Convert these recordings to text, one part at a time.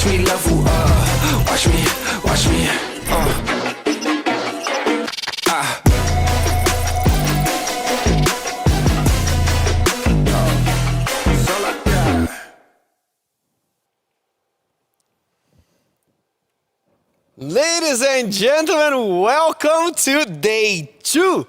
Watch me level up. Watch me. Ladies and gentlemen, welcome to day 2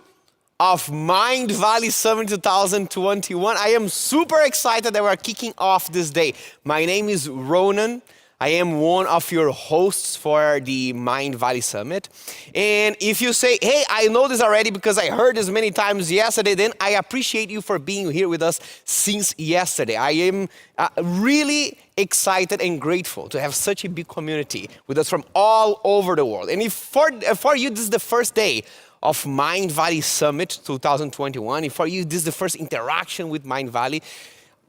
of Mindvalley Summit 2021. I am super excited that we're kicking off this day. My name is Ronan. I am one of your hosts for the Mindvalley Summit. And if you say, hey, I know this already because I heard this many times yesterday, then I appreciate you for being here with us since yesterday. I am really excited and grateful to have such a big community with us from all over the world. And if for you, this is the first day of Mindvalley Summit 2021. If for you, this is the first interaction with Mindvalley,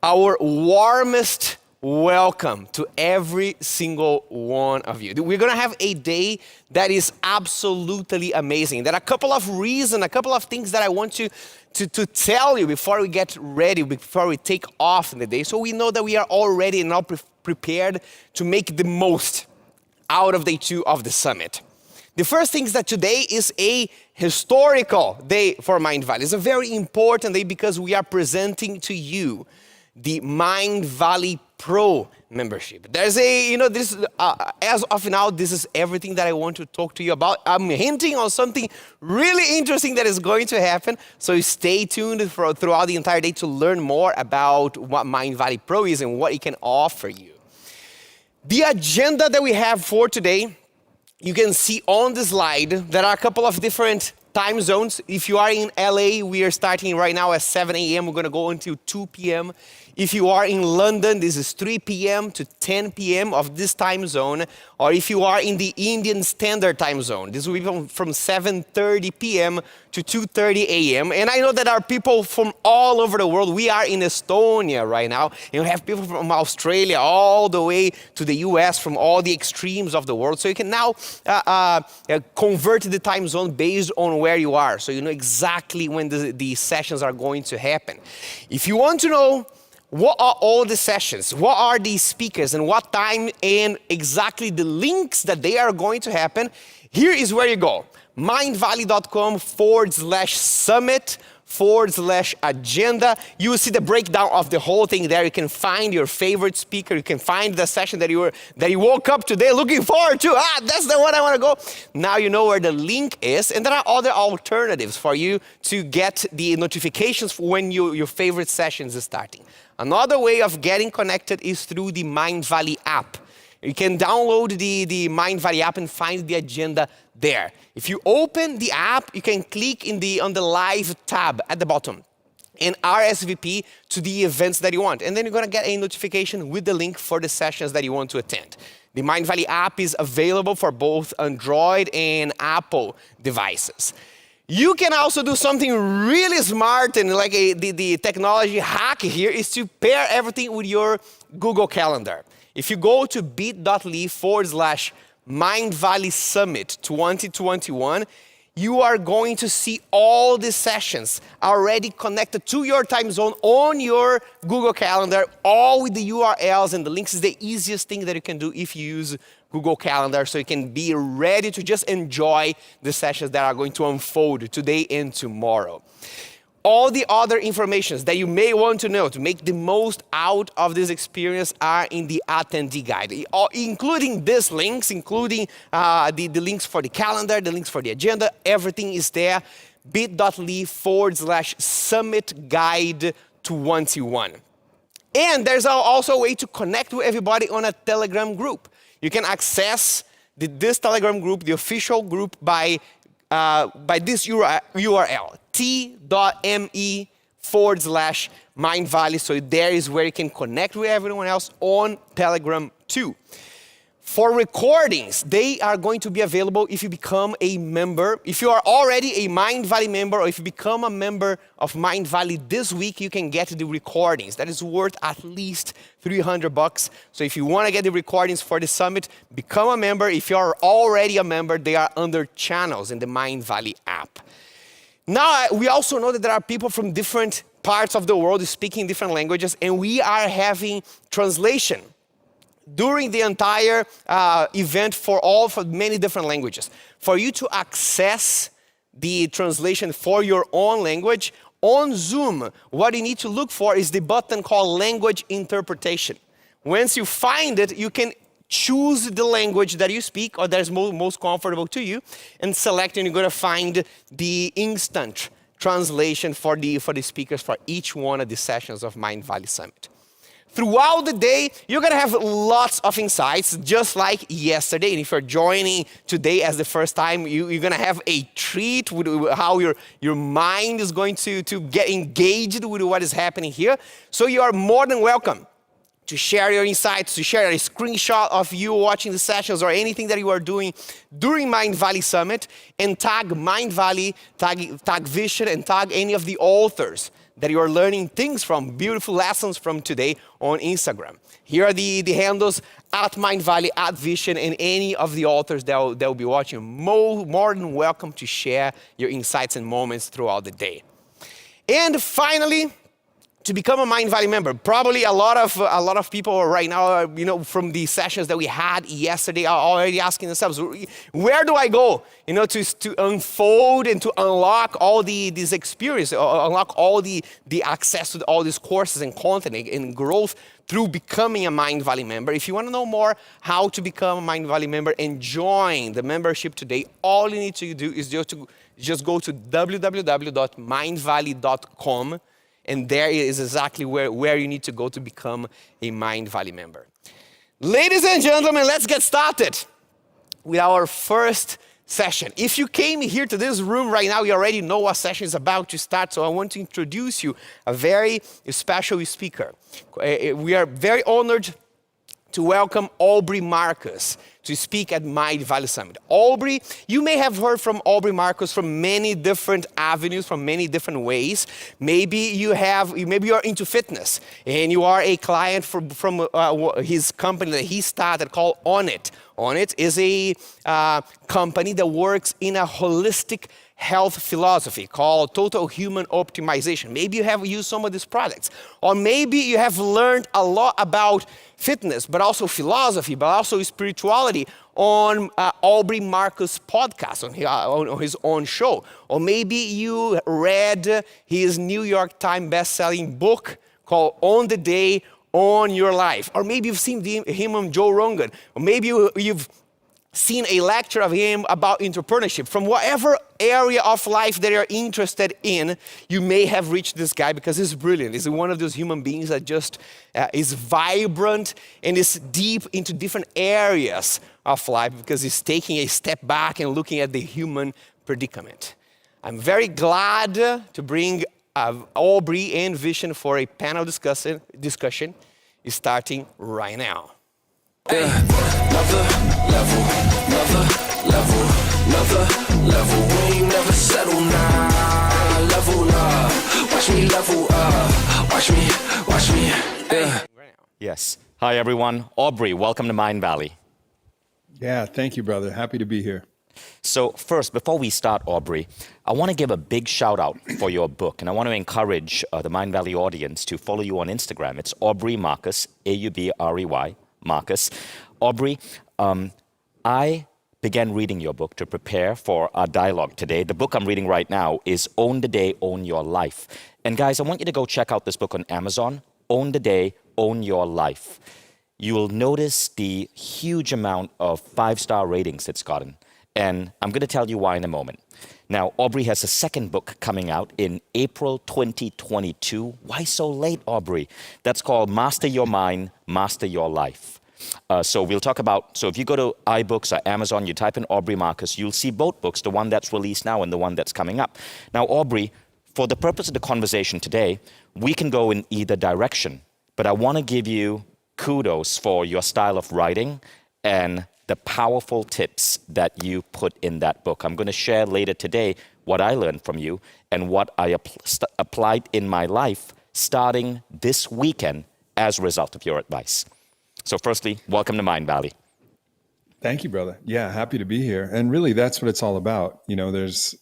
our warmest welcome to every single one of you. We're gonna have a day that is absolutely amazing. There are a couple of reasons, a couple of things that I want to tell you before we get ready, before we take off in the day, so we know that we are all ready and now prepared to make the most out of day 2 of the summit. The first thing is that today is a historical day for Mindvalley. It's a very important day because we are presenting to you the Mindvalley Pro membership. There's this as of now, this is everything that I want to talk to you about. I'm hinting on something really interesting that is going to happen, so stay tuned throughout the entire day to learn more about what Mindvalley Pro is and what it can offer you. The agenda that we have for today, you can see on the slide. There are a couple of different time zones. If you are in LA, we are starting right now at 7 a.m. We're going to go until 2 p.m. If you are in London, this is 3 p.m. to 10 p.m. of this time zone. Or if you are in the Indian Standard Time Zone, this will be from 7:30 p.m. to 2:30 a.m. And I know that there are people from all over the world. We are in Estonia right now, and we have people from Australia all the way to the US, from all the extremes of the world. So you can now convert the time zone based on where you are, so you know exactly when the sessions are going to happen. If you want to know what are all the sessions, what are the speakers, and what time, and exactly the links that they are going to happen, here is where you go. mindvalley.com/summit/agenda. You will see the breakdown of the whole thing there. You can find your favorite speaker. You can find the session that you woke up today looking forward to. That's the one I want to go. Now you know where the link is, and there are other alternatives for you to get the notifications for when your favorite sessions is starting. Another way of getting connected is through the Mindvalley app. You can download the Mindvalley app and find the agenda there. If you open the app, you can click on the live tab at the bottom and RSVP to the events that you want. And then you're gonna get a notification with the link for the sessions that you want to attend. The Mindvalley app is available for both Android and Apple devices. You can also do something really smart, and like the technology hack here is to pair everything with your Google Calendar. If you go to bit.ly/Mindvalley Summit 2021, you are going to see all the sessions already connected to your time zone on your Google Calendar, all with the URLs and the links. Is the easiest thing that you can do if you use Google Calendar, so you can be ready to just enjoy the sessions that are going to unfold today and tomorrow. All the other informations that you may want to know to make the most out of this experience are in the attendee guide, including these links, including the links for the calendar, the links for the agenda. Everything is there. bit.ly/summit guide 21. And there's also a way to connect with everybody on a Telegram group. You can access this Telegram group, the official group, by this URL, t.me/Mindvalley. So there is where you can connect with everyone else on Telegram too. For recordings, they are going to be available if you become a member. If you are already a Mindvalley member, or if you become a member of Mindvalley this week, you can get the recordings. That is worth at least $300. So if you want to get the recordings for the summit, become a member. If you are already a member, they are under channels in the Mindvalley app. Now, we also know that there are people from different parts of the world speaking different languages, and we are having translation during the entire event for many different languages. For you to access the translation for your own language on Zoom, what you need to look for is the button called language interpretation. Once you find it, you can choose the language that you speak or that is most comfortable to you and select, and you're going to find the instant translation for the speakers for each one of the sessions of Mindvalley Summit. Throughout the day, you're going to have lots of insights, just like yesterday. And if you're joining today as the first time, you're going to have a treat with how your mind is going to get engaged with what is happening here. So you are more than welcome to share your insights, to share a screenshot of you watching the sessions or anything that you are doing during Mindvalley Summit, and tag Mindvalley, tag Vishen, and tag any of the authors that you are learning things from, beautiful lessons from today on Instagram. Here are the handles at Mindvalley, at Vishen, and any of the authors that will be watching. More than welcome to share your insights and moments throughout the day. And finally, to become a Mindvalley member, probably a lot of people right now, from the sessions that we had yesterday, are already asking themselves, where do I go, to unfold and to unlock all these experiences, unlock all the access to all these courses and content and growth through becoming a Mindvalley member. If you want to know more how to become a Mindvalley member and join the membership today, all you need to do is just go to www.mindvalley.com. And there is exactly where you need to go to become a Mindvalley member. Ladies and gentlemen, let's get started with our first session. If you came here to this room right now, you already know what session is about to start, so I want to introduce you a very special speaker. We are very honored to welcome Aubrey Marcus to speak at Mindvalley Summit. Aubrey, you may have heard from Aubrey Marcus from many different avenues, from many different ways. Maybe you are into fitness and you are a client from his company that he started called On It. On It is a company that works in a holistic health philosophy called Total Human Optimization. Maybe you have used some of these products. Or maybe you have learned a lot about fitness, but also philosophy, but also spirituality on Aubrey Marcus' podcast, on his own show. Or maybe you read his New York Times best-selling book called On the Day, On Your Life. Or maybe you've seen him on Joe Rogan. Or maybe you've seen a lecture of him about entrepreneurship. From whatever area of life that you're interested in, you may have reached this guy because he's brilliant. He's one of those human beings that just is vibrant and is deep into different areas of life because he's taking a step back and looking at the human predicament. I'm very glad to bring Aubrey and Vishen for a panel discussion starting right now. Another level, we ain't never settle now. Level up, watch me level up, watch me, yeah. Yes. Hi, everyone. Aubrey, welcome to Mindvalley. Yeah, thank you, brother. Happy to be here. So first, before we start, Aubrey, I want to give a big shout out for your book, and I want to encourage the Mindvalley audience to follow you on Instagram. It's Aubrey Marcus, Aubrey Marcus. Aubrey, I began reading your book to prepare for our dialogue today. The book I'm reading right now is Own the Day, Own Your Life. And guys, I want you to go check out this book on Amazon, Own the Day, Own Your Life. You will notice the huge amount of 5-star ratings it's gotten. And I'm going to tell you why in a moment. Now, Aubrey has a second book coming out in April 2022. Why so late, Aubrey? That's called Master Your Mind, Master Your Life. So we'll talk about, so if you go to iBooks or Amazon, you type in Aubrey Marcus, you'll see both books, the one that's released now and the one that's coming up. Now, Aubrey, for the purpose of the conversation today, we can go in either direction, but I want to give you kudos for your style of writing and the powerful tips that you put in that book. I'm going to share later today what I learned from you and what I applied in my life starting this weekend as a result of your advice. So firstly, welcome to Mindvalley. Thank you, brother. Yeah, happy to be here. And really, that's what it's all about. There's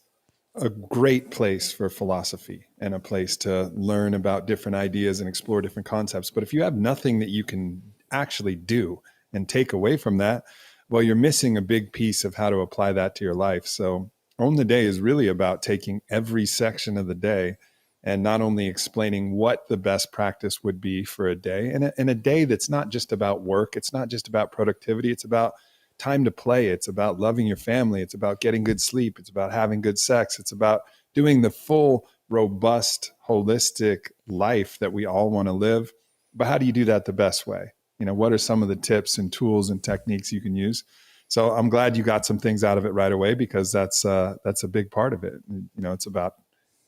a great place for philosophy and a place to learn about different ideas and explore different concepts. But if you have nothing that you can actually do and take away from that, well, you're missing a big piece of how to apply that to your life. So Own the Day is really about taking every section of the day and not only explaining what the best practice would be for a day, and a day that's not just about work, it's not just about productivity, it's about time to play, it's about loving your family, it's about getting good sleep, it's about having good sex, it's about doing the full, robust, holistic life that we all want to live. But how do you do that the best way? What are some of the tips and tools and techniques you can use? So I'm glad you got some things out of it right away, because that's a big part of it. It's about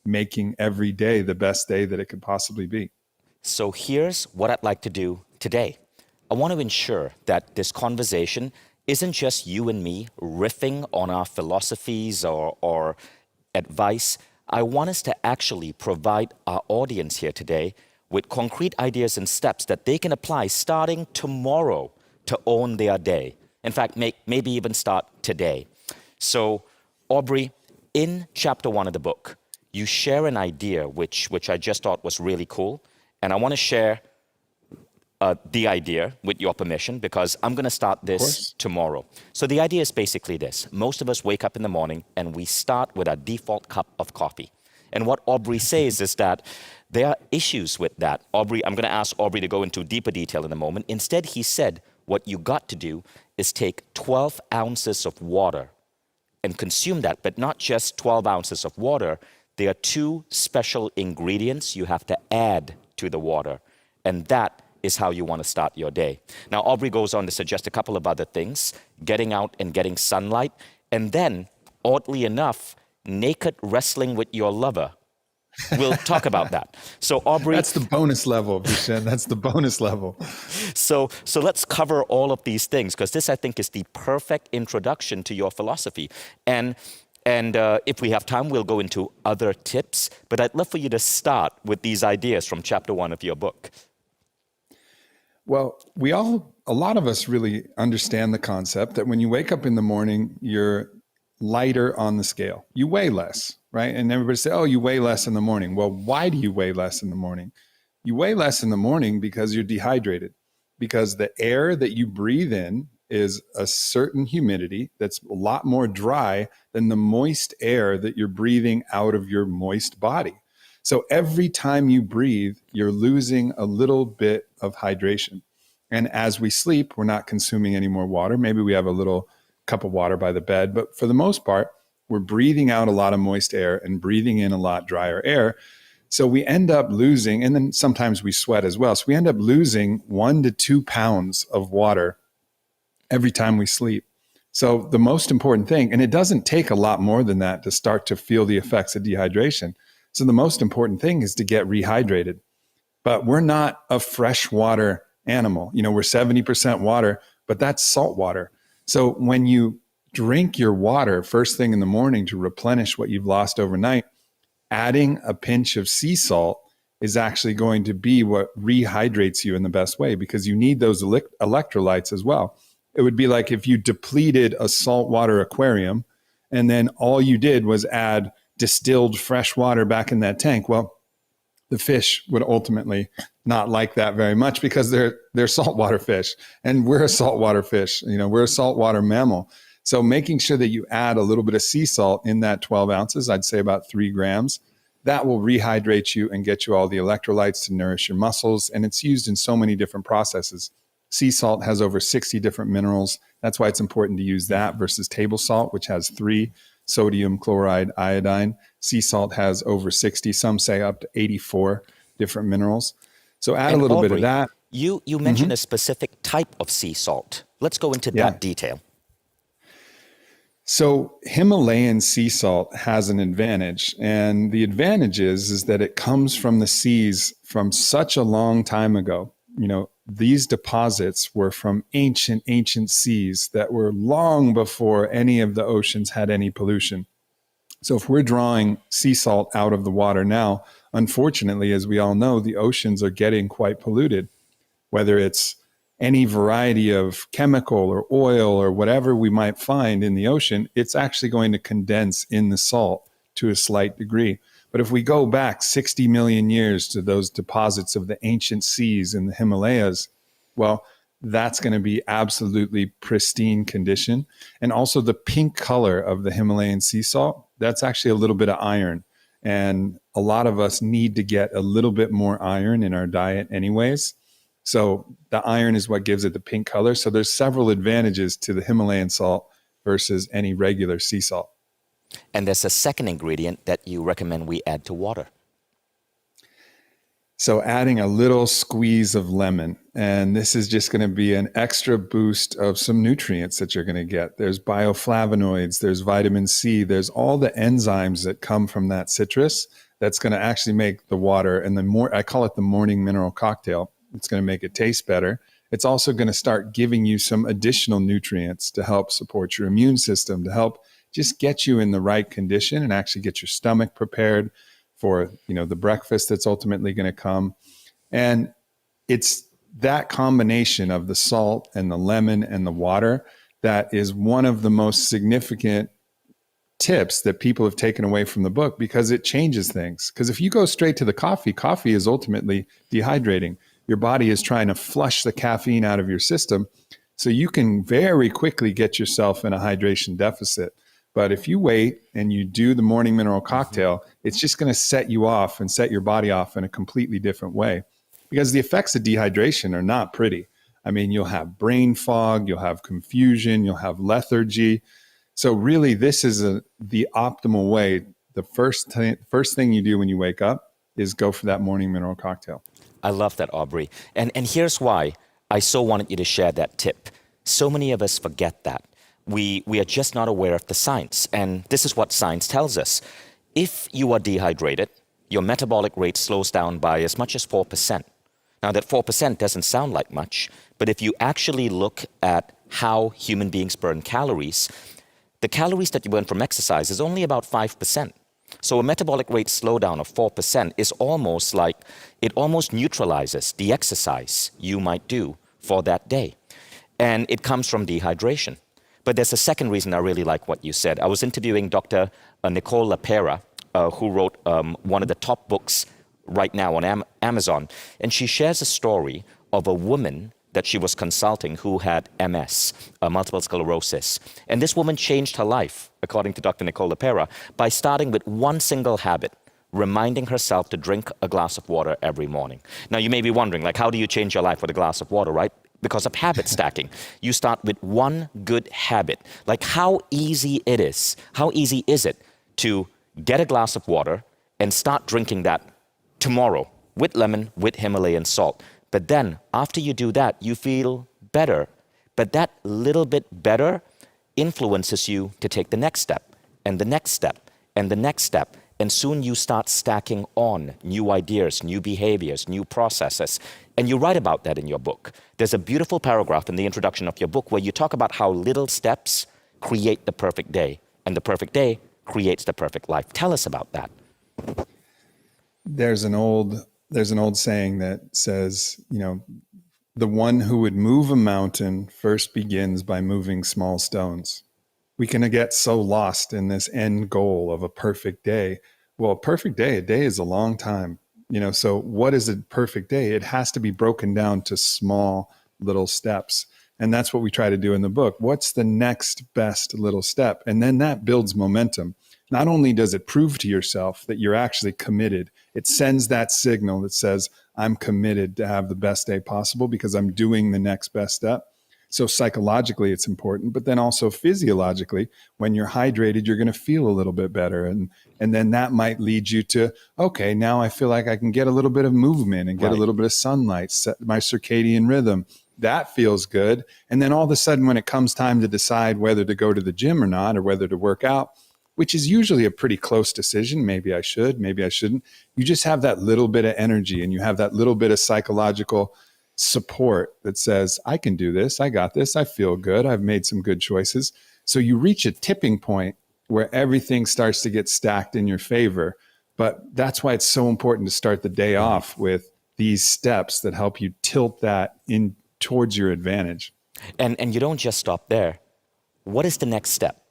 making every day the best day that it could possibly be. So here's what I'd like to do today. I want to ensure that this conversation isn't just you and me riffing on our philosophies or advice. I want us to actually provide our audience here today with concrete ideas and steps that they can apply starting tomorrow to own their day. In fact, maybe even start today. So, Aubrey, in chapter 1 of the book, you share an idea which I just thought was really cool. And I want to share the idea with your permission, because I'm going to start this tomorrow. So the idea is basically this. Most of us wake up in the morning and we start with our default cup of coffee. And what Aubrey says is that there are issues with that. Aubrey, I'm going to ask Aubrey to go into deeper detail in a moment. Instead, he said, what you got to do is take 12 ounces of water and consume that, but not just 12 ounces of water. There are 2 special ingredients you have to add to the water, and that is how you want to start your day. Now, Aubrey goes on to suggest a couple of other things: getting out and getting sunlight, and then, oddly enough, naked wrestling with your lover. We'll talk about that. So, Aubrey... That's the bonus level, Vishen. That's the bonus level. So let's cover all of these things, because this, I think, is the perfect introduction to your philosophy. And if we have time, we'll go into other tips. But I'd love for you to start with these ideas from chapter 1 of your book. Well, a lot of us really understand the concept that when you wake up in the morning, you're lighter on the scale. You weigh less, right? And everybody say, oh, you weigh less in the morning. Well, why do you weigh less in the morning? You weigh less in the morning because you're dehydrated, because the air that you breathe in is a certain humidity that's a lot more dry than the moist air that you're breathing out of your moist body. So every time you breathe, you're losing a little bit of hydration. And as we sleep, we're not consuming any more water. Maybe we have a little cup of water by the bed, but for the most part, we're breathing out a lot of moist air and breathing in a lot drier air. So we end up losing, and then sometimes we sweat as well. So we end up losing 1 to 2 pounds of water every time we sleep. So the most important thing, and it doesn't take a lot more than that to start to feel the effects of dehydration. So the most important thing is to get rehydrated. But we're not a freshwater animal. We're 70% water, but that's salt water. So when you drink your water first thing in the morning to replenish what you've lost overnight, adding a pinch of sea salt is actually going to be what rehydrates you in the best way, because you need those electrolytes as well. It would be like if you depleted a saltwater aquarium and then all you did was add distilled fresh water back in that tank. Well, the fish would ultimately not like that very much, because they're saltwater fish, and we're a saltwater fish. We're a saltwater mammal. So making sure that you add a little bit of sea salt in that 12 ounces, I'd say about 3 grams, that will rehydrate you and get you all the electrolytes to nourish your muscles. And it's used in so many different processes. Sea salt has over 60 different minerals. That's why it's important to use that versus table salt, which has 3: sodium, chloride, iodine. Sea salt has over 60, some say up to 84 different minerals. So add a little Aubrey, bit of that. You mentioned a specific type of sea salt. Let's go into that detail. So Himalayan sea salt has an advantage. And the advantage is that it comes from the seas from such a long time ago. These deposits were from ancient seas that were long before any of the oceans had any pollution. So if we're drawing sea salt out of the water now, unfortunately, as we all know, the oceans are getting quite polluted, whether it's any variety of chemical or oil or whatever we might find in the ocean, it's actually going to condense in the salt to a slight degree. But if we go back 60 million years to those deposits of the ancient seas in the Himalayas, well, that's going to be absolutely pristine condition. And also the pink color of the Himalayan sea salt, that's actually a little bit of iron. And a lot of us need to get a little bit more iron in our diet anyways. So the iron is what gives it the pink color. So there's several advantages to the Himalayan salt versus any regular sea salt. And there's a second ingredient that you recommend we add to water. So adding a little squeeze of lemon, and this is just going to be an extra boost of some nutrients that you're going to get. There's bioflavonoids, there's vitamin C, there's all the enzymes that come from that citrus that's going to actually make the water, and I call it the morning mineral cocktail. It's going to make it taste better. It's also going to start giving you some additional nutrients to help support your immune system, to help just get you in the right condition and actually get your stomach prepared for, the breakfast that's ultimately going to come. And it's that combination of the salt and the lemon and the water that is one of the most significant tips that people have taken away from the book, because it changes things. Because if you go straight to the coffee is ultimately dehydrating. Your body is trying to flush the caffeine out of your system. So you can very quickly get yourself in a hydration deficit. But if you wait and you do the morning mineral cocktail, it's just going to set you off and set your body off in a completely different way, because the effects of dehydration are not pretty. I mean, you'll have brain fog, you'll have confusion, you'll have lethargy. So really, this is the optimal way. The first thing you do when you wake up is go for that morning mineral cocktail. I love that, Aubrey. And here's why I so wanted you to share that tip. So many of us forget that. We are just not aware of the science. And this is what science tells us. If you are dehydrated, your metabolic rate slows down by as much as 4%. Now, that 4% doesn't sound like much, but if you actually look at how human beings burn calories, the calories that you burn from exercise is only about 5%. So a metabolic rate slowdown of 4% is almost like, it almost neutralizes the exercise you might do for that day. And it comes from dehydration. But there's a second reason I really like what you said. I was interviewing Dr. Nicole LaPera, who wrote one of the top books right now on Amazon. And she shares a story of a woman that she was consulting who had MS, multiple sclerosis. And this woman changed her life, according to Dr. Nicole LaPera, by starting with one single habit, reminding herself to drink a glass of water every morning. Now, you may be wondering, how do you change your life with a glass of water, right? Because of habit stacking. You start with one good habit. How easy is it to get a glass of water and start drinking that tomorrow with lemon, with Himalayan salt. But then after you do that, you feel better. But that little bit better influences you to take the next step and the next step and the next step. And soon you start stacking on new ideas, new behaviors, new processes. And you write about that in your book. There's a beautiful paragraph in the introduction of your book where you talk about how little steps create the perfect day, and the perfect day creates the perfect life. Tell us about that. There's an old saying that says, the one who would move a mountain first begins by moving small stones. We can get so lost in this end goal of a perfect day. Well, a day is a long time. So what is a perfect day? It has to be broken down to small little steps. And that's what we try to do in the book. What's the next best little step? And then that builds momentum. Not only does it prove to yourself that you're actually committed, it sends that signal that says, I'm committed to have the best day possible because I'm doing the next best step. So psychologically, it's important, but then also physiologically, when you're hydrated, you're going to feel a little bit better. And then that might lead you to, okay, now I feel like I can get a little bit of movement and get a little bit of sunlight, set my circadian rhythm. That feels good. And then all of a sudden, when it comes time to decide whether to go to the gym or not, or whether to work out, which is usually a pretty close decision. Maybe I should, maybe I shouldn't. You just have that little bit of energy and you have that little bit of psychological support that says, I can do this. I got this. I feel good. I've made some good choices. So you reach a tipping point where everything starts to get stacked in your favor. But that's why it's so important to start the day off with these steps that help you tilt that in towards your advantage. And you don't just stop there. What is the next step?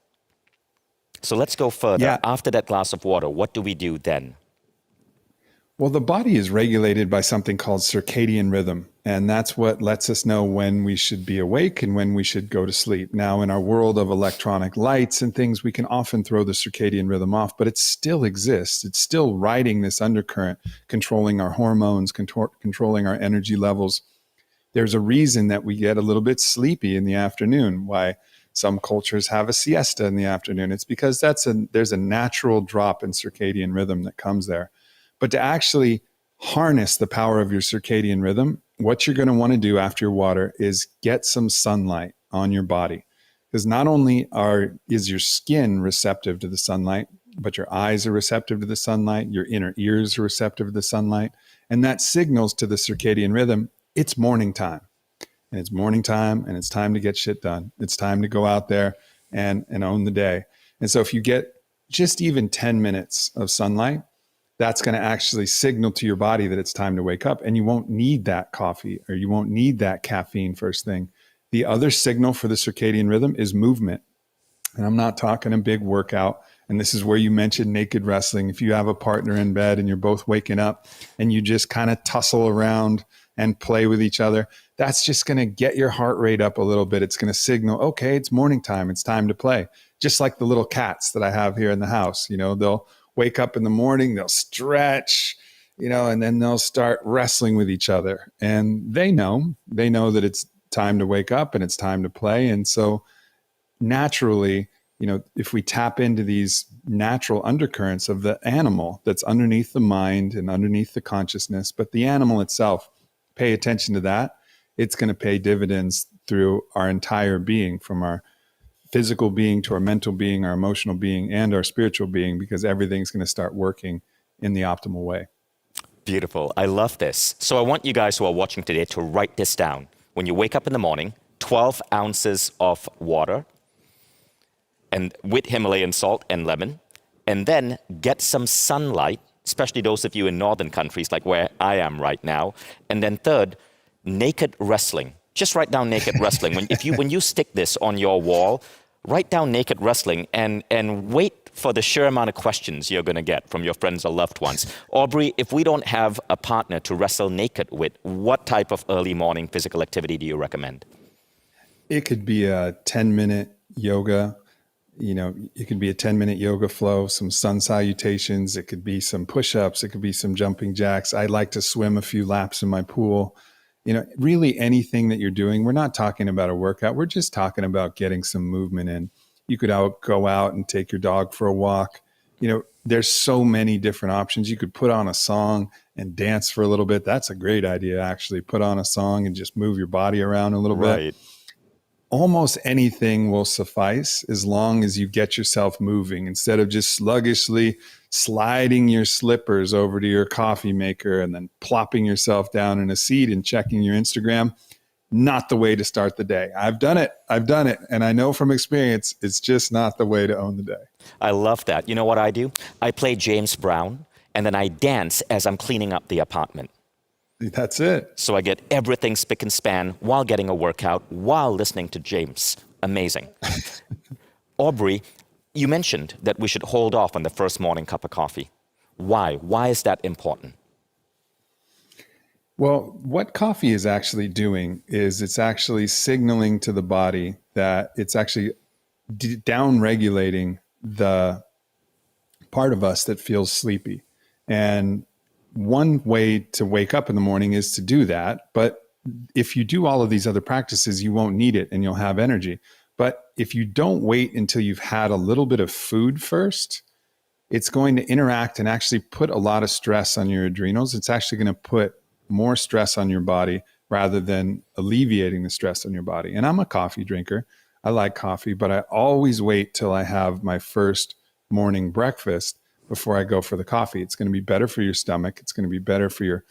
So let's go further. Yeah. After that glass of water, what do we do then? Well, the body is regulated by something called circadian rhythm, and that's what lets us know when we should be awake and when we should go to sleep. Now, in our world of electronic lights and things, we can often throw the circadian rhythm off, but it still exists. It's still riding this undercurrent, controlling our hormones, controlling our energy levels. There's a reason that we get a little bit sleepy in the afternoon, why some cultures have a siesta in the afternoon. It's because there's a natural drop in circadian rhythm that comes there. But to actually harness the power of your circadian rhythm, what you're going to want to do after your water is get some sunlight on your body. Because not only is your skin receptive to the sunlight, but your eyes are receptive to the sunlight, your inner ears are receptive to the sunlight, and that signals to the circadian rhythm, it's morning time. And it's morning time, and it's time to get shit done. It's time to go out there and own the day. And so if you get just even 10 minutes of sunlight, that's going to actually signal to your body that it's time to wake up, and you won't need that coffee or you won't need that caffeine first thing. The other signal for the circadian rhythm is movement. And I'm not talking a big workout. And this is where you mentioned naked wrestling. If you have a partner in bed and you're both waking up and you just kind of tussle around and play with each other, that's just going to get your heart rate up a little bit. It's going to signal, okay, it's morning time. It's time to play. Just like the little cats that I have here in the house, they'll wake up in the morning, they'll stretch, and then they'll start wrestling with each other. And they know that it's time to wake up and it's time to play. And so naturally, if we tap into these natural undercurrents of the animal that's underneath the mind and underneath the consciousness, but the animal itself, pay attention to that, it's going to pay dividends through our entire being, from our physical being to our mental being, our emotional being, and our spiritual being, because everything's going to start working in the optimal way. Beautiful. I love this. So I want you guys who are watching today to write this down. When you wake up in the morning, 12 ounces of water and with Himalayan salt and lemon, and then get some sunlight, especially those of you in northern countries like where I am right now. And then third, naked wrestling. Just write down naked wrestling. When you stick this on your wall, write down naked wrestling and wait for the sheer amount of questions you're going to get from your friends or loved ones. Aubrey, if we don't have a partner to wrestle naked with, what type of early morning physical activity do you recommend? It could be a 10-minute yoga. It could be a 10-minute yoga flow, some sun salutations. It could be some push-ups. It could be some jumping jacks. I like to swim a few laps in my pool. Really anything that you're doing. We're not talking about a workout. We're just talking about getting some movement in. You could go out and take your dog for a walk. There's so many different options. You could put on a song and dance for a little bit. That's a great idea, actually. Put on a song and just move your body around a little bit. Almost anything will suffice as long as you get yourself moving, instead of just sluggishly sliding your slippers over to your coffee maker and then plopping yourself down in a seat and checking your Instagram. Not the way to start the day. I've done it. And I know from experience, it's just not the way to own the day. I love that. You know what I do? I play James Brown, and then I dance as I'm cleaning up the apartment. That's it. So I get everything spick and span while getting a workout, while listening to James. Amazing. Aubrey, you mentioned that we should hold off on the first morning cup of coffee. Why? Why is that important? Well, what coffee is actually doing is it's actually signaling to the body that it's actually down-regulating the part of us that feels sleepy. And one way to wake up in the morning is to do that. But if you do all of these other practices, you won't need it and you'll have energy. But if you don't wait until you've had a little bit of food first, it's going to interact and actually put a lot of stress on your adrenals. It's actually going to put more stress on your body rather than alleviating the stress on your body. And I'm a coffee drinker. I like coffee, but I always wait till I have my first morning breakfast before I go for the coffee. It's going to be better for your stomach. It's going to be better for your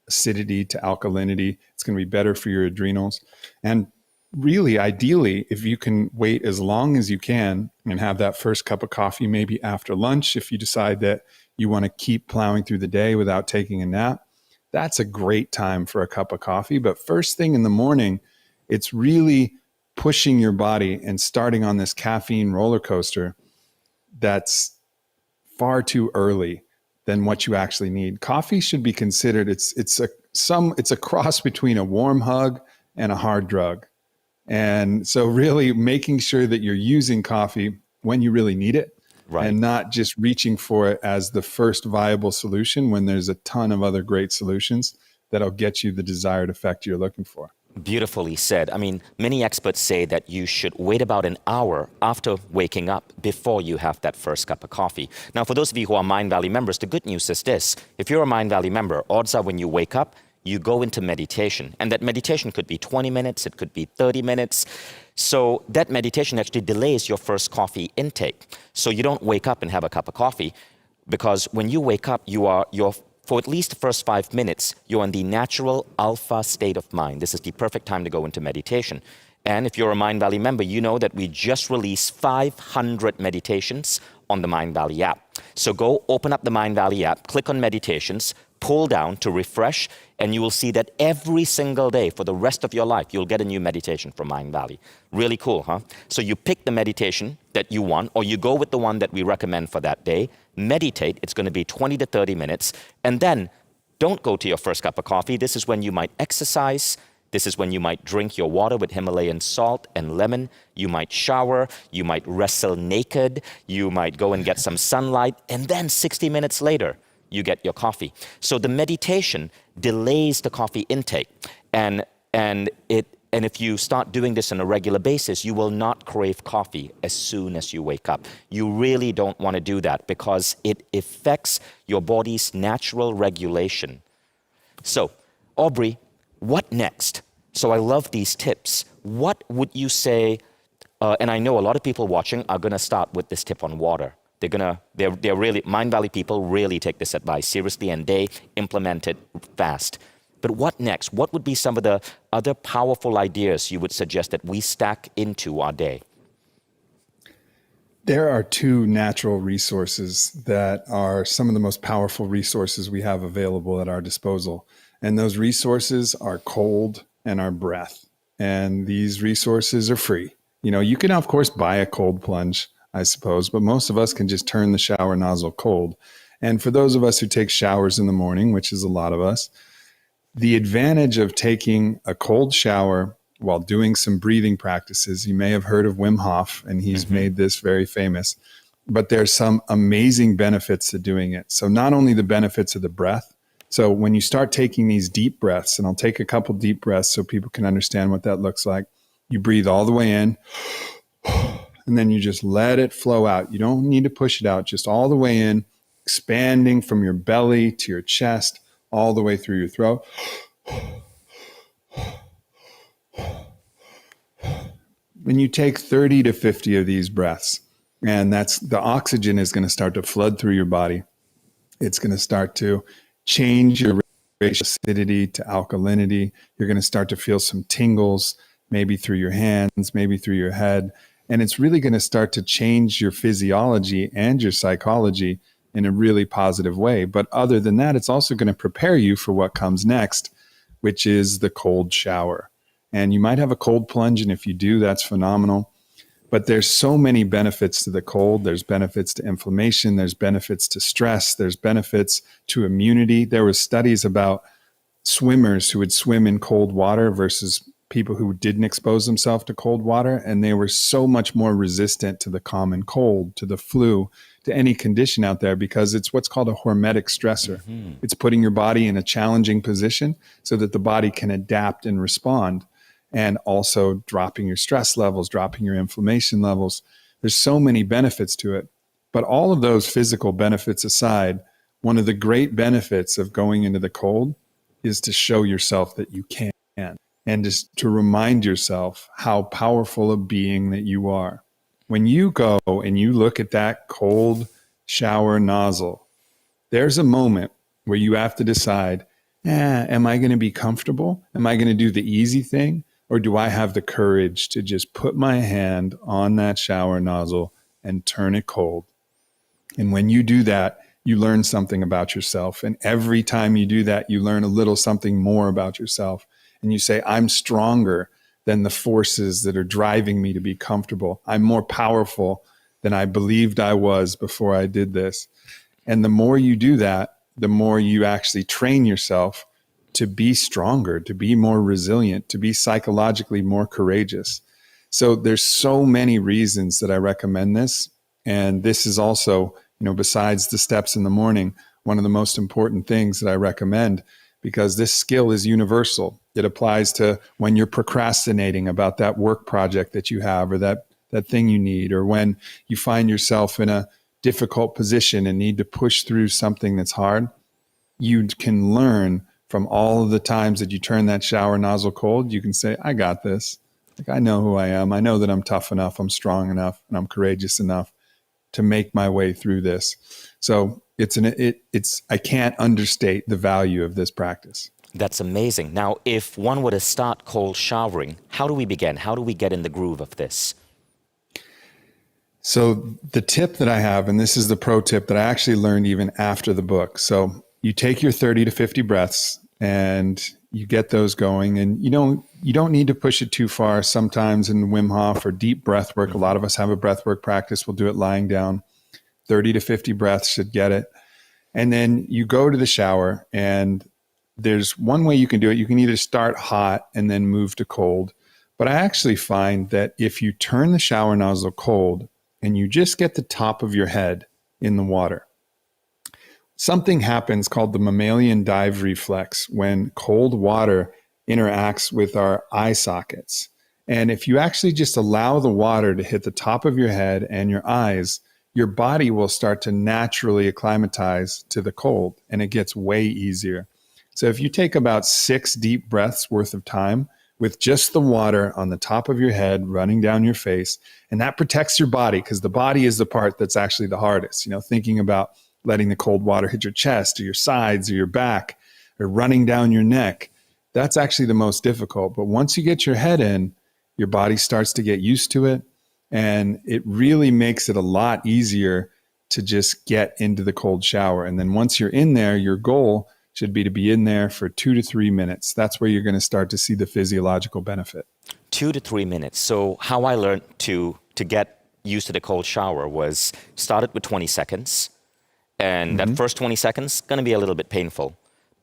acidity to alkalinity. It's going to be better for your adrenals. And really, ideally, if you can wait as long as you can and have that first cup of coffee, maybe after lunch, if you decide that you want to keep plowing through the day without taking a nap, that's a great time for a cup of coffee. But first thing in the morning, it's really pushing your body and starting on this caffeine roller coaster that's far too early than what you actually need. Coffee should be considered, it's a cross between a warm hug and a hard drug. And so really making sure that you're using coffee when you really need it, Right. and not just reaching for it as the first viable solution when there's a ton of other great solutions that'll get you the desired effect you're looking for. Beautifully said. I mean, many experts say that you should wait about an hour after waking up before you have that first cup of coffee. Now, for those of you who are Mindvalley members, the good news is this. If you're a Mindvalley member, odds are when you wake up, you go into meditation. And that meditation could be 20 minutes, it could be 30 minutes. So that meditation actually delays your first coffee intake. So you don't wake up and have a cup of coffee, because when you wake up, for at least the first 5 minutes, you're in the natural alpha state of mind. This is the perfect time to go into meditation. And if you're a Mindvalley member, you know that we just released 500 meditations on the Mindvalley app. So go open up the Mindvalley app, click on meditations, pull down to refresh, and you will see that every single day for the rest of your life, you'll get a new meditation from Mindvalley. Really cool, huh? So you pick the meditation that you want, or you go with the one that we recommend for that day, meditate, it's going to be 20 to 30 minutes, and then don't go to your first cup of coffee. This is when you might exercise. This is when you might drink your water with Himalayan salt and lemon. You might shower. You might wrestle naked. You might go and get some sunlight. And then 60 minutes later, you get your coffee. So the meditation delays the coffee intake. And if you start doing this on a regular basis, you will not crave coffee as soon as you wake up. You really don't want to do that because it affects your body's natural regulation. So, Aubrey, what next? So I love these tips. What would you say, and I know a lot of people watching are going to start with this tip on water. They're really, Mindvalley people really take this advice seriously and they implement it fast. But what next? What would be some of the other powerful ideas you would suggest that we stack into our day? There are two natural resources that are some of the most powerful resources we have available at our disposal. And those resources are cold and our breath. And these resources are free. You know, you can, of course, buy a cold plunge, I suppose, but most of us can just turn the shower nozzle cold. And for those of us who take showers in the morning, which is a lot of us, the advantage of taking a cold shower while doing some breathing practices, you may have heard of Wim Hof, and he's made this very famous, but there's some amazing benefits to doing it. So not only the benefits of the breath, so when you start taking these deep breaths, and I'll take a couple deep breaths so people can understand what that looks like. You breathe all the way in, and then you just let it flow out. You don't need to push it out, just all the way in, expanding from your belly to your chest, all the way through your throat. When you take 30 to 50 of these breaths, and that's the oxygen is going to start to flood through your body. It's going to start to change your acidity to alkalinity. You're going to start to feel some tingles, maybe through your hands, maybe through your head. And it's really going to start to change your physiology and your psychology in a really positive way. But other than that, it's also going to prepare you for what comes next, which is the cold shower. And you might have a cold plunge, and if you do, that's phenomenal. But there's so many benefits to the cold. There's benefits to inflammation. There's benefits to stress. There's benefits to immunity. There were studies about swimmers who would swim in cold water versus people who didn't expose themselves to cold water. And they were so much more resistant to the common cold, to the flu, to any condition out there, because it's what's called a hormetic stressor. It's putting your body in a challenging position so that the body can adapt and respond. And also dropping your stress levels, dropping your inflammation levels. There's so many benefits to it. But all of those physical benefits aside, one of the great benefits of going into the cold is to show yourself that you can, and just to remind yourself how powerful a being that you are. When you go and you look at that cold shower nozzle, there's a moment where you have to decide, am I going to be comfortable? Am I going to do the easy thing? Or do I have the courage to just put my hand on that shower nozzle and turn it cold? And when you do that, you learn something about yourself. And every time you do that, you learn a little something more about yourself. And you say, I'm stronger than the forces that are driving me to be comfortable. I'm more powerful than I believed I was before I did this. And the more you do that, the more you actually train yourself to be stronger, to be more resilient, to be psychologically more courageous. So there's so many reasons that I recommend this. And this is also, besides the steps in the morning, one of the most important things that I recommend, because this skill is universal. It applies to when you're procrastinating about that work project that you have, or that thing you need, or when you find yourself in a difficult position and need to push through something that's hard. You can learn from all of the times that you turn that shower nozzle cold. You can say, I got this. Like, I know who I am. I know that I'm tough enough, I'm strong enough, and I'm courageous enough to make my way through this. So I can't understate the value of this practice. That's amazing. Now, if one were to start cold showering, how do we begin? How do we get in the groove of this? So the tip that I have, and this is the pro tip that I actually learned even after the book. So you take your 30 to 50 breaths and you get those going, and you don't need to push it too far. Sometimes in Wim Hof or deep breath work, a lot of us have a breath work practice. We'll do it lying down. 30 to 50 breaths should get it. And then you go to the shower, and there's one way you can do it. You can either start hot and then move to cold. But I actually find that if you turn the shower nozzle cold and you just get the top of your head in the water, something happens called the mammalian dive reflex when cold water interacts with our eye sockets. And if you actually just allow the water to hit the top of your head and your eyes, your body will start to naturally acclimatize to the cold, and it gets way easier. So if you take about 6 deep breaths worth of time with just the water on the top of your head running down your face, and that protects your body, because the body is the part that's actually the hardest. Thinking about letting the cold water hit your chest or your sides or your back or running down your neck, that's actually the most difficult. But once you get your head in, your body starts to get used to it, and it really makes it a lot easier to just get into the cold shower. And then once you're in there, your goal should be to be in there for 2 to 3 minutes. That's where you're going to start to see the physiological benefit. 2 to 3 minutes. So how I learned to get used to the cold shower was started with 20 seconds. And that first 20 seconds, going to be a little bit painful.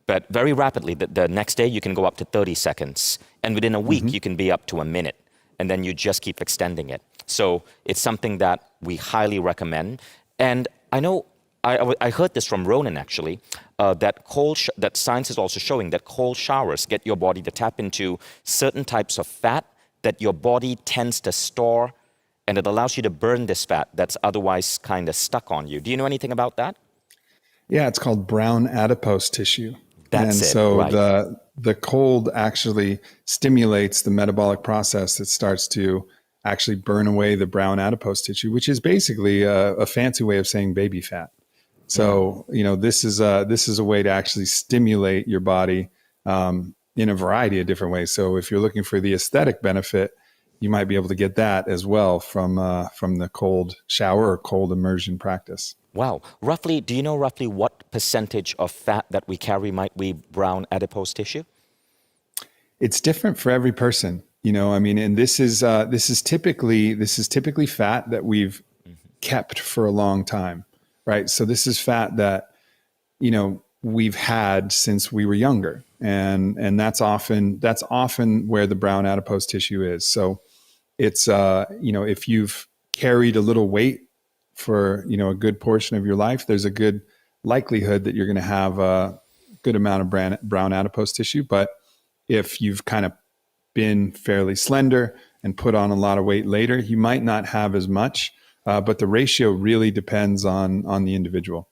But very rapidly, the next day, you can go up to 30 seconds. And within a week, you can be up to a minute. And then you just keep extending it. So it's something that we highly recommend. And I know, I heard this from Ronan, actually, that science is also showing that cold showers get your body to tap into certain types of fat that your body tends to store, and it allows you to burn this fat that's otherwise kind of stuck on you. Do you know anything about that? Yeah, it's called brown adipose tissue. That's it, so right. the cold actually stimulates the metabolic process that starts to actually burn away the brown adipose tissue, which is basically a fancy way of saying baby fat. So, this is a way to actually stimulate your body in a variety of different ways. So if you're looking for the aesthetic benefit, you might be able to get that as well from the cold shower or cold immersion practice. Wow. Do you know roughly what percentage of fat that we carry might be brown adipose tissue? It's different for every person, and this is typically fat that we've kept for a long time, right? So this is fat that, we've had since we were younger. And that's often where the brown adipose tissue is. So it's, if you've carried a little weight for, a good portion of your life, there's a good likelihood that you're going to have a good amount of brown adipose tissue. But if you've kind of been fairly slender and put on a lot of weight later, you might not have as much, but the ratio really depends on the individual.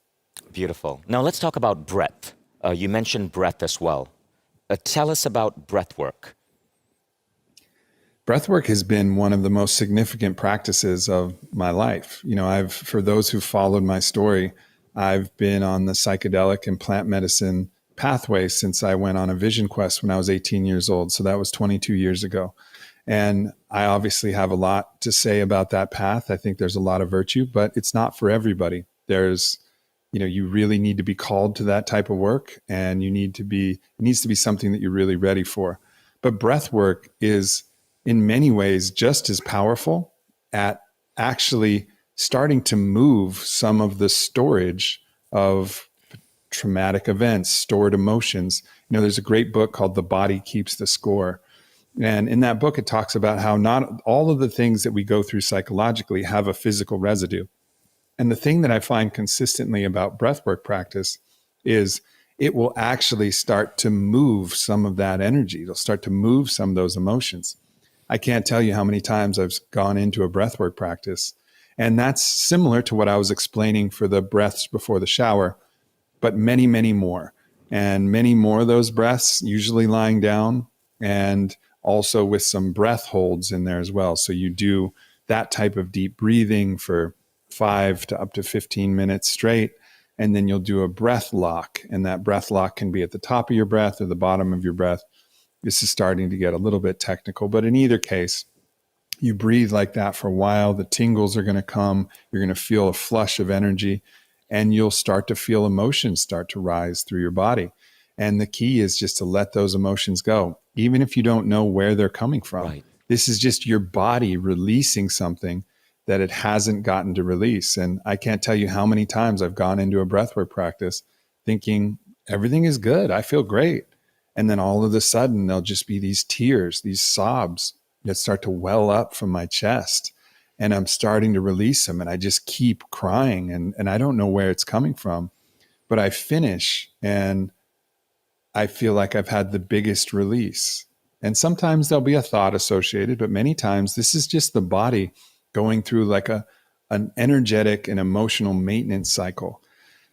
Beautiful. Now let's talk about breath. You mentioned breath as well. Tell us about breath work. Breath work has been one of the most significant practices of my life. For those who followed my story, I've been on the psychedelic and plant medicine pathway since I went on a vision quest when I was 18 years old. So that was 22 years ago. And I obviously have a lot to say about that path. I think there's a lot of virtue, but it's not for everybody. You really need to be called to that type of work, and it needs to be something that you're really ready for. But breath work is in many ways just as powerful at actually starting to move some of the storage of traumatic events, stored emotions. There's a great book called The Body Keeps the Score. And in that book, it talks about how not all of the things that we go through psychologically have a physical residue. And the thing that I find consistently about breathwork practice is it will actually start to move some of that energy. It'll start to move some of those emotions. I can't tell you how many times I've gone into a breathwork practice. And that's similar to what I was explaining for the breaths before the shower, but many, many more. And many more of those breaths, usually lying down, and also with some breath holds in there as well. So you do that type of deep breathing for 5 to up to 15 minutes straight. And then you'll do a breath lock. And that breath lock can be at the top of your breath or the bottom of your breath. This is starting to get a little bit technical, but in either case, you breathe like that for a while. The tingles are going to come. You're going to feel a flush of energy, and you'll start to feel emotions start to rise through your body. And the key is just to let those emotions go, even if you don't know where they're coming from. Right. This is just your body releasing something that it hasn't gotten to release. And I can't tell you how many times I've gone into a breathwork practice thinking everything is good. I feel great. And then all of a sudden there'll just be these tears, these sobs that start to well up from my chest. And I'm starting to release them, and I just keep crying, and I don't know where it's coming from, but I finish and I feel like I've had the biggest release. And sometimes there'll be a thought associated, but many times this is just the body going through like an energetic and emotional maintenance cycle.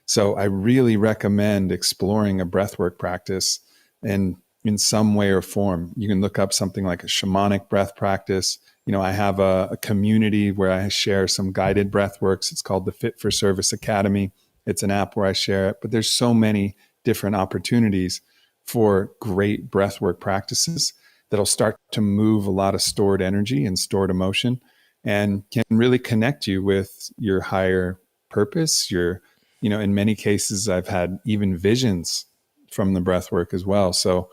So I really recommend exploring a breathwork practice in some way or form. You can look up something like a shamanic breath practice. I have a community where I share some guided breath works. It's called the Fit for Service Academy. It's an app where I share it, but there's so many different opportunities for great breathwork practices that'll start to move a lot of stored energy and stored emotion, and can really connect you with your higher purpose. In many cases, I've had even visions from the breathwork as well. So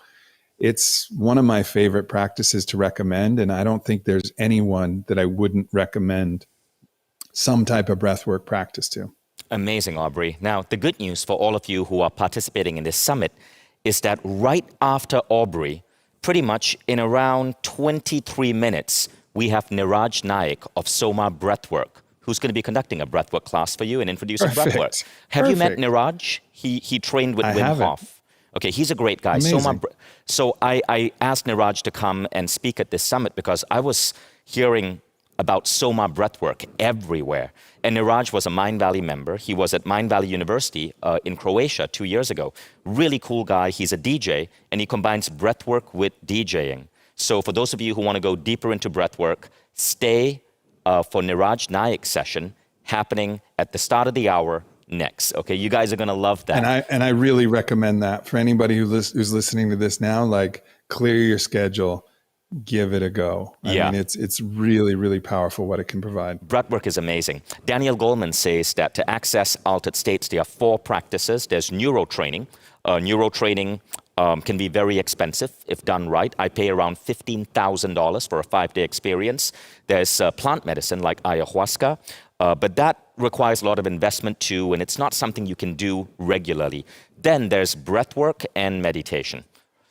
it's one of my favorite practices to recommend. And I don't think there's anyone that I wouldn't recommend some type of breathwork practice to. Amazing, Aubrey. Now, the good news for all of you who are participating in this summit is that right after Aubrey, pretty much in around 23 minutes, we have Niraj Naik of Soma Breathwork, who's going to be conducting a breathwork class for you and introducing breathwork. Have you met Niraj? He trained with Wim Hof. Okay, he's a great guy. So I asked Niraj to come and speak at this summit because I was hearing about Soma breathwork everywhere. And Niraj was a Mindvalley member. He was at Mindvalley University in Croatia 2 years ago. Really cool guy. He's a DJ, and he combines breathwork with DJing. So for those of you who want to go deeper into breathwork, stay for Niraj Naik's session happening at the start of the hour next. Okay, you guys are going to love that. And I really recommend that for anybody who's listening to this now. Like, clear your schedule, give it a go. I mean, it's really, really powerful what it can provide. Breathwork is amazing. Daniel Goleman says that to access altered states, there are 4 practices. There's neurotraining. Neurotraining can be very expensive if done right. I pay around $15,000 for a 5-day experience. There's plant medicine like ayahuasca, but that requires a lot of investment too, and it's not something you can do regularly. Then there's breathwork and meditation.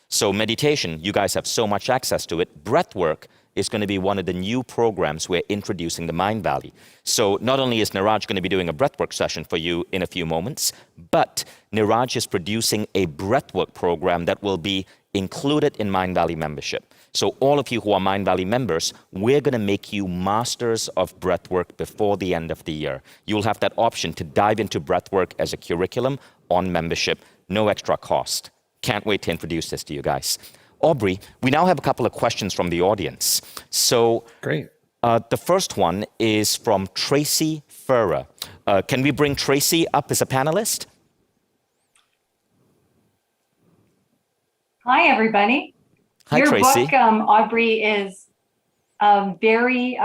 So meditation, you guys have so much access to it. Breathwork is going to be one of the new programs we're introducing to Mindvalley. So not only is Niraj going to be doing a breathwork session for you in a few moments, but Niraj is producing a breathwork program that will be included in Mindvalley membership. So all of you who are Mindvalley members, we're going to make you masters of breathwork before the end of the year. You'll have that option to dive into breathwork as a curriculum on membership, no extra cost. Can't wait to introduce this to you guys. Aubrey, we now have a couple of questions from the audience. So great. The first one is from Tracy Ferrer. Can we bring Tracy up as a panelist? Hi, everybody. Hi, Your Tracy. book, Aubrey, is very,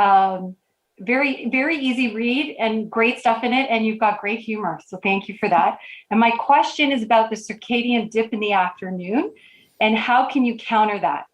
very easy read and great stuff in it, and you've got great humor, so thank you for that. And my question is about the circadian dip in the afternoon, and how can you counter that?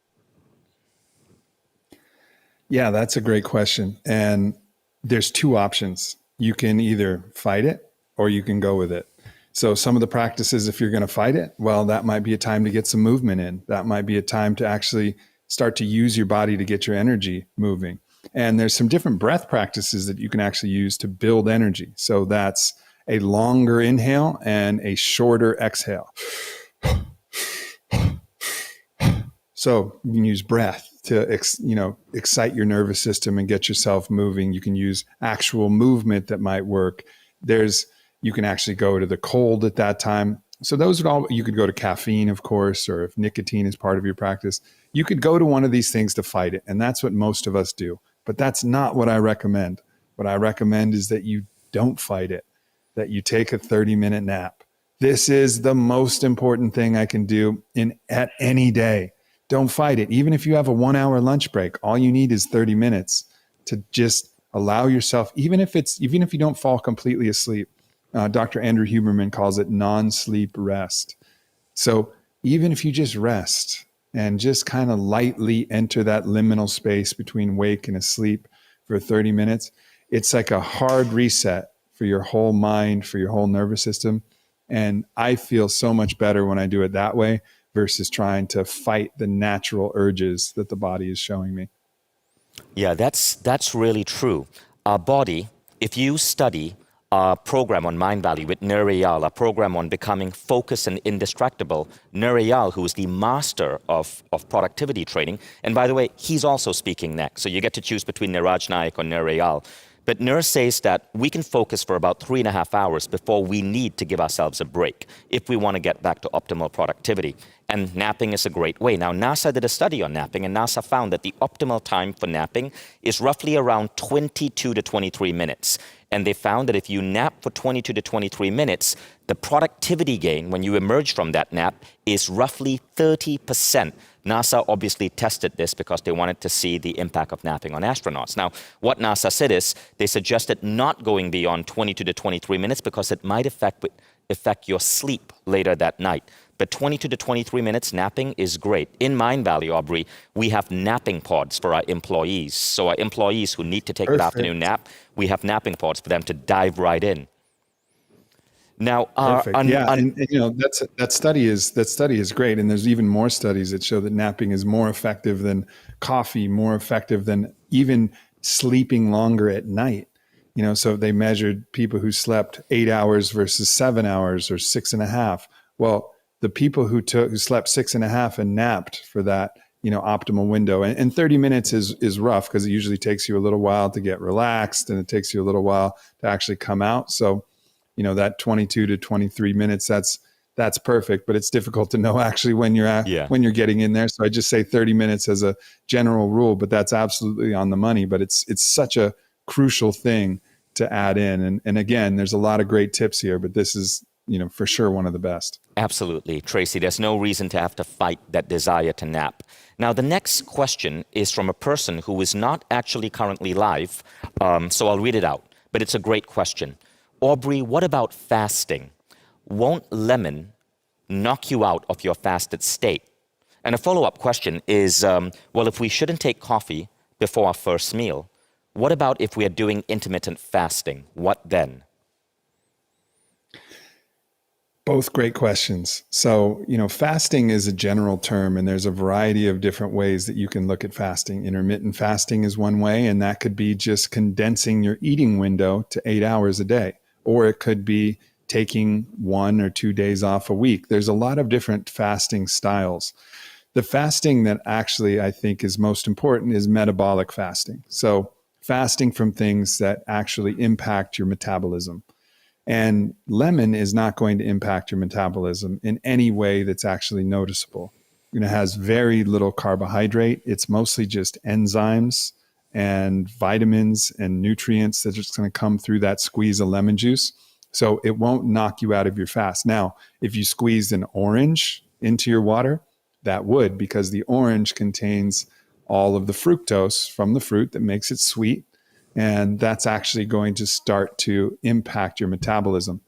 Yeah, that's a great question. And there's 2 options. You can either fight it or you can go with it. So some of the practices, if you're going to fight it, well, that might be a time to get some movement in. That might be a time to actually start to use your body to get your energy moving. And there's some different breath practices that you can actually use to build energy. So that's a longer inhale and a shorter exhale. So you can use breath to excite your nervous system and get yourself moving. You can use actual movement that might work. You can actually go to the cold at that time. So those would all, you could go to caffeine, of course, or if nicotine is part of your practice, you could go to one of these things to fight it. And that's what most of us do. But that's not what I recommend. What I recommend is that you don't fight it, that you take a 30-minute nap. This is the most important thing I can do at any day. Don't fight it. Even if you have a 1-hour lunch break, all you need is 30 minutes to just allow yourself, even if you don't fall completely asleep. Dr. Andrew Huberman calls it non-sleep rest. So even if you just rest and just kind of lightly enter that liminal space between wake and asleep for 30 minutes, it's like a hard reset for your whole mind, for your whole nervous system. And I feel so much better when I do it that way versus trying to fight the natural urges that the body is showing me. Yeah, that's really true. Our body, if you study a program on Mindvalley with Nureyal, a program on becoming focused and indestructible, Nureyal, who is the master of productivity training, and by the way, he's also speaking next, so you get to choose between Niraj Naik or Nureyal. But Nur says that we can focus for about 3.5 hours before we need to give ourselves a break if we want to get back to optimal productivity. And napping is a great way. Now, NASA did a study on napping, and NASA found that the optimal time for napping is roughly around 22 to 23 minutes. And they found that if you nap for 22 to 23 minutes, the productivity gain when you emerge from that nap is roughly 30%. NASA obviously tested this because they wanted to see the impact of napping on astronauts. Now, what NASA said is they suggested not going beyond 22 to 23 minutes because it might affect your sleep later that night. But 22 to 23 minutes napping is great. In Mindvalley, Aubrey, we have napping pods for our employees. So our employees who need to take an afternoon nap, we have napping pods for them to dive right in. Now, that study is great, and there's even more studies that show that napping is more effective than coffee, more effective than even sleeping longer at night. So they measured people who slept 8 hours versus 7 hours or 6.5. Well, the people who slept 6.5 and napped for that optimal window, and 30 minutes is rough because it usually takes you a little while to get relaxed, and it takes you a little while to actually come out. So that 22 to 23 minutes, that's perfect, but it's difficult to know actually when you're getting in there. So I just say 30 minutes as a general rule, but that's absolutely on the money. But it's such a crucial thing to add in. And again, there's a lot of great tips here, but this is, for sure one of the best. Absolutely, Tracy. There's no reason to have to fight that desire to nap. Now, the next question is from a person who is not actually currently live, so I'll read it out, but it's a great question. Aubrey, what about fasting? Won't lemon knock you out of your fasted state? And a follow-up question is, if we shouldn't take coffee before our first meal, what about if we are doing intermittent fasting? What then? Both great questions. So, fasting is a general term, and there's a variety of different ways that you can look at fasting. Intermittent fasting is one way, and that could be just condensing your eating window to 8 hours a day. Or it could be taking 1 or 2 days off a week. There's a lot of different fasting styles. The fasting that actually I think is most important is metabolic fasting. So fasting from things that actually impact your metabolism. And lemon is not going to impact your metabolism in any way that's actually noticeable. It has very little carbohydrate. It's mostly just enzymes and vitamins and nutrients that are just going to come through that squeeze of lemon juice. So it won't knock you out of your fast. Now, if you squeezed an orange into your water, that would, because the orange contains all of the fructose from the fruit that makes it sweet. And that's actually going to start to impact your metabolism.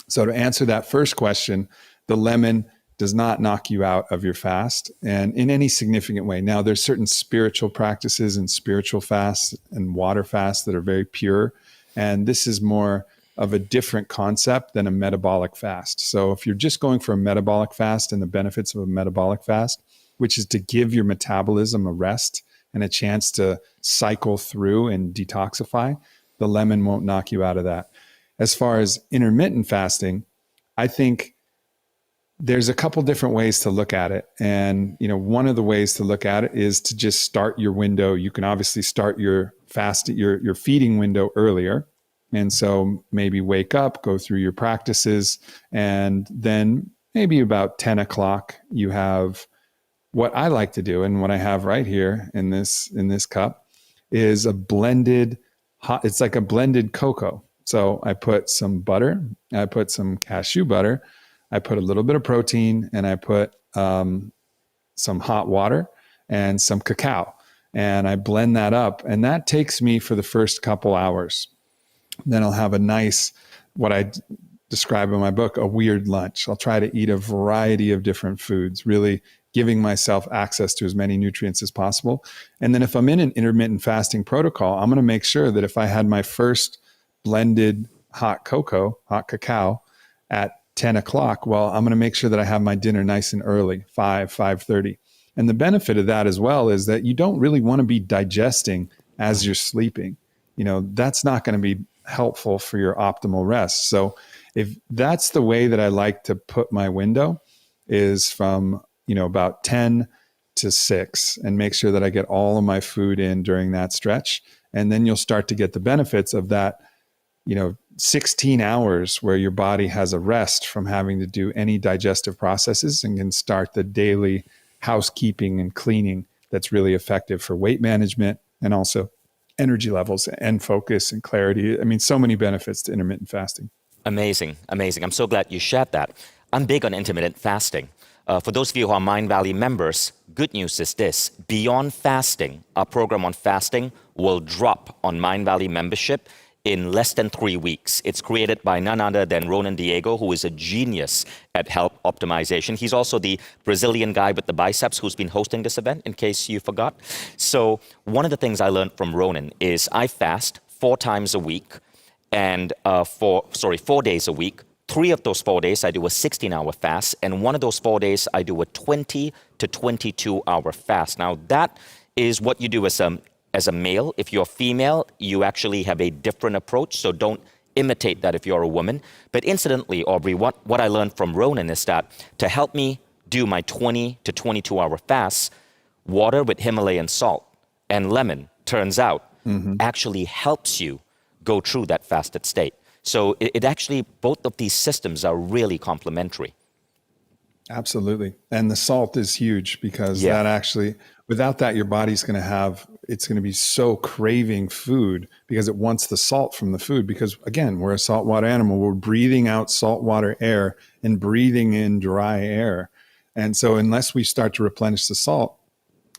So to answer that first question, the lemon does not knock you out of your fast and in any significant way. Now, there's certain spiritual practices and spiritual fasts and water fasts that are very pure. And this is more of a different concept than a metabolic fast. So if you're just going for a metabolic fast and the benefits of a metabolic fast, which is to give your metabolism a rest and a chance to cycle through and detoxify, the lemon won't knock you out of that. As far as intermittent fasting, I think there's a couple different ways to look at it. And, one of the ways to look at it is to just start your window. You can obviously start your your feeding window earlier. And so maybe wake up, go through your practices, and then maybe about 10 o'clock, you have what I like to do. And what I have right here in this cup is a blended it's like a blended cocoa. So I put some butter, I put some cashew butter, I put a little bit of protein, and I put some hot water and some cacao. And I blend that up. And that takes me for the first couple hours. Then I'll have a nice, what I describe in my book, a weird lunch. I'll try to eat a variety of different foods, really giving myself access to as many nutrients as possible. And then if I'm in an intermittent fasting protocol, I'm going to make sure that if I had my first blended hot cacao at 10 o'clock, well, I'm going to make sure that I have my dinner nice and early, 5:30. And the benefit of that as well is that you don't really want to be digesting as you're sleeping. That's not going to be helpful for your optimal rest. So if that's the way that I like to put my window, is from, about 10 to 6, and make sure that I get all of my food in during that stretch. And then you'll start to get the benefits of that, 16 hours where your body has a rest from having to do any digestive processes, and can start the daily housekeeping and cleaning that's really effective for weight management and also energy levels and focus and clarity. I mean, so many benefits to intermittent fasting. Amazing, amazing. I'm so glad you shared that. I'm big on intermittent fasting. For those of you who are Mindvalley members, good news is this: Beyond Fasting, our program on fasting, will drop on Mindvalley membership in less than 3 weeks. It's created by none other than Ronan Diego, who is a genius at health optimization. He's also the Brazilian guy with the biceps who's been hosting this event, in case you forgot. So one of the things I learned from Ronan is I fast 4 times a week, and 4 days a week. 3 of those 4 days, I do a 16-hour fast, and one of those 4 days, I do a 20 to 22-hour fast. Now, that is what you do as a male. If you're female, you actually have a different approach, so don't imitate that if you're a woman. But incidentally, Aubrey, what I learned from Ronan is that to help me do my 20 to 22-hour fast, water with Himalayan salt and lemon, turns out, actually helps you go through that fasted state. So it actually, both of these systems are really complementary. Absolutely. And the salt is huge, because that actually, without that, your body's going to it's going to be so craving food because it wants the salt from the food. Because again, we're a saltwater animal. We're breathing out saltwater air and breathing in dry air. And so unless we start to replenish the salt,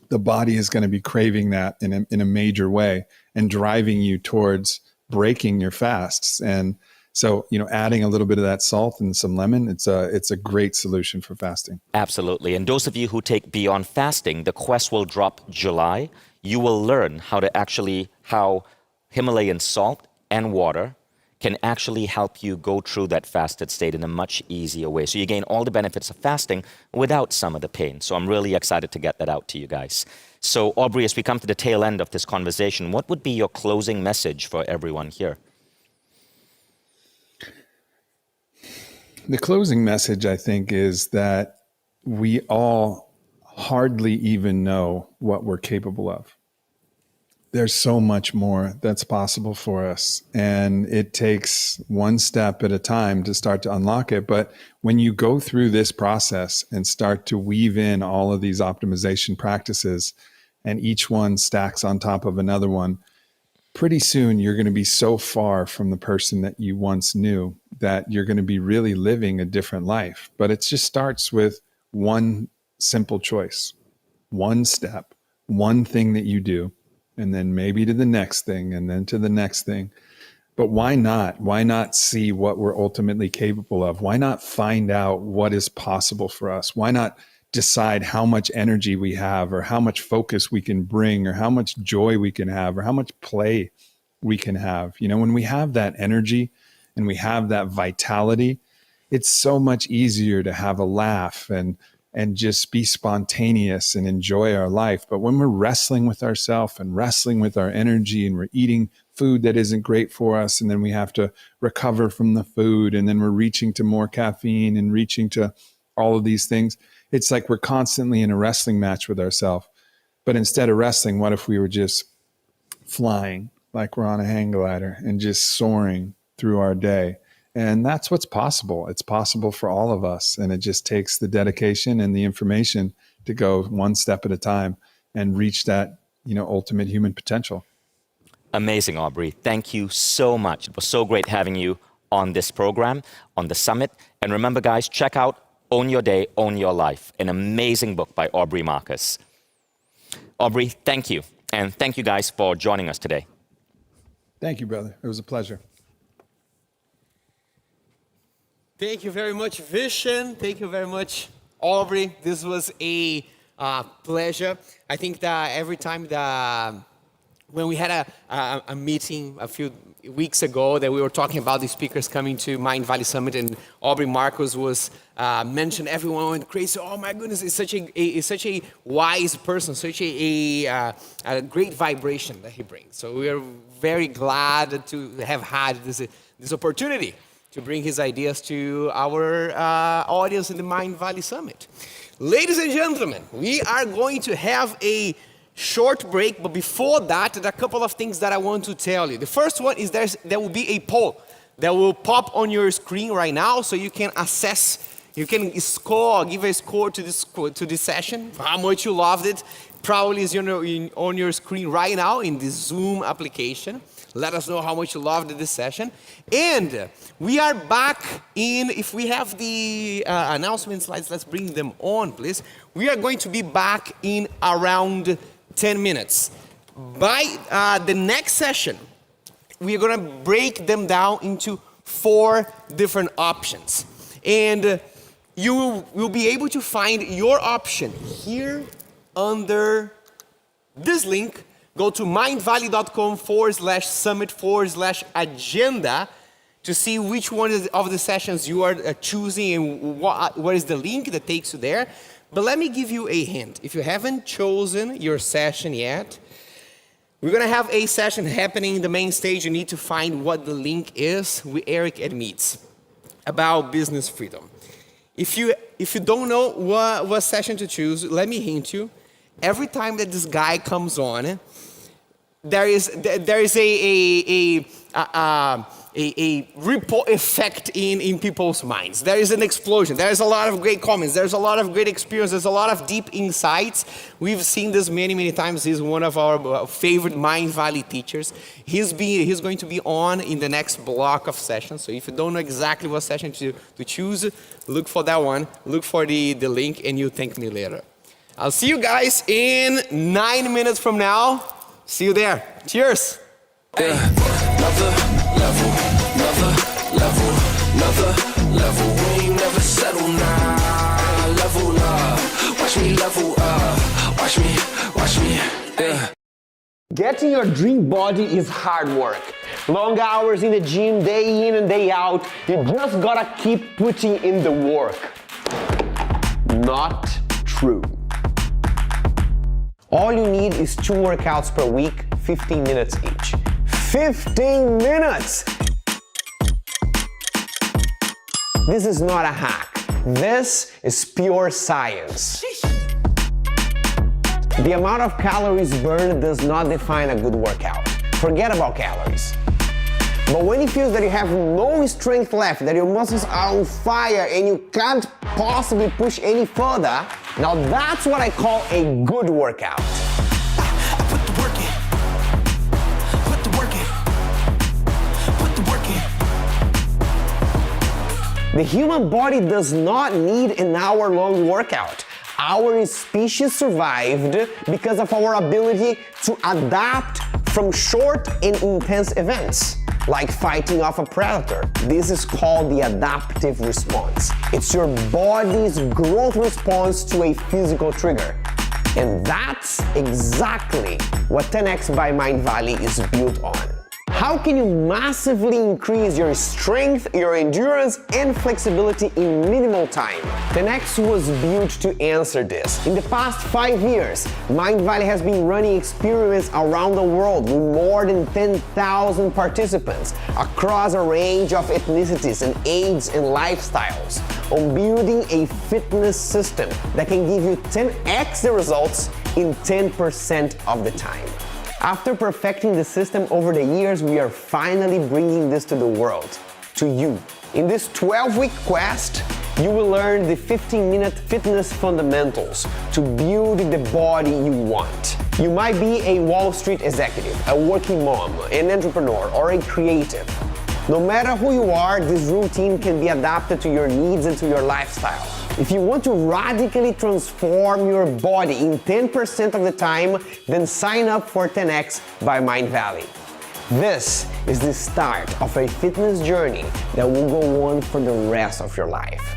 the body is going to be craving that in a major way and driving you towards breaking your fasts. And so, adding a little bit of that salt and some lemon, it's a great solution for fasting. Absolutely. And those of you who take Beyond Fasting, the quest will drop July. You will learn how Himalayan salt and water can actually help you go through that fasted state in a much easier way. So you gain all the benefits of fasting without some of the pain. So I'm really excited to get that out to you guys. So Aubrey, as we come to the tail end of this conversation, what would be your closing message for everyone here? The closing message, I think, is that we all hardly even know what we're capable of. There's so much more that's possible for us, and it takes one step at a time to start to unlock it. But when you go through this process and start to weave in all of these optimization practices, and each one stacks on top of another one, pretty soon you're going to be so far from the person that you once knew that you're going to be really living a different life. But it just starts with one simple choice, one step, one thing that you do, and then maybe to the next thing, and then to the next thing. But why not? Why not see what we're ultimately capable of? Why not find out what is possible for us? Why not decide how much energy we have, or how much focus we can bring, or how much joy we can have, or how much play we can have? When we have that energy and we have that vitality, it's so much easier to have a laugh and just be spontaneous and enjoy our life. But when we're wrestling with ourselves and wrestling with our energy, and we're eating food that isn't great for us, and then we have to recover from the food, and then we're reaching to more caffeine and reaching to all of these things, it's like we're constantly in a wrestling match with ourselves. But instead of wrestling, what if we were just flying like we're on a hang glider and just soaring through our day? And that's what's possible. It's possible for all of us. And it just takes the dedication and the information to go one step at a time and reach that, ultimate human potential. Amazing, Aubrey. Thank you so much. It was so great having you on this program, on the summit. And remember, guys, check out Own Your Day, Own Your Life, an amazing book by Aubrey Marcus. Aubrey, thank you. And thank you guys for joining us today. Thank you, brother. It was a pleasure. Thank you very much, Vishen. Thank you very much, Aubrey. This was a pleasure. I think that every time when we had a meeting a few weeks ago that we were talking about the speakers coming to Mindvalley Summit, and Aubrey Marcus was mentioned, everyone went crazy. Oh my goodness, it's such a wise person, such a great vibration that he brings. So we are very glad to have had this opportunity to bring his ideas to our audience in the Mindvalley Summit. Ladies and gentlemen, we are going to have a short break, but before that, there are a couple of things that I want to tell you. The first one is there will be a poll that will pop on your screen right now, so you can assess, you can give a score to this session, how much you loved it. Probably is on your screen right now in the Zoom application. Let us know how much you loved this session. And we are back in, if we have the announcement slides, let's bring them on, please. We are going to be back in around 10 minutes. By the next session, we're going to break them down into 4 different options. And you will be able to find your option here under this link. Go to mindvalley.com/summit/agenda to see which one of the sessions you are choosing and what is the link that takes you there. But let me give you a hint. If you haven't chosen your session yet, we're going to have a session happening in the main stage. You need to find what the link is with Eric at Meets about business freedom. If you don't know what session to choose, let me hint you. Every time that this guy comes on, there is a ripple effect in people's minds. There is an explosion. There is a lot of great comments. There's a lot of great experience. There's a lot of deep insights. We've seen this many times. He's one of our favorite Mindvalley teachers. He's going to be on in the next block of sessions. So if you don't know exactly what session to choose, look for that one. Look for the link, and you thank me later. I'll see you guys in 9 minutes from now. See you there. Cheers. Another level, another level, another level. We ain't never settle now. Level up, watch me level up. Watch me, yeah. Getting your dream body is hard work. Long hours in the gym, day in and day out. You just gotta keep putting in the work. Not true. All you need is 2 workouts per week, 15 minutes each. 15 minutes! This is not a hack. This is pure science. The amount of calories burned does not define a good workout. Forget about calories. But when you feel that you have no strength left, that your muscles are on fire and you can't possibly push any further, now that's what I call a good workout. Put the work in. Put the work in. Put the work in. The human body does not need an hour-long workout. Our species survived because of our ability to adapt from short and intense events, like fighting off a predator. This is called the adaptive response. It's your body's growth response to a physical trigger. And that's exactly what 10X by Mindvalley is built on. How can you massively increase your strength, your endurance, and flexibility in minimal time? 10X was built to answer this. In the past 5 years, Mindvalley has been running experiments around the world with more than 10,000 participants across a range of ethnicities and ages and lifestyles on building a fitness system that can give you 10x the results in 10% of the time. After perfecting the system over the years, we are finally bringing this to the world, to you. In this 12-week quest, you will learn the 15-minute fitness fundamentals to build the body you want. You might be a Wall Street executive, a working mom, an entrepreneur, or a creative. No matter who you are, this routine can be adapted to your needs and to your lifestyle. If you want to radically transform your body in 10% of the time, then sign up for 10X by Mindvalley. This is the start of a fitness journey that will go on for the rest of your life.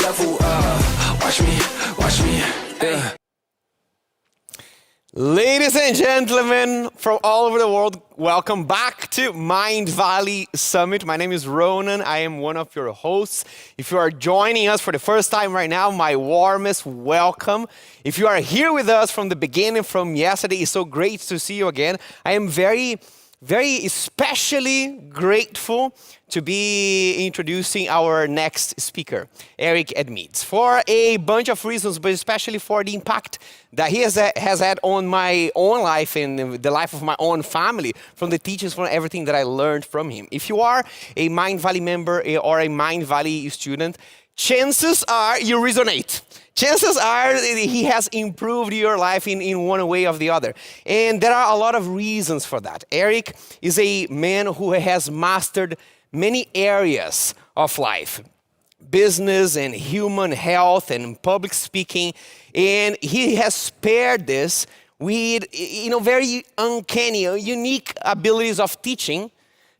level up. watch me, yeah. Ladies and gentlemen from all over the world, welcome back to Mindvalley Summit. My name is Ronan. I am one of your hosts. If you are joining us for the first time right now, my warmest welcome. If you are here with us from the beginning, from yesterday, it's so great to see you again. I am very especially grateful to be introducing our next speaker, Eric Edmeades, for a bunch of reasons, but especially for the impact that he has had on my own life and the life of my own family, from the teachings, from everything that I learned from him. If you are a Mindvalley member or a Mindvalley student, chances are you resonate. Chances are he has improved your life in one way or the other. And there are a lot of reasons for that. Eric is a man who has mastered many areas of life, business and human health and public speaking. And he has paired this with, very uncanny, unique abilities of teaching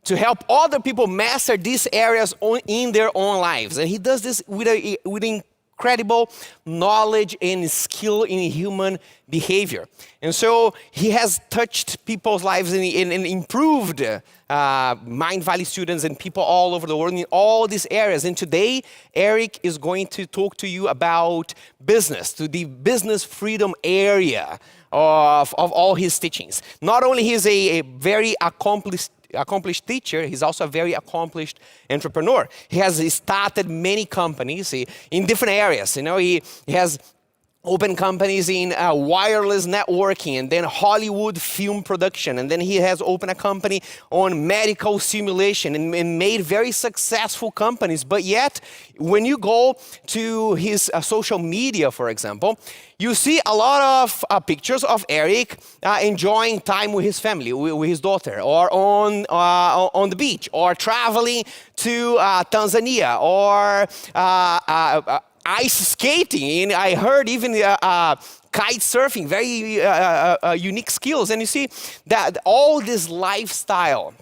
to help other people master these areas in their own lives. And he does this with incredible knowledge and skill in human behavior. And so he has touched people's lives and improved Mindvalley students and people all over the world in all these areas. And today, Eric is going to talk to you about business, to the business freedom area of all his teachings. Not only he is a very accomplished teacher, he's also a very accomplished entrepreneur. He has started many companies in different areas. He has opened companies in wireless networking and then Hollywood film production. And then he has opened a company on medical simulation and made very successful companies. But yet, when you go to his social media, for example, you see a lot of pictures of Eric enjoying time with his family, with his daughter, or on the beach, or traveling to Tanzania, or ice skating, and I heard even kite surfing, very unique skills. And you see that all this lifestyle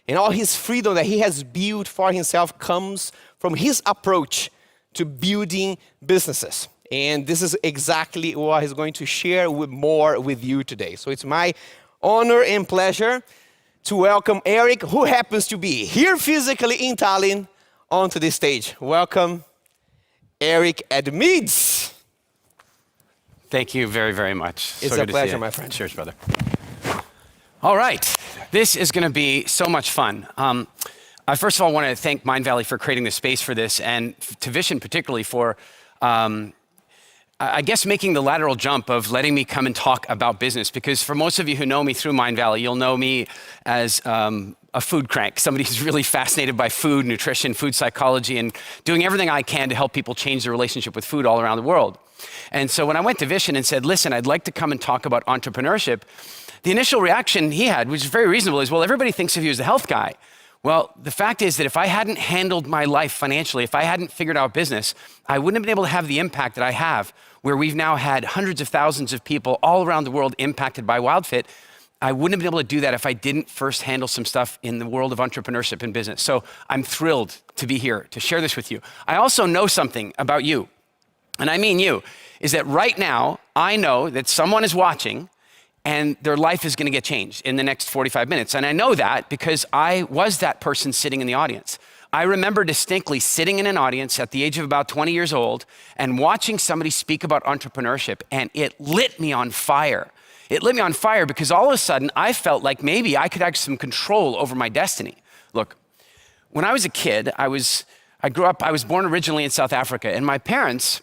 and all his freedom that he has built for himself comes from his approach to building businesses. And this is exactly what he's going to share more with you today. So it's my honor and pleasure to welcome Eric, who happens to be here physically in Tallinn, onto this stage. Welcome, Eric Edmeades. Thank you very, very much. It's a pleasure, my friend. Cheers, brother. All right. This is going to be so much fun. I first of all want to thank Mindvalley for creating the space for this, and to Vishen particularly for, I guess, making the lateral jump of letting me come and talk about business. Because for most of you who know me through Mindvalley, you'll know me as a food crank, somebody who's really fascinated by food, nutrition, food psychology, and doing everything I can to help people change their relationship with food all around the world. And so when I went to Vishen and said, listen, I'd like to come and talk about entrepreneurship, the initial reaction he had, which is very reasonable, is, well, everybody thinks of you as a health guy. Well, the fact is that if I hadn't handled my life financially, if I hadn't figured out business, I wouldn't have been able to have the impact that I have, where we've now had hundreds of thousands of people all around the world impacted by WildFit. I wouldn't have been able to do that if I didn't first handle some stuff in the world of entrepreneurship and business. So I'm thrilled to be here to share this with you. I also know something about you, and I mean you, is that right now, I know that someone is watching and their life is gonna get changed in the next 45 minutes. And I know that because I was that person sitting in the audience. I remember distinctly sitting in an audience at the age of about 20 years old and watching somebody speak about entrepreneurship, and it lit me on fire. It lit me on fire because all of a sudden I felt like maybe I could have some control over my destiny. Look, when I was a kid, I was born originally in South Africa, and my parents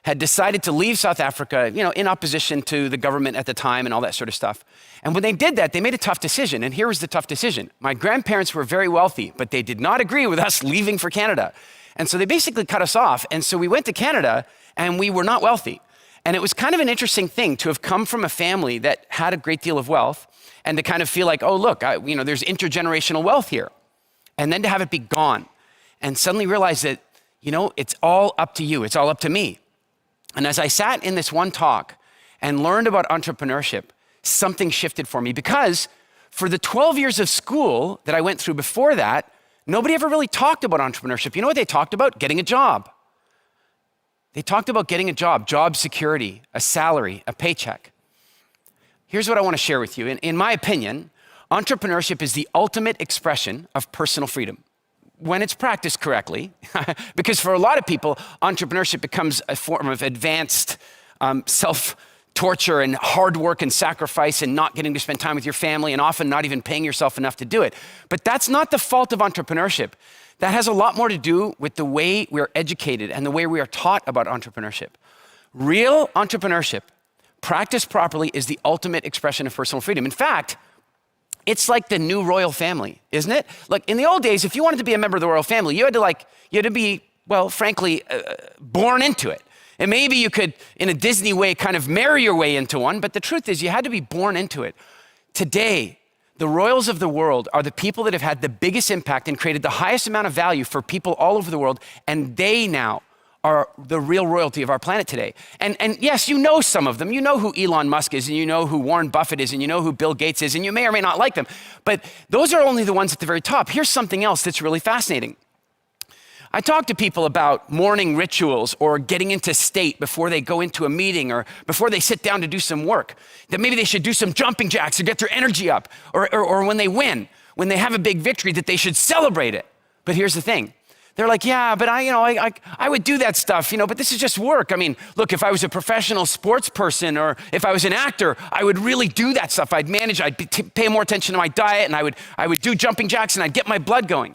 had decided to leave South Africa, in opposition to the government at the time and all that sort of stuff. And when they did that, they made a tough decision. And here was the tough decision. My grandparents were very wealthy, but they did not agree with us leaving for Canada. And so they basically cut us off. And so we went to Canada, and we were not wealthy. And it was kind of an interesting thing to have come from a family that had a great deal of wealth and to kind of feel like, oh, look, there's intergenerational wealth here. And then to have it be gone and suddenly realize that, it's all up to you. It's all up to me. And as I sat in this one talk and learned about entrepreneurship, something shifted for me, because for the 12 years of school that I went through before that, nobody ever really talked about entrepreneurship. You know what they talked about? Getting a job. They talked about getting a job security, a salary, a paycheck. Here's what I want to share with you. In my opinion, entrepreneurship is the ultimate expression of personal freedom when it's practiced correctly, because for a lot of people, entrepreneurship becomes a form of advanced self-torture and hard work and sacrifice and not getting to spend time with your family and often not even paying yourself enough to do it. But that's not the fault of entrepreneurship. That has a lot more to do with the way we're educated and the way we are taught about entrepreneurship. Real entrepreneurship, practiced properly, is the ultimate expression of personal freedom. In fact, it's like the new royal family, isn't it? Like in the old days, if you wanted to be a member of the royal family, you had to be, well, frankly, born into it. And maybe you could, in a Disney way, kind of marry your way into one, but the truth is you had to be born into it. Today, the royals of the world are the people that have had the biggest impact and created the highest amount of value for people all over the world, and they now are the real royalty of our planet today. And yes, you know some of them. You know who Elon Musk is, and you know who Warren Buffett is, and you know who Bill Gates is, and you may or may not like them. But those are only the ones at the very top. Here's something else that's really fascinating. I talk to people about morning rituals or getting into state before they go into a meeting or before they sit down to do some work, that maybe they should do some jumping jacks to get their energy up, or when they win, when they have a big victory, that they should celebrate it. But here's the thing. They're like, yeah, but I would do that stuff, but this is just work. I mean, look, if I was a professional sports person or if I was an actor, I would really do that stuff. I'd manage, pay more attention to my diet, and I would do jumping jacks, and I'd get my blood going.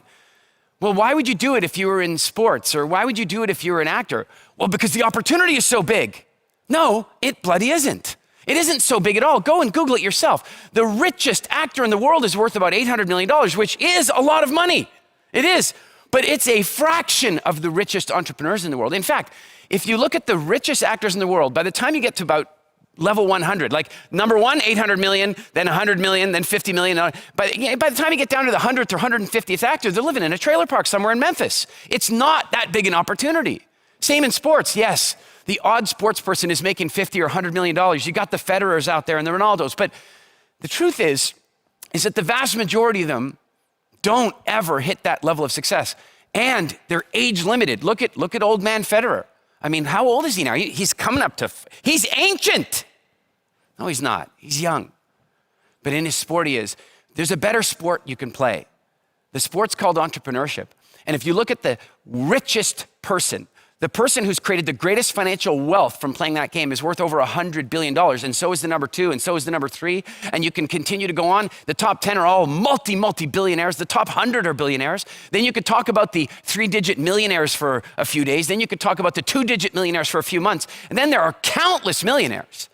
Well, why would you do it if you were in sports? Or why would you do it if you were an actor? Well, because the opportunity is so big. No, it bloody isn't. It isn't so big at all. Go and Google it yourself. The richest actor in the world is worth about $800 million, which is a lot of money. It is. But it's a fraction of the richest entrepreneurs in the world. In fact, if you look at the richest actors in the world, by the time you get to about level 100, like number one, 800 million, then 100 million, then 50 million. By the time you get down to the 100th or 150th actor, they're living in a trailer park somewhere in Memphis. It's not that big an opportunity. Same in sports. Yes, the odd sports person is making 50 or 100 million dollars. You got the Federers out there and the Ronaldos. But the truth is that the vast majority of them don't ever hit that level of success. And they're age limited. Look at old man Federer. I mean, how old is he now? He's coming up to, he's ancient. No, he's not. He's young. But in his sport, he is. There's a better sport you can play. The sport's called entrepreneurship. And if you look at the richest person, the person who's created the greatest financial wealth from playing that game is worth over $100 billion. And so is the number 2, and so is the number 3. And you can continue to go on. The top 10 are all multi-billionaires. The top 100 are billionaires. Then you could talk about the 3-digit millionaires for a few days. Then you could talk about the 2-digit millionaires for a few months. And then there are countless millionaires.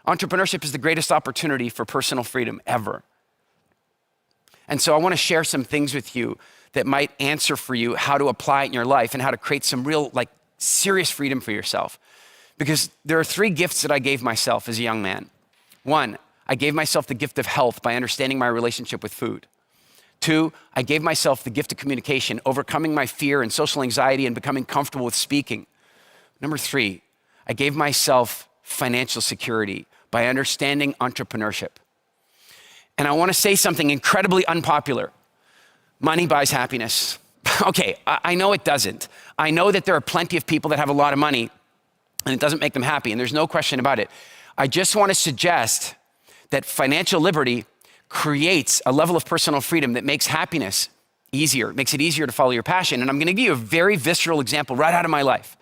Entrepreneurship is the greatest opportunity for personal freedom ever. And so I want to share some things with you that might answer for you how to apply it in your life and how to create some real, serious freedom for yourself. Because there are 3 gifts that I gave myself as a young man. 1, I gave myself the gift of health by understanding my relationship with food. 2, I gave myself the gift of communication, overcoming my fear and social anxiety and becoming comfortable with speaking. Number 3, I gave myself financial security by understanding entrepreneurship. And I want to say something incredibly unpopular. Money buys happiness. Okay, I know it doesn't. I know that there are plenty of people that have a lot of money and it doesn't make them happy, and there's no question about it. I just want to suggest that financial liberty creates a level of personal freedom that makes happiness easier, makes it easier to follow your passion. And I'm going to give you a very visceral example right out of my life.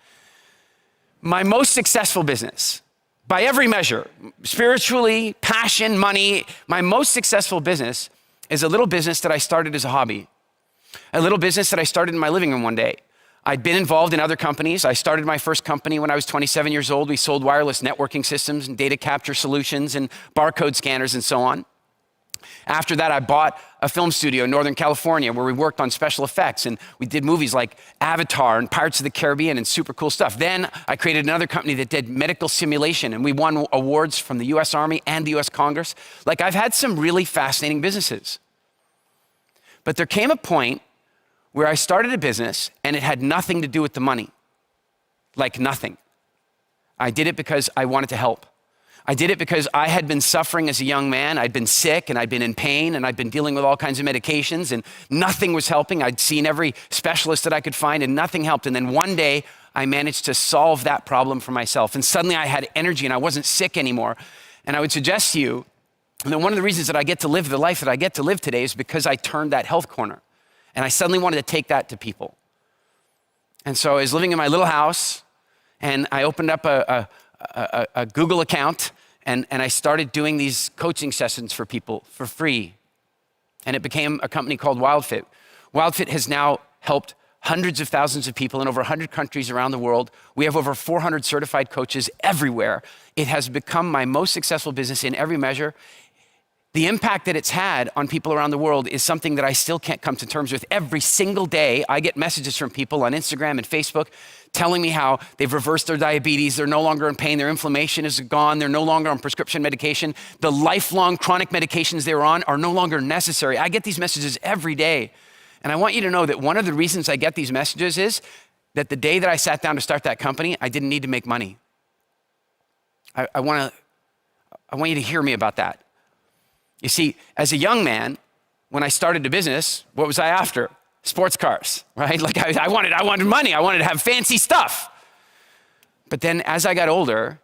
My most successful business, by every measure, spiritually, passion, money, my most successful business is a little business that I started as a hobby. A little business that I started in my living room one day. I'd been involved in other companies. I started my first company when I was 27 years old. We sold wireless networking systems and data capture solutions and barcode scanners and so on. After that, I bought a film studio in Northern California where we worked on special effects, and we did movies like Avatar and Pirates of the Caribbean and super cool stuff. Then I created another company that did medical simulation, and we won awards from the US Army and the US Congress. I've had some really fascinating businesses. But there came a point where I started a business and it had nothing to do with the money. Nothing. I did it because I wanted to help. I did it because I had been suffering as a young man. I'd been sick and I'd been in pain and I'd been dealing with all kinds of medications and nothing was helping. I'd seen every specialist that I could find and nothing helped. And then one day I managed to solve that problem for myself. And suddenly I had energy and I wasn't sick anymore. And I would suggest to you that one of the reasons that I get to live the life that I get to live today is because I turned that health corner. And I suddenly wanted to take that to people. And so I was living in my little house and I opened up a Google account and I started doing these coaching sessions for people for free. And it became a company called WildFit. WildFit has now helped hundreds of thousands of people in over 100 countries around the world. We have over 400 certified coaches everywhere. It has become my most successful business in every measure. The impact that it's had on people around the world is something that I still can't come to terms with. Every single day, I get messages from people on Instagram and Facebook telling me how they've reversed their diabetes, they're no longer in pain, their inflammation is gone, they're no longer on prescription medication, the lifelong chronic medications they were on are no longer necessary. I get these messages every day. And I want you to know that one of the reasons I get these messages is that the day that I sat down to start that company, I didn't need to make money. I want you to hear me about that. You see, as a young man, when I started a business, what was I after? Sports cars, right? Like I wanted money. I wanted to have fancy stuff. But then as I got older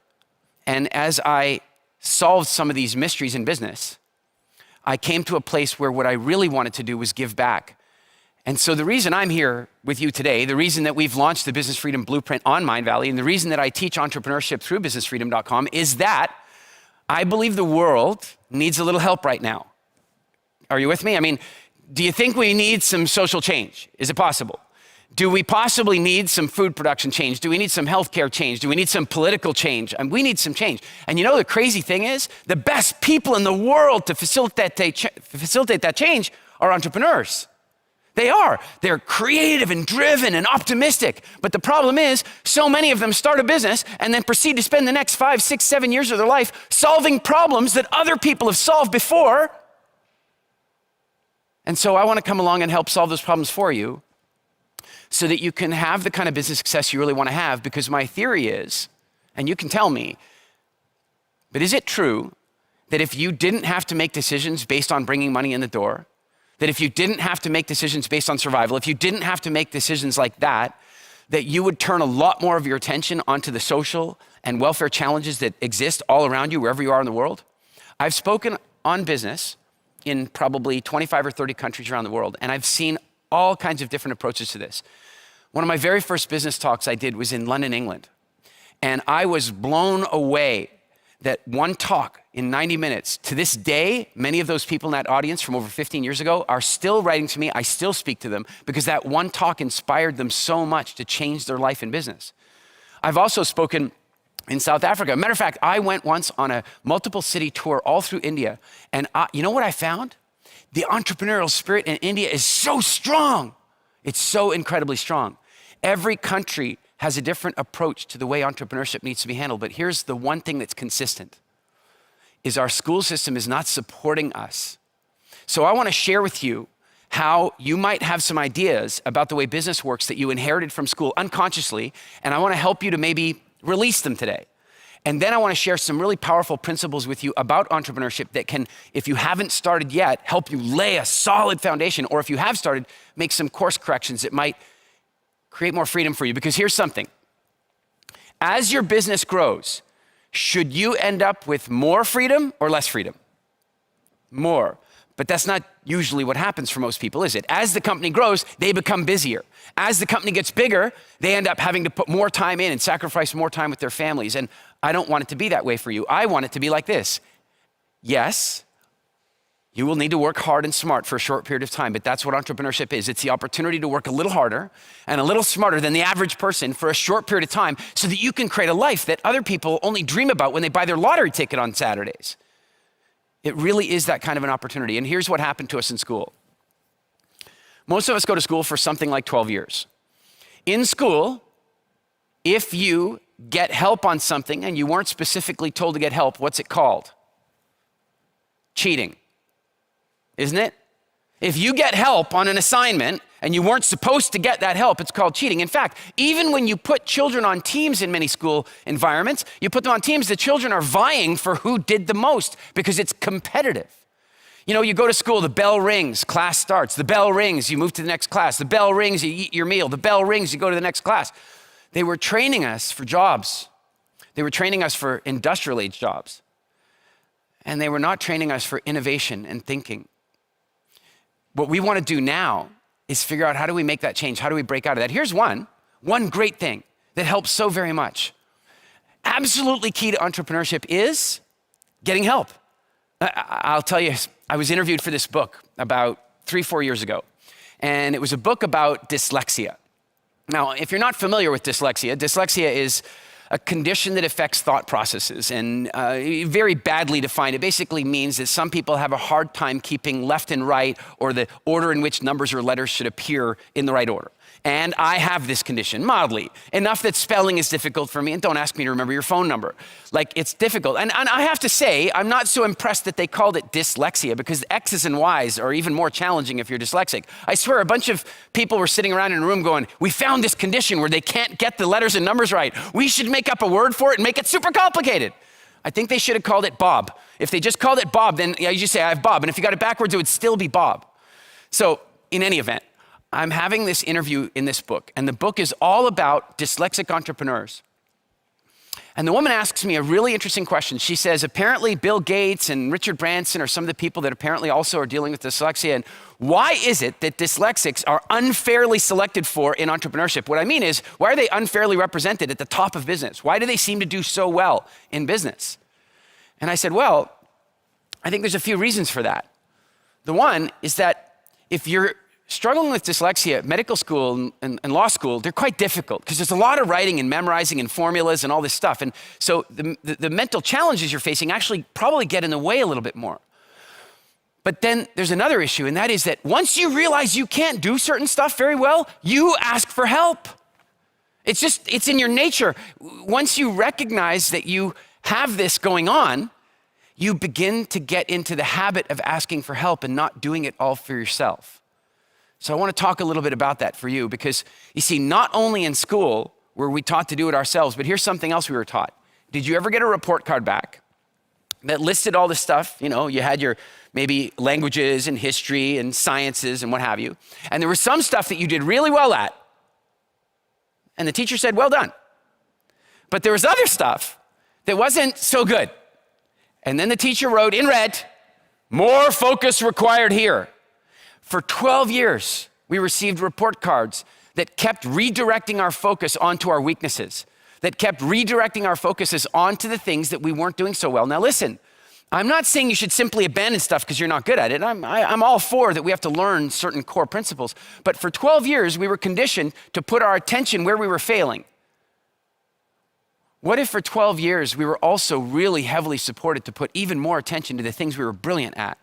and as I solved some of these mysteries in business, I came to a place where what I really wanted to do was give back. And so the reason I'm here with you today, the reason that we've launched the Business Freedom Blueprint on Mindvalley, and the reason that I teach entrepreneurship through businessfreedom.com is that I believe the world needs a little help right now. Are you with me? I mean, do you think we need some social change? Is it possible? Do we possibly need some food production change? Do we need some healthcare change? Do we need some political change? And we need some change. And you know, the crazy thing is, the best people in the world to facilitate that change are entrepreneurs. They are. They're creative and driven and optimistic. But the problem is, so many of them start a business and then proceed to spend the next 5, 6, 7 years of their life solving problems that other people have solved before. And so I want to come along and help solve those problems for you so that you can have the kind of business success you really want to have, because my theory is, and you can tell me, but is it true that if you didn't have to make decisions based on bringing money in the door, that if you didn't have to make decisions based on survival, if you didn't have to make decisions like that, that you would turn a lot more of your attention onto the social and welfare challenges that exist all around you, wherever you are in the world? I've spoken on business in probably 25 or 30 countries around the world, and I've seen all kinds of different approaches to this. One of my very first business talks I did was in London, England, and I was blown away that one talk in 90 minutes, to this day, many of those people in that audience from over 15 years ago are still writing to me. I still speak to them because that one talk inspired them so much to change their life and business. I've also spoken in South Africa. Matter of fact, I went once on a multiple city tour all through India. And you know what I found? The entrepreneurial spirit in India is so strong. It's so incredibly strong. Every country has a different approach to the way entrepreneurship needs to be handled. But here's the one thing that's consistent, is our school system is not supporting us. So I want to share with you how you might have some ideas about the way business works that you inherited from school unconsciously, and I want to help you to maybe release them today. And then I want to share some really powerful principles with you about entrepreneurship that can, if you haven't started yet, help you lay a solid foundation, or if you have started, make some course corrections that might create more freedom for you. Because here's something. As your business grows, should you end up with more freedom or less freedom? More. But that's not usually what happens for most people, is it? As the company grows, they become busier. As the company gets bigger, they end up having to put more time in and sacrifice more time with their families. And I don't want it to be that way for you. I want it to be like this. Yes, you will need to work hard and smart for a short period of time, but that's what entrepreneurship is. It's the opportunity to work a little harder and a little smarter than the average person for a short period of time so that you can create a life that other people only dream about when they buy their lottery ticket on Saturdays. It really is that kind of an opportunity. And here's what happened to us in school. Most of us go to school for something like 12 years. In school, if you get help on something and you weren't specifically told to get help, what's it called? Cheating. Isn't it? If you get help on an assignment and you weren't supposed to get that help, it's called cheating. In fact, even when you put children on teams in many school environments, you put them on teams, the children are vying for who did the most because it's competitive. You know, you go to school, the bell rings, class starts. The bell rings, you move to the next class. The bell rings, you eat your meal. The bell rings, you go to the next class. They were training us for jobs. They were training us for industrial age jobs. And they were not training us for innovation and thinking. What we want to do now is figure out, how do we make that change? How do we break out of that? Here's one great thing that helps so very much. Absolutely key to entrepreneurship is getting help. I'll tell you, I was interviewed for this book about 3-4 years ago, and it was a book about dyslexia. Now, if you're not familiar with dyslexia is a condition that affects thought processes, and very badly defined. It basically means that some people have a hard time keeping left and right, or the order in which numbers or letters should appear in the right order. And I have this condition, mildly, enough that spelling is difficult for me, and don't ask me to remember your phone number. Like, it's difficult. And I have to say, I'm not so impressed that they called it dyslexia, because X's and Y's are even more challenging if you're dyslexic. I swear, a bunch of people were sitting around in a room going, we found this condition where they can't get the letters and numbers right. We should make up a word for it and make it super complicated. I think they should have called it Bob. If they just called it Bob, then you just say, I have Bob. And if you got it backwards, it would still be Bob. So in any event, I'm having this interview in this book, and the book is all about dyslexic entrepreneurs. And the woman asks me a really interesting question. She says, apparently Bill Gates and Richard Branson are some of the people that apparently also are dealing with dyslexia. And why is it that dyslexics are unfairly selected for in entrepreneurship? What I mean is, why are they unfairly represented at the top of business? Why do they seem to do so well in business? And I said, well, I think there's a few reasons for that. The one is that if you're struggling with dyslexia, medical school and law school, they're quite difficult because there's a lot of writing and memorizing and formulas and all this stuff. And so the mental challenges you're facing actually probably get in the way a little bit more. But then there's another issue, and that is that once you realize you can't do certain stuff very well, you ask for help. It's in your nature. Once you recognize that you have this going on, you begin to get into the habit of asking for help and not doing it all for yourself. So I want to talk a little bit about that for you, because you see, not only in school were we taught to do it ourselves, but here's something else we were taught. Did you ever get a report card back that listed all this stuff? You know, you had your maybe languages and history and sciences and what have you. And there was some stuff that you did really well at. And the teacher said, well done. But there was other stuff that wasn't so good. And then the teacher wrote in red, more focus required here. For 12 years, we received report cards that kept redirecting our focus onto our weaknesses, that kept redirecting our focuses onto the things that we weren't doing so well. Now listen, I'm not saying you should simply abandon stuff because you're not good at it. I'm all for that we have to learn certain core principles. But for 12 years, we were conditioned to put our attention where we were failing. What if for 12 years, we were also really heavily supported to put even more attention to the things we were brilliant at?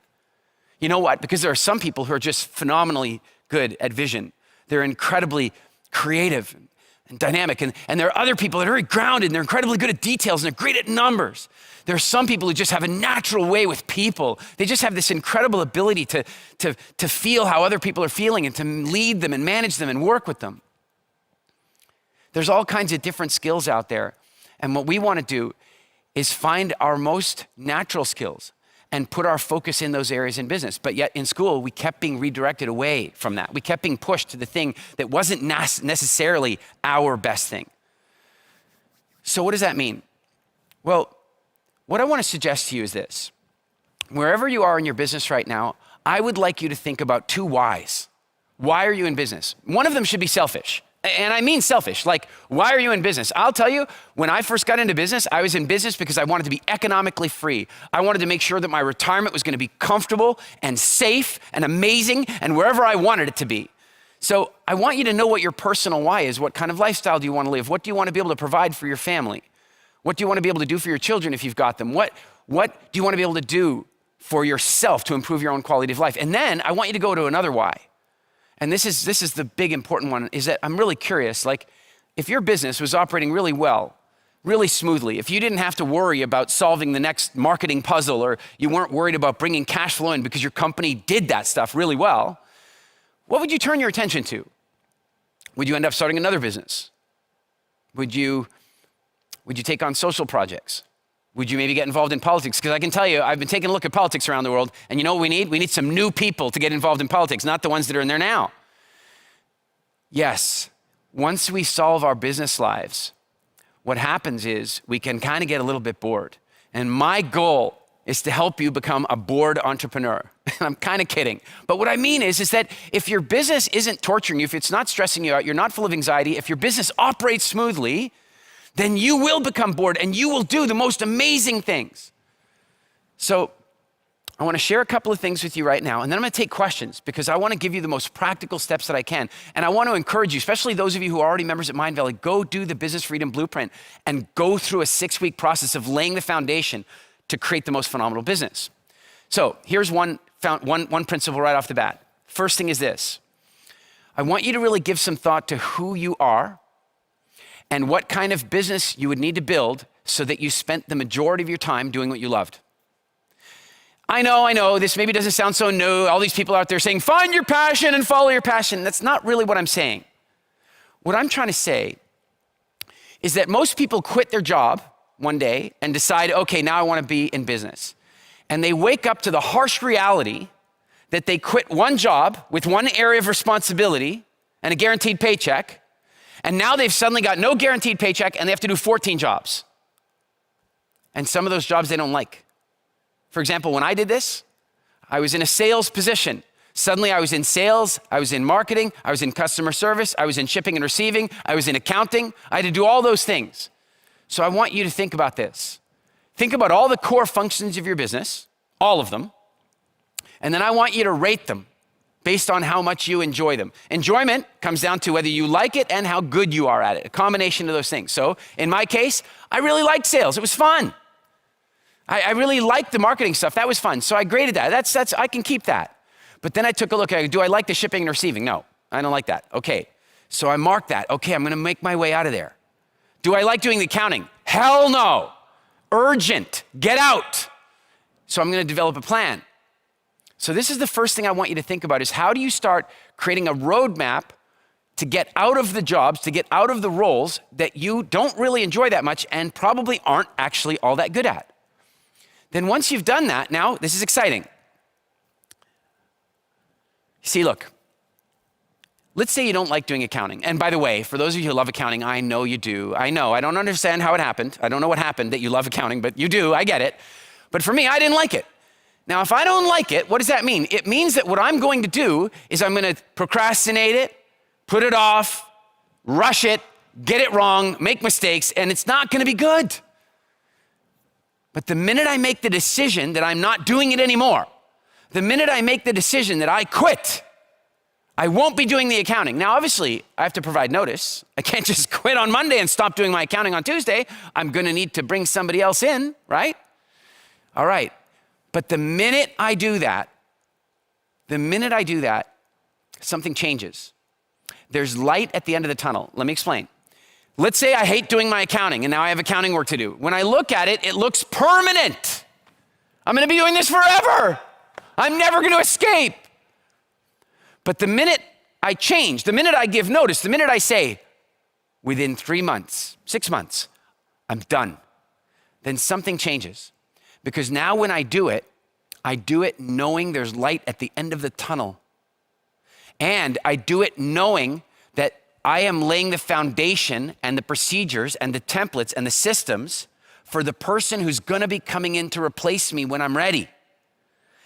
You know what? Because there are some people who are just phenomenally good at vision. They're incredibly creative and dynamic. And there are other people that are very grounded and they're incredibly good at details and they're great at numbers. There are some people who just have a natural way with people. They just have this incredible ability to feel how other people are feeling and to lead them and manage them and work with them. There's all kinds of different skills out there. And what we want to do is find our most natural skills and put our focus in those areas in business. But yet in school, we kept being redirected away from that. We kept being pushed to the thing that wasn't necessarily our best thing. So what does that mean? Well, what I want to suggest to you is this. Wherever you are in your business right now, I would like you to think about 2 whys. Why are you in business? One of them should be selfish. And I mean selfish, like, why are you in business? I'll tell you, when I first got into business, I was in business because I wanted to be economically free. I wanted to make sure that my retirement was going to be comfortable and safe and amazing and wherever I wanted it to be. So I want you to know what your personal why is. What kind of lifestyle do you want to live? What do you want to be able to provide for your family? What do you want to be able to do for your children if you've got them? What do you want to be able to do for yourself to improve your own quality of life? And then I want you to go to another why. And this is the big important one, is that I'm really curious, like, if your business was operating really well, really smoothly, if you didn't have to worry about solving the next marketing puzzle, or you weren't worried about bringing cash flow in because your company did that stuff really well, what would you turn your attention to? Would you end up starting another business? Would you take on social projects? Would you maybe get involved in politics? Because I can tell you, I've been taking a look at politics around the world, and you know what we need? We need some new people to get involved in politics, not the ones that are in there now. Yes, once we solve our business lives, what happens is we can kind of get a little bit bored. And my goal is to help you become a bored entrepreneur. And I'm kind of kidding. But what I mean is that if your business isn't torturing you, if it's not stressing you out, you're not full of anxiety, if your business operates smoothly, then you will become bored and you will do the most amazing things. So I want to share a couple of things with you right now, and then I'm going to take questions because I want to give you the most practical steps that I can. And I want to encourage you, especially those of you who are already members at Mindvalley, go do the Business Freedom Blueprint and go through a 6-week process of laying the foundation to create the most phenomenal business. So here's one principle right off the bat. First thing is this. I want you to really give some thought to who you are and what kind of business you would need to build so that you spent the majority of your time doing what you loved. I know, this maybe doesn't sound so new. All these people out there saying, find your passion and follow your passion. That's not really what I'm saying. What I'm trying to say is that most people quit their job one day and decide, okay, now I want to be in business. And they wake up to the harsh reality that they quit one job with one area of responsibility and a guaranteed paycheck, and now they've suddenly got no guaranteed paycheck and they have to do 14 jobs. And some of those jobs they don't like. For example, when I did this, I was in a sales position. Suddenly I was in sales, I was in marketing, I was in customer service, I was in shipping and receiving, I was in accounting. I had to do all those things. So I want you to think about this. Think about all the core functions of your business, all of them, and then I want you to rate them based on how much you enjoy them. Enjoyment comes down to whether you like it and how good you are at it, a combination of those things. So in my case, I really liked sales. It was fun. I really liked the marketing stuff. That was fun. So I graded that. That's I can keep that. But then I took a look at, do I like the shipping and receiving? No, I don't like that. Okay, so I marked that. Okay, I'm gonna make my way out of there. Do I like doing the accounting? Hell no. Urgent, get out. So I'm gonna develop a plan. So this is the first thing I want you to think about is how do you start creating a roadmap to get out of the jobs, to get out of the roles that you don't really enjoy that much and probably aren't actually all that good at. Then once you've done that, now this is exciting. See, look, let's say you don't like doing accounting. And by the way, for those of you who love accounting, I know you do. I know, I don't understand how it happened. I don't know what happened that you love accounting, but you do, I get it. But for me, I didn't like it. Now, if I don't like it, what does that mean? It means that what I'm going to do is I'm going to procrastinate it, put it off, rush it, get it wrong, make mistakes, and it's not going to be good. But the minute I make the decision that I'm not doing it anymore, the minute I make the decision that I quit, I won't be doing the accounting. Now, obviously, I have to provide notice. I can't just quit on Monday and stop doing my accounting on Tuesday. I'm going to need to bring somebody else in, right? All right. But the minute I do that, something changes. There's light at the end of the tunnel. Let me explain. Let's say I hate doing my accounting and now I have accounting work to do. When I look at it, it looks permanent. I'm going to be doing this forever. I'm never going to escape. But the minute I change, the minute I give notice, the minute I say, within 3 months, 6 months, I'm done, then something changes. Because now when I do it knowing there's light at the end of the tunnel. And I do it knowing that I am laying the foundation and the procedures and the templates and the systems for the person who's gonna be coming in to replace me when I'm ready.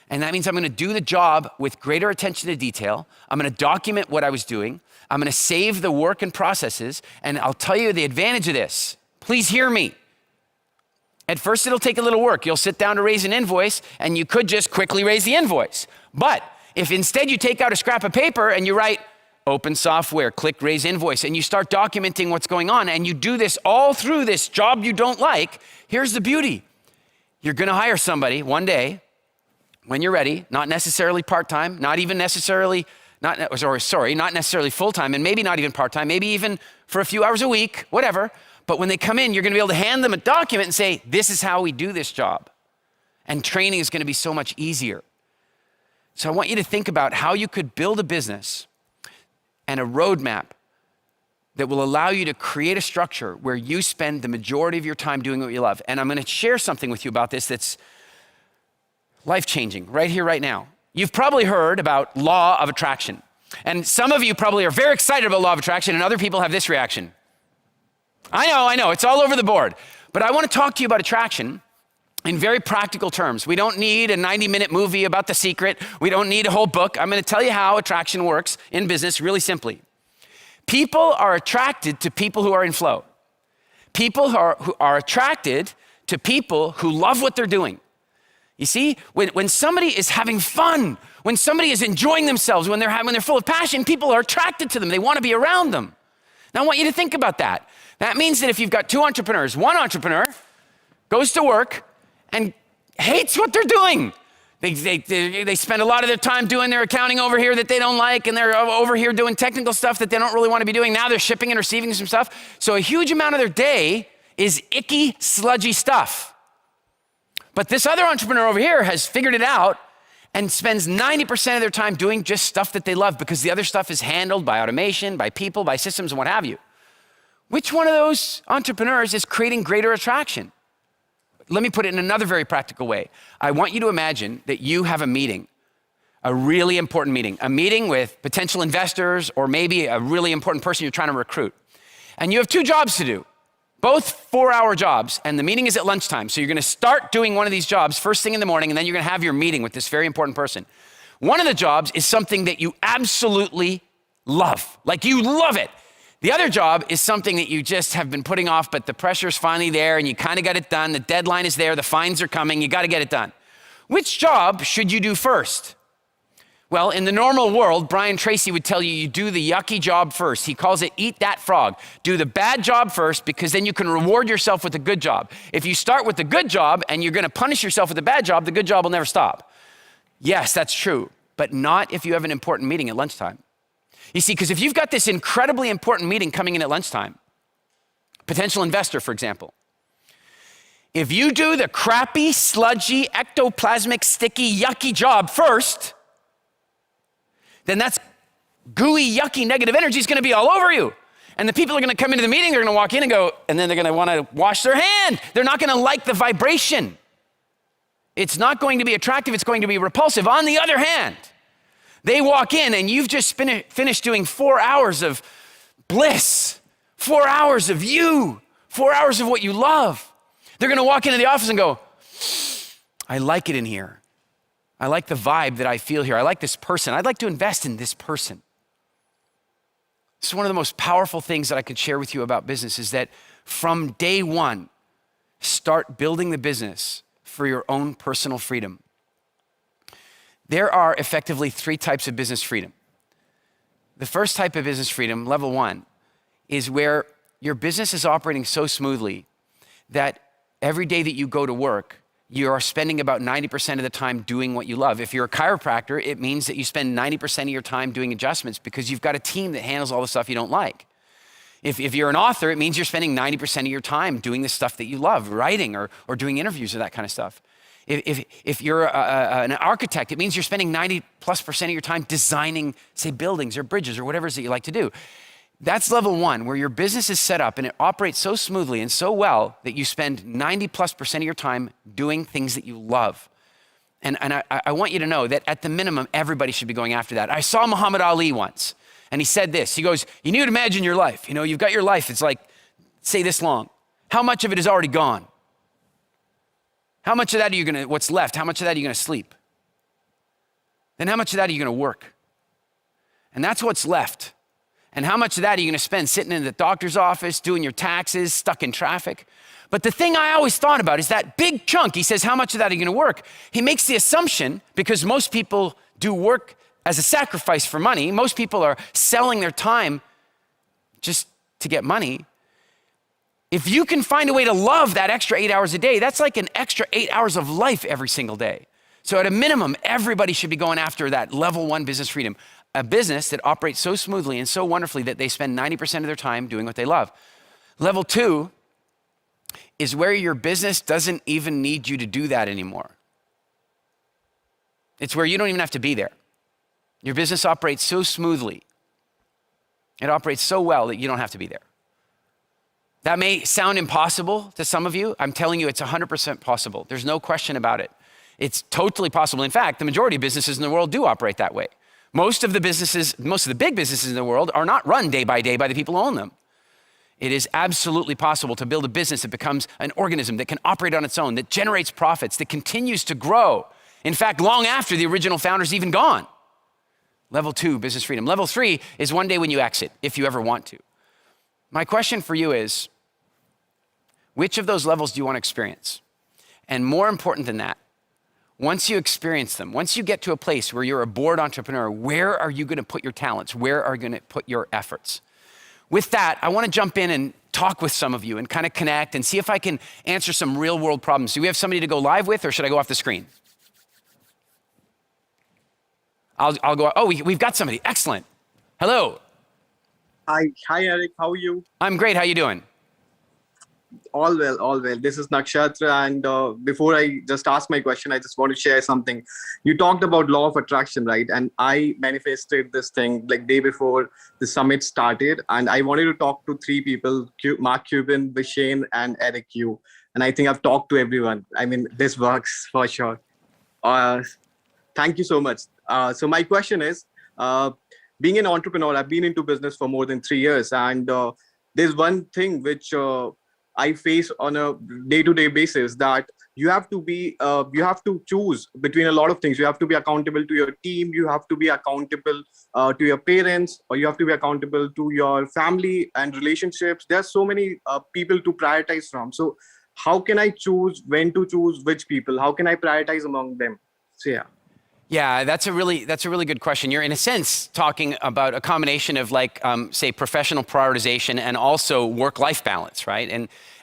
And that means I'm gonna do the job with greater attention to detail. I'm gonna document what I was doing. I'm gonna save the work and processes. And I'll tell you the advantage of this. Please hear me. At first, it'll take a little work. You'll sit down to raise an invoice and you could just quickly raise the invoice. But if instead you take out a scrap of paper and you write, open software, click raise invoice, and you start documenting what's going on and you do this all through this job you don't like, here's the beauty. You're gonna hire somebody one day when you're ready, not necessarily part-time, not necessarily full-time, and maybe not even part-time, maybe even for a few hours a week, whatever. But when they come in, you're gonna be able to hand them a document and say, this is how we do this job. And training is gonna be so much easier. So I want you to think about how you could build a business and a roadmap that will allow you to create a structure where you spend the majority of your time doing what you love. And I'm gonna share something with you about this that's life-changing right here, right now. You've probably heard about law of attraction. And some of you probably are very excited about law of attraction, and other people have this reaction. I know, it's all over the board. But I want to talk to you about attraction in very practical terms. We don't need a 90-minute movie about The Secret. We don't need a whole book. I'm going to tell you how attraction works in business really simply. People are attracted to people who are in flow. People who are attracted to people who love what they're doing. You see, when somebody is having fun, when somebody is enjoying themselves, when they're full of passion, people are attracted to them. They want to be around them. Now, I want you to think about that. That means that if you've got two entrepreneurs, one entrepreneur goes to work and hates what they're doing. They spend a lot of their time doing their accounting over here that they don't like, and they're over here doing technical stuff that they don't really want to be doing. Now they're shipping and receiving some stuff. So a huge amount of their day is icky, sludgy stuff. But this other entrepreneur over here has figured it out and spends 90% of their time doing just stuff that they love, because the other stuff is handled by automation, by people, by systems, and what have you. Which one of those entrepreneurs is creating greater attraction? Let me put it in another very practical way. I want you to imagine that you have a meeting, a really important meeting, a meeting with potential investors or maybe a really important person you're trying to recruit. And you have two jobs to do, both 4-hour jobs, and the meeting is at lunchtime. So you're gonna start doing one of these jobs first thing in the morning, and then you're gonna have your meeting with this very important person. One of the jobs is something that you absolutely love, like you love it. The other job is something that you just have been putting off, but the pressure's finally there and you kind of got it done. The deadline is there, the fines are coming, you got to get it done. Which job should you do first? Well, in the normal world, Brian Tracy would tell you, you do the yucky job first. He calls it eat that frog. Do the bad job first, because then you can reward yourself with the good job. If you start with the good job and you're going to punish yourself with the bad job, the good job will never stop. Yes, that's true, but not if you have an important meeting at lunchtime. You see, because if you've got this incredibly important meeting coming in at lunchtime, potential investor, for example, if you do the crappy, sludgy, ectoplasmic, sticky, yucky job first, then that's gooey, yucky, negative energy is going to be all over you. And the people are going to come into the meeting, they're going to walk in and go, and then they're going to want to wash their hand. They're not going to like the vibration. It's not going to be attractive, it's going to be repulsive. On the other hand, they walk in and you've just finished doing 4 hours of bliss, 4 hours of you, 4 hours of what you love. They're going to walk into the office and go, I like it in here. I like the vibe that I feel here. I like this person. I'd like to invest in this person. This is one of the most powerful things that I could share with you about business, is that from day one, start building the business for your own personal freedom. There are effectively 3 types of business freedom. The first type of business freedom, level 1, is where your business is operating so smoothly that every day that you go to work, you are spending about 90% of the time doing what you love. If you're a chiropractor, it means that you spend 90% of your time doing adjustments because you've got a team that handles all the stuff you don't like. If you're an author, it means you're spending 90% of your time doing the stuff that you love, writing or doing interviews or that kind of stuff. If you're an architect, it means you're spending 90+% of your time designing, say, buildings or bridges or whatever it is that you like to do. That's level 1, where your business is set up and it operates so smoothly and so well that you spend 90+% of your time doing things that you love. And I want you to know that at the minimum, everybody should be going after that. I saw Muhammad Ali once, and he said this. He goes, you need to imagine your life. You know, you've got your life. It's like, say, this long. How much of it is already gone? How much of that are you gonna, what's left, how much of that are you gonna sleep? Then how much of that are you gonna work? And that's what's left. And how much of that are you gonna spend sitting in the doctor's office, doing your taxes, stuck in traffic? But the thing I always thought about is that big chunk. He says, how much of that are you gonna work? He makes the assumption, because most people do work as a sacrifice for money, most people are selling their time just to get money. If you can find a way to love that extra 8 hours a day, that's like an extra 8 hours of life every single day. So at a minimum, everybody should be going after that level 1 business freedom, a business that operates so smoothly and so wonderfully that they spend 90% of their time doing what they love. Level 2 is where your business doesn't even need you to do that anymore. It's where you don't even have to be there. Your business operates so smoothly, it operates so well that you don't have to be there. That may sound impossible to some of you. I'm telling you, it's 100% possible. There's no question about it. It's totally possible. In fact, the majority of businesses in the world do operate that way. Most of the big businesses in the world are not run day by day by the people who own them. It is absolutely possible to build a business that becomes an organism that can operate on its own, that generates profits, that continues to grow. In fact, long after the original founder's even gone. Level 2, business freedom. Level 3 is one day when you exit, if you ever want to. My question for you is, which of those levels do you want to experience? And more important than that, once you experience them, once you get to a place where you're a bored entrepreneur, where are you going to put your talents? Where are you going to put your efforts? With that, I want to jump in and talk with some of you and kind of connect and see if I can answer some real world problems. Do we have somebody to go live with, or should I go off the screen? I'll go, oh, we've got somebody, excellent. Hello. Hi, Eric. How are you? I'm great, how you doing? All well, all well. This is Nakshatra, and before I just ask my question, I just want to share something. You talked about law of attraction, right? And I manifested this thing like day before the summit started, and I wanted to talk to 3 people: Mark Cuban, Vishen, and Eric Yu. And I think I've talked to everyone. I mean, this works for sure. Thank you so much. So my question is, being an entrepreneur, I've been into business for more than 3 years, and there's one thing which I face on a day-to-day basis, that you have to choose between a lot of things. You have to be accountable to your team. You have to be accountable to your parents, or you have to be accountable to your family and relationships. There are so many people to prioritize from. So how can I choose when to choose which people? How can I prioritize among them? So yeah. Yeah, that's a really good question. You're in a sense talking about a combination of like, say, professional prioritization and also work-life balance, right?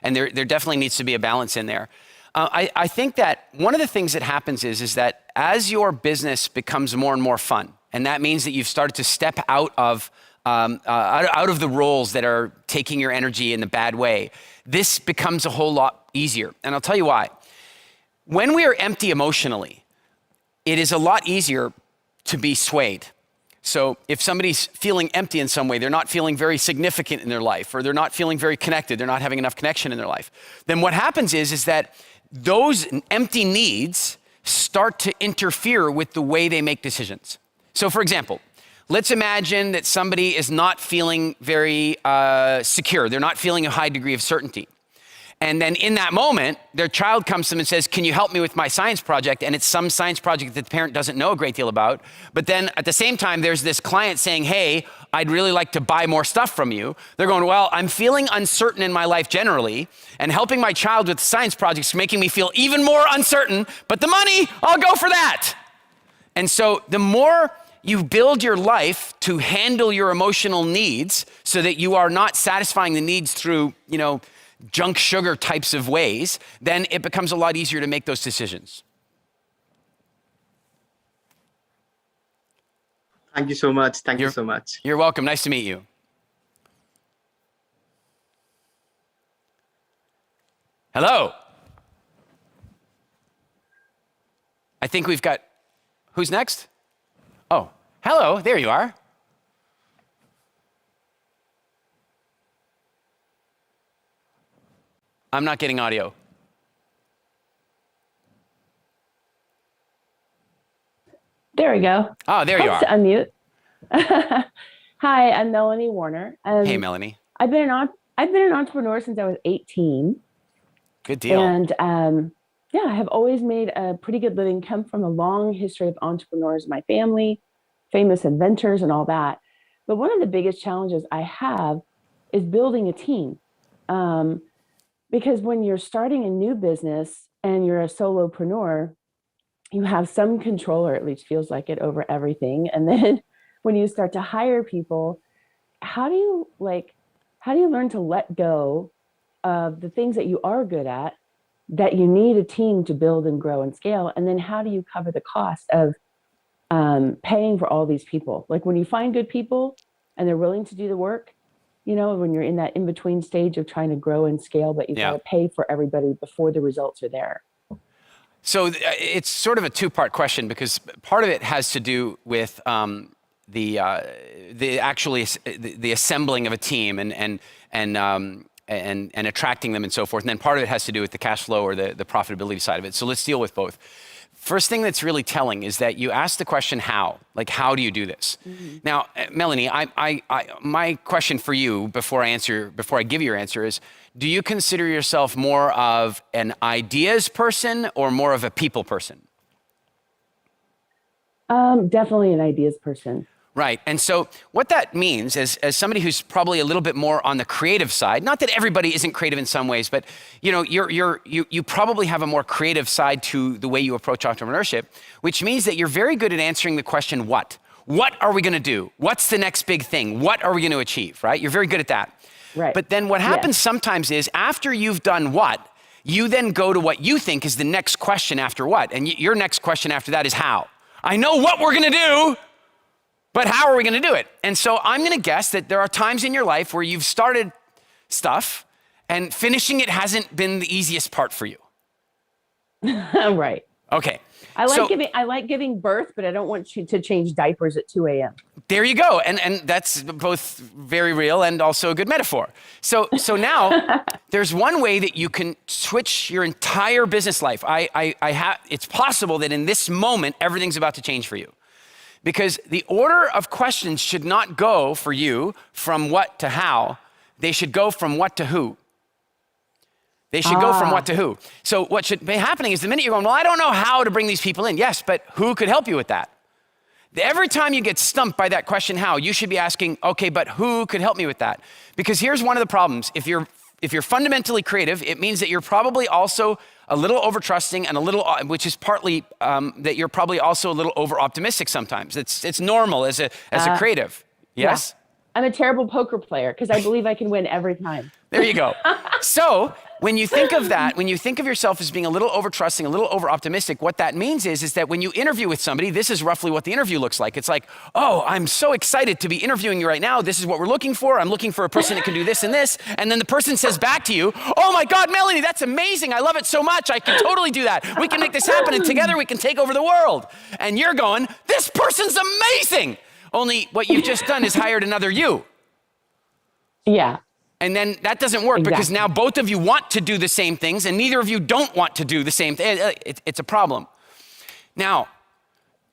And there definitely needs to be a balance in there. I think that one of the things that happens is that as your business becomes more and more fun, and that means that you've started to step out of the roles that are taking your energy in the bad way, this becomes a whole lot easier. And I'll tell you why. When we are empty emotionally, it is a lot easier to be swayed. So if somebody's feeling empty in some way, they're not feeling very significant in their life, or they're not feeling very connected, they're not having enough connection in their life, then what happens is that those empty needs start to interfere with the way they make decisions. So for example, let's imagine that somebody is not feeling very secure. They're not feeling a high degree of certainty. And then in that moment, their child comes to them and says, can you help me with my science project? And it's some science project that the parent doesn't know a great deal about. But then at the same time, there's this client saying, hey, I'd really like to buy more stuff from you. They're going, well, I'm feeling uncertain in my life generally, and helping my child with science projects is making me feel even more uncertain, but the money, I'll go for that. And so the more you build your life to handle your emotional needs so that you are not satisfying the needs through, junk sugar types of ways, then it becomes a lot easier to make those decisions. Thank you so much. Thank you so much. You're welcome. Nice to meet you. Hello. I think we've got, who's next? Oh, hello, there you are. I'm not getting audio. There we go. Oh, there you are. To unmute. Hi, I'm Melanie Warner. Hey, Melanie. I've been an entrepreneur since I was 18. Good deal. And I have always made a pretty good living, come from a long history of entrepreneurs in my family, famous inventors and all that. But one of the biggest challenges I have is building a team. Because when you're starting a new business and you're a solopreneur, you have some control, or at least feels like it, over everything. And then when you start to hire people, how do you learn to let go of the things that you are good at, that you need a team to build and grow and scale? And then how do you cover the cost of paying for all these people? Like when you find good people and they're willing to do the work, when you're in that in-between stage of trying to grow and scale, but you got to pay for everybody before the results are there. So it's sort of a two-part question, because part of it has to do with the assembling of a team and attracting them and so forth. And then part of it has to do with the cash flow or the profitability side of it. So let's deal with both. First thing that's really telling is that you ask the question, how? Like, how do you do this? Now, Melanie, my question for you before I give you your answer is, do you consider yourself more of an ideas person or more of a people person? Definitely an ideas person. Right. And so what that means is, as somebody who's probably a little bit more on the creative side, not that everybody isn't creative in some ways, but you probably have a more creative side to the way you approach entrepreneurship, which means that you're very good at answering the question, what? What are we going to do? What's the next big thing? What are we going to achieve? Right? You're very good at that. Right. But then what happens sometimes is after you've done what, you then go to what you think is the next question after what. And your next question after that is how. I know what we're going to do, but how are we going to do it? And so I'm going to guess that there are times in your life where you've started stuff and finishing it hasn't been the easiest part for you. Right. Okay. I like giving birth, but I don't want you to change diapers at 2 a.m. There you go. And that's both very real and also a good metaphor. So now there's one way that you can switch your entire business life. It's possible that in this moment, everything's about to change for you. Because the order of questions should not go for you from what to how. They should go from what to who. They should go from what to who. So what should be happening is the minute you're going, well, I don't know how to bring these people in. Yes, but who could help you with that? Every time you get stumped by that question, how, you should be asking, okay, but who could help me with that? Because here's one of the problems. If you're fundamentally creative, it means that you're probably also a little over-trusting and a little, which is partly that you're probably also a little over-optimistic sometimes. It's normal as a creative. Yes? Yeah. I'm a terrible poker player because I believe I can win every time. There you go. So when you think of that, when you think of yourself as being a little over-trusting, a little over-optimistic, what that means is that when you interview with somebody, this is roughly what the interview looks like. It's like, oh, I'm so excited to be interviewing you right now. This is what we're looking for. I'm looking for a person that can do this and this. And then the person says back to you, oh my God, Melanie, that's amazing. I love it so much. I can totally do that. We can make this happen and together we can take over the world. And you're going, this person's amazing. Only what you've just done is hired another you. Yeah. And then that doesn't work because now both of you want to do the same things and neither of you don't want to do the same thing. It's a problem. Now,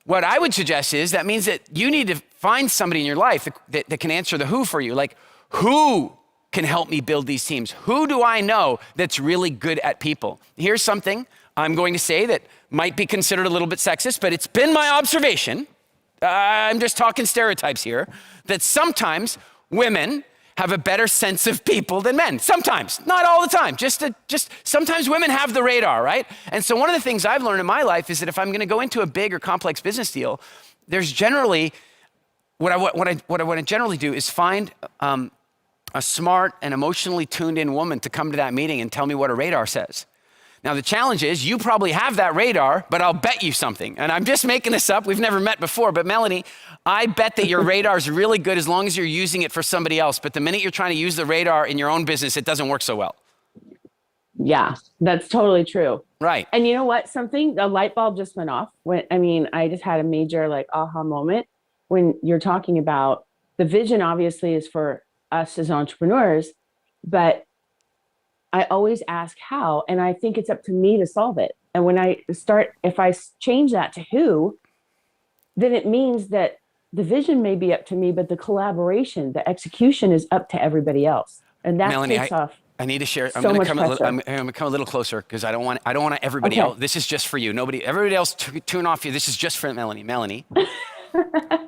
what I would suggest is that means that you need to find somebody in your life that can answer the who for you. Like, who can help me build these teams? Who do I know that's really good at people? Here's something I'm going to say that might be considered a little bit sexist, but it's been my observation. I'm just talking stereotypes here, that sometimes women have a better sense of people than men. Sometimes, not all the time. Just sometimes women have the radar, right? And so one of the things I've learned in my life is that if I'm going to go into a big or complex business deal, there's generally what I want to generally do is find a smart and emotionally tuned in woman to come to that meeting and tell me what a radar says. Now, the challenge is you probably have that radar, but I'll bet you something. And I'm just making this up. We've never met before. But Melanie, I bet that your radar is really good as long as you're using it for somebody else. But the minute you're trying to use the radar in your own business, it doesn't work so well. Yeah, that's totally true. Right. And you know what? A light bulb just went off. I just had a major aha moment when you're talking about the vision obviously is for us as entrepreneurs, but I always ask how, and I think it's up to me to solve it. And if I change that to who, then it means that the vision may be up to me, but the collaboration, the execution is up to everybody else. And that Melanie, takes off. I need to share. I'm going to come a little closer because I don't want everybody else. This is just for you. Everybody else tune off you. This is just for Melanie. Melanie.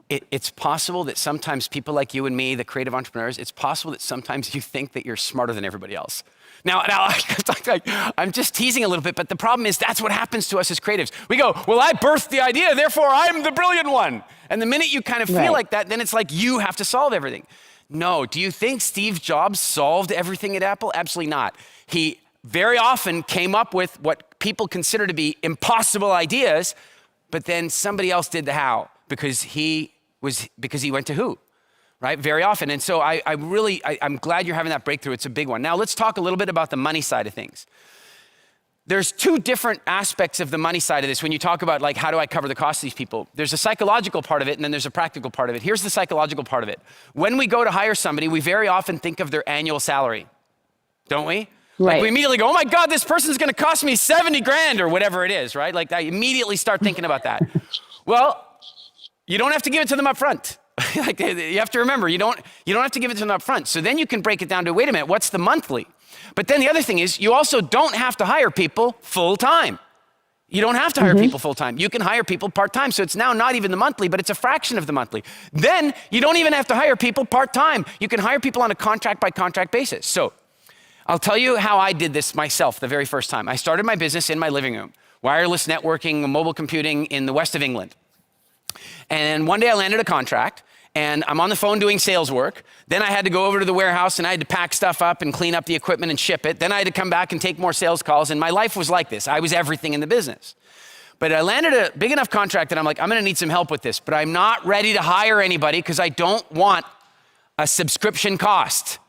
It's possible that sometimes people like you and me, the creative entrepreneurs, it's possible that sometimes you think that you're smarter than everybody else. Now, I'm just teasing a little bit, but the problem is that's what happens to us as creatives. We go, well, I birthed the idea, therefore I'm the brilliant one. And the minute you kind of feel like that, then it's like you have to solve everything. No, do you think Steve Jobs solved everything at Apple? Absolutely not. He very often came up with what people consider to be impossible ideas, but then somebody else did the how because he went to who. Right, very often. And so I'm glad you're having that breakthrough. It's a big one. Now let's talk a little bit about the money side of things. There's two different aspects of the money side of this when you talk about how do I cover the cost of these people? There's a psychological part of it and then there's a practical part of it. Here's the psychological part of it. When we go to hire somebody, we very often think of their annual salary, don't we? Right. Like we immediately go, oh my God, this person's gonna cost me 70 grand or whatever it is, right? Like I immediately start thinking about that. Well, you don't have to give it to them up front. Like you have to remember, you don't have to give it to them up front. So then you can break it down to, wait a minute, what's the monthly? But then the other thing is you also don't have to hire people full time. You don't have to hire people full time. You can hire people part time. So it's now not even the monthly, but it's a fraction of the monthly. Then you don't even have to hire people part time. You can hire people on a contract by contract basis. So I'll tell you how I did this myself the very first time. I started my business in my living room, wireless networking, mobile computing in the west of England. And one day I landed a contract and I'm on the phone doing sales work. Then I had to go over to the warehouse and I had to pack stuff up and clean up the equipment and ship it. Then I had to come back and take more sales calls. And my life was like this. I was everything in the business. But I landed a big enough contract that I'm like, I'm gonna need some help with this, but I'm not ready to hire anybody because I don't want a subscription cost.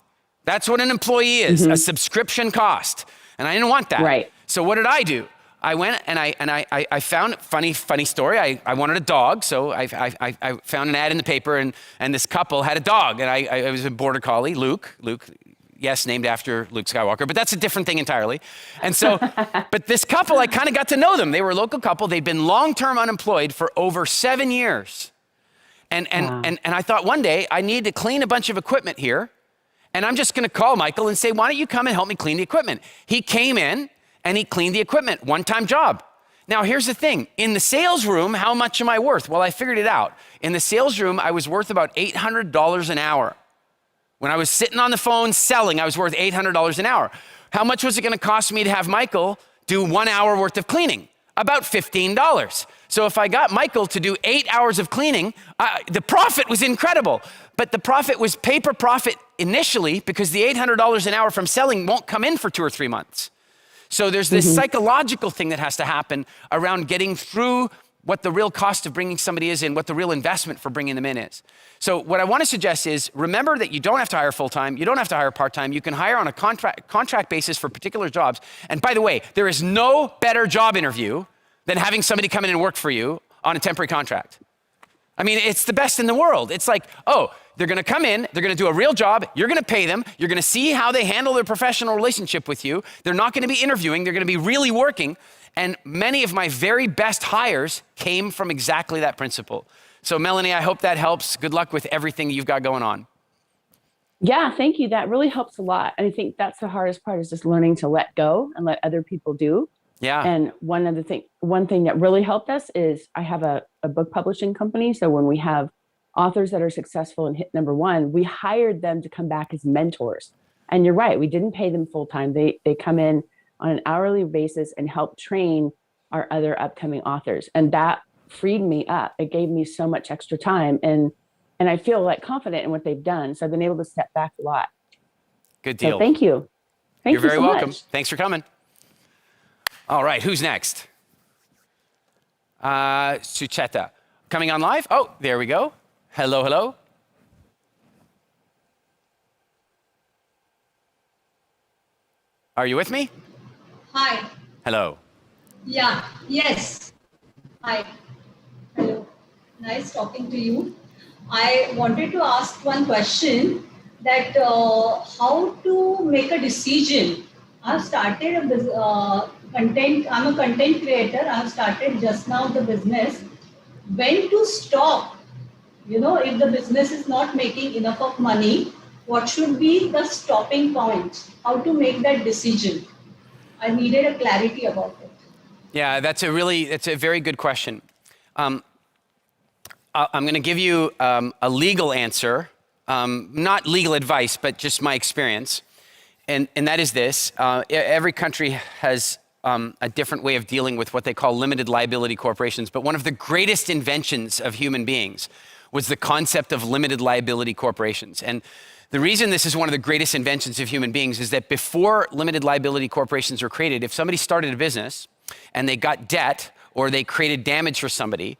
That's what an employee is, a subscription cost. And I didn't want that. Right. So what did I do? I went and I found, funny story, I wanted a dog, so I found an ad in the paper and this couple had a dog, and I was a border collie, Luke, yes, named after Luke Skywalker, but that's a different thing entirely. And so, but this couple, I kind of got to know them. They were a local couple. They'd been long-term unemployed for over 7 years. And I thought one day I need to clean a bunch of equipment here, and I'm just gonna call Michael and say, why don't you come and help me clean the equipment? He came in, and he cleaned the equipment, one-time job. Now, here's the thing. In the sales room, how much am I worth? Well, I figured it out. In the sales room, I was worth about $800 an hour. When I was sitting on the phone selling, I was worth $800 an hour. How much was it gonna cost me to have Michael do 1 hour worth of cleaning? About $15. So if I got Michael to do 8 hours of cleaning, the profit was incredible. But the profit was paper profit initially because the $800 an hour from selling won't come in for 2 or 3 months. So there's this psychological thing that has to happen around getting through what the real cost of bringing somebody is and what the real investment for bringing them in is. So what I want to suggest is remember that you don't have to hire full-time, you don't have to hire part-time, you can hire on a contract basis for particular jobs. And by the way, there is no better job interview than having somebody come in and work for you on a temporary contract. I mean, it's the best in the world. It's like, oh, they're gonna come in, they're gonna do a real job, you're gonna pay them, you're gonna see how they handle their professional relationship with you. They're not gonna be interviewing, they're gonna be really working. And many of my very best hires came from exactly that principle. So Melanie, I hope that helps. Good luck with everything you've got going on. Yeah, thank you. That really helps a lot. And I think that's the hardest part is just learning to let go and let other people do. Yeah. And one thing that really helped us is I have a book publishing company. So when we have authors that are successful and hit #1, we hired them to come back as mentors. And you're right, we didn't pay them full time. They come in on an hourly basis and help train our other upcoming authors. And that freed me up. It gave me so much extra time. And I feel like confident in what they've done. So I've been able to step back a lot. Good deal. So thank you. Thank You're you very so welcome. much. Thanks for coming. All right, who's next? Sucheta. Coming on live? Oh, there we go. Hello, hello. Are you with me? Hi. Hello. Yeah. Yes. Hi. Hello. Nice talking to you. I wanted to ask one question that how to make a decision. I've started content. I'm a content creator. I've started just now the business. When to stop? You know, if the business is not making enough of money, what should be the stopping point? How to make that decision? I needed a clarity about it. Yeah, that's a very good question. I'm going to give you a legal answer, not legal advice, but just my experience. And that is this, every country has a different way of dealing with what they call limited liability corporations. But one of the greatest inventions of human beings was the concept of limited liability corporations. And the reason this is one of the greatest inventions of human beings is that before limited liability corporations were created, if somebody started a business and they got debt or they created damage for somebody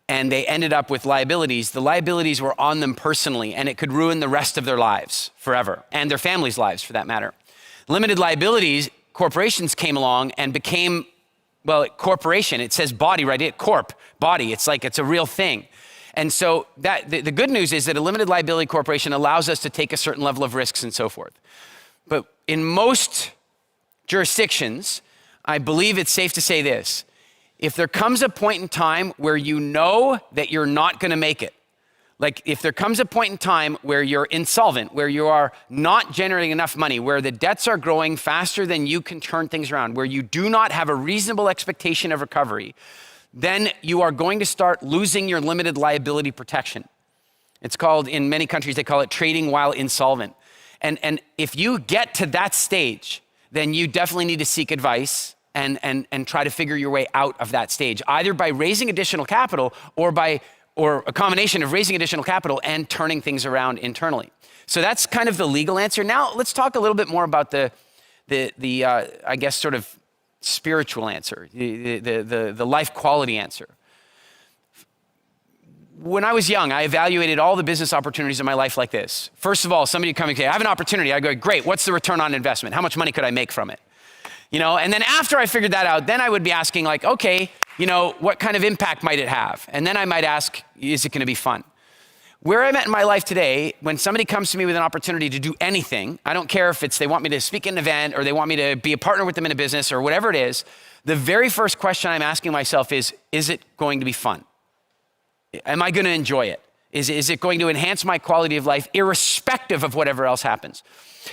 and they ended up with liabilities, the liabilities were on them personally and it could ruin the rest of their lives forever and their families' lives for that matter. Limited liabilities corporations came along and became, well, corporation, it says body, right? Corp, body, it's like it's a real thing. And so the good news is that a limited liability corporation allows us to take a certain level of risks and so forth. But in most jurisdictions, I believe it's safe to say this. If there comes a point in time where you know that you're not going to make it, like if there comes a point in time where you're insolvent, where you are not generating enough money, where the debts are growing faster than you can turn things around, where you do not have a reasonable expectation of recovery, then you are going to start losing your limited liability protection. It's called, in many countries, they call it trading while insolvent. And if you get to that stage, then you definitely need to seek advice and try to figure your way out of that stage, either by raising additional capital or a combination of raising additional capital and turning things around internally. So that's kind of the legal answer. Now let's talk a little bit more about the I guess sort of spiritual answer, the life quality answer. When I was young, I evaluated all the business opportunities in my life like this. First of all, somebody would come and say, I have an opportunity. I go, great, what's the return on investment? How much money could I make from it? You know, and then after I figured that out, then I would be asking like, okay, you know, what kind of impact might it have? And then I might ask, is it gonna be fun? Where I'm at in my life today, when somebody comes to me with an opportunity to do anything, I don't care if they want me to speak at an event or they want me to be a partner with them in a business or whatever it is, the very first question I'm asking myself is it going to be fun? Am I gonna enjoy it? Is it going to enhance my quality of life irrespective of whatever else happens?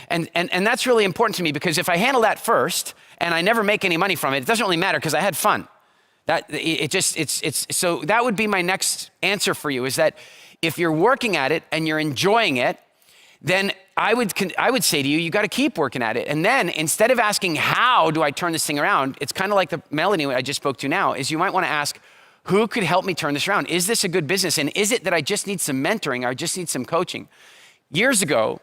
And that's really important to me because if I handle that first and I never make any money from it, it doesn't really matter because I had fun. So that would be my next answer for you is that if you're working at it and you're enjoying it, then I would say to you, you got to keep working at it. And then instead of asking, how do I turn this thing around? It's kind of like the Melanie I just spoke to now is you might want to ask, who could help me turn this around? Is this a good business? And is it that I just need some mentoring or I just need some coaching? Years ago,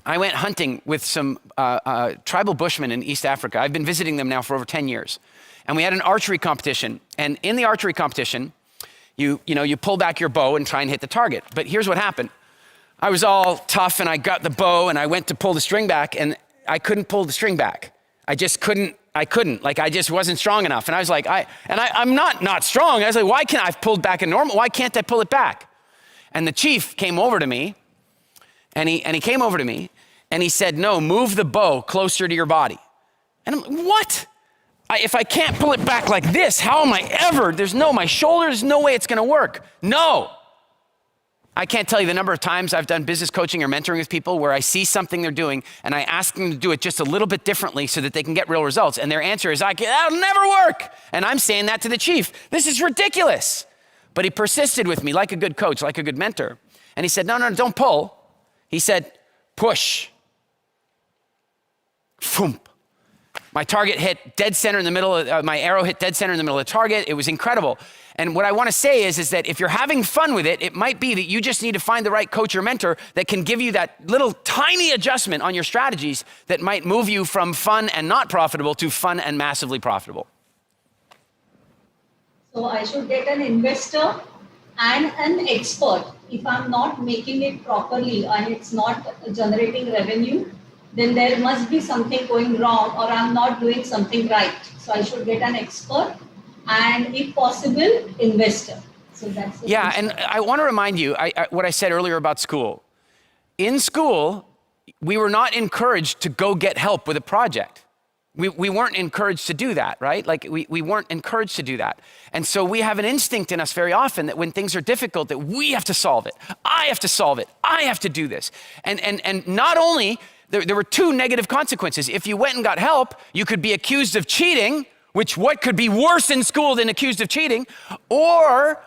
I went hunting with some tribal bushmen in East Africa. I've been visiting them now for over 10 years. And we had an archery competition. And in the archery competition, you pull back your bow and try and hit the target. But here's what happened. I was all tough and I got the bow and I went to pull the string back and I couldn't pull the string back. I just couldn't, like I just wasn't strong enough. And I was like, I'm not strong. I was like, why can't I've pulled back a normal? Why can't I pull it back? And the chief came over to me and he came over to me and he said, no, move the bow closer to your body. And I'm like, what? If I can't pull it back like this, how am I ever? My shoulders, no way it's gonna work. No. I can't tell you the number of times I've done business coaching or mentoring with people where I see something they're doing and I ask them to do it just a little bit differently so that they can get real results. And their answer is, that'll never work. And I'm saying that to the chief. This is ridiculous. But he persisted with me like a good coach, like a good mentor. And he said, no, don't pull. He said, push. Foom. My target hit dead center in the middle, my arrow hit dead center in the middle of the target. It was incredible. And what I want to say is that if you're having fun with it, it might be that you just need to find the right coach or mentor that can give you that little tiny adjustment on your strategies that might move you from fun and not profitable to fun and massively profitable. So I should get an investor and an expert. If I'm not making it properly and it's not generating revenue, then there must be something going wrong or I'm not doing something right. So I should get an expert and if possible, investor. So that's the and I want to remind you what I said earlier about school. In school, we were not encouraged to go get help with a project. We weren't encouraged to do that, right? Like we weren't encouraged to do that. And so we have an instinct in us very often that when things are difficult, that we have to solve it. I have to solve it. I have to do this. And not only, there were two negative consequences. If you went and got help, you could be accused of cheating, which what could be worse in school than accused of cheating? Or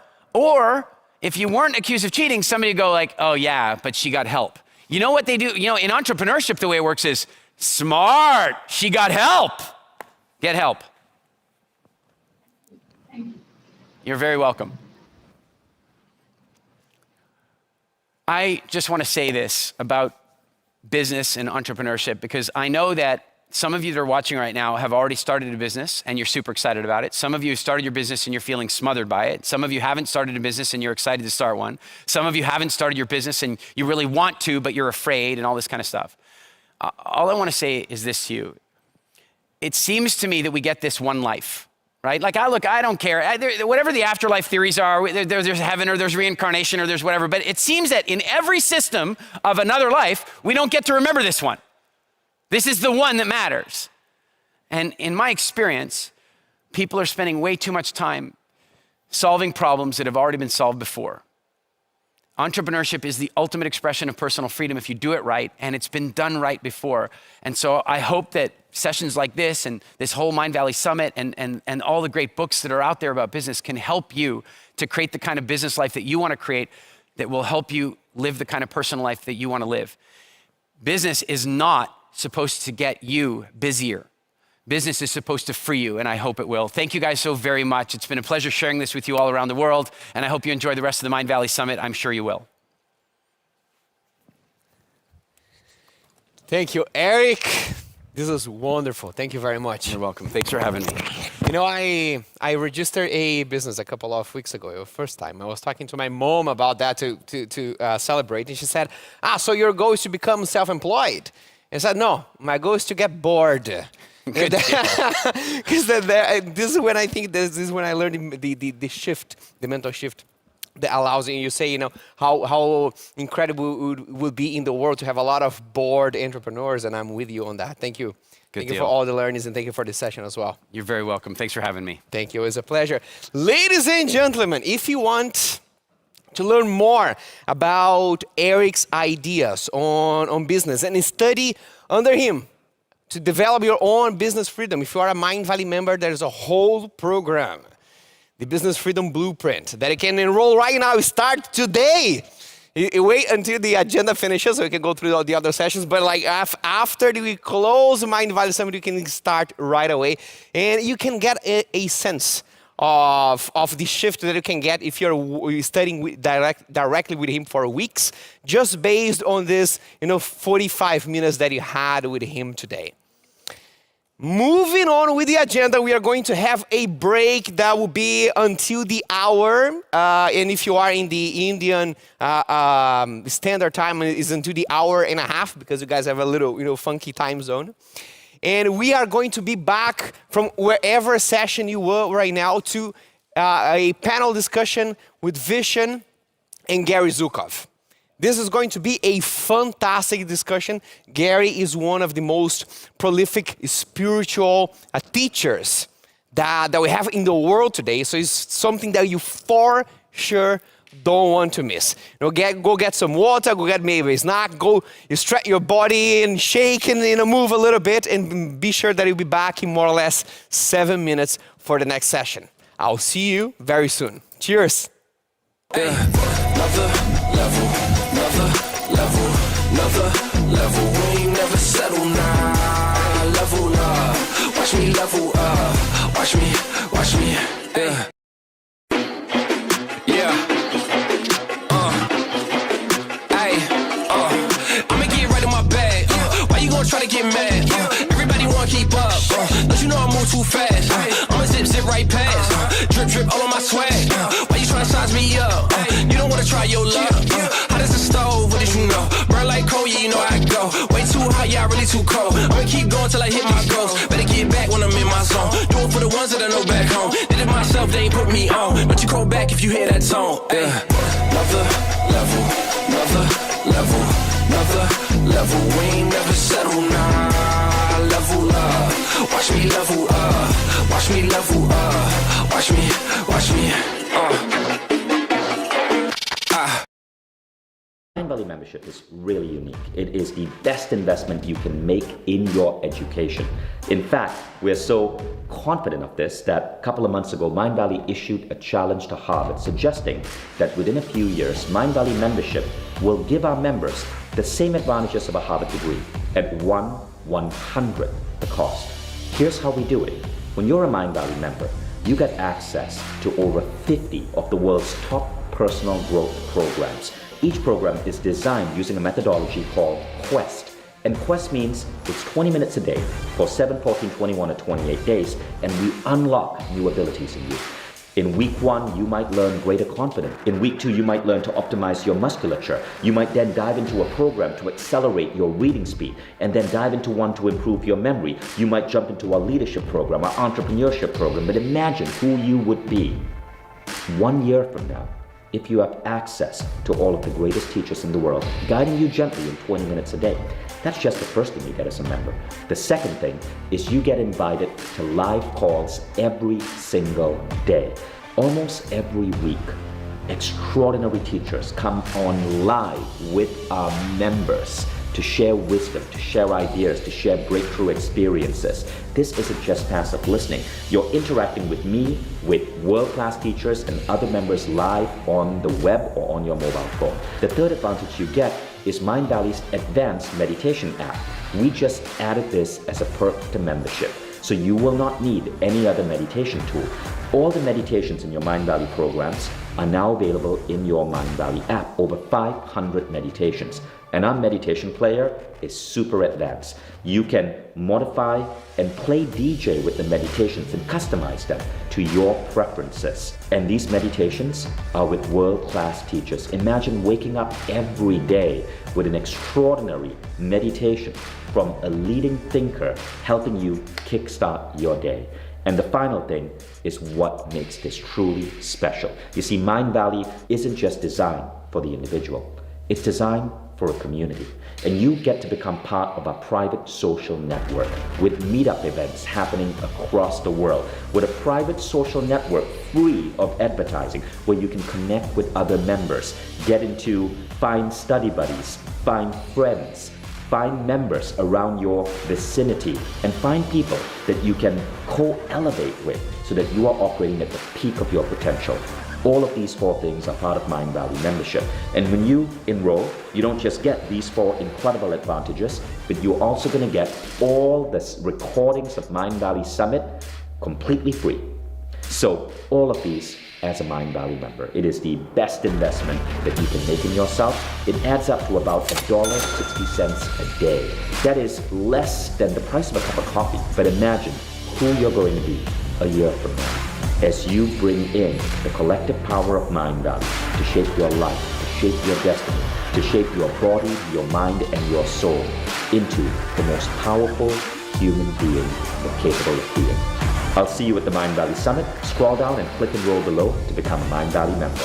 if you weren't accused of cheating, somebody would go like, oh yeah, but she got help. You know what they do? You know, in entrepreneurship, the way it works is, smart, she got help. Get help. Thank you. You're very welcome. I just want to say this about business and entrepreneurship because I know that some of you that are watching right now have already started a business and you're super excited about it. Some of you have started your business and you're feeling smothered by it. Some of you haven't started a business and you're excited to start one. Some of you haven't started your business and you really want to, but you're afraid and all this kind of stuff. All I want to say is this to you. It seems to me that we get this one life, right? Like, I don't care. Whatever the afterlife theories are, there's heaven or there's reincarnation or there's whatever, but it seems that in every system of another life, we don't get to remember this one. This is the one that matters. And in my experience, people are spending way too much time solving problems that have already been solved before. Entrepreneurship is the ultimate expression of personal freedom if you do it right, and it's been done right before. And so I hope that sessions like this and this whole Mindvalley Summit and all the great books that are out there about business can help you to create the kind of business life that you want to create that will help you live the kind of personal life that you want to live. Business is not supposed to get you busier. Business is supposed to free you, and I hope it will. Thank you guys so very much. It's been a pleasure sharing this with you all around the world, and I hope you enjoy the rest of the Mindvalley Summit. I'm sure you will. Thank you, Eric. This was wonderful. Thank you very much. You're welcome. Thanks for having me. You know, I registered a business a couple of weeks ago, the first time. I was talking to my mom about that to celebrate, and she said, so your goal is to become self-employed? And I said, no, my goal is to get bored. Because this is when I think this is when I learned the shift, the mental shift that allows you say, you know, how incredible it would be in the world to have a lot of bored entrepreneurs, and I'm with you on that. Thank you. Thank you for all the learnings, and thank you for this session as well. You're very welcome. Thanks for having me. Thank you. It was a pleasure. Ladies and gentlemen, if you want to learn more about Eric's ideas on business and study under him, to develop your own business freedom. If you are a Mindvalley member, there's a whole program, the Business Freedom Blueprint, that you can enroll right now. Start today. You wait until the agenda finishes so you can go through all the other sessions. But like after we close Mindvalley Summit, you can start right away. And you can get a sense of the shift that you can get if you're studying directly with him for weeks, just based on this 45 minutes that you had with him today. Moving on with the agenda, we are going to have a break that will be until the hour. And if you are in the Indian standard time, it's until the hour and a half because you guys have a little funky time zone. And we are going to be back from wherever session you were right now to a panel discussion with Vishen and Gary Zukov. This is going to be a fantastic discussion. Gary is one of the most prolific spiritual teachers that we have in the world today. So it's something that you for sure don't want to miss. Go get some water, go get maybe a snack, go stretch your body and shake and move a little bit, and be sure that you'll be back in more or less 7 minutes for the next session. I'll see you very soon. Cheers. Another level, we ain't never settle now. Level up, watch me level up. Watch me, yeah. I'ma get right in my bag. Why you gonna try to get mad? Everybody wanna keep up. Don't you know I move too fast? I'ma zip right past. Drip all on my swag. Why you tryna size me up? You don't wanna try your luck. Hot as a stove, what did you know? Burn like coal, yeah, you know I go. Way too hot, yeah, really too cold. I'ma keep going till I hit my goals. Better get back when I'm in my zone. Do it for the ones that I know back home. Did it myself, they ain't put me on. Don't you call back if you hear that tone. Another level. We ain't never settle now. Level up. Watch me level up. Watch me level up. Watch me. Mindvalley membership is really unique. It is the best investment you can make in your education. In fact, we're so confident of this that a couple of months ago, Mindvalley issued a challenge to Harvard suggesting that within a few years, Mindvalley membership will give our members the same advantages of a Harvard degree at 1/100th the cost. Here's how we do it. When you're a Mindvalley member, you get access to over 50 of the world's top personal growth programs. Each program is designed using a methodology called Quest. And Quest means it's 20 minutes a day for 7, 14, 21, or 28 days, and we unlock new abilities in you. In week 1, you might learn greater confidence. In week 2, you might learn to optimize your musculature. You might then dive into a program to accelerate your reading speed, and then dive into one to improve your memory. You might jump into our leadership program, our entrepreneurship program, but imagine who you would be 1 year from now if you have access to all of the greatest teachers in the world, guiding you gently in 20 minutes a day. That's just the first thing you get as a member. The second thing is you get invited to live calls every single day. Almost every week, extraordinary teachers come on live with our members to share wisdom, to share ideas, to share breakthrough experiences. This isn't just passive listening. You're interacting with me, with world-class teachers and other members live on the web or on your mobile phone. The third advantage you get is Mindvalley's advanced meditation app. We just added this as a perk to membership, so you will not need any other meditation tool. All the meditations in your Mindvalley programs are now available in your Mindvalley app, over 500 meditations. And our meditation player is super advanced. You can modify and play DJ with the meditations and customize them to your preferences. And these meditations are with world-class teachers. Imagine waking up every day with an extraordinary meditation from a leading thinker helping you kickstart your day. And the final thing is what makes this truly special. You see, Mindvalley isn't just designed for the individual. It's designed for a community. And you get to become part of a private social network with meetup events happening across the world, with a private social network free of advertising where you can connect with other members, find study buddies, find friends, find members around your vicinity, and find people that you can co-elevate with so that you are operating at the peak of your potential. All of these 4 things are part of Mindvalley membership. And when you enroll, you don't just get these 4 incredible advantages, but you're also going to get all the recordings of Mindvalley Summit completely free. So all of these as a Mindvalley member. It is the best investment that you can make in yourself. It adds up to about $1.60 a day. That is less than the price of a cup of coffee. But imagine who you're going to be a year from now as you bring in the collective power of Mindvalley to shape your life, to shape your destiny, to shape your body, your mind, and your soul into the most powerful human being you're capable of being. I'll see you at the Mindvalley Summit. Scroll down and click enroll below to become a Mindvalley member.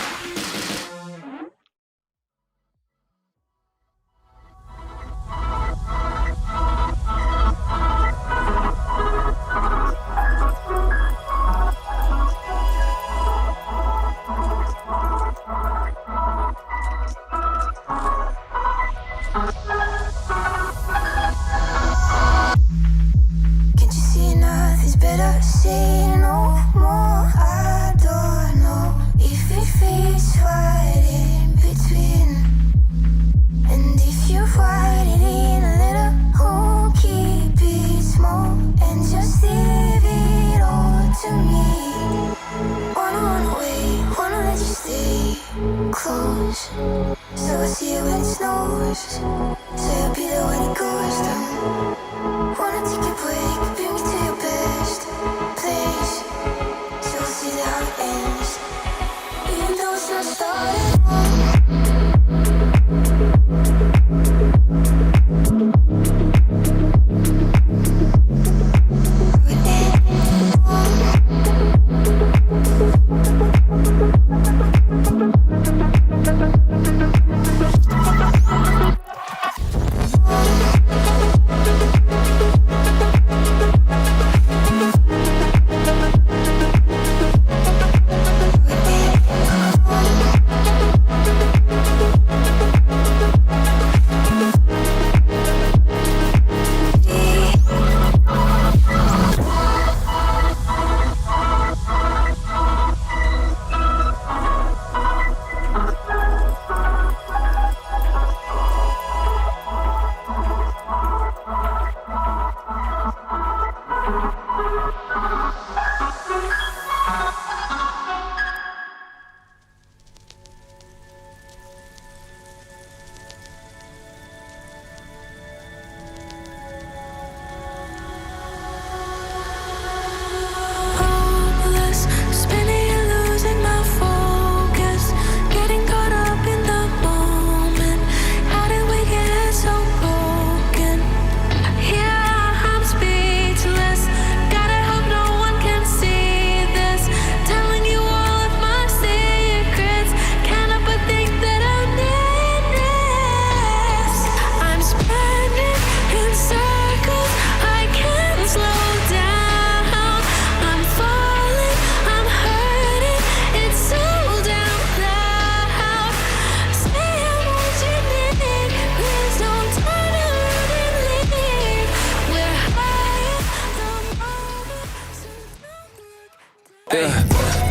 Another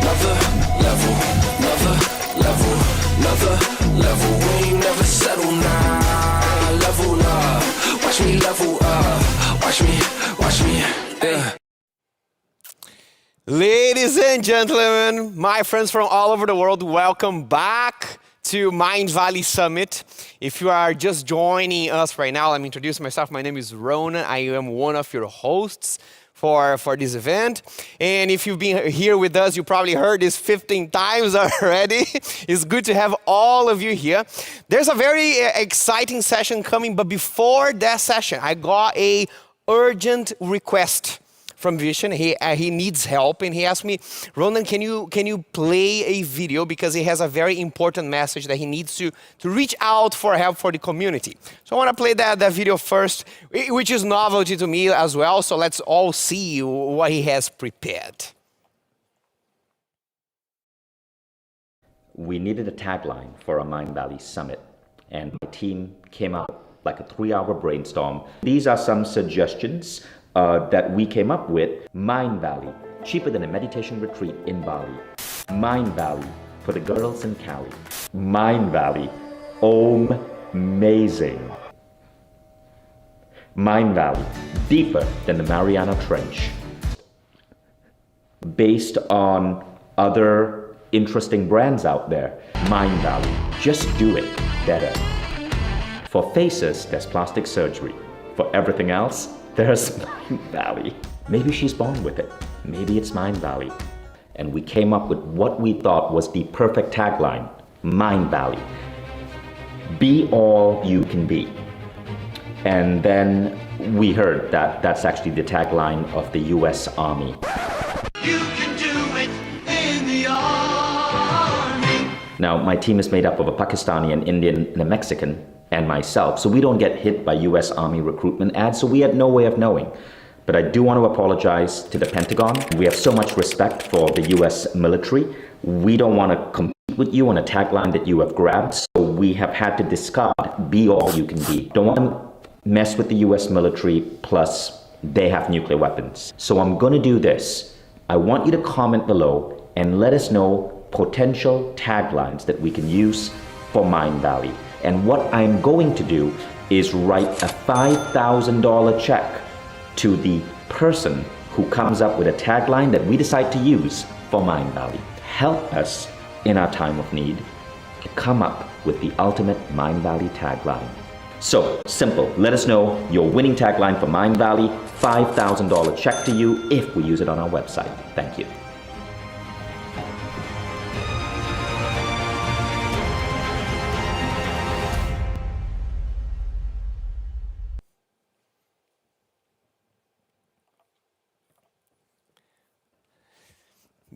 level, another level, another level. We ain't never settle now. Level up, watch me level up. Watch me, yeah. Ladies and gentlemen, my friends from all over the world, welcome back to Mindvalley Summit. If you are just joining us right now, let me introduce myself. My name is Ronan. I am one of your hosts for this event. And if you've been here with us, you probably heard this 15 times already. It's good to have all of you here. There's a very exciting session coming, but before that session, I got a urgent request from Vishen. He needs help, and he asked me, Ronan, can you play a video, because he has a very important message that he needs to reach out for help for the community. So I want to play that video first, which is novelty to me as well. So let's all see what he has prepared. We needed a tagline for a Mindvalley Summit, and my team came up like a 3-hour brainstorm. These are some suggestions that we came up with. Mindvalley, cheaper than a meditation retreat in Bali. Mindvalley, for the girls in Cali. Mindvalley, amazing. Mindvalley, deeper than the Mariana Trench. Based on other interesting brands out there. Mindvalley, just do it better. For faces, there's plastic surgery. For everything else, there's Mindvalley. Maybe she's born with it. Maybe it's Mindvalley. And we came up with what we thought was the perfect tagline. Mindvalley. Be all you can be. And then we heard that that's actually the tagline of the US Army. You can do it in the army. Now, my team is made up of a Pakistani, an Indian, and a Mexican, and myself, so we don't get hit by US Army recruitment ads, so we had no way of knowing. But I do want to apologize to the Pentagon. We have so much respect for the US military. We don't want to compete with you on a tagline that you have grabbed, so we have had to discard be all you can be. Don't want to mess with the US military, plus they have nuclear weapons. So I'm going to do this. I want you to comment below and let us know potential taglines that we can use for Mindvalley. And what I'm going to do is write a $5,000 check to the person who comes up with a tagline that we decide to use for Mindvalley. Help us in our time of need to come up with the ultimate Mindvalley tagline. So, simple. Let us know your winning tagline for Mindvalley. $5,000 check to you if we use it on our website. Thank you.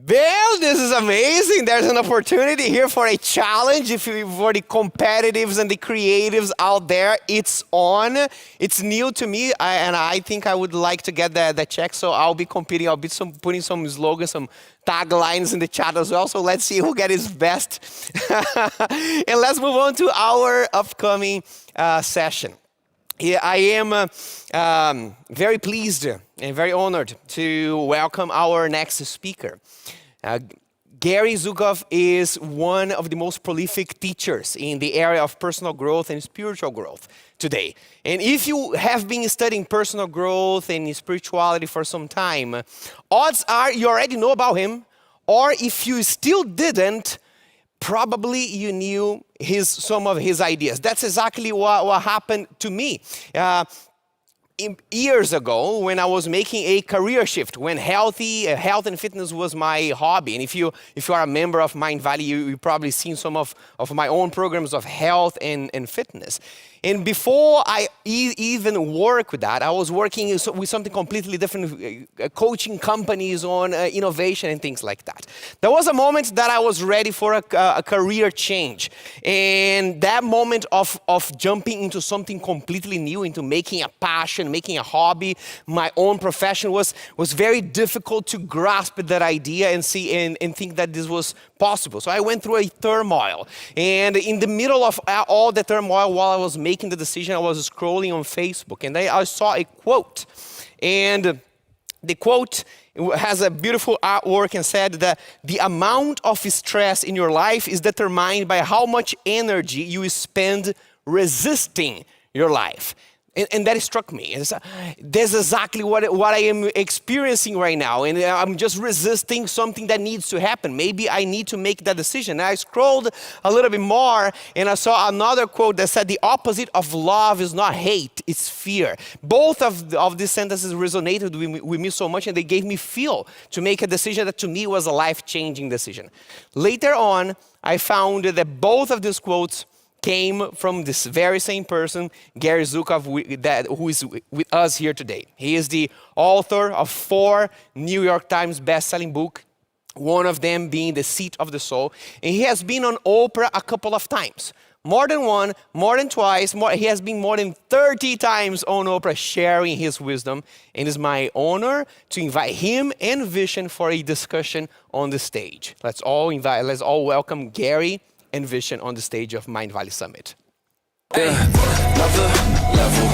Well, this is amazing. There's an opportunity here for a challenge for the competitives and the creatives out there. It's on. It's new to me, and I think I would like to get the check, so I'll be competing. I'll be putting some slogans, some taglines in the chat as well, so let's see who gets his best. And let's move on to our upcoming session. Yeah, I am very pleased and very honored to welcome our next speaker. Gary Zukav is one of the most prolific teachers in the area of personal growth and spiritual growth today. And if you have been studying personal growth and spirituality for some time, odds are you already know about him, or if you still didn't, probably you knew some of his ideas. That's exactly what happened to me. Years ago, when I was making a career shift, when health and fitness was my hobby, and if you are a member of Mindvalley, you've probably seen some of my own programs of health and fitness. And before I even work with that, I was working with something completely different, coaching companies on innovation and things like that. There was a moment that I was ready for a career change. And that moment of jumping into something completely new, into making a passion, making a hobby, my own profession, was very difficult to grasp that idea and see and think that this was possible. So I went through a turmoil. And in the middle of all the turmoil, while I was making the decision, I was scrolling on Facebook, and I saw a quote. And The quote has a beautiful artwork and said that the amount of stress in your life is determined by how much energy you spend resisting your life. And that struck me. That's exactly what I am experiencing right now. And I'm just resisting something that needs to happen. Maybe I need to make that decision. And I scrolled a little bit more and I saw another quote that said the opposite of love is not hate, it's fear. Both of these sentences resonated with me so much, and they gave me fuel to make a decision that to me was a life-changing decision. Later on, I found that both of these quotes came from this very same person, Gary Zukav, who is with us here today. He is the author of 4 New York Times best-selling books, one of them being The Seat of the Soul. And he has been on Oprah a couple of times. More than one, more than twice, he has been more than 30 times on Oprah sharing his wisdom. And it's my honor to invite him and Vishen for a discussion on the stage. Let's all welcome Gary and Vishen on the stage of Mindvalley Summit. Another level,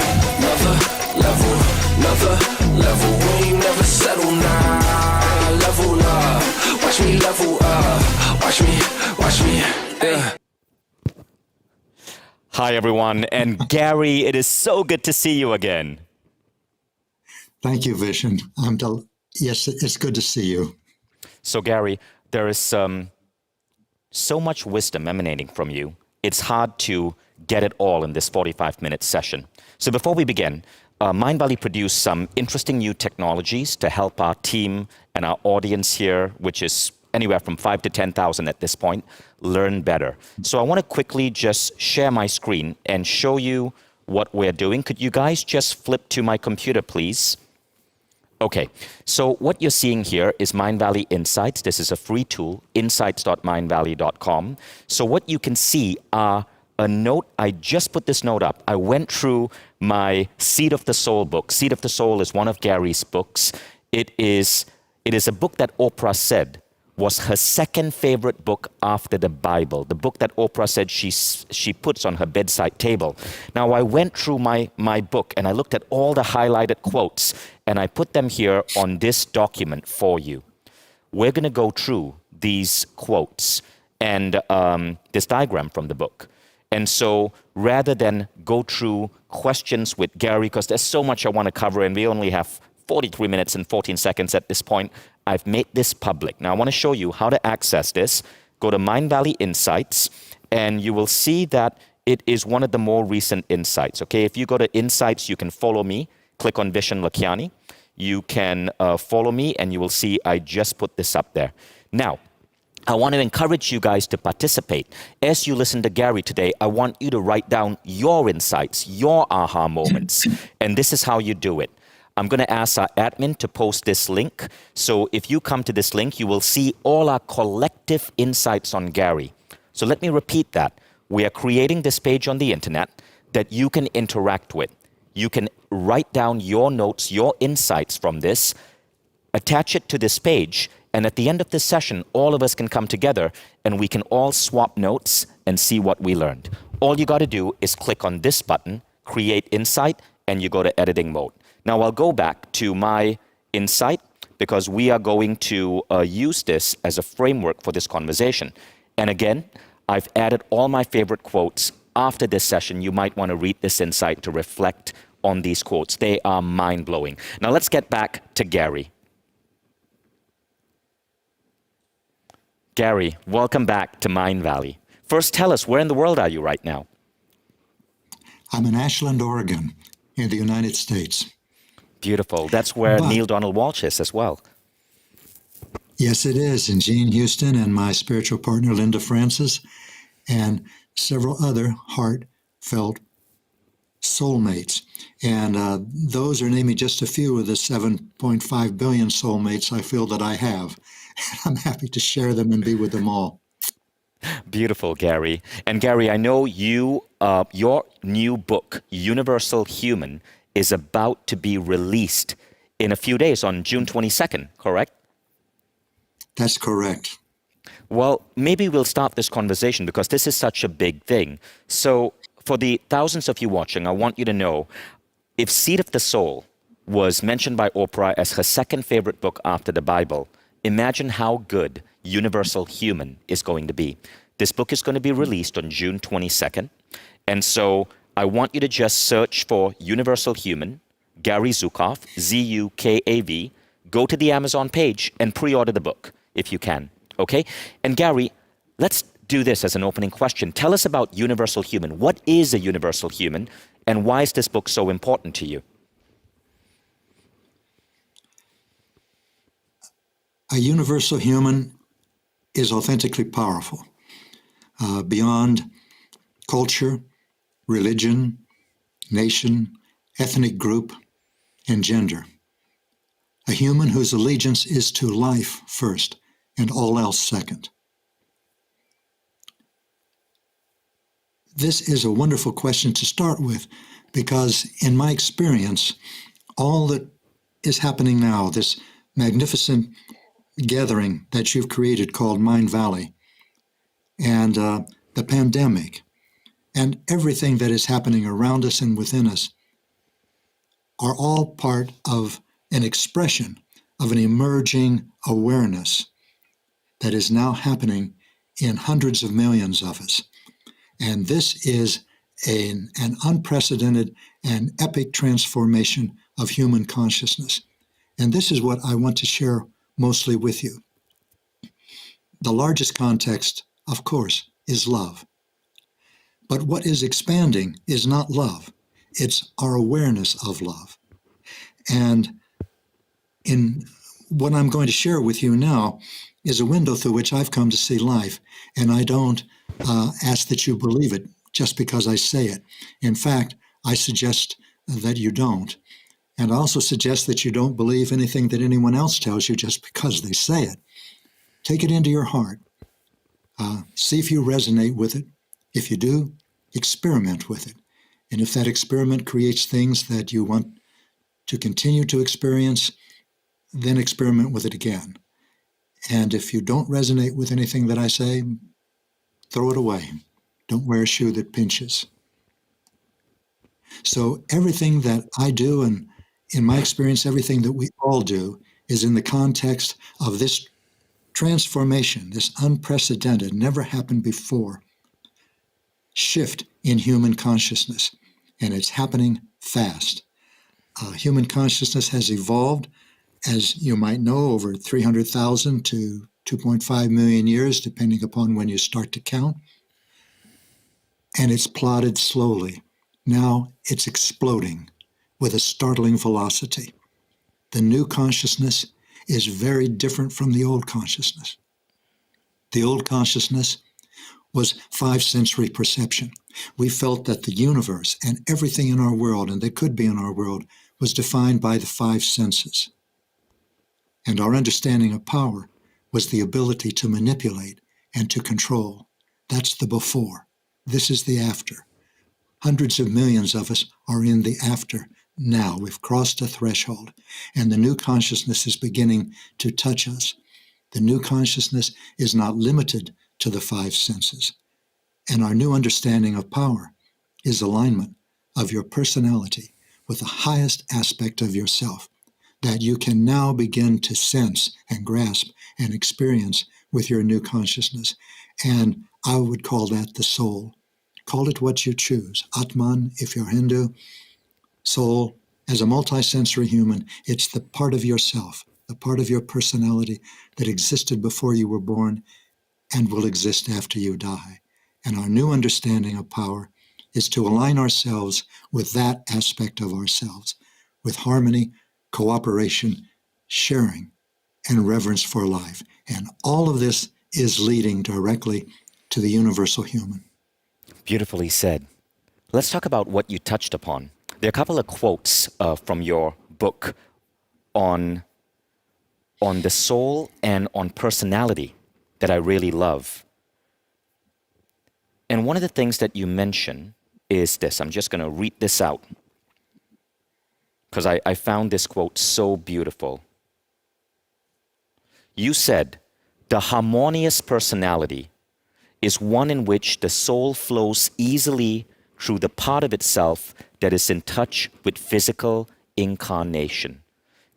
another level. We ain't never settle now. Level up, watch me level up. Watch me, yeah. Hi, everyone. And Gary, it is so good to see you again. Thank you, Vishen. Yes, it's good to see you. So, Gary, there is so much wisdom emanating from you. It's hard to get it all in this 45-minute session. So before we begin, Mindvalley produced some interesting new technologies to help our team and our audience here, which is anywhere from 5 to 10,000 at this point, learn better. So I want to quickly just share my screen and show you what we're doing. Could you guys just flip to my computer, please? Okay, so what you're seeing here is Mindvalley Insights. This is a free tool, insights.mindvalley.com. So what you can see are a note. I just put this note up. I went through my Seat of the Soul book. Seat of the Soul is one of Gary's books. It is a book that Oprah said was her second favorite book after the Bible, the book that Oprah said she puts on her bedside table. Now, I went through my book and I looked at all the highlighted quotes and I put them here on this document for you. We're going to go through these quotes and this diagram from the book. And so rather than go through questions with Gary, because there's so much I want to cover and we only have 43 minutes and 14 seconds at this point, I've made this public. Now I want to show you how to access this. Go to Mindvalley Insights and you will see that it is one of the more recent insights. Okay, if you go to Insights, you can follow me. Click on Vishen Lakhiani. You can follow me and you will see I just put this up there. Now, I want to encourage you guys to participate. As you listen to Gary today, I want you to write down your insights, your aha moments. And this is how you do it. I'm going to ask our admin to post this link. So if you come to this link, you will see all our collective insights on Gary. So let me repeat that. We are creating this page on the internet that you can interact with. You can write down your notes, your insights from this, attach it to this page, and at the end of this session, all of us can come together and we can all swap notes and see what we learned. All you got to do is click on this button, Create Insight, and you go to editing mode. Now I'll go back to my insight because we are going to use this as a framework for this conversation. And again, I've added all my favorite quotes. After this session, you might want to read this insight to reflect on these quotes. They are mind-blowing. Now let's get back to Gary. Gary, welcome back to Mindvalley. First, tell us, where in the world are you right now? I'm in Ashland, Oregon, in the United States. Beautiful. That's where Neil Donald Walsh is as well. Yes, it is. And Gene Houston and my spiritual partner, Linda Francis, and several other heartfelt soulmates. And those are naming just a few of the 7.5 billion soulmates I feel that I have. I'm happy to share them and be with them all. Beautiful, Gary. And Gary, I know you, your new book, Universal Human, is about to be released in a few days on June 22nd, correct? That's correct. Well, maybe we'll start this conversation because this is such a big thing. So for the thousands of you watching, I want you to know, if Seat of the Soul was mentioned by Oprah as her second favorite book after the Bible. Imagine how good Universal Human is going to be. This book is going to be released on June 22nd. And so I want you to just search for Universal Human, Gary Zukav, Z-U-K-A-V. Go to the Amazon page and pre-order the book if you can, okay? And Gary, let's do this as an opening question. Tell us about Universal Human. What is a Universal Human, and why is this book so important to you? A universal human is authentically powerful, beyond culture, religion, nation, ethnic group, and gender. A human whose allegiance is to life first and all else second. This is a wonderful question to start with because in my experience, all that is happening now, this magnificent gathering that you've created called Mindvalley, and the pandemic, and everything that is happening around us and within us are all part of an expression of an emerging awareness that is now happening in hundreds of millions of us. And this is an unprecedented and epic transformation of human consciousness. And this is what I want to share mostly with you. The largest context, of course, is love. But what is expanding is not love. It's our awareness of love. And in what I'm going to share with you now is a window through which I've come to see life. And I don't ask that you believe it just because I say it. In fact, I suggest that you don't. And I also suggest that you don't believe anything that anyone else tells you just because they say it. Take it into your heart. See if you resonate with it. If you do, experiment with it. And if that experiment creates things that you want to continue to experience, then experiment with it again. And if you don't resonate with anything that I say, throw it away. Don't wear a shoe that pinches. So everything that I do, and in my experience, everything that we all do, is in the context of this transformation, this unprecedented, never happened before, shift in human consciousness. And it's happening fast. Human consciousness has evolved, as you might know, over 300,000 to 2.5 million years, depending upon when you start to count. And it's plodded slowly. Now it's exploding with a startling velocity. The new consciousness is very different from the old consciousness. The old consciousness was five-sensory perception. We felt that the universe and everything in our world, and that could be in our world, was defined by the five senses. And our understanding of power was the ability to manipulate and to control. That's the before. This is the after. Hundreds of millions of us are in the after now. We've crossed a threshold, and the new consciousness is beginning to touch us. The new consciousness is not limited to the five senses. And our new understanding of power is alignment of your personality with the highest aspect of yourself that you can now begin to sense and grasp and experience with your new consciousness. And I would call that the soul. Call it what you choose. Atman, if you're Hindu. Soul, as a multisensory human, it's the part of yourself, the part of your personality that existed before you were born and will exist after you die. And our new understanding of power is to align ourselves with that aspect of ourselves, with harmony, cooperation, sharing, and reverence for life. And all of this is leading directly to the universal human. Beautifully said. Let's talk about what you touched upon. There are a couple of quotes from your book on the soul and on personality that I really love. And one of the things that you mention is this. I'm just going to read this out because I found this quote so beautiful. You said, "The harmonious personality is one in which the soul flows easily through the part of itself that is in touch with physical incarnation.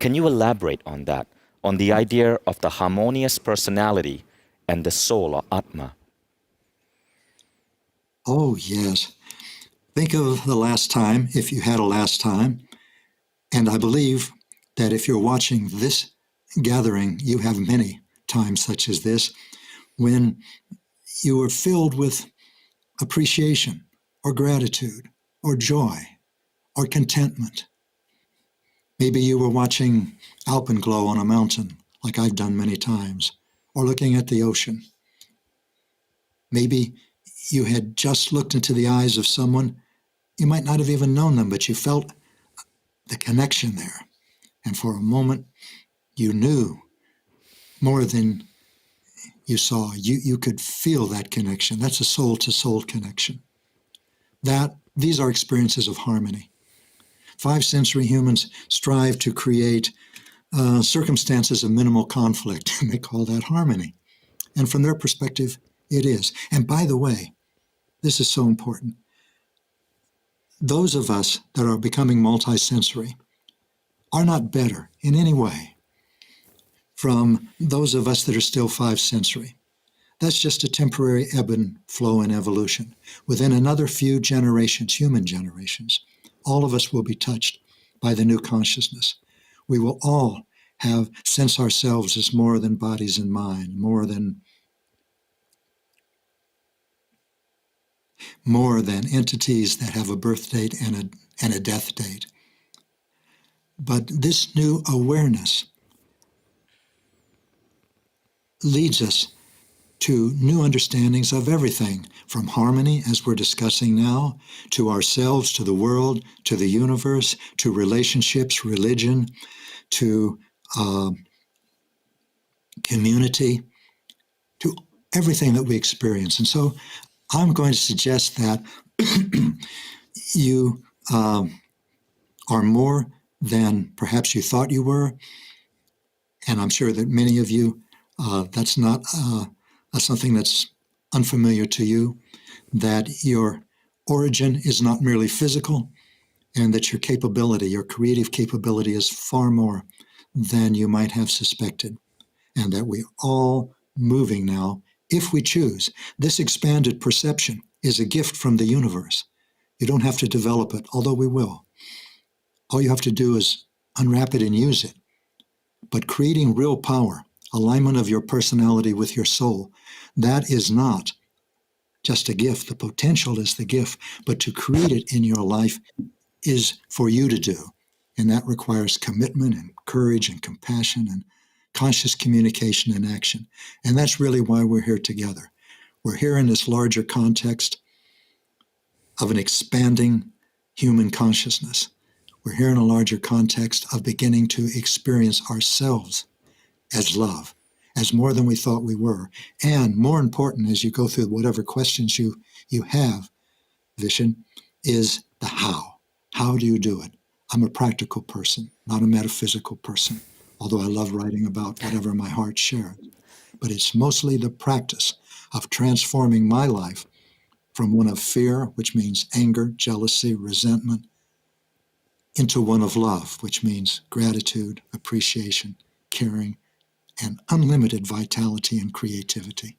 Can you elaborate on that, on the idea of the harmonious personality and the soul or Atma? Oh, yes. Think of the last time, if you had a last time, and I believe that if you're watching this gathering, you have many times such as this, when you were filled with appreciation or gratitude or joy or contentment. Maybe you were watching alpenglow on a mountain, like I've done many times, or looking at the ocean. Maybe you had just looked into the eyes of someone. You might not have even known them, but you felt the connection there. And for a moment, you knew more than you saw. You could feel that connection. That's a soul-to-soul connection. These are experiences of harmony. Five-sensory humans strive to create circumstances of minimal conflict, and they call that harmony. And from their perspective, it is. And by the way, this is so important. Those of us that are becoming multisensory are not better in any way from those of us that are still five-sensory. That's just a temporary ebb and flow in evolution. Within another few generations, human generations, all of us will be touched by the new consciousness. We will all sense ourselves as more than bodies and mind, more than entities that have a birth date and a death date. But this new awareness leads us to new understandings of everything, from harmony, as we're discussing now, to ourselves, to the world, to the universe, to relationships, religion, to community, to everything that we experience. And so I'm going to suggest that you are more than perhaps you thought you were. And I'm sure that many of you, that's not something that's unfamiliar to you, that your origin is not merely physical, and that your capability, your creative capability, is far more than you might have suspected, and that we're all moving now, if we choose. This expanded perception is a gift from the universe. You don't have to develop it, although we will. All you have to do is unwrap it and use it. But creating real power, alignment of your personality with your soul, that is not just a gift. The potential is the gift, but to create it in your life is for you to do. And that requires commitment and courage and compassion and conscious communication and action. And that's really why we're here together. We're here in this larger context of an expanding human consciousness. We're here in a larger context of beginning to experience ourselves as love, as more than we thought we were. And more important, as you go through whatever questions you have, Vishen, is the how. How do you do it? I'm a practical person, not a metaphysical person, although I love writing about whatever my heart shares. But it's mostly the practice of transforming my life from one of fear, which means anger, jealousy, resentment, into one of love, which means gratitude, appreciation, caring, and unlimited vitality and creativity.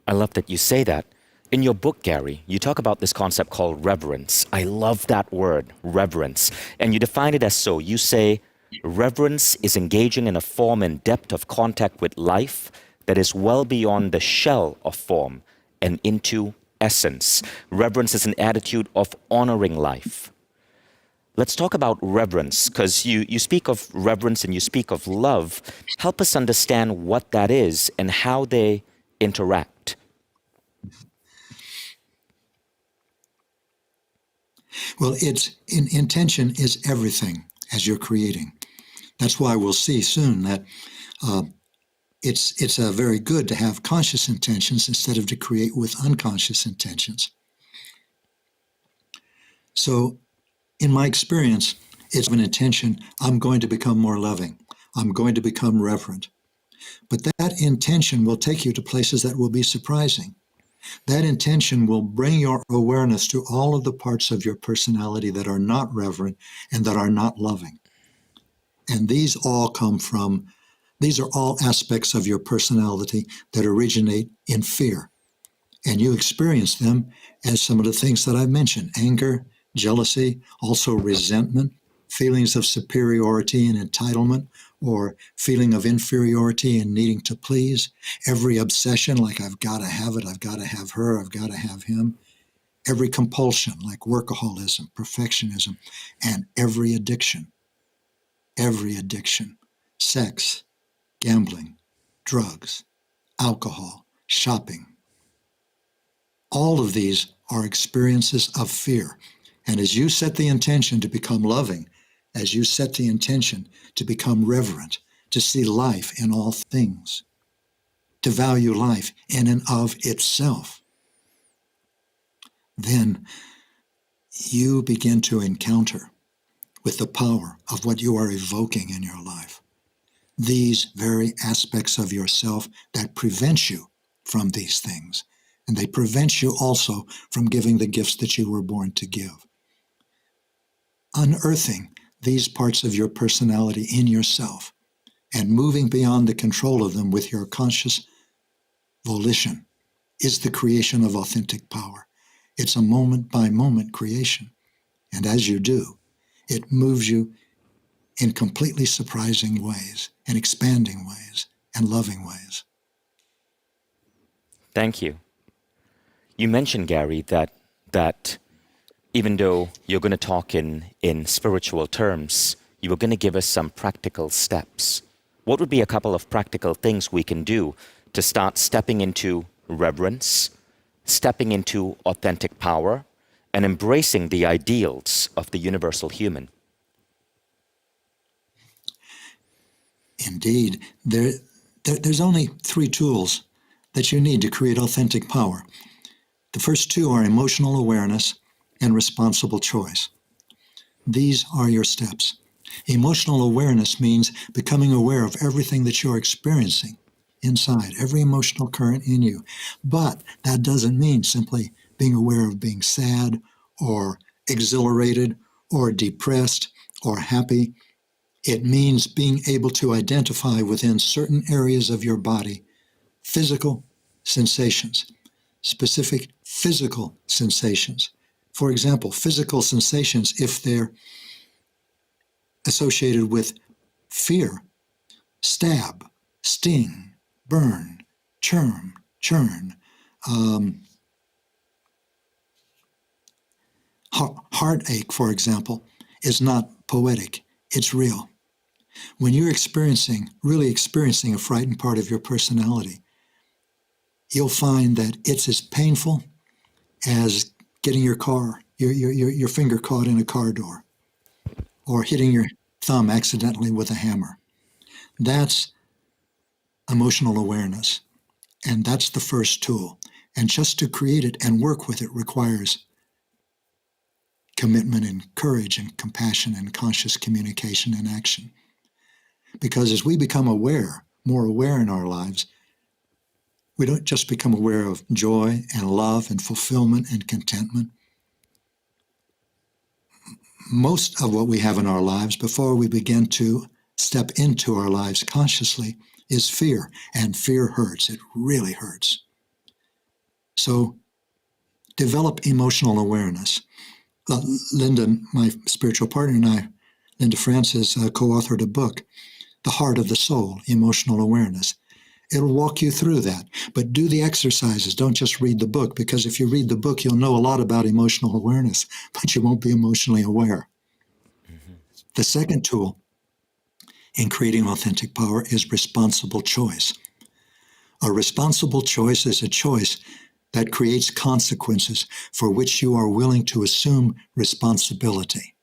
I love that you say that. In your book, Gary, you talk about this concept called reverence. I love that word, reverence. And you define it as so. You say, reverence is engaging in a form and depth of contact with life that is well beyond the shell of form and into essence. Reverence is an attitude of honoring life. Let's talk about reverence, because you speak of reverence and you speak of love. Help us understand what that is and how they interact. Well, intention is everything as you're creating. That's why we'll see soon that it's very good to have conscious intentions instead of to create with unconscious intentions. So, in my experience, it's an intention, I'm going to become more loving. I'm going to become reverent. But that intention will take you to places that will be surprising. That intention will bring your awareness to all of the parts of your personality that are not reverent and that are not loving. And these are all aspects of your personality that originate in fear. And you experience them as some of the things that I've mentioned: anger, jealousy, also resentment, feelings of superiority and entitlement, or feeling of inferiority and needing to please, every obsession, like I've got to have it, I've got to have her, I've got to have him, every compulsion, like workaholism, perfectionism, and every addiction, sex, gambling, drugs, alcohol, shopping. All of these are experiences of fear. And as you set the intention to become loving, as you set the intention to become reverent, to see life in all things, to value life in and of itself, then you begin to encounter with the power of what you are evoking in your life these very aspects of yourself that prevent you from these things. And they prevent you also from giving the gifts that you were born to give. Unearthing these parts of your personality in yourself and moving beyond the control of them with your conscious volition is the creation of authentic power. It's a moment-by-moment creation. And as you do, it moves you in completely surprising ways, and expanding ways, and loving ways. Thank you. You mentioned, Gary, that even though you're going to talk in spiritual terms, you were going to give us some practical steps. What would be a couple of practical things we can do to start stepping into reverence, stepping into authentic power, and embracing the ideals of the universal human? Indeed, there's only 3 tools that you need to create authentic power. The first 2 are emotional awareness and responsible choice. These are your steps. Emotional awareness means becoming aware of everything that you're experiencing inside, every emotional current in you. But that doesn't mean simply being aware of being sad or exhilarated or depressed or happy. It means being able to identify within certain areas of your body physical sensations, specific physical sensations. For example, physical sensations, if they're associated with fear, stab, sting, burn, churn, heartache, for example, is not poetic, it's real. When you're really experiencing a frightened part of your personality, you'll find that it's as painful as getting your finger caught in a car door or hitting your thumb accidentally with a hammer. That's emotional awareness, and that's the first tool. And just to create it and work with it requires commitment and courage and compassion and conscious communication and action. Because as we become more aware in our lives, we don't just become aware of joy and love and fulfillment and contentment. Most of what we have in our lives before we begin to step into our lives consciously is fear, and fear hurts. It really hurts. So develop emotional awareness. Linda, my spiritual partner, and I, Linda Francis, co-authored a book, The Heart of the Soul, Emotional Awareness. It'll walk you through that, but do the exercises. Don't just read the book, because if you read the book, you'll know a lot about emotional awareness, but you won't be emotionally aware. Mm-hmm. The second tool in creating authentic power is responsible choice. A responsible choice is a choice that creates consequences for which you are willing to assume responsibility.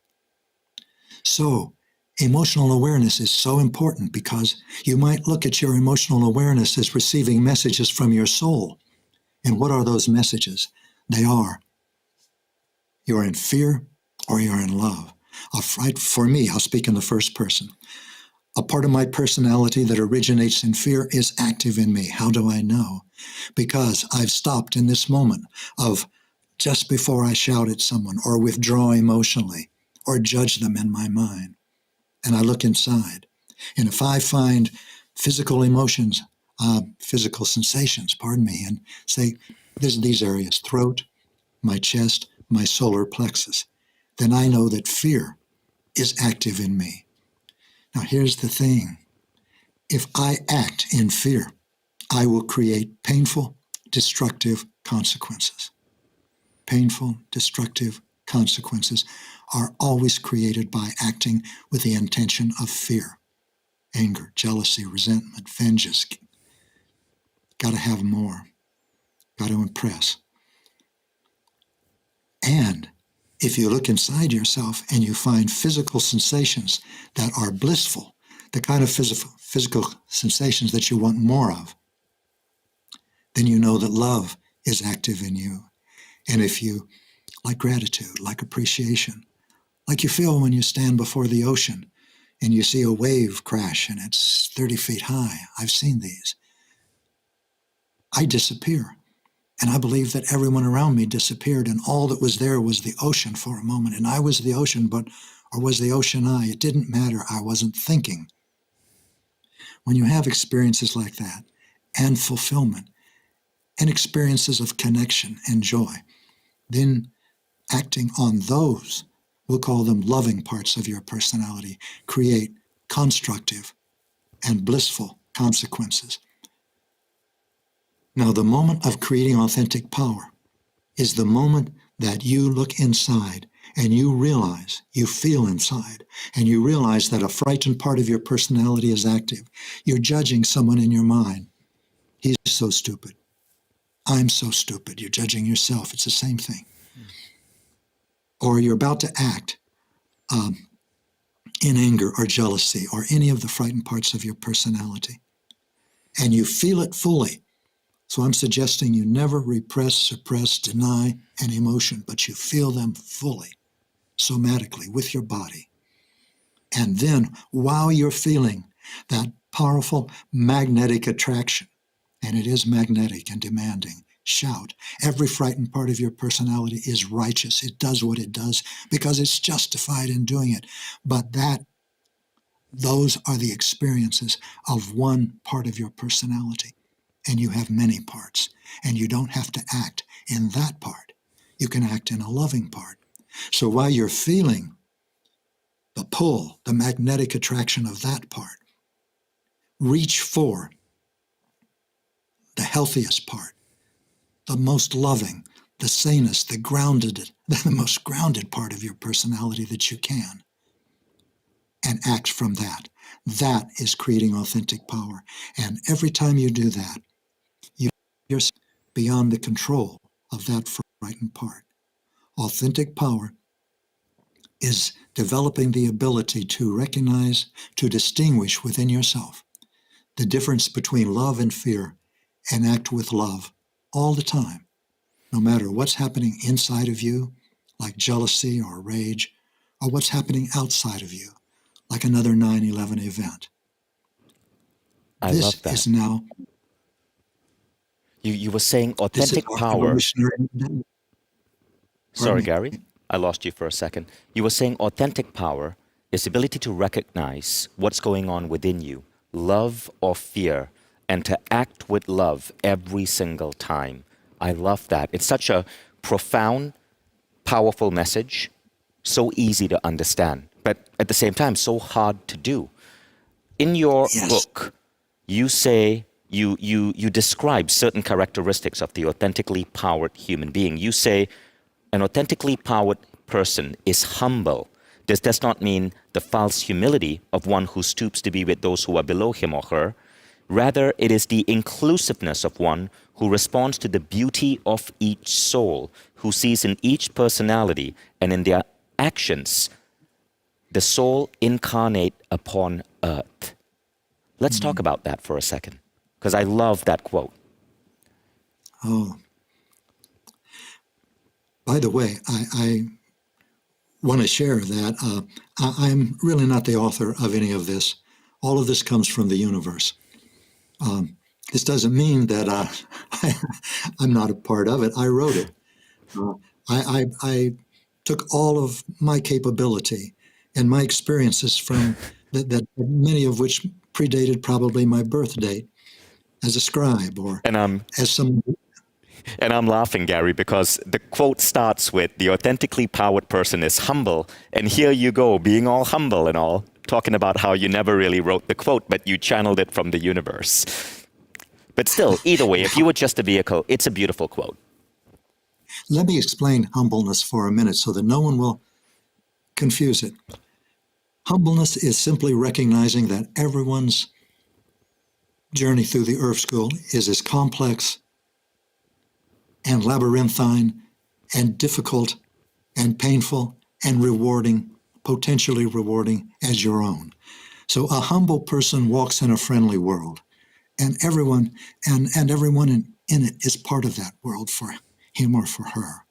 So, emotional awareness is so important because you might look at your emotional awareness as receiving messages from your soul. And what are those messages? They are, you're in fear or you're in love. For me, I'll speak in the first person. A part of my personality that originates in fear is active in me. How do I know? Because I've stopped in this moment of just before I shout at someone or withdraw emotionally or judge them in my mind. And I look inside. And if I find physical emotions, physical sensations, and say, there's these areas, throat, my chest, my solar plexus, then I know that fear is active in me. Now, here's the thing. If I act in fear, I will create painful, destructive consequences. Painful, destructive consequences are always created by acting with the intention of fear, anger, jealousy, resentment, vengeance. Got to have more. Got to impress. And if you look inside yourself and you find physical sensations that are blissful, the kind of physical sensations that you want more of, then you know that love is active in you. And if you, like gratitude, like appreciation, like you feel when you stand before the ocean and you see a wave crash and it's 30 feet high, I've seen these. I disappear. And I believe that everyone around me disappeared, and all that was there was the ocean for a moment. And I was the ocean, or was the ocean I? It didn't matter. I wasn't thinking. When you have experiences like that, and fulfillment, and experiences of connection and joy, then acting on those, we'll call them loving parts of your personality, create constructive and blissful consequences. Now, the moment of creating authentic power is the moment that you look inside and you realize, you feel inside, and you realize that a frightened part of your personality is active. You're judging someone in your mind. He's so stupid. I'm so stupid. You're judging yourself. It's the same thing. Or you're about to act in anger or jealousy or any of the frightened parts of your personality, and you feel it fully. So I'm suggesting you never repress, suppress, deny an emotion, but you feel them fully, somatically, with your body. And then, while you're feeling that powerful magnetic attraction, and it is magnetic and demanding, shout. Every frightened part of your personality is righteous. It does what it does because it's justified in doing it. But those are the experiences of one part of your personality. And you have many parts, and you don't have to act in that part. You can act in a loving part. So while you're feeling the pull, the magnetic attraction of that part, reach for the healthiest part, the most loving, the sanest, the most grounded part of your personality that you can, and act from that. That is creating authentic power. And every time you do that, you're beyond the control of that frightened part. Authentic power is developing the ability to recognize, to distinguish within yourself the difference between love and fear, and act with love all the time, no matter what's happening inside of you, like jealousy or rage, or what's happening outside of you, like another 9/11 event. I This love that. is now. You were saying This is authentic our power. evolutionary. Sorry, me. Gary, I lost you for a second. You were saying authentic power is the ability to recognize what's going on within you, love or fear, and to act with love every single time. I love that. It's such a profound, powerful message, so easy to understand, but at the same time, so hard to do. In your Yes. book, you say you describe certain characteristics of the authentically powered human being. You say an authentically powered person is humble. This does not mean the false humility of one who stoops to be with those who are below him or her. Rather, it is the inclusiveness of one who responds to the beauty of each soul, who sees in each personality and in their actions the soul incarnate upon earth. Let's talk about that for a second, because I love that quote. Oh. By the way, I want to share that I'm really not the author of any of this. All of this comes from the universe. This doesn't mean that I'm not a part of it. I wrote it. I took all of my capability and my experiences from that many of which predated probably my birth date as a scribe or as some. And I'm laughing, Gary, because the quote starts with, the authentically powered person is humble. And here you go, being all humble and all, talking about how you never really wrote the quote, but you channeled it from the universe. But still, either way, if you were just a vehicle, it's a beautiful quote. Let me explain humbleness for a minute so that no one will confuse it. Humbleness is simply recognizing that everyone's journey through the Earth School is as complex and labyrinthine and difficult and painful and rewarding, potentially rewarding as your own. So a humble person walks in a friendly world, and everyone in it is part of that world for him or for her.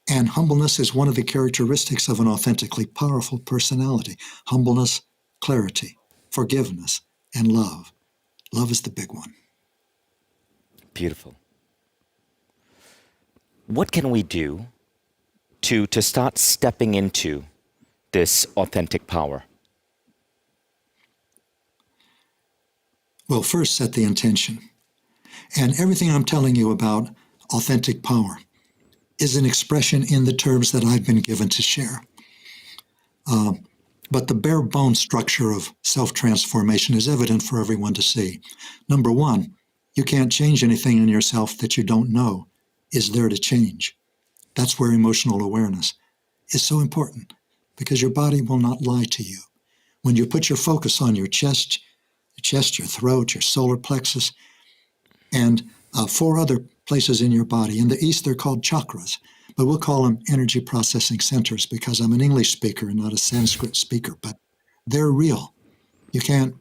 And humbleness is one of the characteristics of an authentically powerful personality. Humbleness, clarity, forgiveness, and love. Love is the big one. Beautiful. What can we do to start stepping into this authentic power? Well, first set the intention. And everything I'm telling you about authentic power is an expression in the terms that I've been given to share. But the bare bone structure of self-transformation is evident for everyone to see. Number one, you can't change anything in yourself that you don't know is there to change. That's where emotional awareness is so important, because your body will not lie to you. When you put your focus on your chest, your throat, your solar plexus, and 4 other places in your body. In the East, they're called chakras, but we'll call them energy processing centers because I'm an English speaker and not a Sanskrit speaker, but they're real. You can't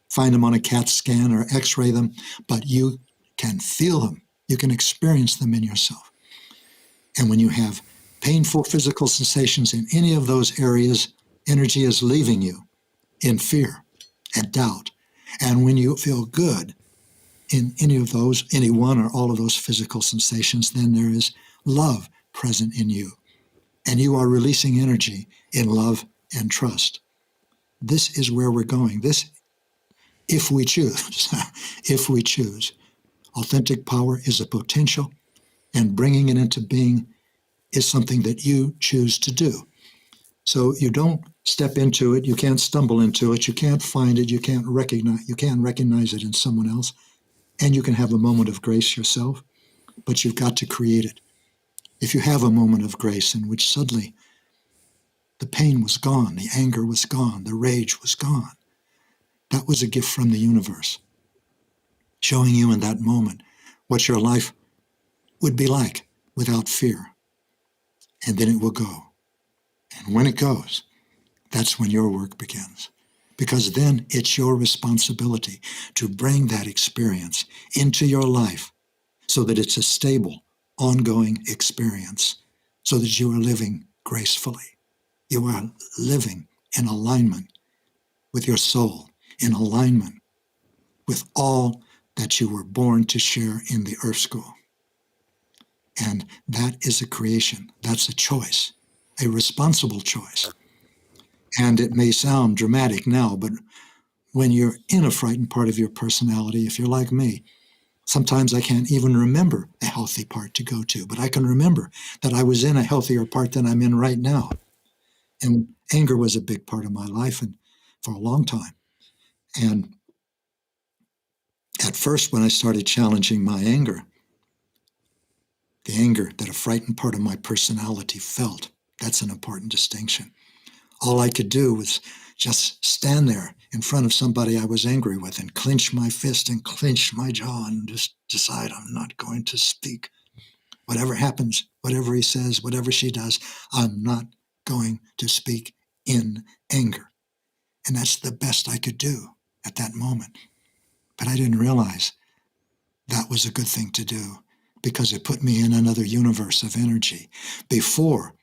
find them on a CAT scan or x-ray them, but you can feel them. You can experience them in yourself. And when you have painful physical sensations in any of those areas, energy is leaving you in fear and doubt. And when you feel good in any of those, any one or all of those physical sensations, then there is love present in you. And you are releasing energy in love and trust. This is where we're going. This, if we choose, if we choose. Authentic power is a potential, and bringing it into being is something that you choose to do. So you don't step into it, you can't stumble into it, you can't find it, you can't recognize it in someone else, and you can have a moment of grace yourself, but you've got to create it. If you have a moment of grace in which suddenly the pain was gone, the anger was gone, the rage was gone, that was a gift from the universe, showing you in that moment what your life would be like without fear. And then it will go. And when it goes, that's when your work begins. Because then it's your responsibility to bring that experience into your life so that it's a stable, ongoing experience, so that you are living gracefully. You are living in alignment with your soul, in alignment with all that you were born to share in the Earth School. And that is a creation. That's a choice, a responsible choice. And it may sound dramatic now, but when you're in a frightened part of your personality, if you're like me, sometimes I can't even remember a healthy part to go to, but I can remember that I was in a healthier part than I'm in right now. And anger was a big part of my life and for a long time. And at first, when I started challenging my anger, the anger that a frightened part of my personality felt, that's an important distinction. All I could do was just stand there in front of somebody I was angry with and clench my fist and clench my jaw and just decide I'm not going to speak. Whatever happens, whatever he says, whatever she does, I'm not going to speak in anger. And that's the best I could do at that moment. But I didn't realize that was a good thing to do because it put me in another universe of energy. Before,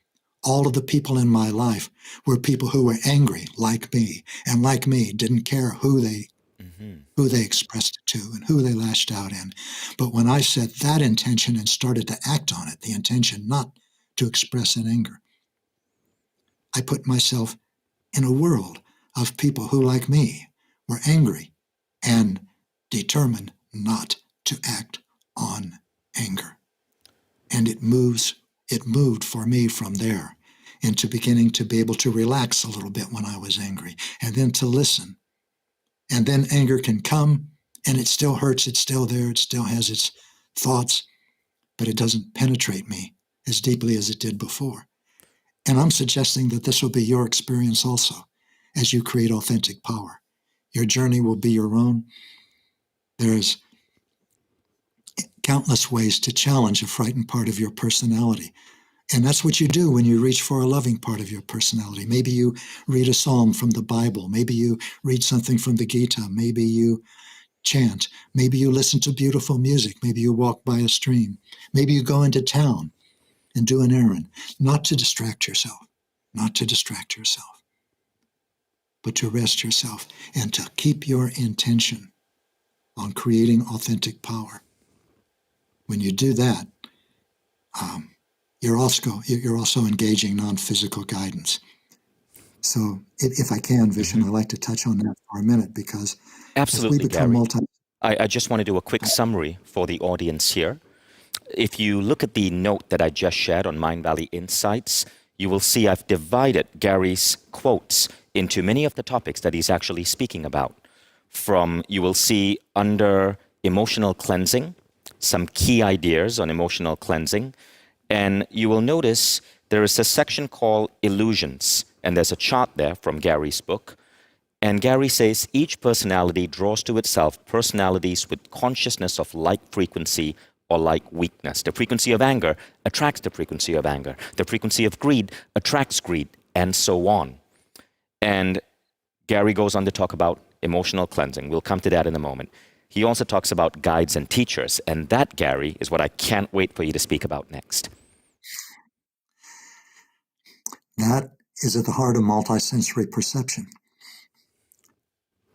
all of the people in my life were people who were angry like me, and like me didn't care who they expressed it to and who they lashed out in. But when I set that intention and started to act on it, the intention not to express in anger, I put myself in a world of people who, like me, were angry and determined not to act on anger. And it moved for me from there into beginning to be able to relax a little bit when I was angry, and then to listen. And then anger can come, and it still hurts, it's still there, it still has its thoughts, but it doesn't penetrate me as deeply as it did before. And I'm suggesting that this will be your experience also as you create authentic power. Your journey will be your own. There's countless ways to challenge a frightened part of your personality. And that's what you do when you reach for a loving part of your personality. Maybe you read a psalm from the Bible. Maybe you read something from the Gita. Maybe you chant. Maybe you listen to beautiful music. Maybe you walk by a stream. Maybe you go into town and do an errand, not to distract yourself, but to rest yourself and to keep your intention on creating authentic power. When you do that, you're also engaging non-physical guidance. So if I can, Vishen, I'd like to touch on that for a minute, because Absolutely, as we become Gary. I just want to do a quick summary for the audience here. If you look at the note that I just shared on Mindvalley Insights, you will see I've divided Gary's quotes into many of the topics that he's actually speaking about. You will see under emotional cleansing, some key ideas on emotional cleansing. And you will notice there is a section called illusions. And there's a chart there from Gary's book. And Gary says each personality draws to itself personalities with consciousness of like frequency or like weakness. The frequency of anger attracts the frequency of anger. The frequency of greed attracts greed, and so on. And Gary goes on to talk about emotional cleansing. We'll come to that in a moment. He also talks about guides and teachers, and that, Gary, is what I can't wait for you to speak about next. That is at the heart of multisensory perception.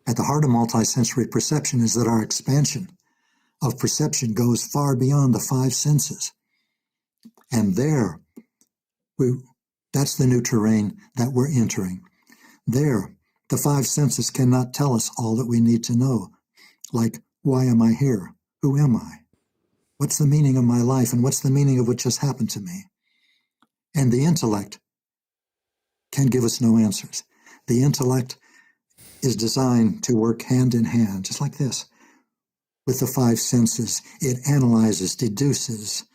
At the heart of multisensory perception is that our expansion of perception goes far beyond the five senses. And that's the new terrain that we're entering. There, the five senses cannot tell us all that we need to know, like, why am I here? Who am I? What's the meaning of my life? And what's the meaning of what just happened to me? And the intellect can give us no answers. The intellect is designed to work hand in hand, just like this, with the five senses. It analyzes, deduces,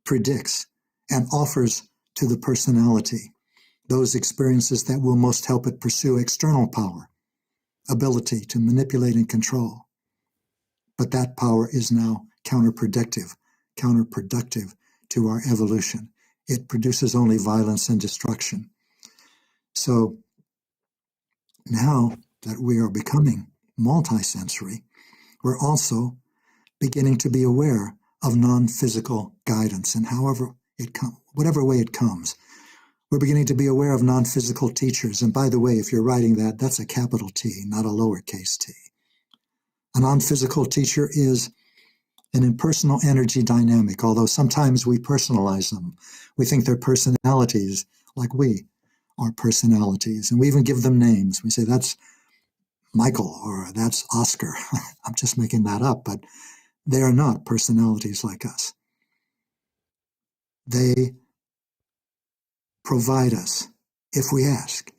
predicts, and offers to the personality those experiences that will most help it pursue external power, ability to manipulate and control. But that power is now counterproductive to our evolution. It produces only violence and destruction. So now that we are becoming multisensory, we're also beginning to be aware of non-physical guidance, and whatever way it comes. We're beginning to be aware of non-physical teachers. And by the way, if you're writing that, that's a capital T, not a lowercase t. A non-physical teacher is an impersonal energy dynamic, although sometimes we personalize them. We think they're personalities like we are personalities, and we even give them names. We say, that's Michael, or that's Oscar. I'm just making that up, but they are not personalities like us. They provide us, if we ask,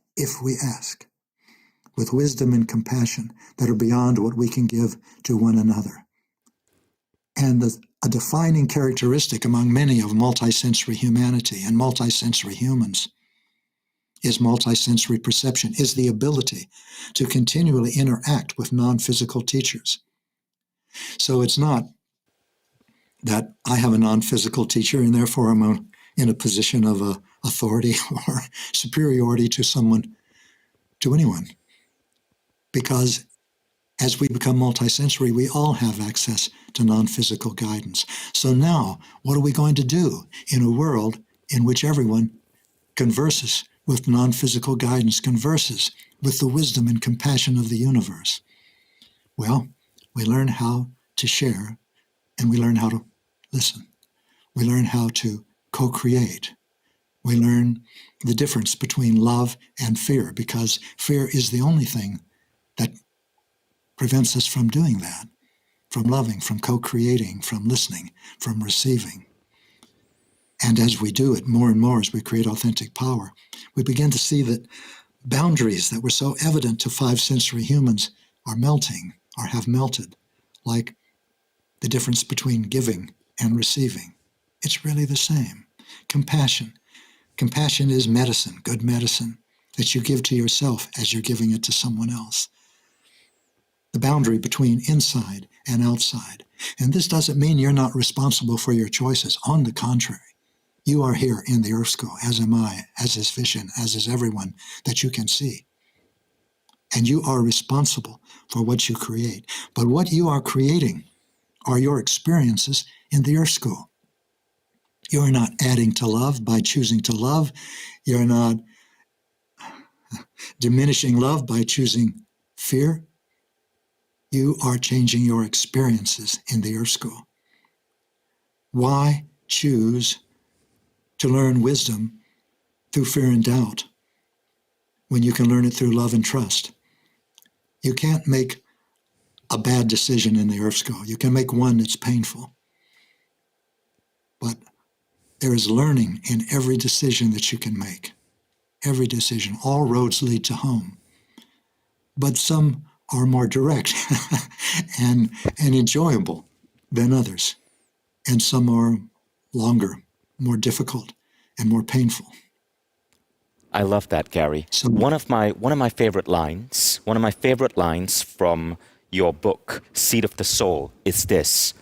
with wisdom and compassion that are beyond what we can give to one another. And a defining characteristic among many of multisensory humanity and multisensory humans is multisensory perception, is the ability to continually interact with non-physical teachers. So it's not that I have a non-physical teacher and therefore I'm in a position of authority or superiority to anyone. Because as we become multisensory, we all have access to non-physical guidance. So now, what are we going to do in a world in which everyone converses with non-physical guidance, converses with the wisdom and compassion of the universe. Well, we learn how to share, and we learn how to listen. We learn how to co-create. We learn the difference between love and fear, because fear is the only thing that prevents us from doing that, from loving, from co-creating, from listening, from receiving. And as we do it more and more, as we create authentic power, we begin to see that boundaries that were so evident to five-sensory humans are melting, or have melted, like the difference between giving and receiving. It's really the same. Compassion. Compassion is medicine, good medicine, that you give to yourself as you're giving it to someone else. The boundary between inside and outside. And this doesn't mean you're not responsible for your choices. On the contrary, you are here in the Earth School, as am I, as is Vishen, as is everyone that you can see. And you are responsible for what you create. But what you are creating are your experiences in the Earth School. You're not adding to love by choosing to love. You're not diminishing love by choosing fear. You are changing your experiences in the Earth School. Why choose to learn wisdom through fear and doubt when you can learn it through love and trust? You can't make a bad decision in the Earth School. You can make one that's painful. But there is learning in every decision that you can make. Every decision. All roads lead to home. But some are more direct and enjoyable than others. And some are longer, more difficult, and more painful. I love that, Gary. So, one of my favorite lines from your book, Seed of the Soul, is this: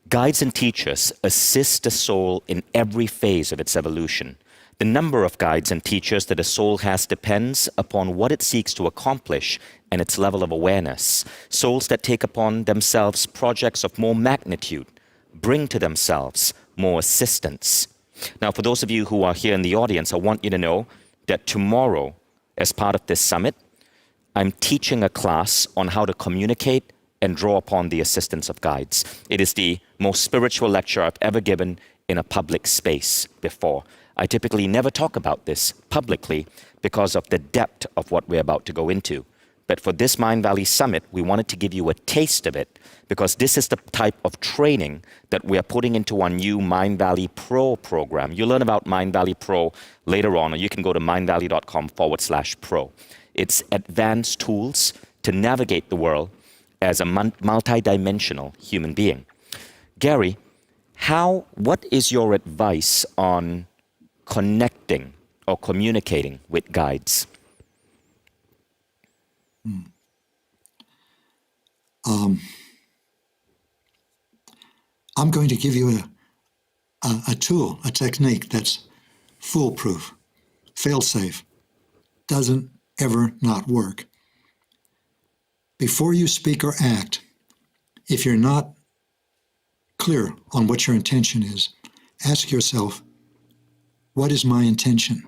guides and teachers assist the soul in every phase of its evolution. The number of guides and teachers that a soul has depends upon what it seeks to accomplish and its level of awareness. Souls that take upon themselves projects of more magnitude bring to themselves more assistance. Now, for those of you who are here in the audience, I want you to know that tomorrow, as part of this summit, I'm teaching a class on how to communicate and draw upon the assistance of guides. It is the most spiritual lecture I've ever given in a public space before. I typically never talk about this publicly because of the depth of what we're about to go into. But for this Mindvalley Summit, we wanted to give you a taste of it because this is the type of training that we are putting into our new Mindvalley Pro program. You'll learn about Mindvalley Pro later on, or you can go to mindvalley.com/pro. It's advanced tools to navigate the world as a multidimensional human being. Gary, what is your advice on connecting or communicating with guides? I'm going to give you a tool, a technique that's foolproof, fail-safe, doesn't ever not work. Before you speak or act, if you're not clear on what your intention is, ask yourself, what is my intention?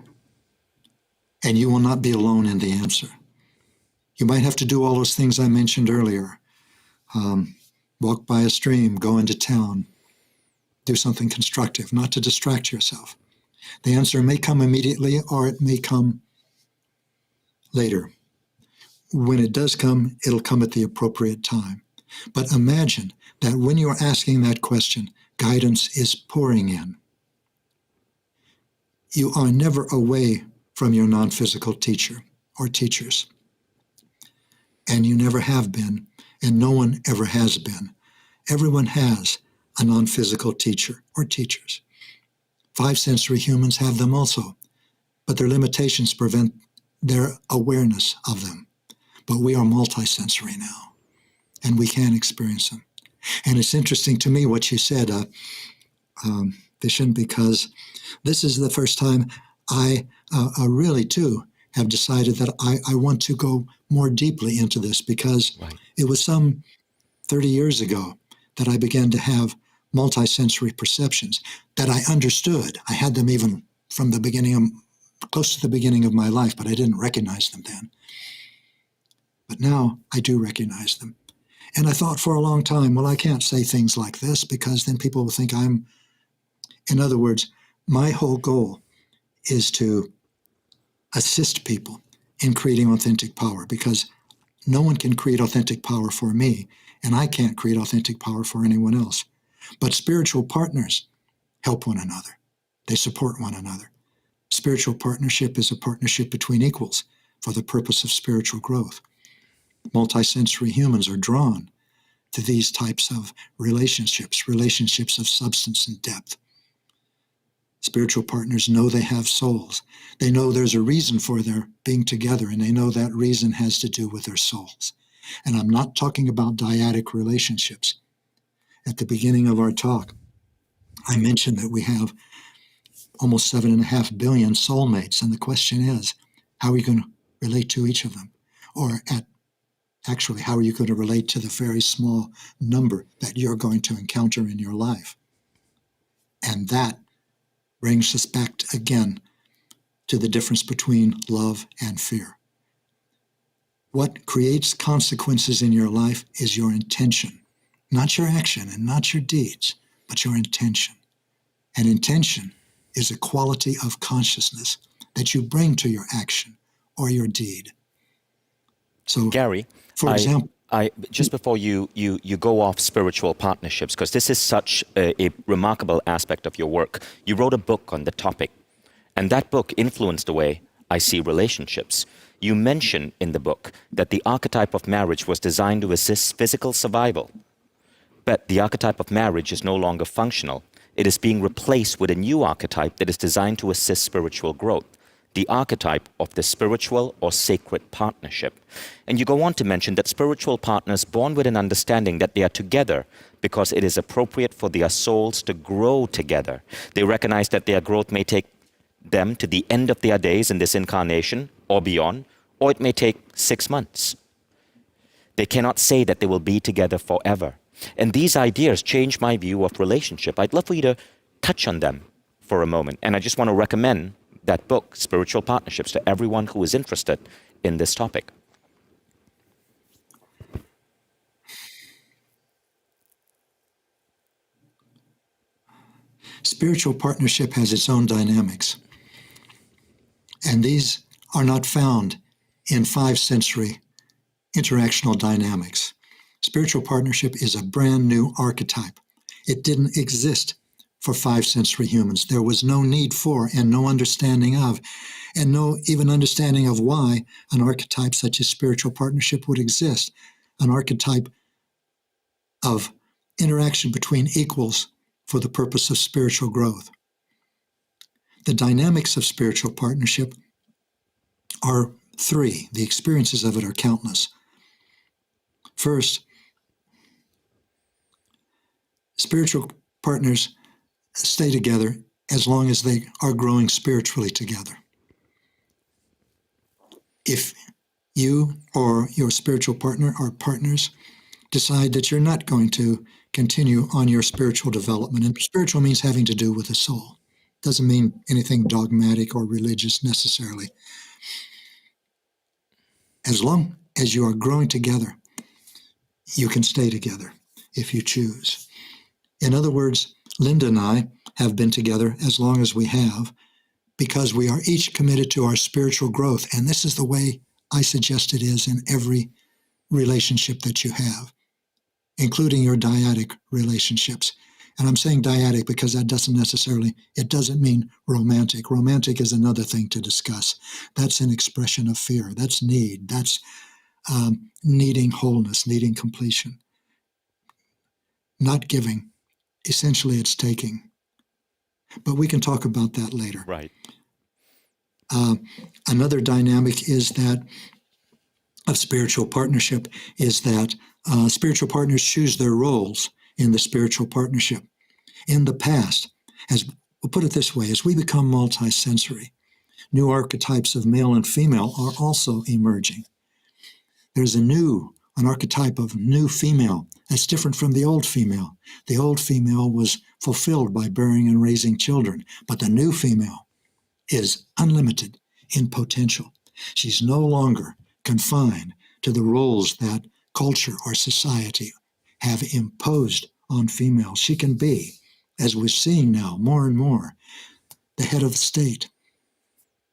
And you will not be alone in the answer. You might have to do all those things I mentioned earlier. Walk by a stream, go into town, do something constructive, not to distract yourself. The answer may come immediately or it may come later. When it does come, it'll come at the appropriate time. But imagine that when you're asking that question, guidance is pouring in. You are never away from your non-physical teacher or teachers. And you never have been, and no one ever has been. Everyone has a non-physical teacher or teachers. Five-sensory humans have them also, but their limitations prevent their awareness of them. But we are multisensory now, and we can experience them. And it's interesting to me what you said, Vishen, because this is the first time I really, too, have decided that I want to go more deeply into this because it was some 30 years ago that I began to have multisensory perceptions that I understood. I had them even from the beginning of, close to the beginning of my life, but I didn't recognize them then. But now I do recognize them. And I thought for a long time, well, I can't say things like this because then people will think I'm, in other words, my whole goal is to assist people in creating authentic power, because no one can create authentic power for me, and I can't create authentic power for anyone else. But spiritual partners help one another. They support one another. Spiritual partnership is a partnership between equals for the purpose of spiritual growth. Multisensory humans are drawn to these types of relationships, relationships of substance and depth. Spiritual partners know they have souls. They know there's a reason for their being together, and they know that reason has to do with their souls. And I'm not talking about dyadic relationships. At the beginning of our talk, I mentioned that we have almost 7.5 billion soulmates, and the question is, how are you going to relate to each of them? Or actually, how are you going to relate to the very small number that you're going to encounter in your life? And that brings us back again to the difference between love and fear. What creates consequences in your life is your intention, not your action and not your deeds, but your intention. And intention is a quality of consciousness that you bring to your action or your deed. So, Gary, for example, just before you go off spiritual partnerships, because this is such a remarkable aspect of your work, you wrote a book on the topic, and that book influenced the way I see relationships. You mention in the book that the archetype of marriage was designed to assist physical survival, but the archetype of marriage is no longer functional. It is being replaced with a new archetype that is designed to assist spiritual growth, the archetype of the spiritual or sacred partnership. And you go on to mention that spiritual partners born with an understanding that they are together because it is appropriate for their souls to grow together. They recognize that their growth may take them to the end of their days in this incarnation or beyond, or it may take 6 months. They cannot say that they will be together forever. And these ideas change my view of relationship. I'd love for you to touch on them for a moment. And I just want to recommend that book, Spiritual Partnerships, to everyone who is interested in this topic. spiritual partnership has its own dynamics. And these are not found in 5 sensory interactional dynamics. Spiritual partnership is a brand new archetype. It didn't exist for 5 sensory humans. There was no need for and no understanding of, and no even understanding of why an archetype such as spiritual partnership would exist, an archetype of interaction between equals for the purpose of spiritual growth. The dynamics of spiritual partnership are 3. The experiences of it are countless. First, spiritual partners stay together as long as they are growing spiritually together. If you or your spiritual partner or partners decide that you're not going to continue on your spiritual development, and spiritual means having to do with the soul, doesn't mean anything dogmatic or religious necessarily. As long as you are growing together, you can stay together if you choose. In other words, Linda and I have been together as long as we have because we are each committed to our spiritual growth. And this is the way I suggest it is in every relationship that you have, including your dyadic relationships. And I'm saying dyadic because that it doesn't mean romantic. Romantic is another thing to discuss. That's an expression of fear. That's need. That's needing wholeness, needing completion. Not giving. Essentially, it's taking. But we can talk about that later. Right. Another dynamic is that of spiritual partnership is that spiritual partners choose their roles in the spiritual partnership. In the past, as we'll put it this way, as we become multisensory, new archetypes of male and female are also emerging. There's an archetype of new female That's different from the old female. The old female was fulfilled by bearing and raising children, but the new female is unlimited in potential. She's no longer confined to the roles that culture or society have imposed on females. She can be, as we're seeing now more and more, the head of the state,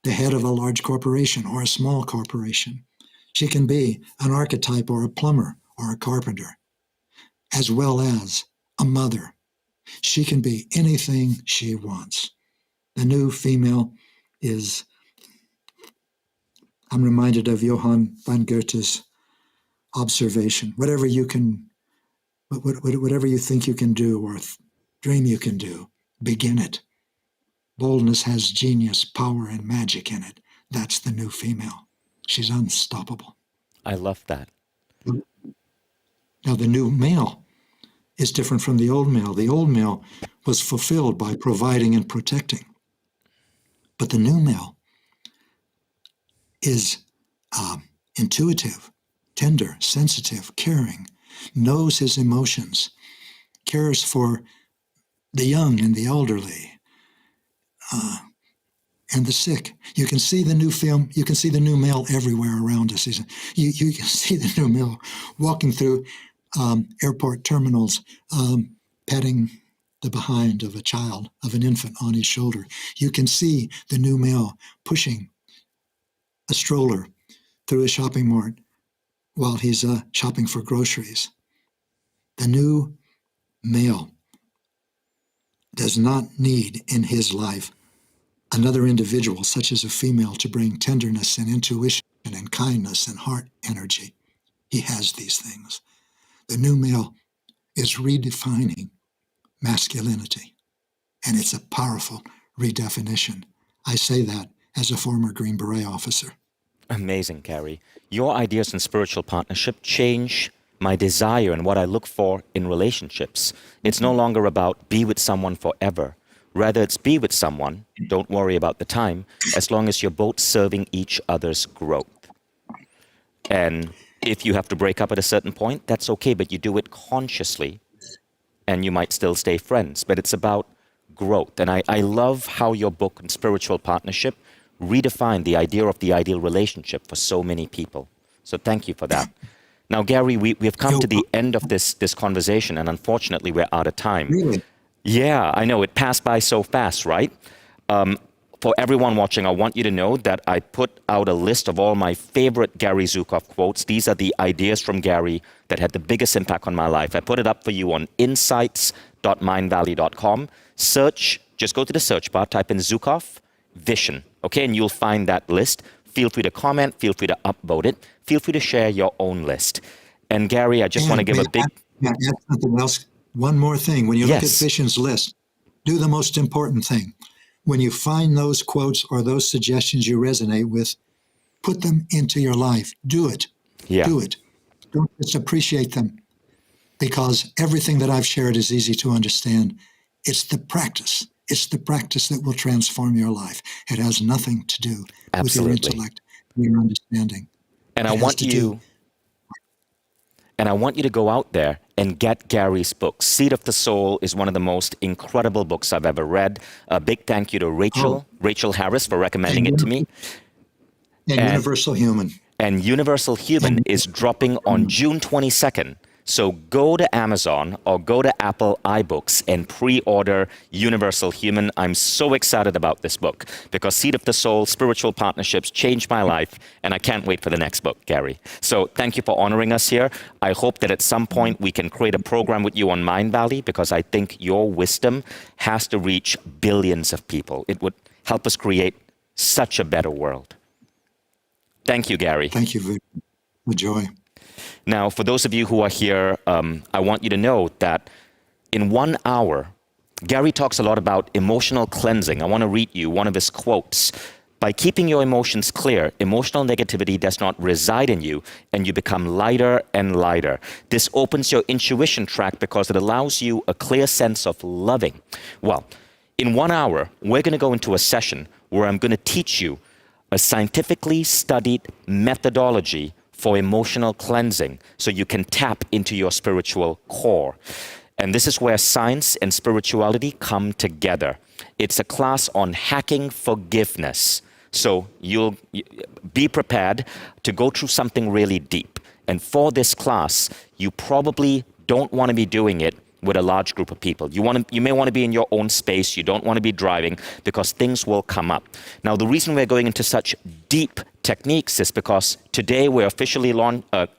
the head of a large corporation or a small corporation. She can be an archetype or a plumber or a carpenter, as well as a mother. She can be anything she wants. The new female is, I'm reminded of Johann von Goethe's observation. Whatever you think you can do or dream you can do, begin it. Boldness has genius, power, and magic in it. That's the new female. She's unstoppable. I love that. Now, the new male is different from the old male. The old male was fulfilled by providing and protecting. But the new male is intuitive, tender, sensitive, caring, knows his emotions, cares for the young and the elderly, and the sick. You can see the new film. You can see the new male everywhere around us. You can see the new male walking through airport terminals, petting the behind of a child, of an infant on his shoulder. You can see the new male pushing a stroller through a shopping mart while he's shopping for groceries. The new male does not need in his life another individual, such as a female, to bring tenderness and intuition and kindness and heart energy. He has these things. The new male is redefining masculinity, and it's a powerful redefinition. I say that as a former Green Beret officer. Amazing, Gary. Your ideas in spiritual partnership change my desire and what I look for in relationships. It's no longer about be with someone forever. Rather, it's be with someone, don't worry about the time, as long as you're both serving each other's growth. And if you have to break up at a certain point, that's okay, but you do it consciously, and you might still stay friends. But it's about growth. And I love how your book on spiritual partnership redefined the idea of the ideal relationship for so many people. So thank you for that. Now, Gary, we have come to the end of this conversation, and unfortunately, we're out of time. Really? Yeah, I know. It passed by so fast, right? For everyone watching, I want you to know that I put out a list of all my favorite Gary Zukav quotes. These are the ideas from Gary that had the biggest impact on my life. I put it up for you on insights.mindvalley.com. Search, just go to the search bar, type in Zukav, Vishen, okay? And you'll find that list. Feel free to comment, feel free to upvote it, feel free to share your own list. And Gary, I just want to give a big... Add something else. One more thing. When you look at Yes. Vishen's list, do the most important thing. When you find those quotes or those suggestions you resonate with, put them into your life. Do it. Yeah. Do it. Don't just appreciate them, because everything that I've shared is easy to understand. It's the practice. It's the practice that will transform your life. It has nothing to do with your Absolutely. intellect, your understanding. And It I has want to you... And I want you to go out there and get Gary's book. Seed of the Soul is one of the most incredible books I've ever read. A big thank you to Rachel Harris, for recommending it to me. And Universal Human. And Universal Human is dropping on June 22nd. So go to Amazon or go to Apple iBooks and pre-order Universal Human. I'm so excited about this book because Seed of the Soul, Spiritual Partnerships changed my life, and I can't wait for the next book, Gary. So thank you for honoring us here. I hope that at some point we can create a program with you on Mindvalley, because I think your wisdom has to reach billions of people. It would help us create such a better world. Thank you, Gary. Thank you. With joy. Now, for those of you who are here, I want you to know that in 1 hour, Gary talks a lot about emotional cleansing. I want to read you one of his quotes. By keeping your emotions clear, emotional negativity does not reside in you, and you become lighter and lighter. This opens your intuition track because it allows you a clear sense of loving. Well, in 1 hour, we're going to go into a session where I'm going to teach you a scientifically studied methodology for emotional cleansing so you can tap into your spiritual core. And this is where science and spirituality come together. It's a class on hacking forgiveness. So you'll be prepared to go through something really deep. And for this class, you probably don't want to be doing it with a large group of people. You may want to be in your own space. You don't want to be driving because things will come up. Now, the reason we're going into such deep techniques is because today we're officially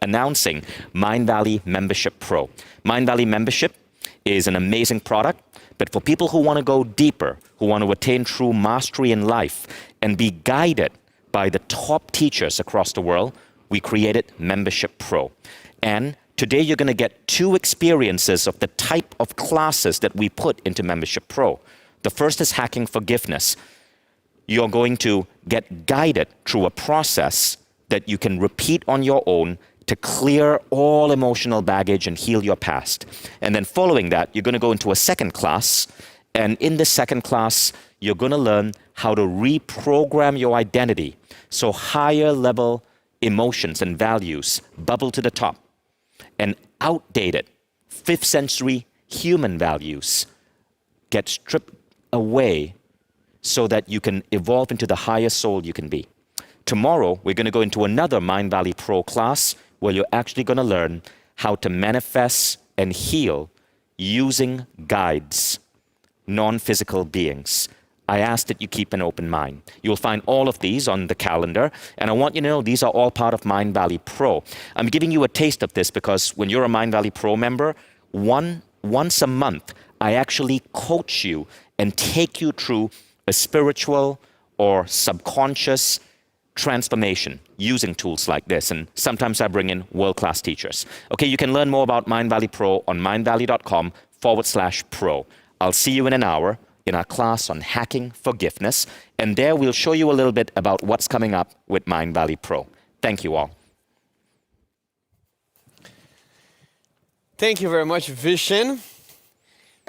announcing Mindvalley Membership Pro. Mindvalley Membership is an amazing product, but for people who want to go deeper, who want to attain true mastery in life and be guided by the top teachers across the world, we created Membership Pro. And today you're going to get 2 experiences of the type of classes that we put into Membership Pro. The first is hacking forgiveness. You're going to get guided through a process that you can repeat on your own to clear all emotional baggage and heal your past. And then following that, you're going to go into a second class. And in this second class, you're going to learn how to reprogram your identity so higher level emotions and values bubble to the top, and outdated 5th century human values get stripped away so that you can evolve into the highest soul you can be. Tomorrow, we're going to go into another Mindvalley Pro class where you're actually going to learn how to manifest and heal using guides, non-physical beings. I ask that you keep an open mind. You'll find all of these on the calendar, and I want you to know these are all part of Mindvalley Pro. I'm giving you a taste of this because when you're a Mindvalley Pro member, once a month, I actually coach you and take you through a spiritual or subconscious transformation using tools like this. And sometimes I bring in world-class teachers. Okay, you can learn more about Mindvalley Pro on mindvalley.com/pro. I'll see you in an hour in our class on hacking forgiveness. And there we'll show you a little bit about what's coming up with Mindvalley Pro. Thank you all. Thank you very much, Vishen.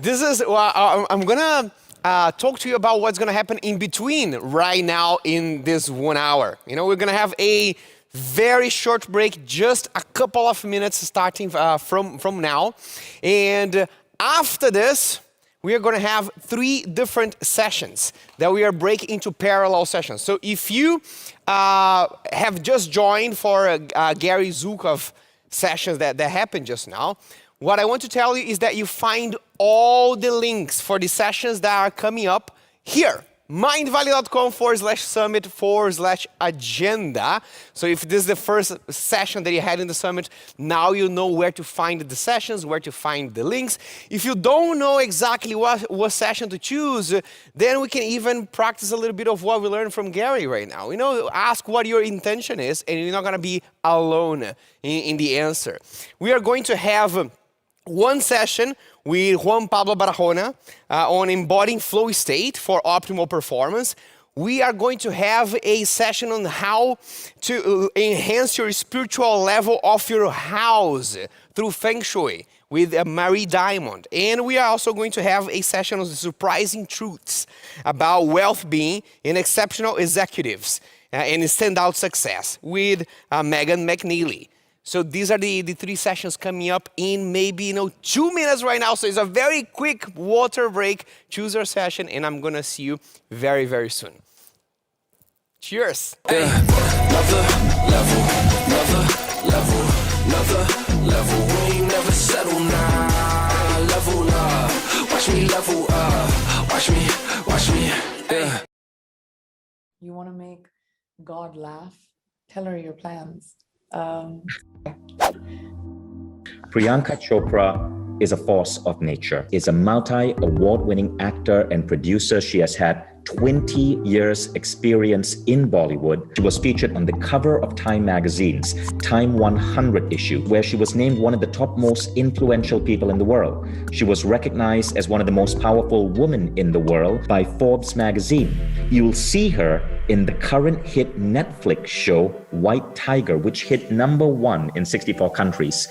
This is, I'm gonna talk to you about what's gonna happen in between right now in this 1 hour. You know, we're gonna have a very short break, just a couple of minutes starting from now. And after this, we are going to have 3 different sessions that we are breaking into parallel sessions. So if you have just joined for Gary Zukov sessions that happened just now, what I want to tell you is that you find all the links for the sessions that are coming up here. mindvalley.com/summit/agenda. So if this is the first session that you had in the summit, now you know where to find the sessions, where to find the links. If you don't know exactly what session to choose, then we can even practice a little bit of what we learned from Gary right now. You know, ask what your intention is, and you're not going to be alone in the answer. We are going to have one session with Juan Pablo Barahona on embodying flow state for optimal performance. We are going to have a session on how to enhance your spiritual level of your house through Feng Shui with Marie Diamond. And we are also going to have a session on the surprising truths about wealth being and exceptional executives and standout success with Megan McNeely. So these are the 3 sessions coming up in maybe 2 minutes right now. So it's a very quick water break. Choose your session, and I'm gonna see you very, very soon. Cheers. Another level, another level, another level. We ain't never settle now. Level up, watch me level up. Watch me, yeah. You want to make God laugh? Tell her your plans. Priyanka Chopra is a force of nature. Is a multi-award-winning actor and producer. She has had 20 years experience in Bollywood. She was featured on the cover of Time magazine's Time 100 issue, where she was named one of the top most influential people in the world. She was recognized as one of the most powerful women in the world by Forbes magazine. You'll see her in the current hit Netflix show White Tiger, which hit #1 in 64 countries.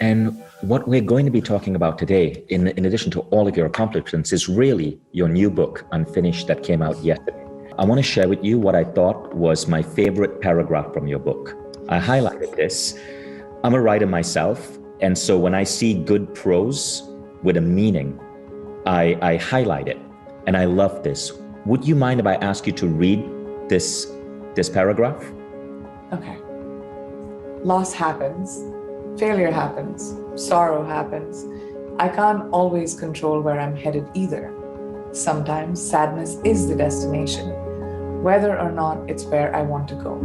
And what we're going to be talking about today, in addition to all of your accomplishments, is really your new book, Unfinished, that came out yesterday. I want to share with you what I thought was my favorite paragraph from your book. I highlighted this. I'm a writer myself, and so when I see good prose with a meaning, I highlight it, and I love this. Would you mind if I ask you to read this paragraph? Okay. Loss happens, failure happens, sorrow happens. I can't always control where I'm headed either. Sometimes sadness is the destination, whether or not it's where I want to go.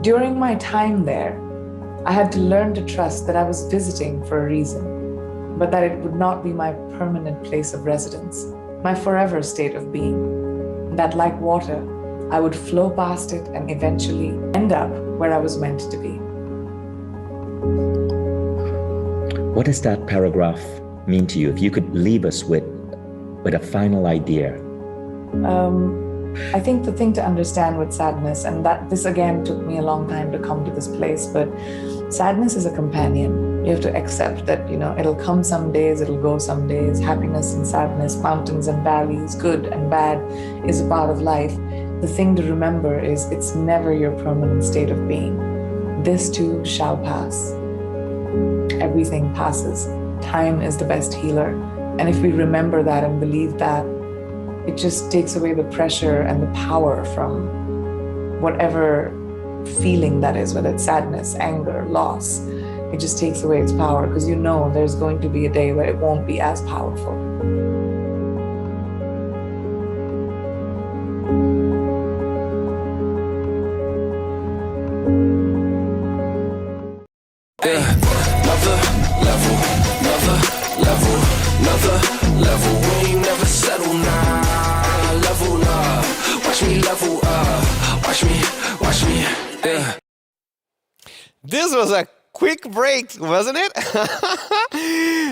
During my time there, I had to learn to trust that I was visiting for a reason, but that it would not be my permanent place of residence, my forever state of being. That like water, I would flow past it and eventually end up where I was meant to be. What does that paragraph mean to you? If you could leave us with a final idea. I think the thing to understand with sadness, and that this again took me a long time to come to this place, but sadness is a companion. You have to accept that, it'll come some days, it'll go some days. Happiness and sadness, mountains and valleys, good and bad is a part of life. The thing to remember is it's never your permanent state of being. This too shall pass. Everything passes. Time is the best healer. And if we remember that and believe that, it just takes away the pressure and the power from whatever feeling that is, whether it's sadness, anger, loss. It just takes away its power because there's going to be a day where it won't be as powerful. Level, we ain't never settle now. Level up, watch me level up. Watch me, yeah. This was a quick break, wasn't it?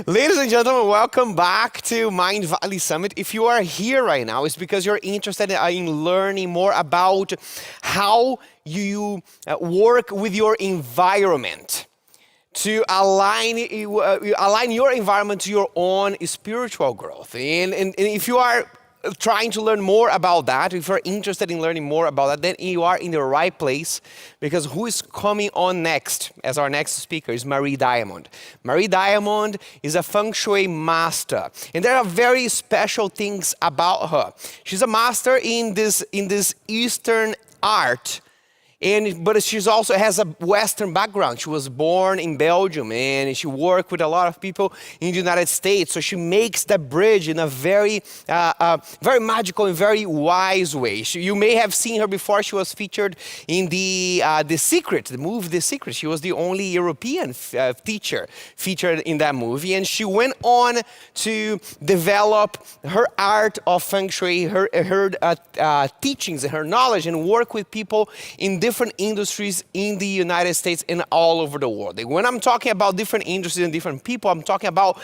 Ladies and gentlemen, welcome back to Mindvalley Summit. If you are here right now, it's because you're interested in learning more about how you work with your environment to align your environment to your own spiritual growth. And if you are trying to learn more about that, if you're interested in learning more about that, then you are in the right place, because who is coming on next as our next speaker is Marie Diamond. Marie Diamond is a feng shui master, and there are very special things about her. She's a master in this Eastern art, but she also has a Western background. She was born in Belgium, and she worked with a lot of people in the United States. So she makes the bridge in a very magical and very wise way. You may have seen her before. She was featured in the Secret, the movie The Secret. She was the only European teacher featured in that movie, and she went on to develop her art of feng shui, her teachings, and her knowledge, and work with people in different industries in the United States and all over the world. When I'm talking about different industries and different people, I'm talking about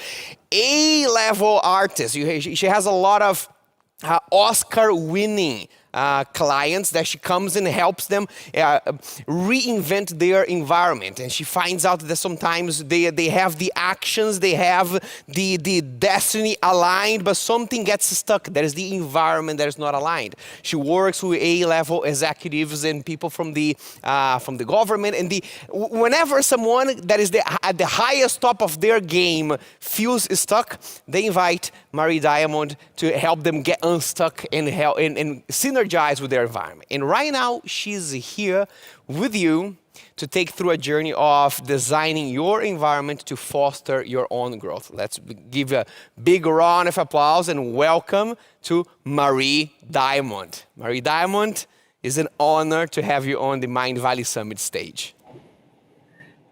A-level artists. She has a lot of Oscar-winning clients that she comes and helps them reinvent their environment. And she finds out that sometimes they have the actions, they have the destiny aligned, but something gets stuck. There is the environment that is not aligned. She works with A-level executives and people from the government. And whenever someone that is at the highest top of their game feels stuck, they invite Marie Diamond to help them get unstuck and synergize with their environment. And right now, she's here with you to take through a journey of designing your environment to foster your own growth. Let's give a big round of applause and welcome to Marie Diamond. Marie Diamond, it's an honor to have you on the Mindvalley Summit stage.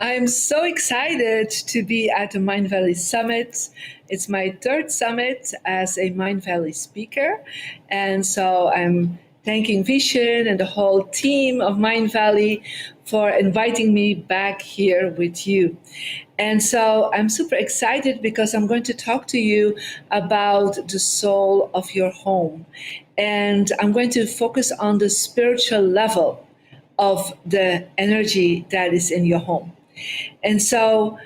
I'm so excited to be at the Mindvalley Summit. It's my third summit as a Mindvalley speaker. And so I'm thanking Vishen and the whole team of Mindvalley for inviting me back here with you. And so I'm super excited because I'm going to talk to you about the soul of your home. And I'm going to focus on the spiritual level of the energy that is in your home. And so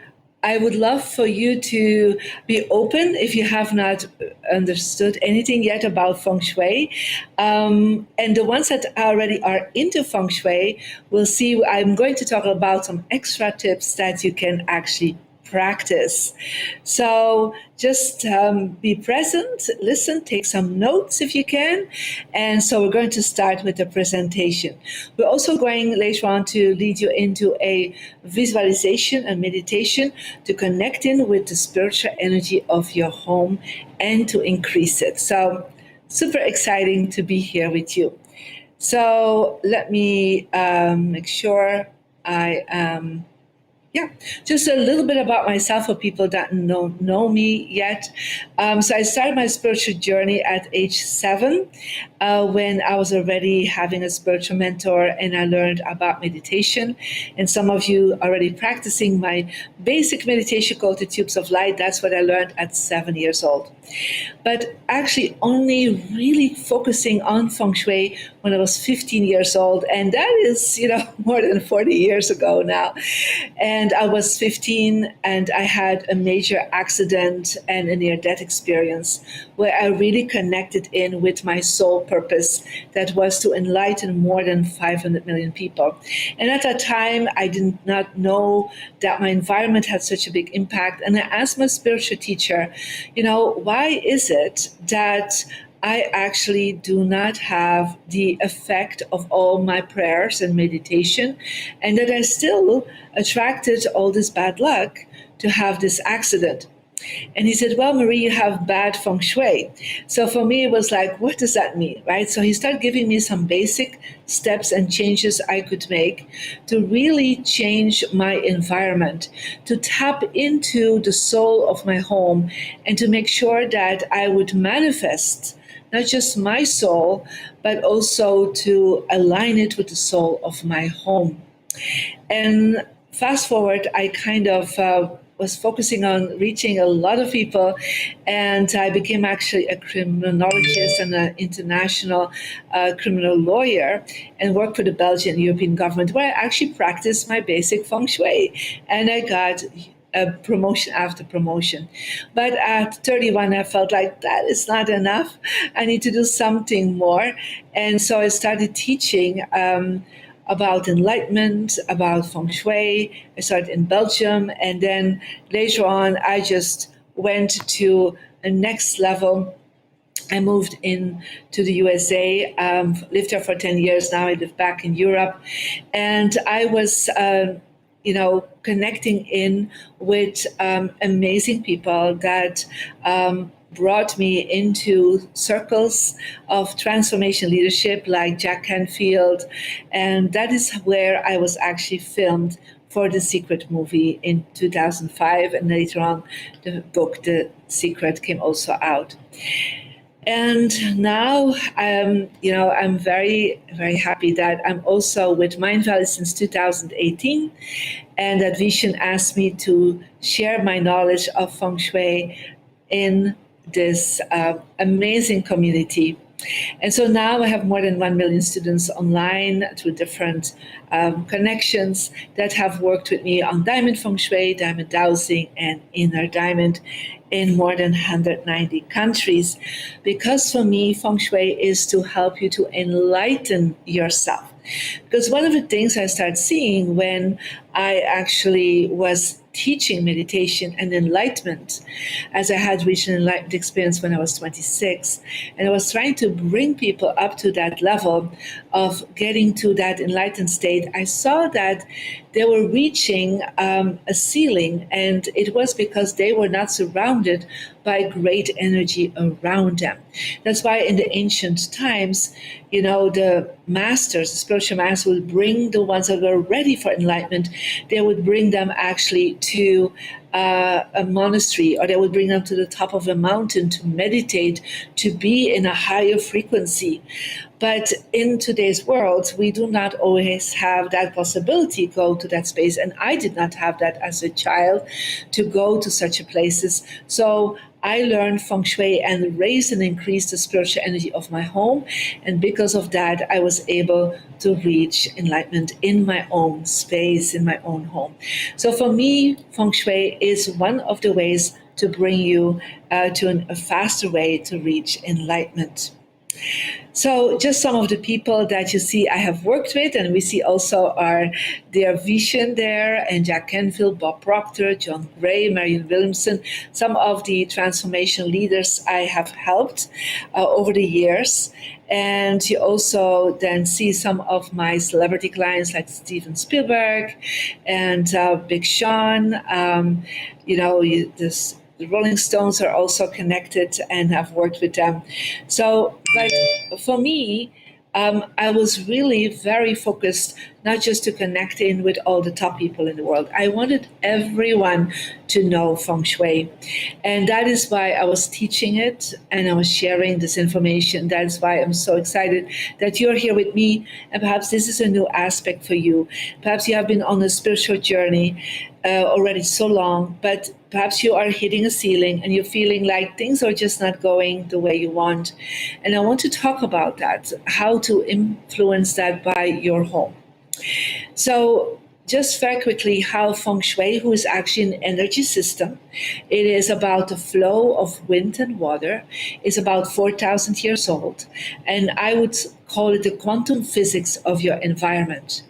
I would love for you to be open if you have not understood anything yet about feng shui. And the ones that already are into feng shui will see I'm going to talk about some extra tips that you can actually practice. So just be present, listen, take some notes if you can. And so we're going to start with the presentation. We're also going later on to lead you into a visualization and meditation to connect in with the spiritual energy of your home and to increase it. So super exciting to be here with you. So let me make sure I am. Just a little bit about myself for people that don't know me yet. So I started my spiritual journey at age 7 when I was already having a spiritual mentor and I learned about meditation. And some of you already practicing my basic meditation called the Tubes of Light. That's what I learned at 7 years old. But actually only really focusing on feng shui when I was 15 years old. And that is, more than 40 years ago now. And I was 15 and I had a major accident and a near-death experience where I really connected in with my soul purpose that was to enlighten more than 500 million people. And at that time, I did not know that my environment had such a big impact. And I asked my spiritual teacher, why is it that I actually do not have the effect of all my prayers and meditation, and that I still attracted all this bad luck to have this accident? And he said, well, Marie, you have bad feng shui. So for me, it was like, what does that mean, right? So he started giving me some basic steps and changes I could make to really change my environment, to tap into the soul of my home, and to make sure that I would manifest not just my soul, but also to align it with the soul of my home. And fast forward, I kind of was focusing on reaching a lot of people, and I became actually a criminologist and an international criminal lawyer, and worked for the Belgian and European government, where I actually practiced my basic feng shui, and I got promotion after promotion. But at 31, I felt like that is not enough. I need to do something more. And so I started teaching about enlightenment, about feng shui. I started in Belgium. And then later on, I just went to a next level. I moved in to the USA, lived there for 10 years. Now I live back in Europe. And I was connecting in with amazing people that brought me into circles of transformation leadership like Jack Canfield. And that is where I was actually filmed for The Secret movie in 2005. And later on, the book, The Secret, came also out. And now, I'm very, very happy that I'm also with Mindvalley since 2018, and that Vishen asked me to share my knowledge of feng shui in this amazing community. And so now I have more than 1 million students online through different connections that have worked with me on diamond feng shui, diamond dowsing, and inner diamond in more than 190 countries. Because for me, feng shui is to help you to enlighten yourself. Because one of the things I started seeing when I actually was teaching meditation and enlightenment, as I had reached an enlightened experience when I was 26, and I was trying to bring people up to that level of getting to that enlightened state, I saw that they were reaching a ceiling, and it was because they were not surrounded by great energy around them. That's why in the ancient times, the masters, the spiritual masters, would bring the ones that were ready for enlightenment. They would bring them actually to a monastery, or they would bring them to the top of a mountain to meditate, to be in a higher frequency. But in today's world, we do not always have that possibility to go to that space. And I did not have that as a child to go to such places. So I learned feng shui and raised and increased the spiritual energy of my home. And because of that, I was able to reach enlightenment in my own space, in my own home. So for me, feng shui is one of the ways to bring you to a faster way to reach enlightenment. So just some of the people that you see I have worked with, and we see also our dear Vishen there, and Jack Canfield, Bob Proctor, John Gray, Marion Williamson, some of the transformation leaders I have helped over the years. And you also then see some of my celebrity clients like Steven Spielberg and Big Sean. The Rolling Stones are also connected and I've worked with them. So, but for me, I was really very focused not just to connect in with all the top people in the world. I wanted everyone to know feng shui. And that is why I was teaching it and I was sharing this information. That is why I'm so excited that you're here with me. And perhaps this is a new aspect for you. Perhaps you have been on a spiritual journey already so long, but perhaps you are hitting a ceiling and you're feeling like things are just not going the way you want. And I want to talk about that, how to influence that by your home. So just very quickly, how feng shui, who is actually an energy system, it is about the flow of wind and water. It's about 4,000 years old. And I would call it the quantum physics of your environment.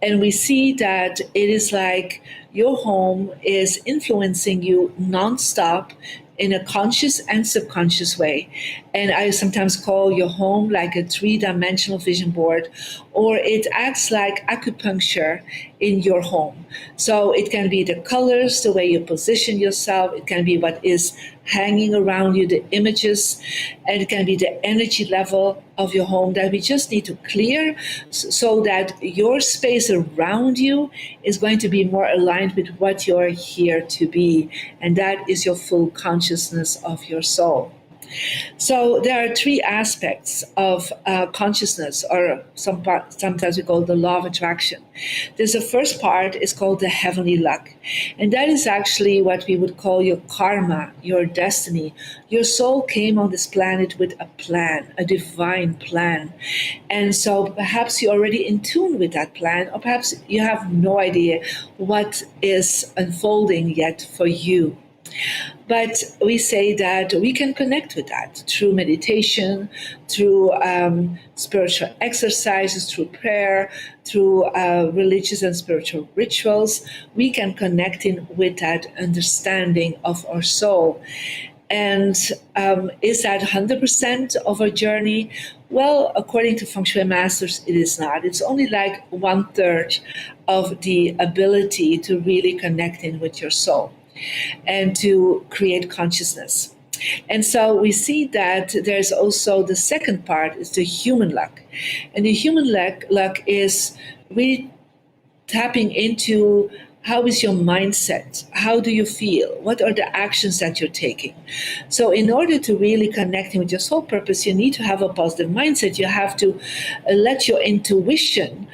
And we see that it is like your home is influencing you nonstop in a conscious and subconscious way. And I sometimes call your home like a 3-dimensional vision board, or it acts like acupuncture in your home. So it can be the colors, the way you position yourself, it can be what is hanging around you, the images, and it can be the energy level of your home that we just need to clear so that your space around you is going to be more aligned with what you're here to be. And that is your full consciousness of your soul. So there are 3 aspects of consciousness, or sometimes we call it the law of attraction. There's the first part is called the heavenly luck. And that is actually what we would call your karma, your destiny. Your soul came on this planet with a plan, a divine plan. And so perhaps you're already in tune with that plan, or perhaps you have no idea what is unfolding yet for you. But we say that we can connect with that through meditation, through spiritual exercises, through prayer, through religious and spiritual rituals. We can connect in with that understanding of our soul. And is that 100% of our journey? Well, according to Feng Shui masters, it is not. It's only like 1/3 of the ability to really connect in with your soul and to create consciousness. And so we see that there's also the second part is the human luck. And the human luck is really tapping into how is your mindset? How do you feel? What are the actions that you're taking? So in order to really connect with your soul purpose, you need to have a positive mindset. You have to let your intuition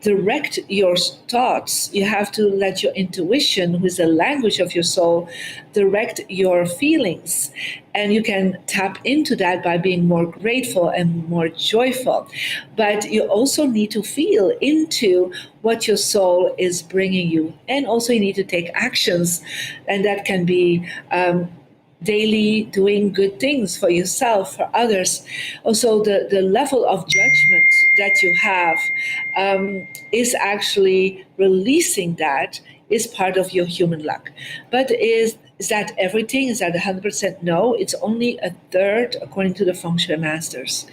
direct your thoughts. You have to let your intuition, who is the language of your soul, direct your feelings. And you can tap into that by being more grateful and more joyful. But you also need to feel into what your soul is bringing you. And also you need to take actions. And that can be daily doing good things for yourself, for others. Also, the level of judgment that you have is actually releasing that is part of your human luck. But is that everything? Is that 100%? No, it's only 1/3 according to the Feng Shui masters.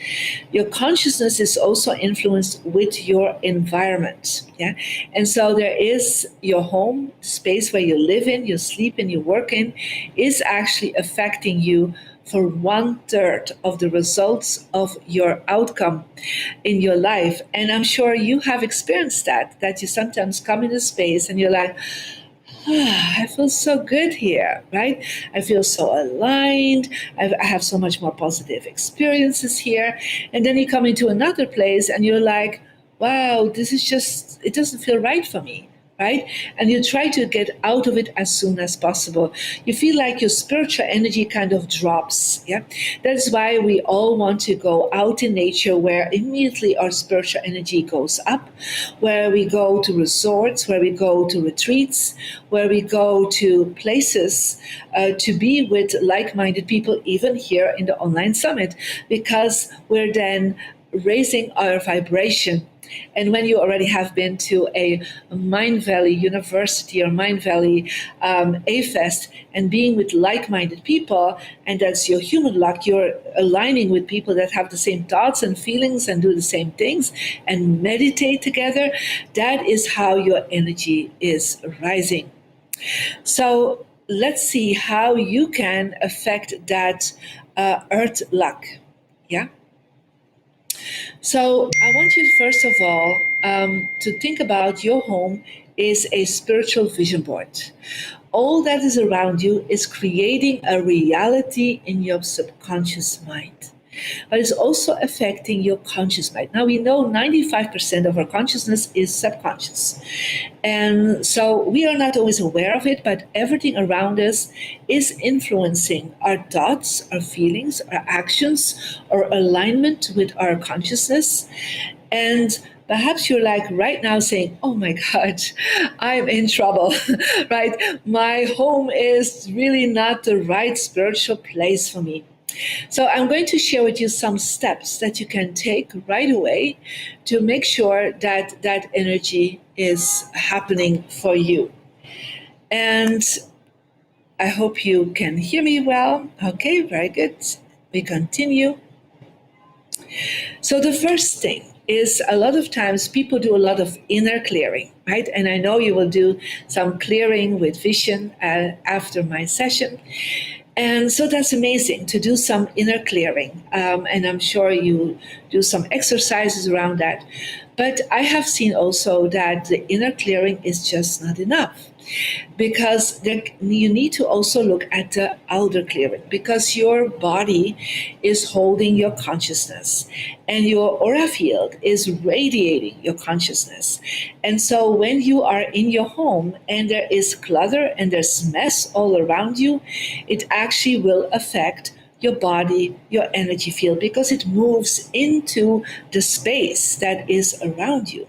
Your consciousness is also influenced with your environment. Yeah. And so there is your home space where you live in, you sleep in, you work in, is actually affecting you for 1/3 of the results of your outcome in your life. And I'm sure you have experienced that you sometimes come in a space and you're like, I feel so good here, right? I feel so aligned. I have so much more positive experiences here. And then you come into another place and you're like, wow, this is just, it doesn't feel right for me. right? And you try to get out of it as soon as possible. You feel like your spiritual energy kind of drops. Yeah, that's why we all want to go out in nature, where immediately our spiritual energy goes up, where we go to resorts, where we go to retreats, where we go to places to be with like-minded people, even here in the online summit, because we're then raising our vibration. And when you already have been to a Mindvalley University or Mindvalley A-Fest and being with like-minded people, and that's your human luck, you're aligning with people that have the same thoughts and feelings and do the same things and meditate together, that is how your energy is rising. So let's see how you can affect that earth luck. Yeah. So I want you, first of all, to think about your home is a spiritual vision board. All that is around you is creating a reality in your subconscious mind, but it's also affecting your conscious mind. Now, we know 95% of our consciousness is subconscious. And so we are not always aware of it, but everything around us is influencing our thoughts, our feelings, our actions, our alignment with our consciousness. And perhaps you're like right now saying, oh my God, I'm in trouble, right? My home is really not the right spiritual place for me. So I'm going to share with you some steps that you can take right away to make sure that that energy is happening for you. And I hope you can hear me well. Okay, very good. We continue. So the first thing is, a lot of times people do a lot of inner clearing, right? And I know you will do some clearing with Vishen after my session. And so that's amazing to do some inner clearing. And I'm sure you do some exercises around that. But I have seen also that the inner clearing is just not enough, because you need to also look at the outer clearing, because your body is holding your consciousness and your aura field is radiating your consciousness. And so when you are in your home and there is clutter and there's mess all around you, it actually will affect your body, your energy field, because it moves into the space that is around you.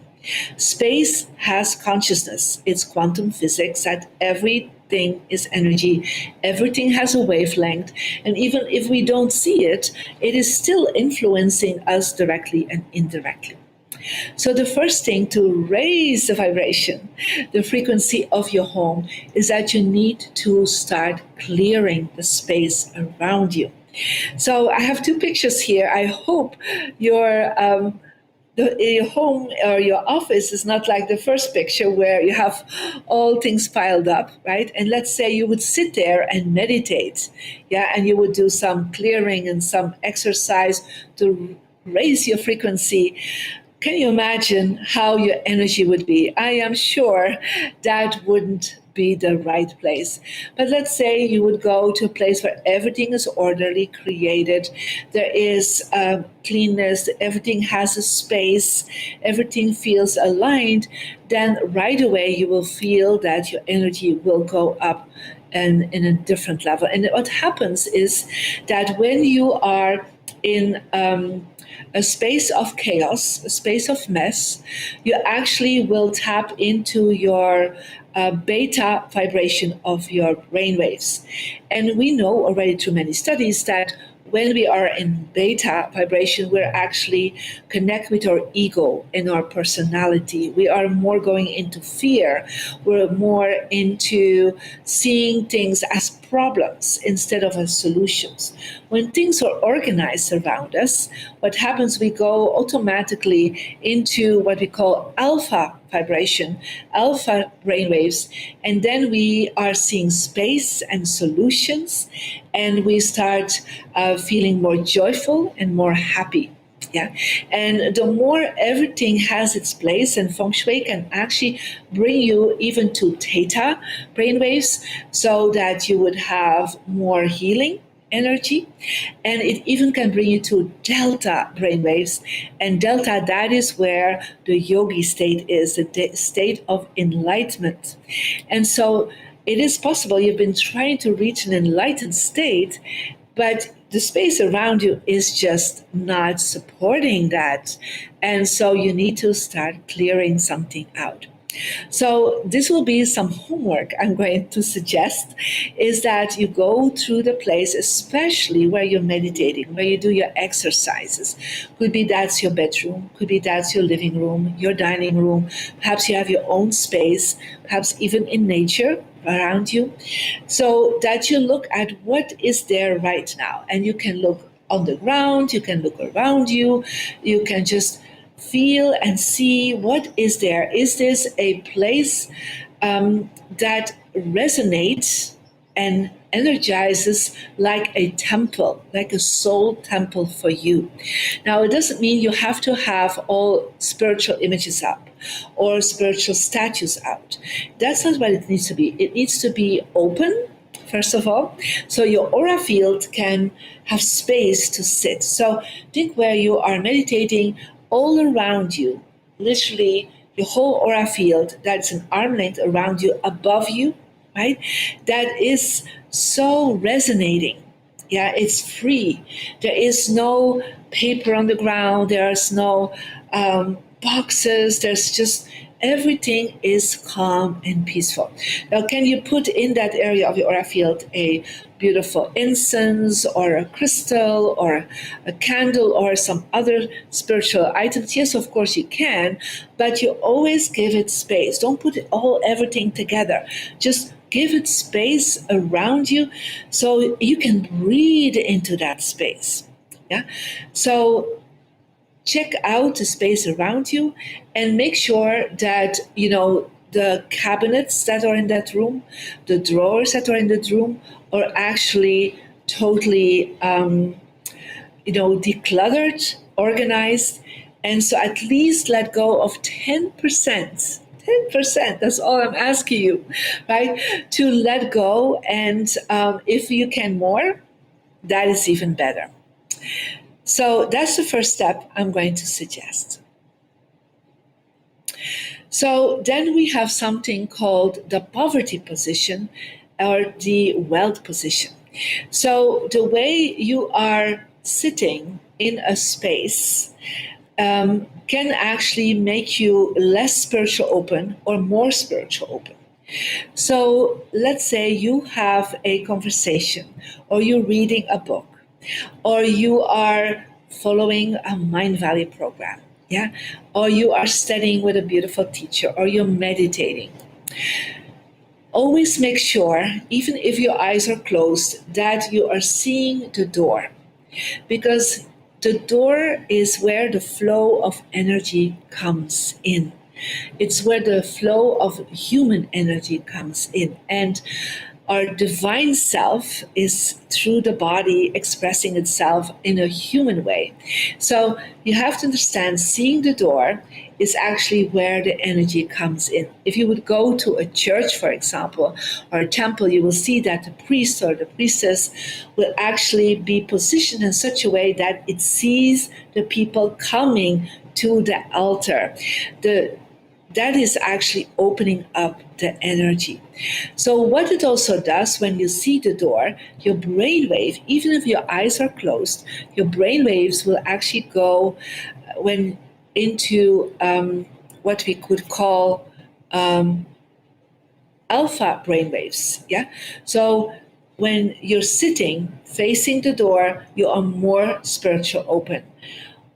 Space has consciousness. It's quantum physics that everything is energy. Everything has a wavelength. And even if we don't see it, it is still influencing us directly and indirectly. So the first thing to raise the vibration, the frequency of your home, is that you need to start clearing the space around you. So I have two pictures here. I hope your home or your office is not like the first picture where you have all things piled up, right? And let's say you would sit there and meditate, yeah, and you would do some clearing and some exercise to raise your frequency. Can you imagine how your energy would be? I am sure that wouldn't be the right place. But let's say you would go to a place where everything is orderly, created, there is cleanness, everything has a space, everything feels aligned, then right away you will feel that your energy will go up and in a different level. And what happens is that when you are in a space of chaos, a space of mess, you actually will tap into your beta vibration of your brainwaves. And we know already through many studies that when we are in beta vibration, we're actually connect with our ego and our personality. We are more going into fear. We're more into seeing things as problems instead of as solutions. When things are organized around us, what happens, we go automatically into what we call alpha vibration, alpha brainwaves, and then we are seeing space and solutions, and we start feeling more joyful and more happy. Yeah, and the more everything has its place, and feng shui can actually bring you even to theta brainwaves, so that you would have more healing energy, and it even can bring you to delta brainwaves. And delta, that is where the yogi state is, the state of enlightenment. And so it is possible you've been trying to reach an enlightened state, but the space around you is just not supporting that. And so you need to start clearing something out. So this will be some homework I'm going to suggest, is that you go through the place, especially where you're meditating, where you do your exercises. Could be that's your bedroom, could be that's your living room, your dining room, perhaps you have your own space, perhaps even in nature around you, so that you look at what is there right now. And you can look on the ground, you can look around you, you can just feel and see what is there. Is this a place that resonates and energizes like a temple, like a soul temple for you? Now, it doesn't mean you have to have all spiritual images up or spiritual statues out. That's not what it needs to be. It needs to be open, first of all, so your aura field can have space to sit. So think where you are meditating, all around you, literally your whole aura field that's an arm length around you, above you, right? That is so resonating. Yeah, it's free. There is no paper on the ground. There's no boxes. There's just everything is calm and peaceful. Now, can you put in that area of your aura field a beautiful incense or a crystal or a candle or some other spiritual items? Yes, of course you can, but you always give it space. Don't put everything together. Just give it space around you so you can breathe into that space. Yeah. So check out the space around you and make sure that, the cabinets that are in that room, the drawers that are in that room are actually totally, decluttered, organized. And so at least let go of 10%. 10%, that's all I'm asking you, right? To let go. And if you can more, that is even better. So that's the first step I'm going to suggest. So then we have something called the poverty position or the wealth position. So the way you are sitting in a space can actually make you less spiritual open or more spiritual open. So let's say you have a conversation, or you're reading a book, or you are following a Mindvalley program, yeah, or you are studying with a beautiful teacher, or you're meditating. Always make sure, even if your eyes are closed, that you are seeing the door, because the door is where the flow of energy comes in. It's where the flow of human energy comes in. And our divine self is through the body expressing itself in a human way. So you have to understand, seeing the door is actually where the energy comes in. If you would go to a church, for example, or a temple, you will see that the priest or the priestess will actually be positioned in such a way that it sees the people coming to the altar. That is actually opening up the energy. So what it also does, when you see the door, your brainwave, even if your eyes are closed, your brainwaves will actually go into what we could call alpha brainwaves. Yeah. So when you're sitting facing the door, you are more spiritual open.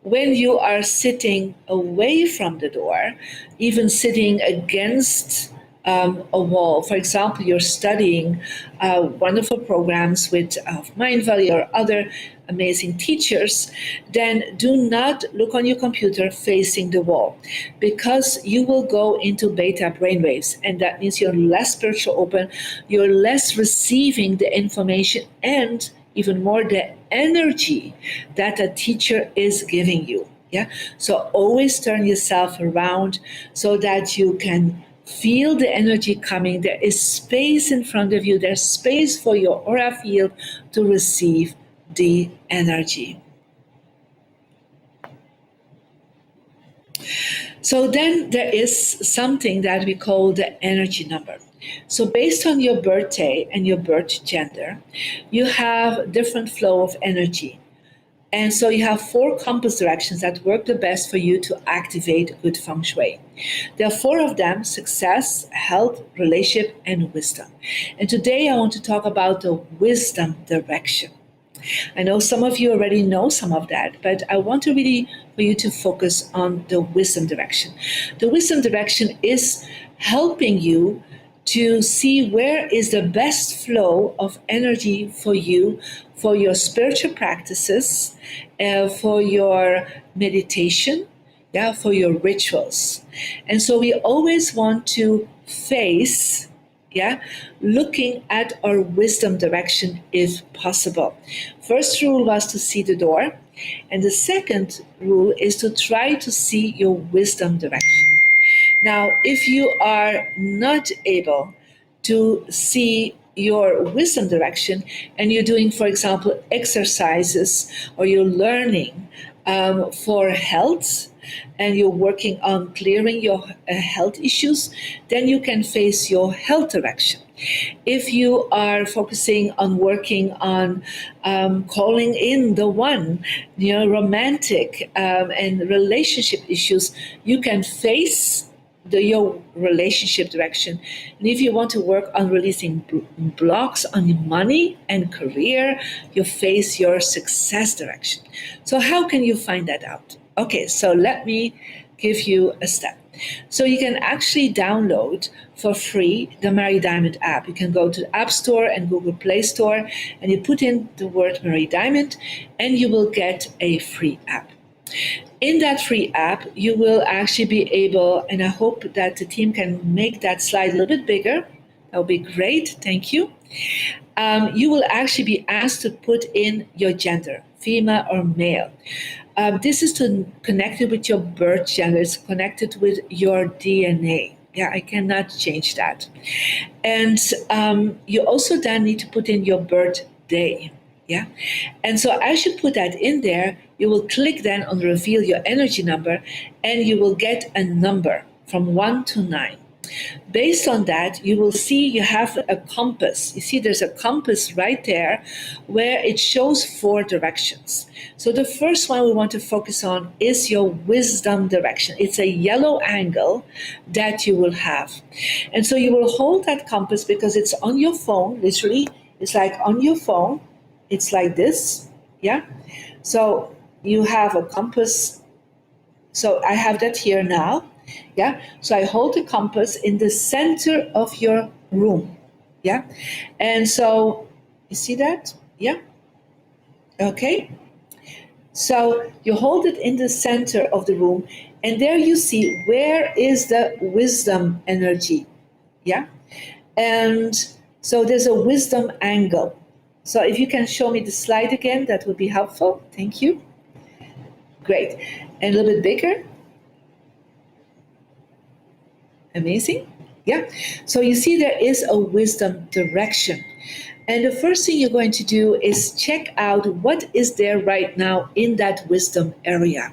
When you are sitting away from the door, even sitting against a wall, for example, you're studying wonderful programs with Mindvalley or other amazing teachers, then do not look on your computer facing the wall, because you will go into beta brainwaves, and that means you're less spiritual open, you're less receiving the information and even more the energy that a teacher is giving you. Yeah. So always turn yourself around so that you can Feel the energy coming. There is space in front of you. There's space for your aura field to receive the energy. So then there is something that we call the energy number. So based on your birthday and your birth gender, you have different flow of energy. And so you have 4 compass directions that work the best for you to activate good feng shui. There are 4 of them: success, health, relationship, and wisdom. And today I want to talk about the wisdom direction. I know some of you already know some of that, but I want to really for you to focus on the wisdom direction. The wisdom direction is helping you to see where is the best flow of energy for you, for your spiritual practices, for your meditation, for your rituals. And so we always want to face, looking at our wisdom direction if possible. First rule was to see the door, and the second rule is to try to see your wisdom direction. Now, if you are not able to see your wisdom direction and you're doing, for example, exercises, or you're learning for health and you're working on clearing your health issues, then you can face your health direction. If you are focusing on working on calling in the one, romantic and relationship issues, you can face your relationship direction. And if you want to work on releasing blocks on money and career, you face your success direction. So how can you find that out? Okay, so let me give you a step. So you can actually download for free the Mary Diamond app. You can go to the App Store and Google Play Store, and you put in the word Mary Diamond, and you will get a free app. In that free app, you will actually be able, and I hope that the team can make that slide a little bit bigger. That would be great. Thank you. You will actually be asked to put in your gender, female or male. This is to connect it with your birth gender. It's connected with your DNA. I cannot change that. And you also then need to put in your birthday. And so as you put that in there, you will click then on reveal your energy number, and you will get a number from 1 to 9. Based on that, you will see you have a compass. You see there's a compass right there where it shows 4 directions. So the first one we want to focus on is your wisdom direction. It's a yellow angle that you will have. And so you will hold that compass because it's on your phone, literally. It's like on your phone. It's like this, So you have a compass. So I have that here now, So I hold the compass in the center of your room, And so you see that, Okay. So you hold it in the center of the room, and there you see where is the wisdom energy, And so there's a wisdom angle. So if you can show me the slide again, that would be helpful. Thank you. Great. And a little bit bigger. Amazing. So you see there is a wisdom direction. And the first thing you're going to do is check out what is there right now in that wisdom area,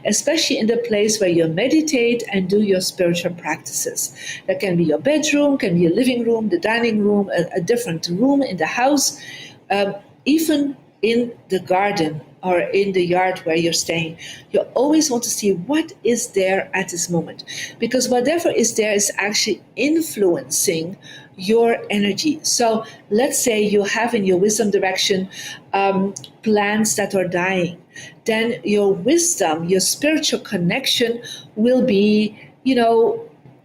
especially in the place where you meditate and do your spiritual practices. That can be your bedroom, can be a living room, the dining room, a different room in the house. Even in the garden or in the yard where you're staying, you always want to see what is there at this moment, because whatever is there is actually influencing your energy. So let's say you have in your wisdom direction plants that are dying, then your wisdom, your spiritual connection will be,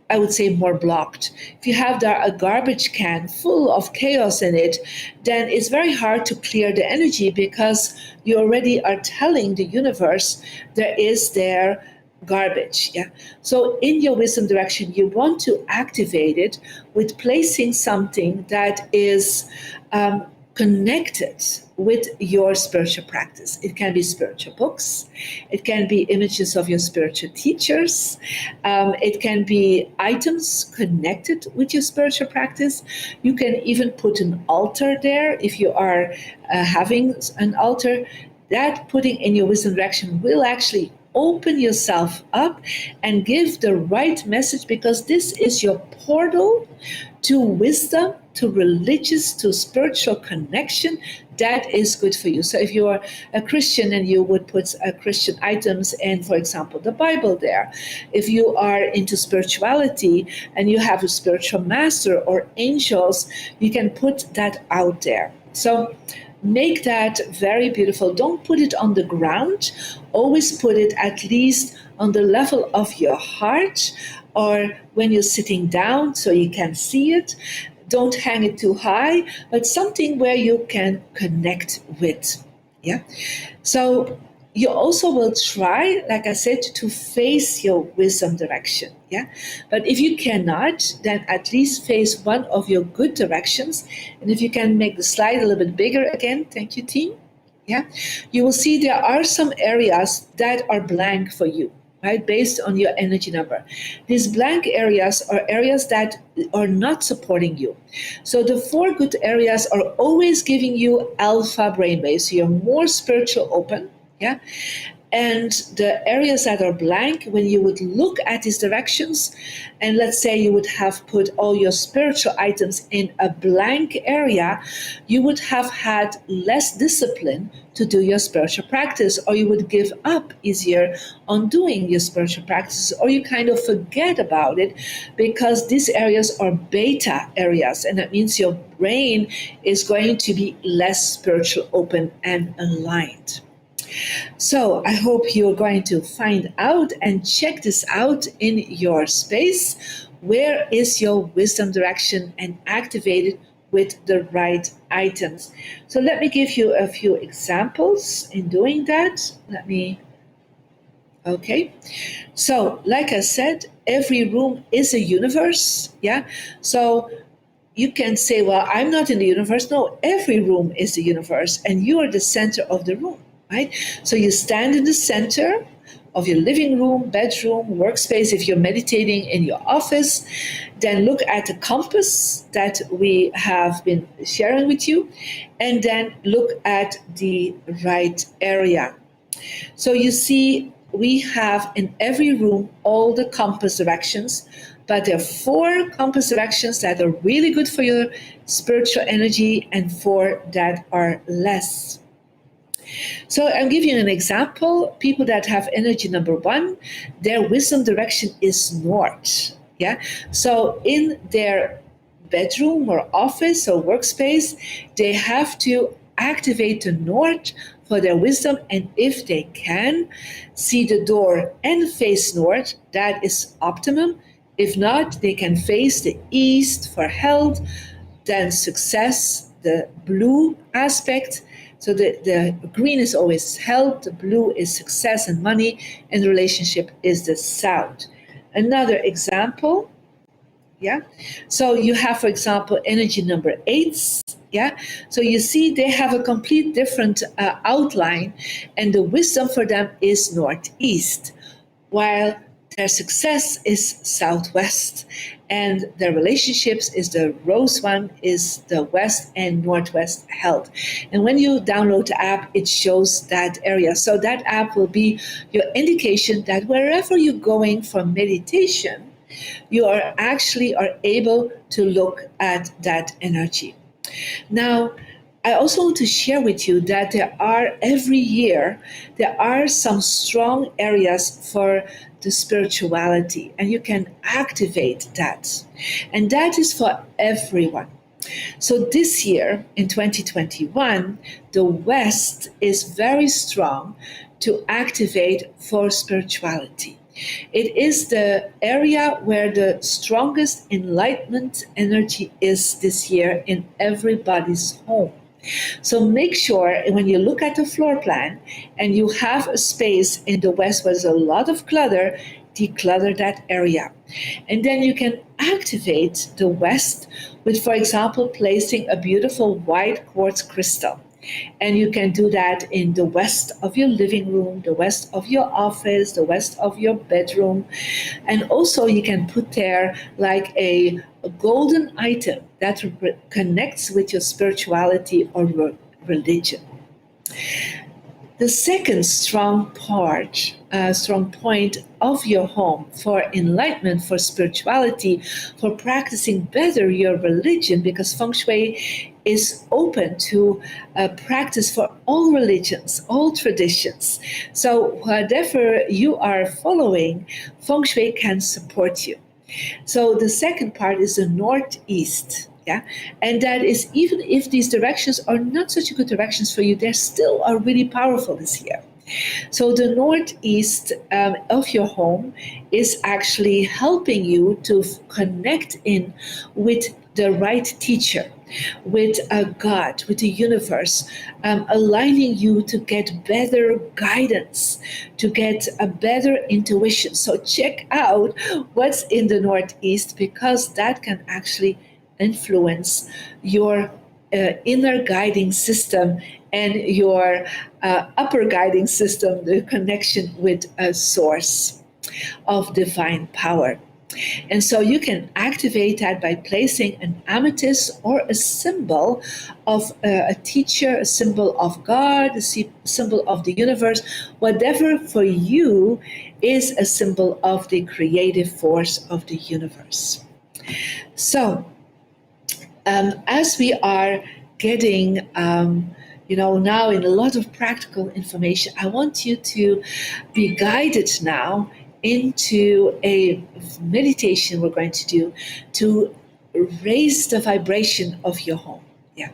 I would say more blocked. If you have a garbage can full of chaos in it, then it's very hard to clear the energy because you already are telling the universe there is there garbage. So in your wisdom direction, you want to activate it with placing something that is connected with your spiritual practice. It can be spiritual books, it can be images of your spiritual teachers, it can be items connected with your spiritual practice. You can even put an altar there if you are having an altar. That putting in your wisdom direction will actually open yourself up and give the right message, because this is your portal to wisdom, to religious, to spiritual connection that is good for you. So if you are a Christian and you would put Christian items and, for example, the Bible there. If you are into spirituality and you have a spiritual master or angels, you can put that out there. So make that very beautiful. Don't put it on the ground. Always put it at least on the level of your heart, or when you're sitting down so you can see it. Don't hang it too high, but something where you can connect with. Yeah. So you also will try, like I said, to face your wisdom direction. Yeah. But if you cannot, then at least face one of your good directions. And if you can make the slide a little bit bigger again, thank you, team. Yeah. You will see there are some areas that are blank for you, right, based on your energy number. These blank areas are areas that are not supporting you. So the 4 good areas are always giving you alpha brainwaves. So you're more spiritual open. Yeah. And the areas that are blank, when you would look at these directions, and let's say you would have put all your spiritual items in a blank area, you would have had less discipline to do your spiritual practice, or you would give up easier on doing your spiritual practices, or you kind of forget about it, because these areas are beta areas, and that means your brain is going to be less spiritual open and aligned. So I hope you're going to find out and check this out in your space. Where is your wisdom direction, and activate it with the right items. So let me give you a few examples in doing that. Okay. So like I said, every room is a universe. Yeah. So you can say, well, I'm not in the universe. No, every room is the universe, and you are the center of the room. Right? So you stand in the center of your living room, bedroom, workspace. If you're meditating in your office, then look at the compass that we have been sharing with you, and then look at the right area. So you see, we have in every room all the compass directions, but there are 4 compass directions that are really good for your spiritual energy and 4 that are less. So I'll give you an example. People that have energy number 1, their wisdom direction is north. Yeah. So in their bedroom or office or workspace, they have to activate the north for their wisdom. And if they can see the door and face north, that is optimum. If not, they can face the east for health, then success, the blue aspect. So the green is always health, the blue is success and money, and the relationship is the south. Another example, yeah. So you have, for example, energy number 8, yeah. So you see they have a complete different outline, and the wisdom for them is northeast, while their success is southwest, and their relationships is the rose one, is the west and northwest health. And when you download the app, it shows that area. So that app will be your indication that wherever you're going for meditation, you are able to look at that energy. Now, I also want to share with you that every year, there are some strong areas for the spirituality, and you can activate that. And that is for everyone. So this year, in 2021, the West is very strong to activate for spirituality. It is the area where the strongest enlightenment energy is this year in everybody's home. So make sure when you look at the floor plan and you have a space in the West where there's a lot of clutter, declutter that area. And then you can activate the West with, for example, placing a beautiful white quartz crystal. And you can do that in the west of your living room, the west of your office, the west of your bedroom. And also, you can put there like a golden item that connects with your spirituality or religion. The second strong point of your home for enlightenment, for spirituality, for practicing better your religion, because feng shui is open to practice for all religions, all traditions. So whatever you are following, feng shui can support you. So the second part is the northeast. Yeah, and that is, even if these directions are not such good directions for you, they still are really powerful this year. So the northeast of your home is actually helping you to connect in with the right teacher, with God, with the universe, aligning you to get better guidance, to get a better intuition. So check out what's in the northeast, because that can actually influence your inner guiding system and your upper guiding system, the connection with a source of divine power. And so you can activate that by placing an amethyst or a symbol of a teacher, a symbol of God, a symbol of the universe, whatever for you is a symbol of the creative force of the universe. So, as we are getting, now in a lot of practical information, I want you to be guided now into a meditation we're going to do to raise the vibration of your home. Yeah.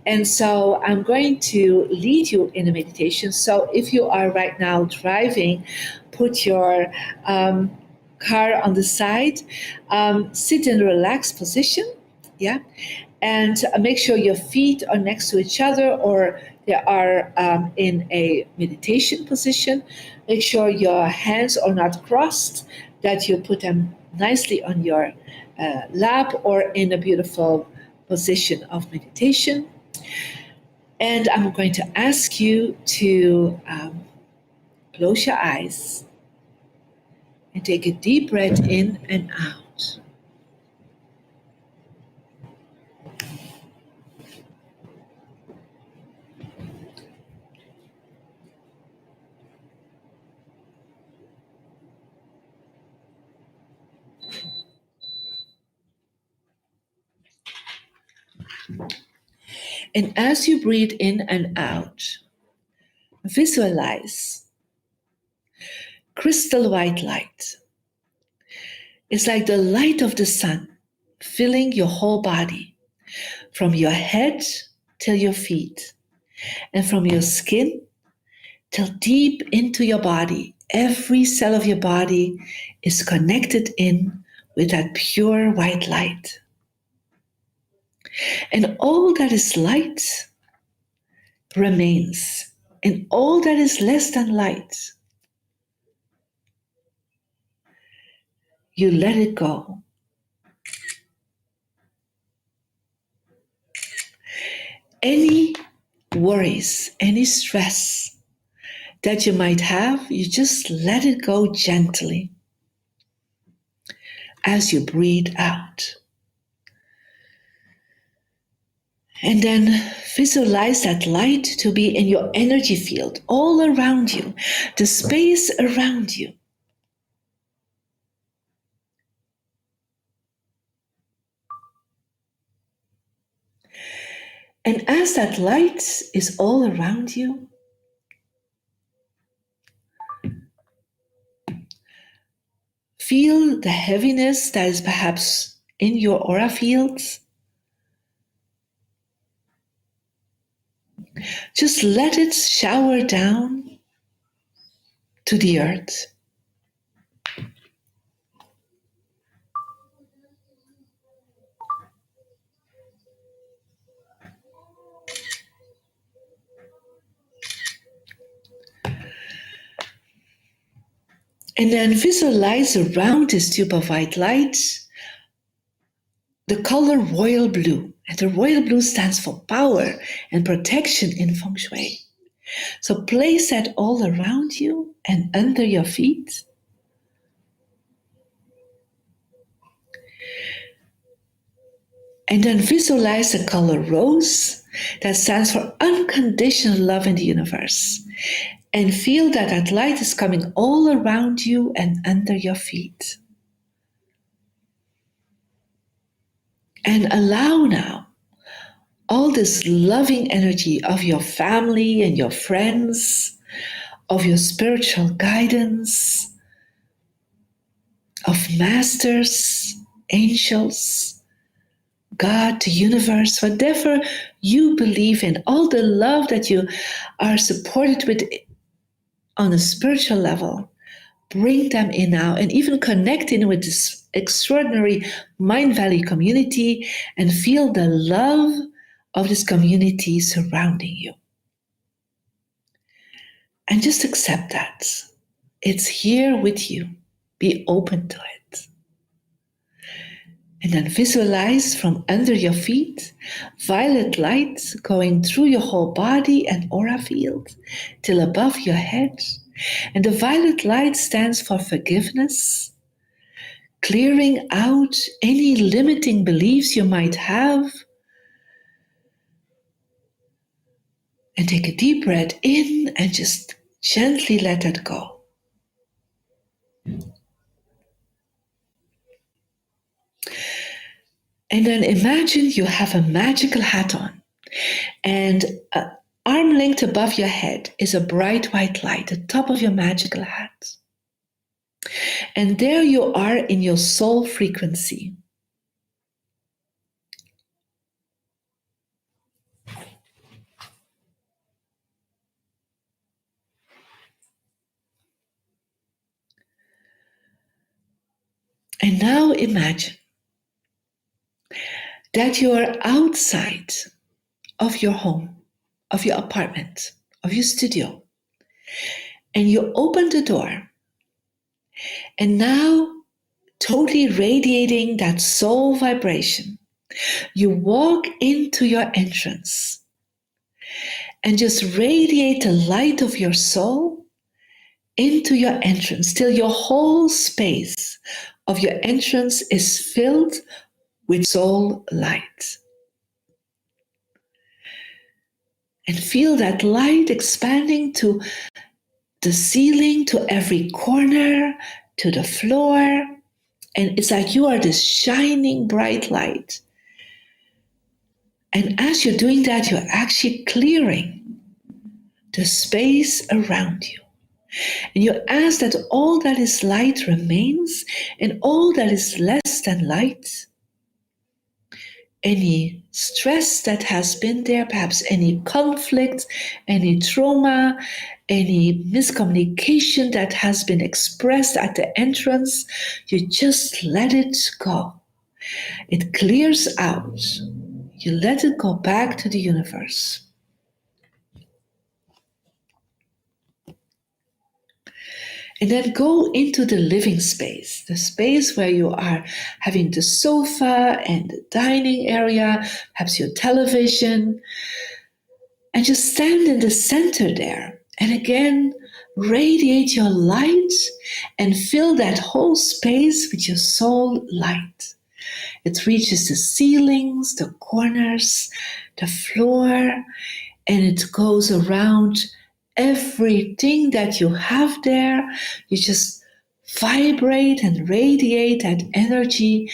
And so I'm going to lead you in a meditation. So if you are right now driving, put your car on the side, sit in a relaxed position. Yeah, and make sure your feet are next to each other, or they are in a meditation position. Make sure your hands are not crossed, that you put them nicely on your lap or in a beautiful position of meditation. And I'm going to ask you to close your eyes and take a deep breath in and out. And as you breathe in and out, visualize crystal white light. It's like the light of the sun filling your whole body, from your head till your feet, and from your skin till deep into your body. Every cell of your body is connected in with that pure white light. And all that is light remains, and all that is less than light, you let it go. Any worries, any stress that you might have, you just let it go gently as you breathe out. And then visualize that light to be in your energy field, all around you, the space around you. And as that light is all around you, feel the heaviness that is perhaps in your aura fields. Just let it shower down to the earth. And then visualize around this tube of white light the color royal blue. And the royal blue stands for power and protection in feng shui. So place that all around you and under your feet. And then visualize the color rose that stands for unconditional love in the universe. And feel that that light is coming all around you and under your feet. And allow now all this loving energy of your family and your friends, of your spiritual guidance, of masters, angels, God, the universe, whatever you believe in, all the love that you are supported with on a spiritual level, bring them in now and even connect in with this extraordinary Mindvalley community and feel the love of this community surrounding you. And just accept that. It's here with you. Be open to it. And then visualize from under your feet violet light going through your whole body and aura field till above your head. And the violet light stands for forgiveness, clearing out any limiting beliefs you might have. And take a deep breath in and just gently let it go. And then imagine you have a magical hat on, and arm length above your head is a bright white light, the top of your magical hat. And there you are in your soul frequency. And now imagine that you are outside of your home, of your apartment, of your studio, and you open the door, and now totally radiating that soul vibration, you walk into your entrance and just radiate the light of your soul into your entrance till your whole space of your entrance is filled with soul light. And feel that light expanding to the ceiling, to every corner, to the floor. And it's like you are this shining bright light. And as you're doing that, you're actually clearing the space around you. And you ask that all that is light remains and all that is less than light, any stress that has been there, perhaps any conflict, any trauma, any miscommunication that has been expressed at the entrance, you just let it go. It clears out. You let it go back to the universe. And then go into the living space, the space where you are having the sofa and the dining area, perhaps your television, and just stand in the center there. And again, radiate your light and fill that whole space with your soul light. It reaches the ceilings, the corners, the floor, and it goes around everything that you have there. You just vibrate and radiate that energy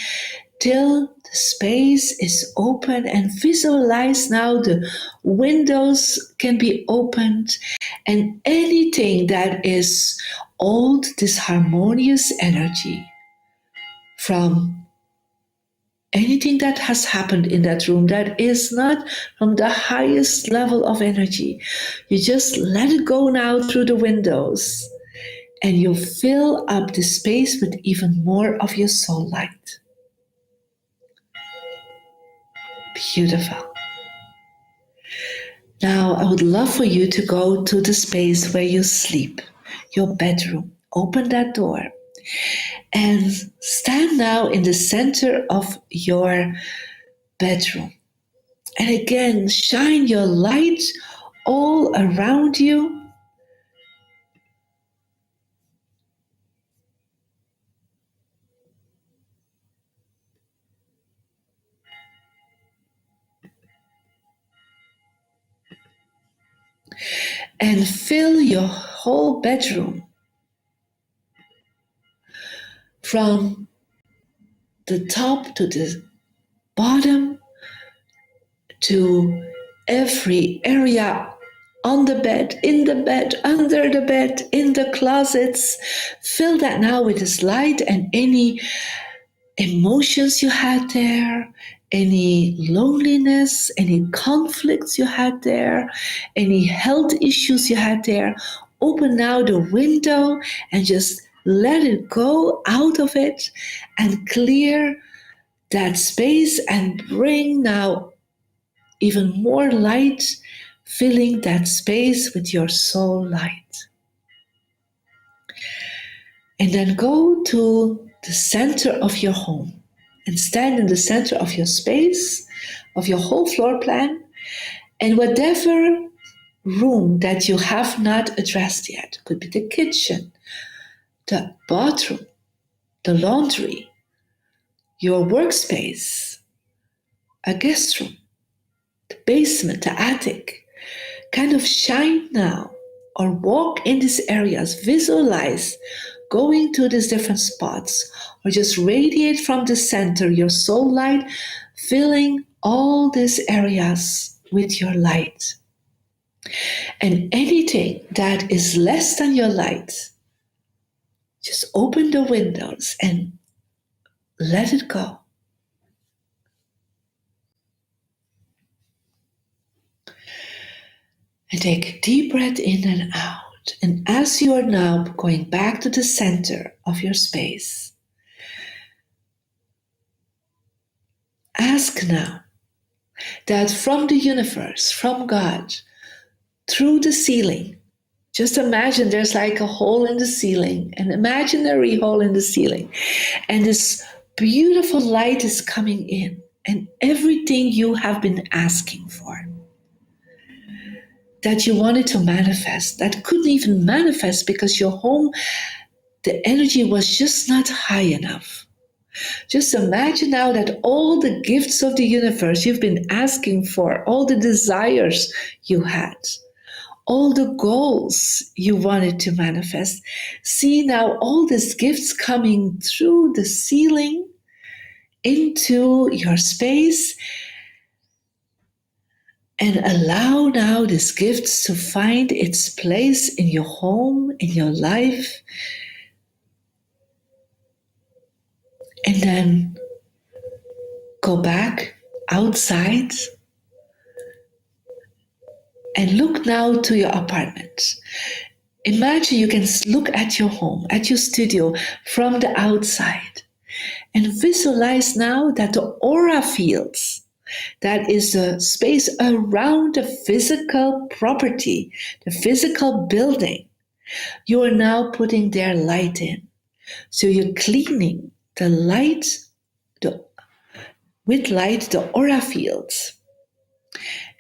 till the space is open, and visualize now the windows can be opened and anything that is old, disharmonious energy from anything that has happened in that room that is not from the highest level of energy, you just let it go now through the windows and you fill up the space with even more of your soul light. Beautiful. Now, I would love for you to go to the space where you sleep, your bedroom. open that door and stand now in the center of your bedroom. And again, shine your light all around you. And fill your whole bedroom from the top to the bottom, to every area on the bed, in the bed, under the bed, in the closets. Fill that now with this light, and any emotions you had there, any loneliness, any conflicts you had there, any health issues you had there. Open now the window and just let it go out of it and clear that space and bring now even more light, filling that space with your soul light. And then go to the center of your home and stand in the center of your space, of your whole floor plan, and whatever room that you have not addressed yet, could be the kitchen, the bathroom, the laundry, your workspace, a guest room, the basement, the attic. Kind of shine now or walk in these areas, visualize going to these different spots, or just radiate from the center your soul light, filling all these areas with your light. And anything that is less than your light, just open the windows and let it go. And take a deep breath in and out. And as you are now going back to the center of your space, ask now that from the universe, from God, through the ceiling, just imagine there's like a hole in the ceiling, an imaginary hole in the ceiling, and this beautiful light is coming in, and everything you have been asking for, that you wanted to manifest, that couldn't even manifest because your home, the energy was just not high enough. Just imagine now that all the gifts of the universe you've been asking for, all the desires you had, all the goals you wanted to manifest, see now all these gifts coming through the ceiling into your space. And allow now these gifts to find its place in your home, in your life. And then go back outside and look now to your apartment. Imagine you can look at your home, at your studio from the outside, and visualize now that the aura fields, that is the space around the physical property, the physical building, you are now putting their light in. So you're cleaning the light, with light, the aura fields,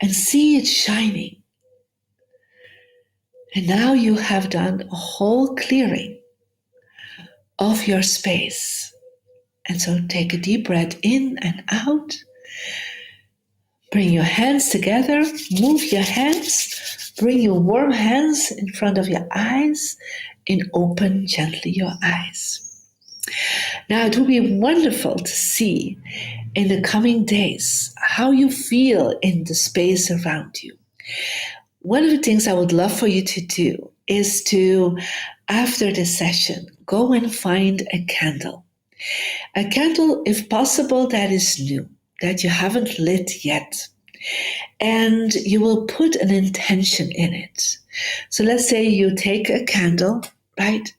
and see it shining. And now you have done a whole clearing of your space. And so take a deep breath in and out. Bring your hands together, move your hands, bring your warm hands in front of your eyes, and open gently your eyes. Now it will be wonderful to see in the coming days how you feel in the space around you. One of the things I would love for you to do is to, after this session, go and find a candle. A candle, if possible, that is new, that you haven't lit yet. And you will put an intention in it. So let's say you take a candle, right?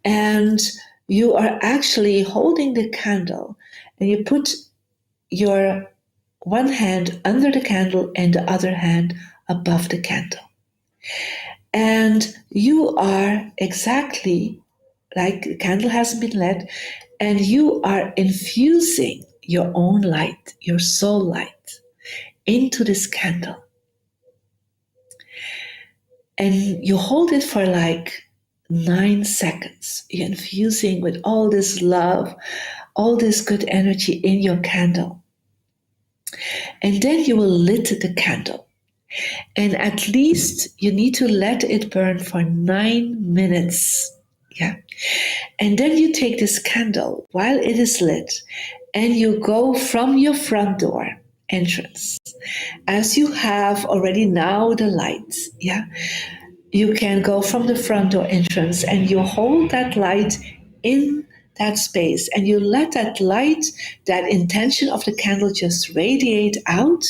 And you are actually holding the candle, and you put your one hand under the candle and the other hand above the candle. And you are exactly like the candle hasn't been lit, and you are infusing your own light, your soul light, into this candle. And you hold it for like 9 seconds. You're infusing with all this love, all this good energy in your candle. And then you will lit the candle. And at least you need to let it burn for 9 minutes. Yeah. And then you take this candle while it is lit and you go from your front door entrance. As you have already now the lights, yeah, you can go from the front door entrance and you hold that light in that space and you let that light, that intention of the candle just radiate out,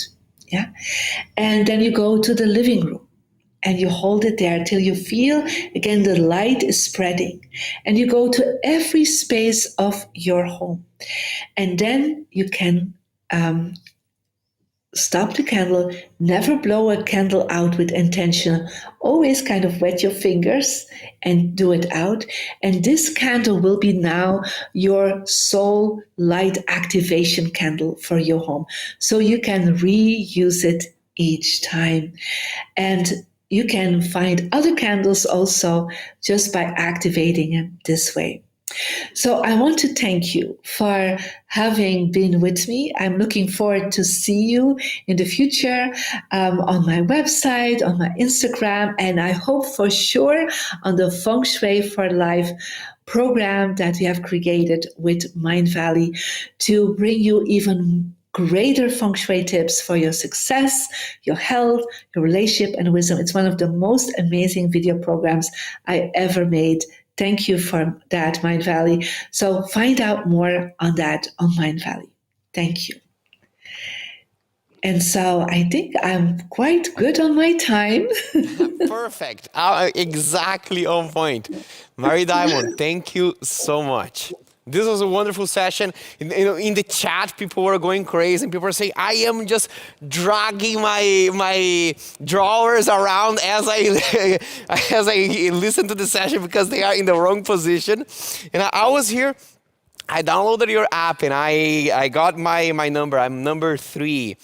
yeah, and then you go to the living room. And you hold it there till you feel, again, the light is spreading. And you go to every space of your home. And then you can stop the candle, never blow a candle out with intention. Always kind of wet your fingers and do it out. And this candle will be now your soul light activation candle for your home. So you can reuse it each time. And you can find other candles also just by activating them this way. So I want to thank you for having been with me. I'm looking forward to see you in the future on my website, on my Instagram, and I hope for sure on the Feng Shui for Life program that we have created with Mindvalley to bring you even greater feng shui tips for your success, your health, your relationship, and wisdom. It's one of the most amazing video programs I ever made. Thank you for that, Mindvalley. So find out more on that on Mindvalley. Thank you. And so I think I'm quite good on my time. Perfect. Exactly on point. Mary Diamond, thank you so much. This was a wonderful session. In the chat, people were going crazy. And people were saying, I am just dragging my drawers around as I listen to the session because they are in the wrong position. And I was here. I downloaded your app and I got my number. I'm number 3.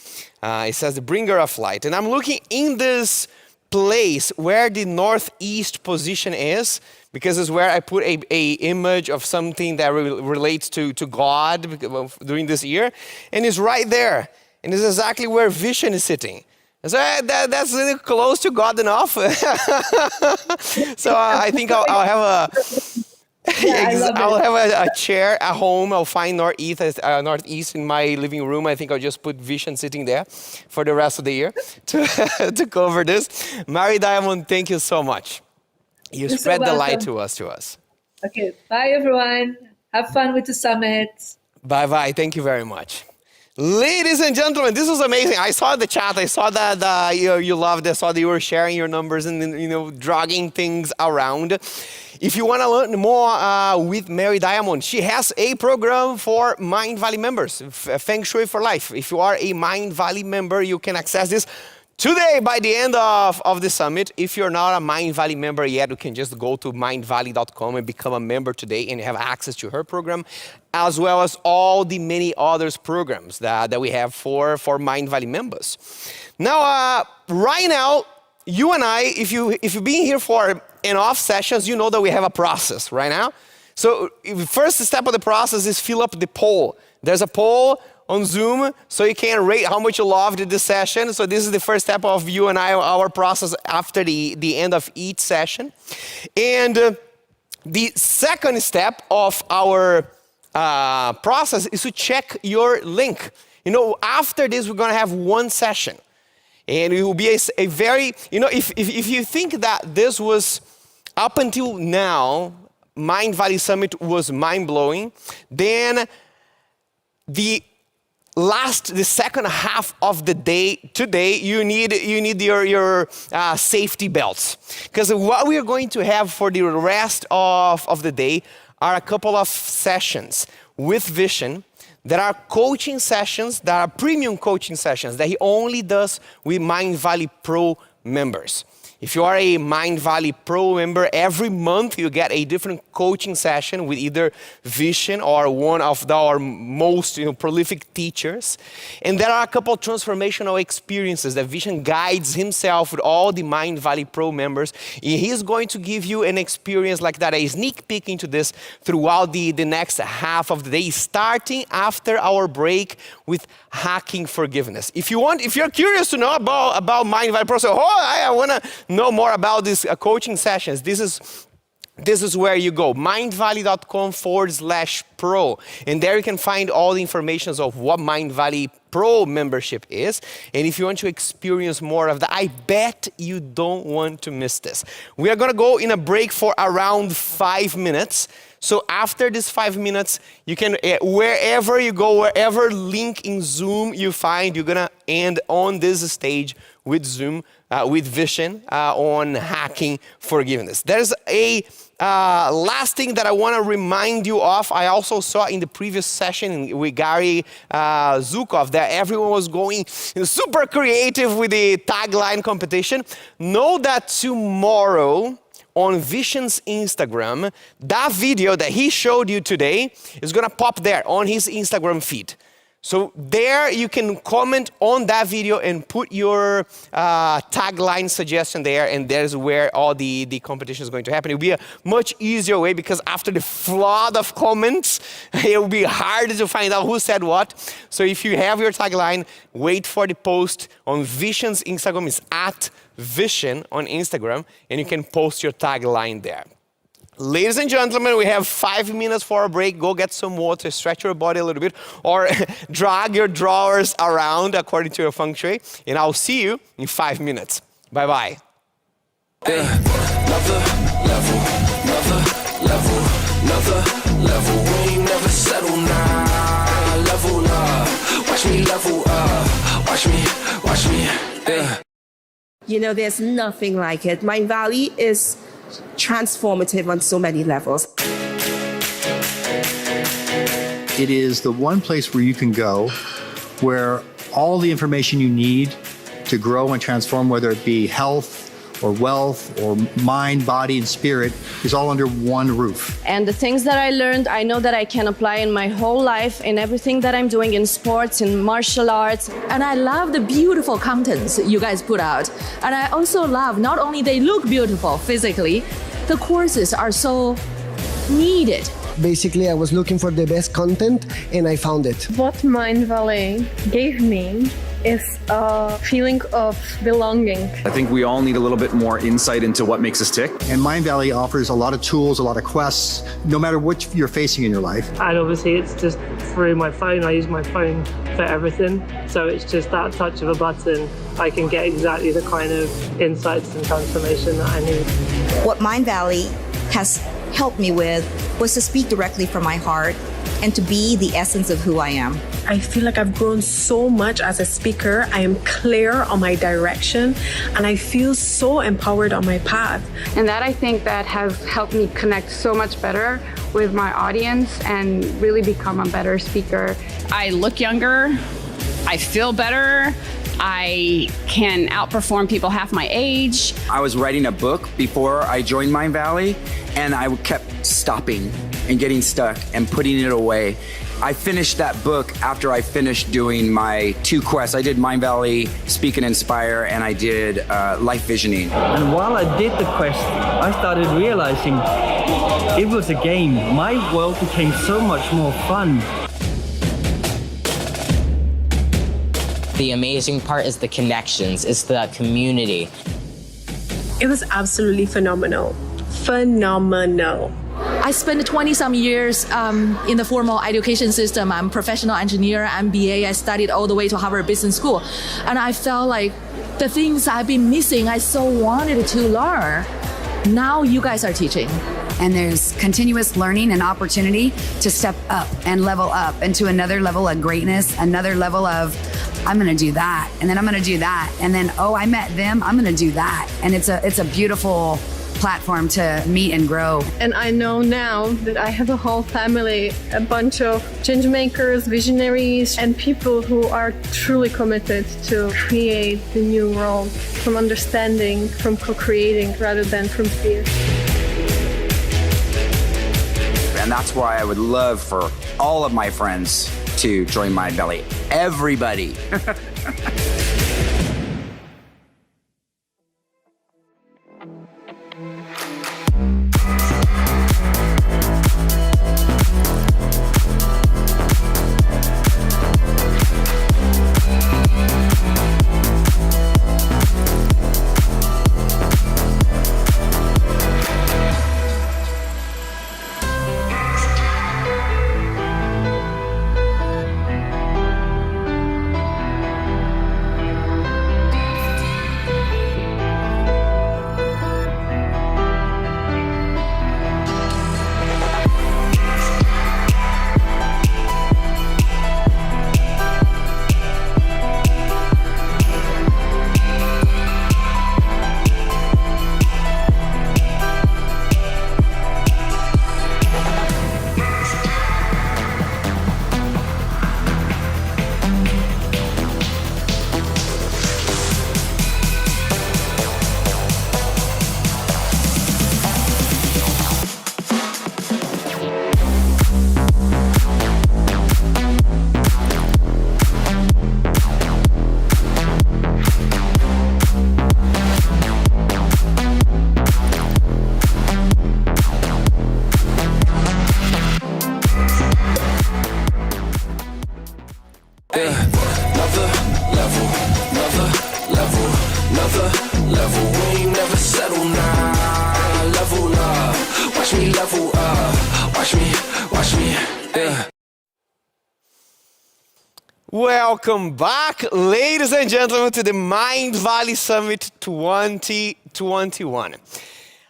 It says the bringer of light. And I'm looking in this place where the northeast position is, because it's where I put a image of something that relates to God during this year. And it's right there. And it's exactly where Vishen is sitting. So that's really close to God enough. So I think I'll have I'll have a chair at home. I'll find northeast in my living room. I think I'll just put Vishen sitting there for the rest of the year to cover this. Mary Diamond, thank you so much. You You're spread so the light welcome. to us. Okay, bye everyone. Have fun with the summit. Bye-bye. Thank you very much. Ladies and gentlemen, this was amazing. I saw the chat. I saw that you loved it. I saw that you were sharing your numbers and dragging things around. If you want to learn more with Mary Diamond, she has a program for Mindvalley members, Feng Shui for Life. If you are a Mindvalley member, you can access this today by the end of the summit. If you're not a Mindvalley member yet, you can just go to mindvalley.com and become a member today and have access to her program, as well as all the many others programs that we have for Mindvalley members. Now, right now, you and I, if you've been here for enough sessions, you know that we have a process right now. So first step of the process is fill up the poll. There's a poll on Zoom, so you can rate how much you loved this session. So this is the first step of you and I, our process after the end of each session. And the second step of our process is to check your link. After this, we're gonna have one session. And it will be a very, if you think that this was, up until now, Mindvalley Summit was mind-blowing, then the second half of the day today, you need your safety belts. Because what we are going to have for the rest of the day are a couple of sessions with Vishen that are coaching sessions, that are premium coaching sessions that he only does with Mindvalley Pro members. If you are a Mindvalley Pro member, every month you get a different coaching session with either Vishen or one of our most prolific teachers. And there are a couple of transformational experiences that Vishen guides himself with all the Mindvalley Pro members. He's going to give you an experience like that, a sneak peek into this throughout the next half of the day, starting after our break with hacking forgiveness. If you're curious to know about Mindvalley Pro, so I want to know more about these coaching sessions, this is where you go, mindvalley.com/pro. And there you can find all the information of what Mindvalley Pro membership is. And if you want to experience more of that, I bet you don't want to miss this. We are going to go in a break for around 5 minutes. So after this 5 minutes, you can, wherever you go, wherever link in Zoom you find, you're gonna end on this stage with Zoom, with Vishen on hacking forgiveness. There's a last thing that I want to remind you of. I also saw in the previous session with Gary Zukov that everyone was going super creative with the tagline competition. Know that tomorrow, on Vishen's Instagram, that video that he showed you today is gonna pop there on his Instagram feed. So there you can comment on that video and put your tagline suggestion there, and there's where all the competition is going to happen. It'll be a much easier way because after the flood of comments, it will be hard to find out who said what. So if you have your tagline, wait for the post on Vishen's Instagram. It's at Vishen on Instagram, and you can post your tagline there. Ladies and gentlemen, we have 5 minutes for a break. Go get some water, stretch your body a little bit, or drag your drawers around according to your feng shui, and I'll see you in 5 minutes. Bye-bye. Another level, another level, another level. We ain't never settle now. Level up, watch me level up. Watch me, yeah. You know, there's nothing like it. Mindvalley is transformative on so many levels. It is the one place where you can go where all the information you need to grow and transform, whether it be health or wealth or mind, body, and spirit, is all under one roof. And the things that I learned, I know that I can apply in my whole life, in everything that I'm doing in sports, in martial arts. And I love the beautiful contents you guys put out. And I also love, not only they look beautiful physically, the courses are so needed. Basically, I was looking for the best content and I found it. What Mindvalley gave me is a feeling of belonging. I think we all need a little bit more insight into what makes us tick. And Mindvalley offers a lot of tools, a lot of quests, no matter what you're facing in your life. And obviously it's just through my phone. I use my phone for everything. So it's just that touch of a button. I can get exactly the kind of insights and transformation that I need. What Mindvalley has helped me with was to speak directly from my heart and to be the essence of who I am. I feel like I've grown so much as a speaker. I am clear on my direction and I feel so empowered on my path. And that I think that has helped me connect so much better with my audience and really become a better speaker. I look younger, I feel better, I can outperform people half my age. I was writing a book before I joined Mindvalley, and I kept stopping and getting stuck and putting it away. I finished that book after I finished doing my 2 quests. I did Mindvalley Speak and Inspire, and I did Life Visioning. And while I did the quest, I started realizing it was a game. My world became so much more fun. The amazing part is the connections, it's the community. It was absolutely phenomenal. Phenomenal. I spent 20-some years in the formal education system. I'm a professional engineer, MBA. I studied all the way to Harvard Business School. And I felt like the things I've been missing, I so wanted to learn. Now you guys are teaching. And there's continuous learning and opportunity to step up and level up into another level of greatness, another level of, I'm gonna do that, and then I'm gonna do that, and then, oh, I met them, I'm gonna do that. And it's a beautiful platform to meet and grow. And I know now that I have a whole family, a bunch of change makers, visionaries, and people who are truly committed to create the new world from understanding, from co-creating rather than from fear. And that's why I would love for all of my friends to join Mindvalley. Everybody. Welcome back, ladies and gentlemen, to the Mindvalley Summit 2021.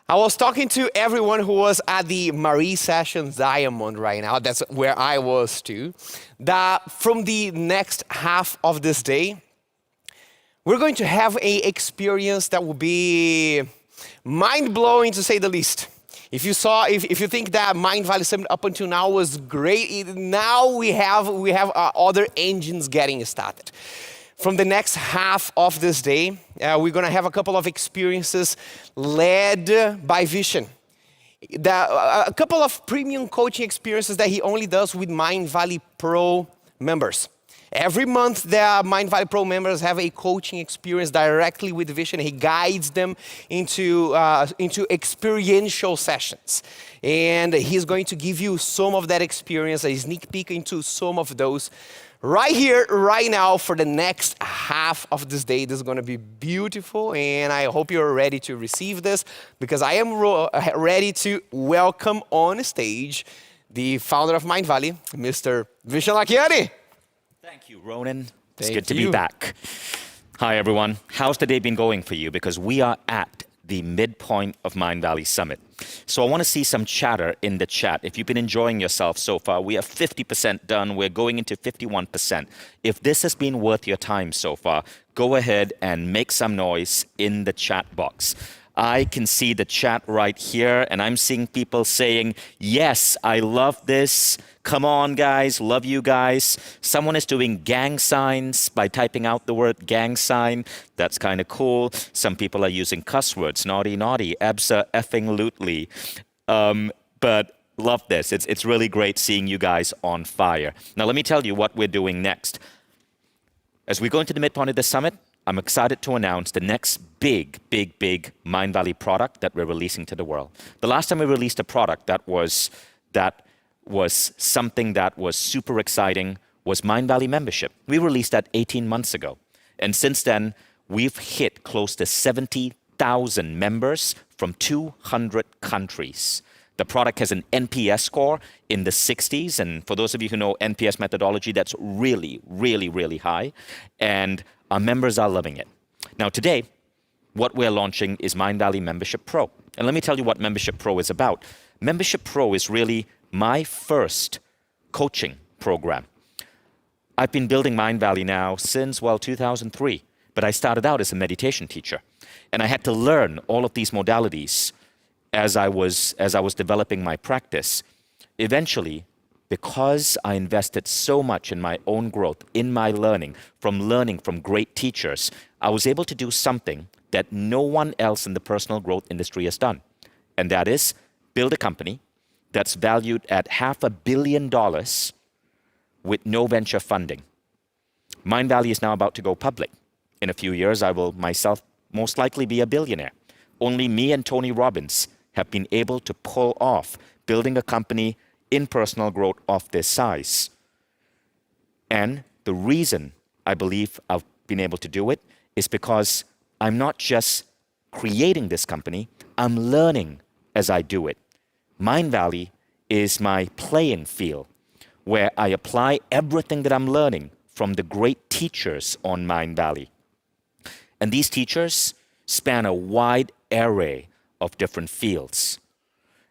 I was talking to everyone who was at the Marie Sessions Diamond right now. That's where I was too. That from the next half of this day, we're going to have an experience that will be mind-blowing, to say the least. If you think that Mindvalley Summit up until now was great, now we have other engines getting started. From the next half of this day, we're going to have a couple of experiences led by Vishen. A couple of premium coaching experiences that he only does with Mindvalley Pro members. Every month, the Mindvalley Pro members have a coaching experience directly with Vishen. He guides them into experiential sessions. And he's going to give you some of that experience, a sneak peek into some of those right here, right now, for the next half of this day. This is going to be beautiful, and I hope you're ready to receive this, because I am ready to welcome on stage the founder of Mindvalley, Mr. Vishen Lakhiani. Thank you, Ronan. It's good to be back. Hi, everyone. How's the day been going for you? Because we are at the midpoint of Mindvalley Summit. So I want to see some chatter in the chat. If you've been enjoying yourself so far, we are 50% done. We're going into 51%. If this has been worth your time so far, go ahead and make some noise in the chat box. I can see the chat right here, and I'm seeing people saying, yes, I love this. Come on, guys, love you guys. Someone is doing gang signs by typing out the word gang sign. That's kind of cool. Some people are using cuss words, naughty, naughty, absa, effing, lootly. But love this. It's really great seeing you guys on fire. Now, let me tell you what we're doing next. As we go into the midpoint of the summit, I'm excited to announce the next big Mindvalley product that we're releasing to the world. The last time we released a product that was something that was super exciting was Mindvalley membership. We released that 18 months ago. And since then, we've hit close to 70,000 members from 200 countries. The product has an NPS score in the 60s. And for those of you who know NPS methodology, that's really high. And our members are loving it. Now today, what we're launching is Mindvalley Membership Pro. And let me tell you what Membership Pro is about. Membership Pro is really my first coaching program. I've been building Mindvalley now since, 2003. But I started out as a meditation teacher. And I had to learn all of these modalities as I was developing my practice, eventually, because I invested so much in my own growth, in my learning from great teachers, I was able to do something that no one else in the personal growth industry has done. And that is build a company that's valued at $500 million with no venture funding. Mindvalley is now about to go public. In a few years, I will myself most likely be a billionaire. Only me and Tony Robbins have been able to pull off building a company in personal growth of this size. And the reason I believe I've been able to do it is because I'm not just creating this company, I'm learning as I do it. Mindvalley is my playing field where I apply everything that I'm learning from the great teachers on Mindvalley. And these teachers span a wide array of different fields.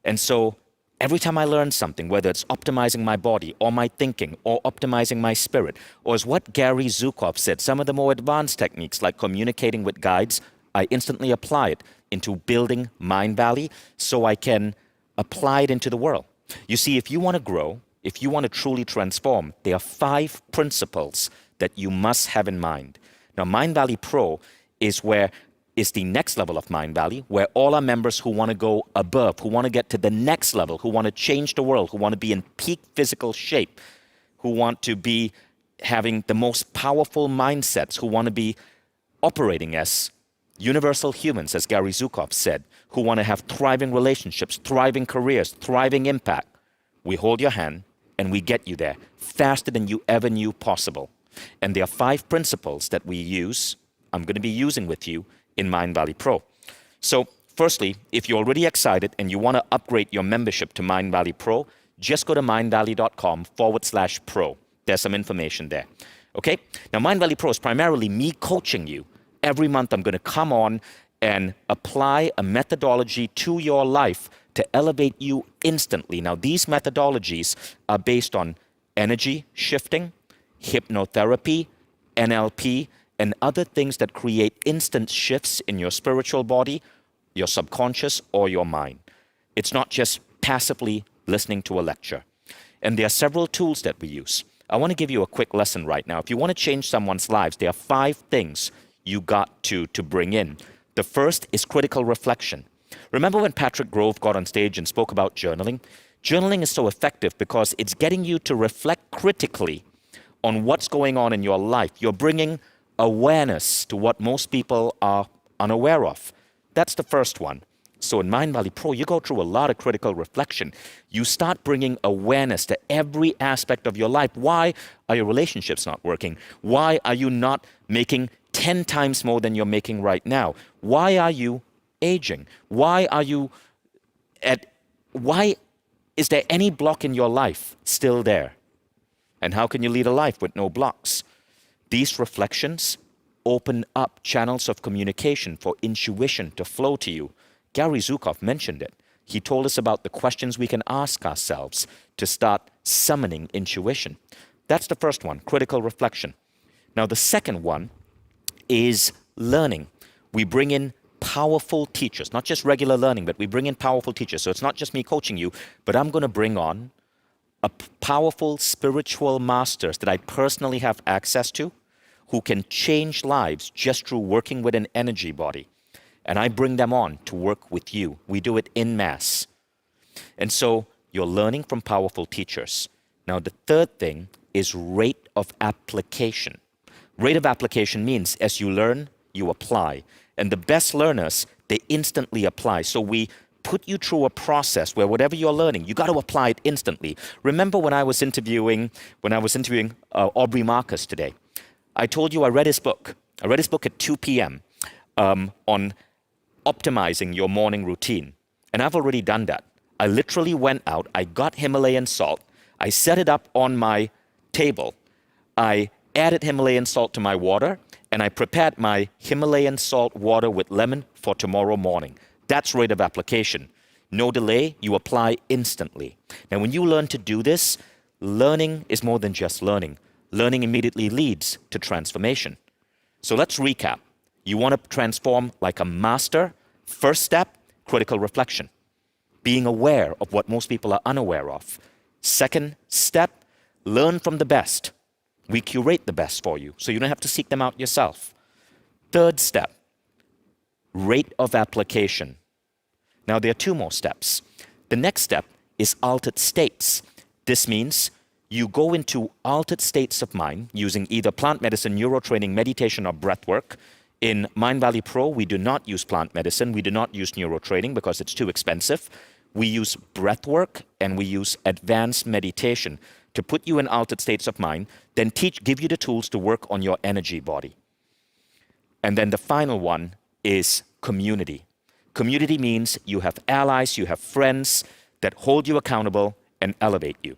And so every time I learn something, whether it's optimizing my body or my thinking or optimizing my spirit, or as what Gary Zukov said, some of the more advanced techniques like communicating with guides, I instantly apply it into building Mindvalley so I can apply it into the world. You see, if you want to grow, if you want to truly transform, there are 5 principles that you must have in mind. Now, Mindvalley Pro is the next level of Mindvalley, where all our members who want to go above, who want to get to the next level, who want to change the world, who want to be in peak physical shape, who want to be having the most powerful mindsets, who want to be operating as universal humans, as Gary Zukov said, who want to have thriving relationships, thriving careers, thriving impact. We hold your hand and we get you there faster than you ever knew possible. And there are 5 principles that we use, I'm going to be using with you in Mindvalley Pro. So firstly, if you're already excited and you want to upgrade your membership to Mindvalley Pro, just go to mindvalley.com/pro. There's some information there. Okay? Now, Mindvalley Pro is primarily me coaching you. Every month, I'm going to come on and apply a methodology to your life to elevate you instantly. Now, these methodologies are based on energy shifting, hypnotherapy, NLP, and other things that create instant shifts in your spiritual body, your subconscious, or your mind. It's not just passively listening to a lecture. And there are several tools that we use. I want to give you a quick lesson right now. If you want to change someone's lives, there are 5 things you got to bring in. The first is critical reflection. Remember when Patrick Grove got on stage and spoke about journaling? Journaling is so effective because it's getting you to reflect critically on what's going on in your life. You're bringing awareness to what most people are unaware of. That's the first one. So in Mindvalley Pro, you go through a lot of critical reflection. You start bringing awareness to every aspect of your life. Why are your relationships not working? Why are you not making 10 times more than you're making right now? Why are you aging? Why is there any block in your life still there? And how can you lead a life with no blocks? These reflections open up channels of communication for intuition to flow to you. Gary Zukov mentioned it. He told us about the questions we can ask ourselves to start summoning intuition. That's the first one, critical reflection. Now, the second one is learning. We bring in powerful teachers, not just regular learning, but we bring in powerful teachers. So it's not just me coaching you, but I'm going to bring on a powerful spiritual masters that I personally have access to, who can change lives just through working with an energy body. And I bring them on to work with you. We do it en masse. And so you're learning from powerful teachers. Now, the third thing is rate of application. Rate of application means as you learn, you apply. And the best learners, they instantly apply. So we put you through a process where whatever you're learning, you got to apply it instantly. Remember when I was interviewing Aubrey Marcus today? I told you I read his book. I read his book at 2 p.m. On optimizing your morning routine. And I've already done that. I literally went out, I got Himalayan salt, I set it up on my table, I added Himalayan salt to my water, and I prepared my Himalayan salt water with lemon for tomorrow morning. That's rate of application. No delay, you apply instantly. Now, when you learn to do this, learning is more than just learning. Learning immediately leads to transformation. So let's recap. You want to transform like a master. First step, critical reflection. being aware of what most people are unaware of. Second step, learn from the best. We curate the best for you, so you don't have to seek them out yourself. Third step, rate of application. Now, there are two more steps. The next step is altered states. This means you go into altered states of mind using either plant medicine, neurotraining, meditation, or breath work. In Mindvalley Pro, we do not use plant medicine. We do not use neurotraining because it's too expensive. We use breath work and we use advanced meditation to put you in altered states of mind, then give you the tools to work on your energy body. And then the final one is community. Community means you have allies, you have friends that hold you accountable and elevate you.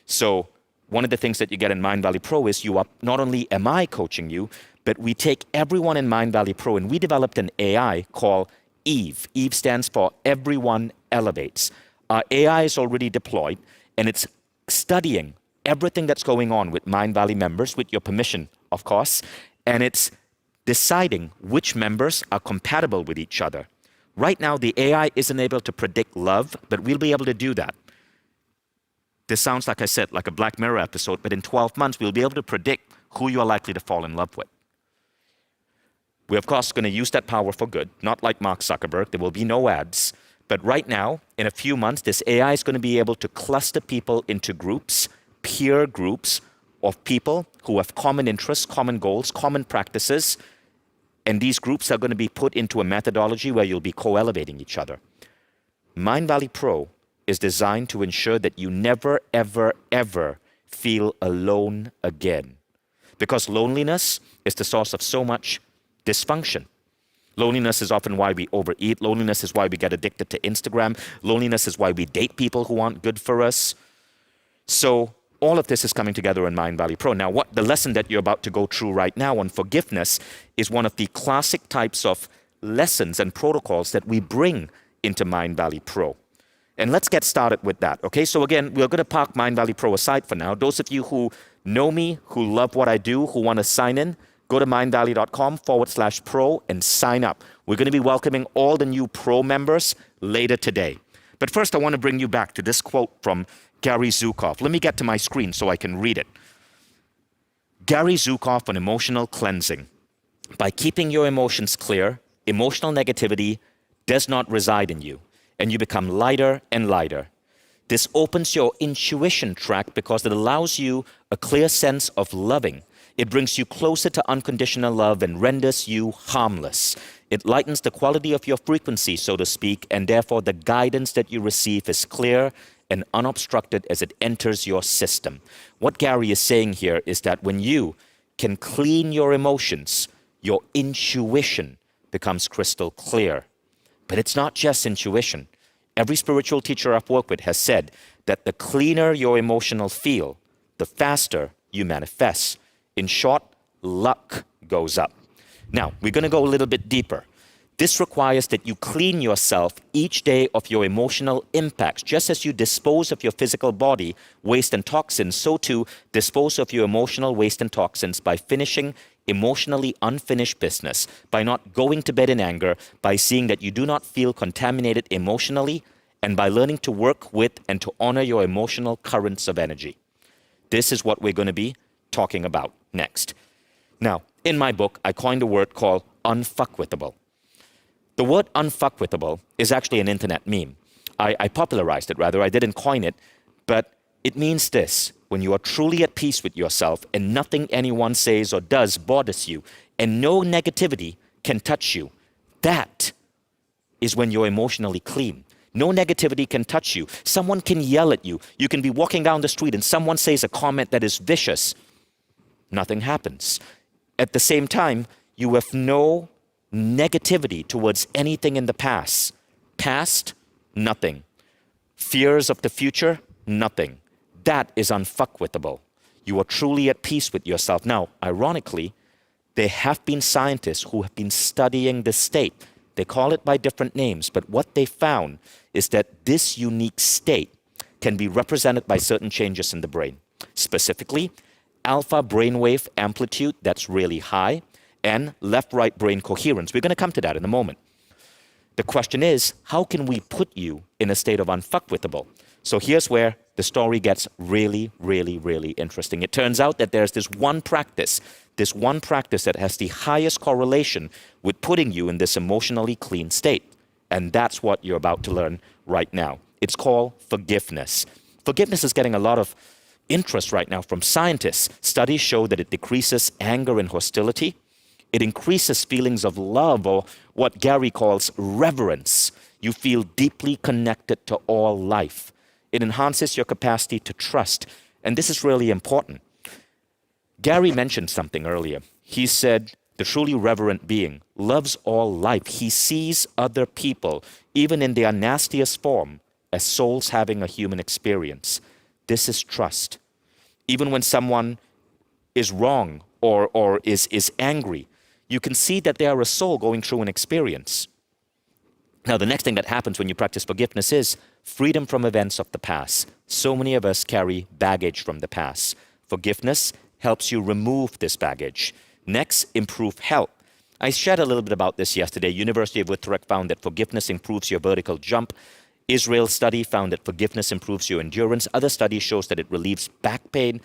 So one of the things that you get in Mindvalley Pro is not only am I coaching you, but we take everyone in Mindvalley Pro and we developed an AI called Eve. Eve stands for Everyone Elevates. Our AI is already deployed and it's studying everything that's going on with Mindvalley members, with your permission, of course, and it's deciding which members are compatible with each other. Right now, the AI isn't able to predict love, but we'll be able to do that. This sounds, like I said, like a Black Mirror episode, but in 12 months, we'll be able to predict who you are likely to fall in love with. We're, of course, going to use that power for good, not like Mark Zuckerberg. There will be no ads. But right now, in a few months, this AI is going to be able to cluster people into groups, peer groups of people who have common interests, common goals, common practices. And these groups are going to be put into a methodology where you'll be co-elevating each other. Mindvalley Pro is designed to ensure that you never, ever, ever feel alone again. Because loneliness is the source of so much dysfunction. Loneliness is often why we overeat. Loneliness is why we get addicted to Instagram. Loneliness is why we date people who aren't good for us. So all of this is coming together in Mindvalley Pro. Now, the lesson that you're about to go through right now on forgiveness is one of the classic types of lessons and protocols that we bring into Mindvalley Pro. And let's get started with that, okay? So again, we're going to park Mindvalley Pro aside for now. Those of you who know me, who love what I do, who want to sign in, go to mindvalley.com/pro and sign up. We're going to be welcoming all the new Pro members later today. But first, I want to bring you back to this quote from Gary Zukav. Let me get to my screen so I can read it. Gary Zukav on emotional cleansing. By keeping your emotions clear, emotional negativity does not reside in you, and you become lighter and lighter. This opens your intuition track because it allows you a clear sense of loving. It brings you closer to unconditional love and renders you harmless. It lightens the quality of your frequency, so to speak, and therefore the guidance that you receive is clear and unobstructed as it enters your system. What Gary is saying here is that when you can clean your emotions, your intuition becomes crystal clear. But it's not just intuition. Every spiritual teacher I've worked with has said that the cleaner your emotional field, the faster you manifest. In short, luck goes up. Now, we're going to go a little bit deeper. This requires that you clean yourself each day of your emotional impacts. Just as you dispose of your physical body waste and toxins, so too dispose of your emotional waste and toxins by finishing emotionally unfinished business, by not going to bed in anger, by seeing that you do not feel contaminated emotionally, and by learning to work with and to honor your emotional currents of energy. This is what we're going to be talking about next. Now, in my book, I coined a word called unfuckwithable. The word unfuckwithable is actually an internet meme. I popularized it, rather. I didn't coin it, but it means this. When you are truly at peace with yourself and nothing anyone says or does bothers you and no negativity can touch you, that is when you're emotionally clean. No negativity can touch you. Someone can yell at you. You can be walking down the street and someone says a comment that is vicious. Nothing happens. At the same time, you have no negativity towards anything in the past. Past, nothing. Fears of the future, nothing. That is unfuckwithable. You are truly at peace with yourself. Now, ironically, there have been scientists who have been studying this state. They call it by different names, but what they found is that this unique state can be represented by certain changes in the brain. Specifically, alpha brainwave amplitude that's really high, and left-right brain coherence. We're going to come to that in a moment. The question is, how can we put you in a state of unfuckwithable? So here's where the story gets really, really, really interesting. It turns out that there's this one practice that has the highest correlation with putting you in this emotionally clean state. And that's what you're about to learn right now. It's called forgiveness. Forgiveness is getting a lot of interest right now from scientists. Studies show that it decreases anger and hostility. It increases feelings of love, or what Gary calls reverence. You feel deeply connected to all life. It enhances your capacity to trust. And this is really important. Gary mentioned something earlier. He said, the truly reverent being loves all life. He sees other people, even in their nastiest form, as souls having a human experience. This is trust. Even when someone is wrong or is angry, you can see that they are a soul going through an experience. Now, the next thing that happens when you practice forgiveness is freedom from events of the past. So many of us carry baggage from the past. Forgiveness helps you remove this baggage. Next, improve health. I shared a little bit about this yesterday. University of Utrecht found that forgiveness improves your vertical jump. Israel study found that forgiveness improves your endurance. Other studies shows that it relieves back pain.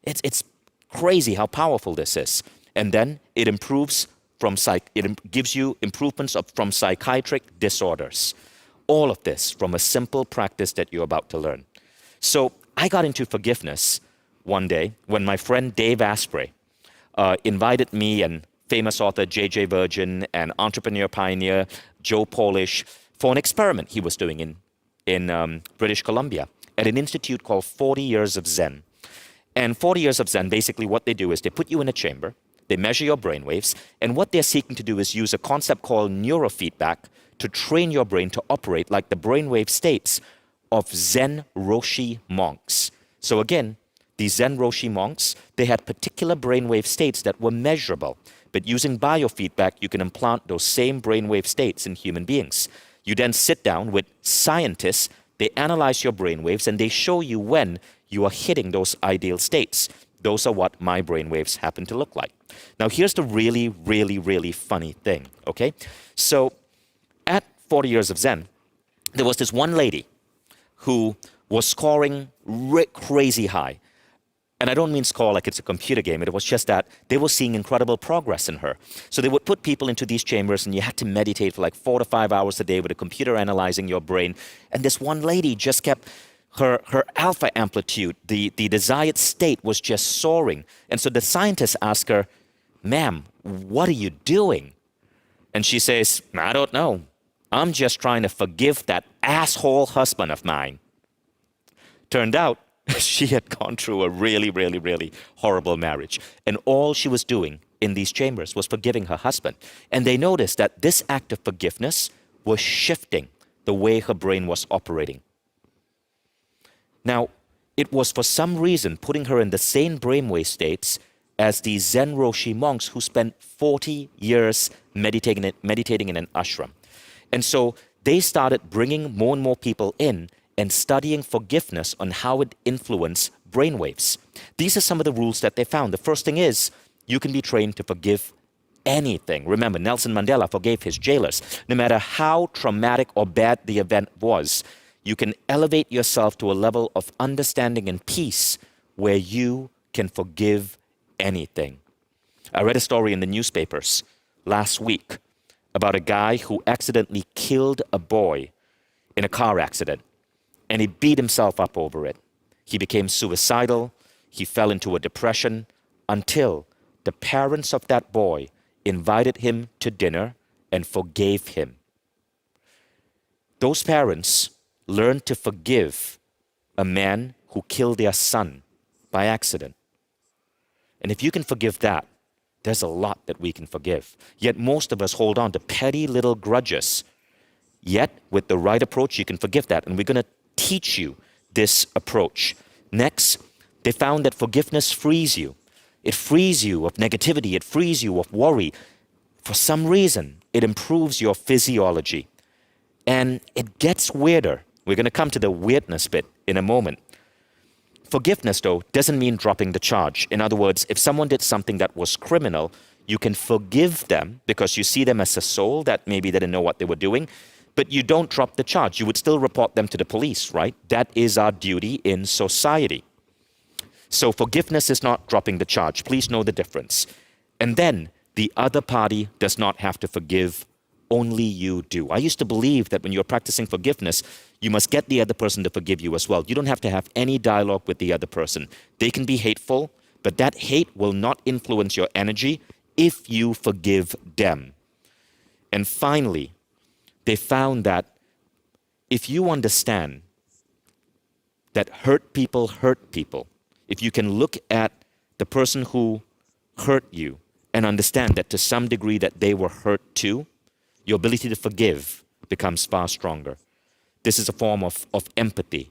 It's crazy how powerful this is. And then it improves it gives you improvements from psychiatric disorders. All of this from a simple practice that you're about to learn. So I got into forgiveness one day when my friend Dave Asprey invited me and famous author J.J. Virgin and entrepreneur pioneer Joe Polish for an experiment he was doing in British Columbia at an institute called 40 Years of Zen. And 40 Years of Zen, basically what they do is they put you in a chamber, they measure your brainwaves, and what they're seeking to do is use a concept called neurofeedback to train your brain to operate like the brainwave states of Zen Roshi monks. So again, these Zen Roshi monks, they had particular brainwave states that were measurable. But using biofeedback, you can implant those same brainwave states in human beings. You then sit down with scientists, they analyze your brainwaves, and they show you when you are hitting those ideal states. Those are what my brainwaves happen to look like. Now, here's the really, really, really funny thing, okay? So, at 40 Years of Zen, there was this one lady who was scoring crazy high. And I don't mean score like it's a computer game. It was just that they were seeing incredible progress in her. So they would put people into these chambers and you had to meditate for like 4 to 5 hours a day with a computer analyzing your brain. And this one lady just kept, her alpha amplitude, the desired state was just soaring. And so the scientists asked her, ma'am, what are you doing? And she says, I don't know. I'm just trying to forgive that asshole husband of mine. Turned out, she had gone through a really, really, really horrible marriage. And all she was doing in these chambers was forgiving her husband. And they noticed that this act of forgiveness was shifting the way her brain was operating. Now, it was for some reason putting her in the same brainwave states as the Zen Roshi monks who spent 40 years meditating in an ashram. And so they started bringing more and more people in and studying forgiveness on how it influenced brainwaves. These are some of the rules that they found. The first thing is, you can be trained to forgive anything. Remember, Nelson Mandela forgave his jailers. No matter how traumatic or bad the event was, you can elevate yourself to a level of understanding and peace where you can forgive anything. I read a story in the newspapers last week about a guy who accidentally killed a boy in a car accident. And he beat himself up over it. He became suicidal. He fell into a depression until the parents of that boy invited him to dinner and forgave him. Those parents learned to forgive a man who killed their son by accident. And if you can forgive that, there's a lot that we can forgive. Yet most of us hold on to petty little grudges. Yet, with the right approach, you can forgive that. And we're going to teach you this approach. Next, they found that forgiveness frees you. It frees you of negativity. It frees you of worry. For some reason, it improves your physiology. And it gets weirder. We're going to come to the weirdness bit in a moment. Forgiveness, though, doesn't mean dropping the charge. In other words, if someone did something that was criminal, you can forgive them because you see them as a soul that maybe they didn't know what they were doing. but you don't drop the charge. You would still report them to the police, right? That is our duty in society. So forgiveness is not dropping the charge. Please know the difference. And then the other party does not have to forgive, only you do. I used to believe that when you're practicing forgiveness, you must get the other person to forgive you as well. You don't have to have any dialogue with the other person. They can be hateful, but that hate will not influence your energy if you forgive them. And finally, they found that if you understand that hurt people, if you can look at the person who hurt you and understand that to some degree that they were hurt too, your ability to forgive becomes far stronger. This is a form of empathy.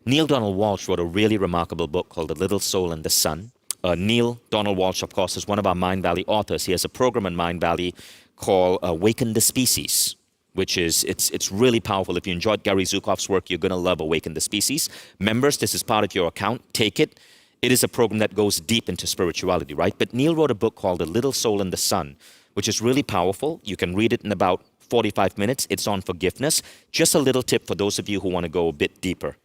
Neil Donald Walsh wrote a really remarkable book called The Little Soul and the Sun. Neil Donald Walsh, of course, is one of our Mindvalley authors. He has a program in Mindvalley called Awaken the Species, which is, it's really powerful. If you enjoyed Gary Zukav's work, you're going to love Awaken the Species. Members, this is part of your account. Take it. It is a program that goes deep into spirituality, right? But Neil wrote a book called The Little Soul and the Sun, which is really powerful. You can read it in about 45 minutes. It's on forgiveness. Just a little tip for those of you who want to go a bit deeper.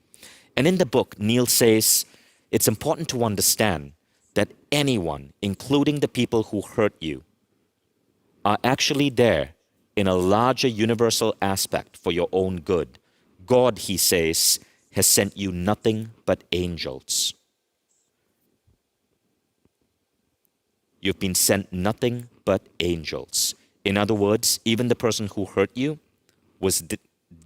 And in the book, Neil says, it's important to understand that anyone, including the people who hurt you, are actually there in a larger universal aspect for your own good. God, he says, has sent you nothing but angels. You've been sent nothing but angels. In other words, even the person who hurt you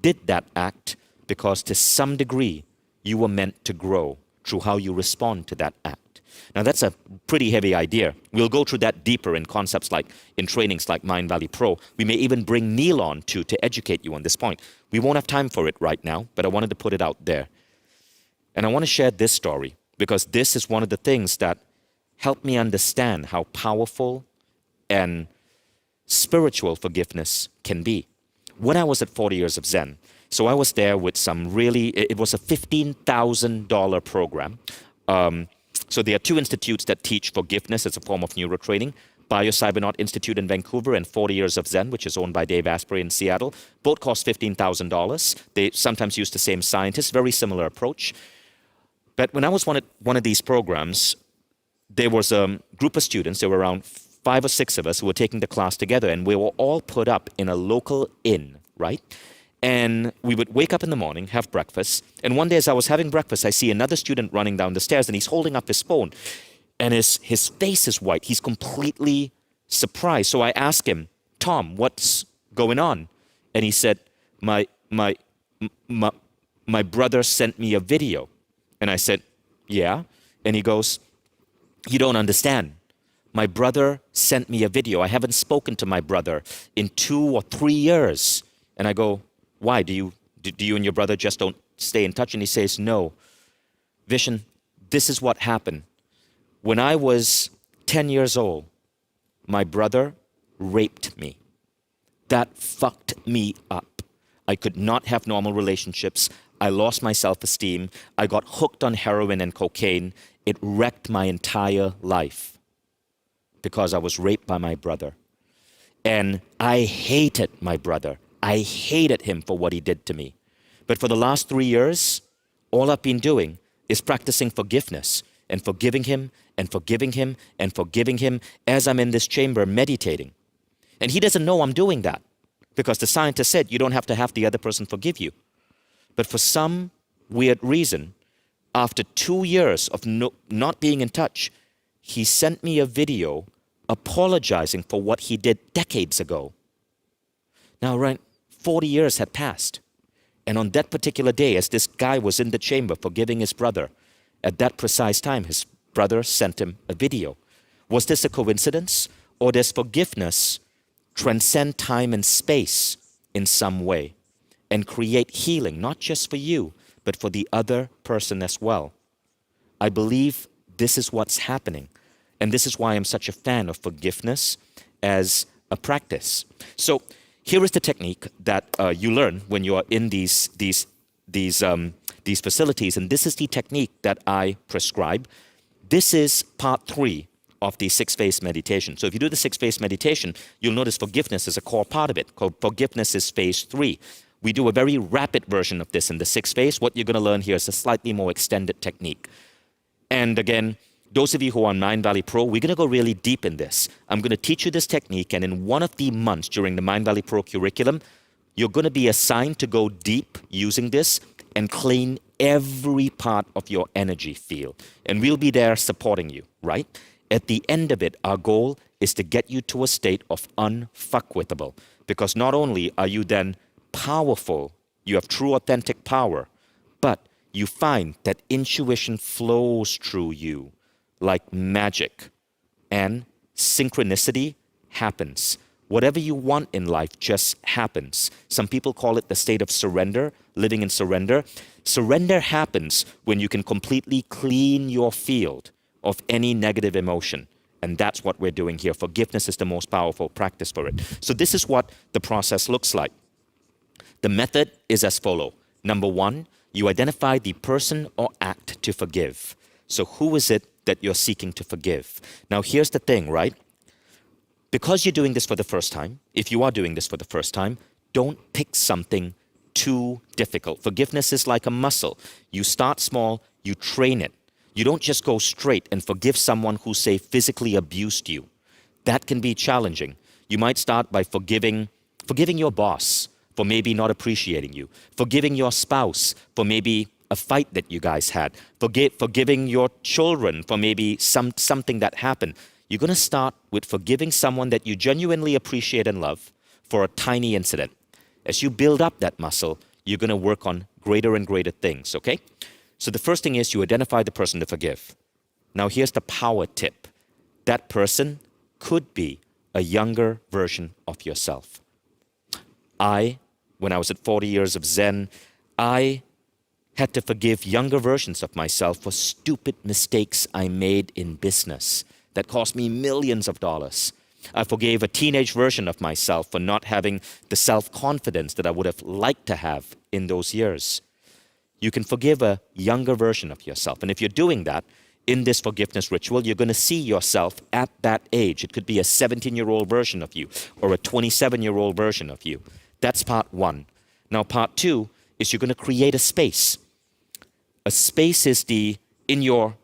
did that act because to some degree you were meant to grow through how you respond to that act. Now that's a pretty heavy idea. We'll go through that deeper in concepts like, in trainings like Mindvalley Pro. We may even bring Neil on to educate you on this point. We won't have time for it right now, but I wanted to put it out there. And I want to share this story because this is one of the things that helped me understand how powerful and spiritual forgiveness can be. When I was at 40 Years of Zen, so I was there with some really, it was a $15,000 program. So there are two institutes that teach forgiveness as a form of neurotraining. Biocybernaut Institute in Vancouver and 40 Years of Zen, which is owned by Dave Asprey in Seattle. Both cost $15,000. They sometimes use the same scientists, very similar approach. But when I was one of these programs, there was a group of students, there were around 5 or 6 of us who were taking the class together, and we were all put up in a local inn, right? And we would wake up in the morning, have breakfast, and one day as I was having breakfast, I see another student running down the stairs, and he's holding up his phone, and his face is white. He's completely surprised. So I asked him, Tom, what's going on? And he said, my brother sent me a video. And I said, yeah. And he goes, you don't understand. My brother sent me a video. I haven't spoken to my brother in 2 or 3 years. And I go, why? Do you and your brother just don't stay in touch? And he says, no. Vishen, this is what happened. When I was 10 years old, my brother raped me. That fucked me up. I could not have normal relationships. I lost my self-esteem. I got hooked on heroin and cocaine. It wrecked my entire life because I was raped by my brother. And I hated my brother. I hated him for what he did to me. But for the last 3 years, all I've been doing is practicing forgiveness and forgiving him and forgiving him and forgiving him as I'm in this chamber meditating. And he doesn't know I'm doing that because the scientist said you don't have to have the other person forgive you. But for some weird reason, after 2 years of not being in touch, he sent me a video apologizing for what he did decades ago. Now, right, 40 years had passed. And on that particular day, as this guy was in the chamber forgiving his brother, at that precise time, his brother sent him a video. Was this a coincidence? Or does forgiveness transcend time and space in some way and create healing, not just for you, but for the other person as well? I believe this is what's happening. And this is why I'm such a fan of forgiveness as a practice. So here is the technique that you learn when you are in these facilities, and this is the technique that I prescribe. This is part 3 of the 6-phase meditation. So if you do the 6-phase meditation, you'll notice forgiveness is a core part of it. Forgiveness is phase 3. We do a very rapid version of this in the 6th phase. What you're going to learn here is a slightly more extended technique. And again, those of you who are on Mindvalley Pro, we're going to go really deep in this. I'm going to teach you this technique, and in one of the months during the Mindvalley Pro curriculum, you're going to be assigned to go deep using this and clean every part of your energy field. And we'll be there supporting you, right? At the end of it, our goal is to get you to a state of unfuckwithable. Because not only are you then powerful, you have true authentic power, but you find that intuition flows through you like magic, and synchronicity happens. Whatever you want in life just happens. Some people call it the state of surrender, living in surrender. Surrender happens when you can completely clean your field of any negative emotion. And that's what we're doing here. Forgiveness is the most powerful practice for it. So this is what the process looks like. The method is as follows. Number 1, you identify the person or act to forgive. So who is it that you're seeking to forgive? Now here's the thing, right? Because you're doing this for the first time, if you are doing this for the first time, don't pick something too difficult. Forgiveness is like a muscle. You start small, you train it. You don't just go straight and forgive someone who, say, physically abused you. That can be challenging. You might start by forgiving your boss for maybe not appreciating you, forgiving your spouse for maybe a fight that you guys had, forgiving your children for maybe something that happened. You're going to start with forgiving someone that you genuinely appreciate and love for a tiny incident. As you build up that muscle, you're going to work on greater and greater things, okay? So the first thing is you identify the person to forgive. Now here's the power tip. That person could be a younger version of yourself. When I was at 40 years of Zen, I had to forgive younger versions of myself for stupid mistakes I made in business that cost me millions of dollars. I forgave a teenage version of myself for not having the self-confidence that I would have liked to have in those years. You can forgive a younger version of yourself. And if you're doing that in this forgiveness ritual, you're going to see yourself at that age. It could be a 17-year-old version of you or a 27-year-old version of you. That's part 1. Now, part 2 is you're going to create a space. A space is in your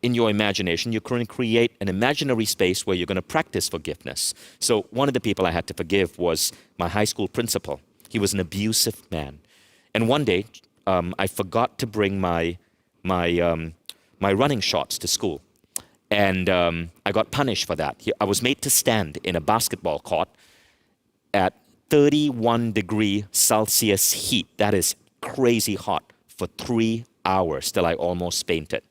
imagination, you're going to create an imaginary space where you're going to practice forgiveness. So one of the people I had to forgive was my high school principal. He was an abusive man. And one day, I forgot to bring my running shorts to school. And I got punished for that. I was made to stand in a basketball court at 31 degree Celsius heat. That is crazy hot for 3 hours till I almost fainted.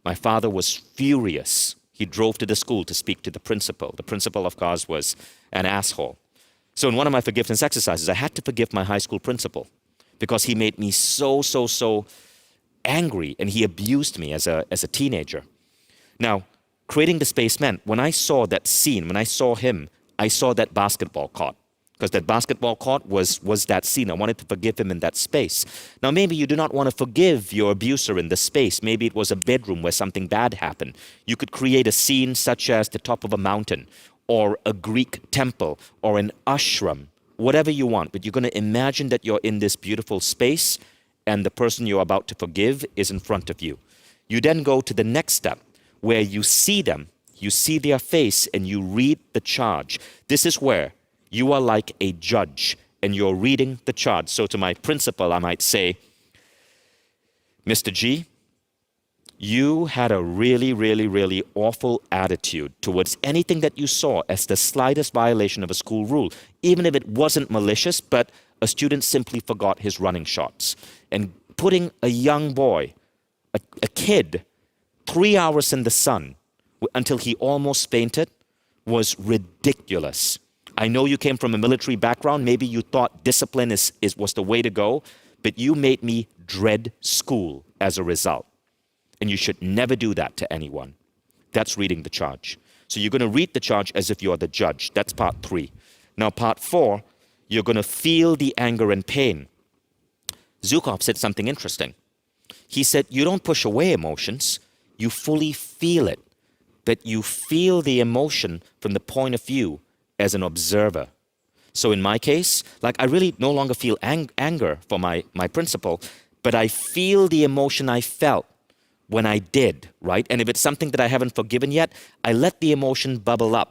My father was furious. He drove to the school to speak to the principal. The principal, of course, was an asshole. So in one of my forgiveness exercises, I had to forgive my high school principal because he made me so angry, and he abused me as a teenager. Now, creating the space meant when I saw that scene, when I saw him, I saw that basketball court. Because that basketball court was that scene. I wanted to forgive him in that space. Now, maybe you do not want to forgive your abuser in the space. Maybe it was a bedroom where something bad happened. You could create a scene such as the top of a mountain or a Greek temple or an ashram, whatever you want. But you're going to imagine that you're in this beautiful space and the person you're about to forgive is in front of you. You then go to the next step where you see them, you see their face, and you read the charge. This is where you are like a judge and you're reading the charge. So to my principal, I might say, Mr. G, you had a really awful attitude towards anything that you saw as the slightest violation of a school rule, even if it wasn't malicious, but a student simply forgot his running shorts. And putting a young boy, a kid, 3 hours in the sun until he almost fainted was ridiculous. I know you came from a military background. Maybe you thought discipline was the way to go, but you made me dread school as a result. And you should never do that to anyone. That's reading the charge. So you're going to read the charge as if you're the judge. That's part 3. Now, part 4, you're going to feel the anger and pain. Zukov said something interesting. He said, you don't push away emotions. You fully feel it. that you feel the emotion from the point of view as an observer. So in my case, like I really no longer feel anger for my principal, but I feel the emotion I felt when I did, right? And if it's something that I haven't forgiven yet, I let the emotion bubble up.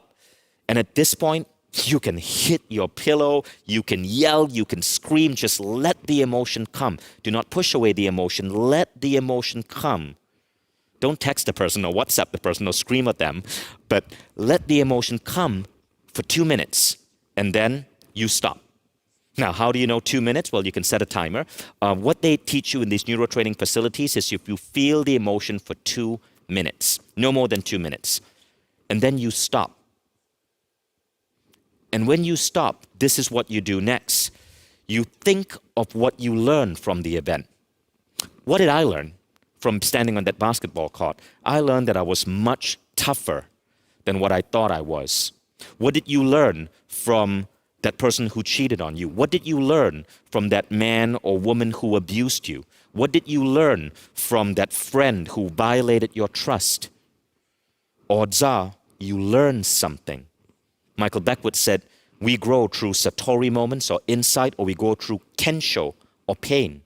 And at this point, you can hit your pillow, you can yell, you can scream, just let the emotion come. Do not push away the emotion, let the emotion come. Don't text the person or WhatsApp the person or scream at them, but let the emotion come for 2 minutes and then you stop. Now, how do you know 2 minutes? Well, you can set a timer. What they teach you in these neurotraining facilities is if you feel the emotion for 2 minutes, no more than 2 minutes, and then you stop. And when you stop, this is what you do next. You think of what you learned from the event. What did I learn from standing on that basketball court? I learned that I was much tougher than what I thought I was. What did you learn from that person who cheated on you? What did you learn from that man or woman who abused you? What did you learn from that friend who violated your trust? Odds are you learned something. Michael Beckwith said, we grow through satori moments or insight, or we go through kensho or pain.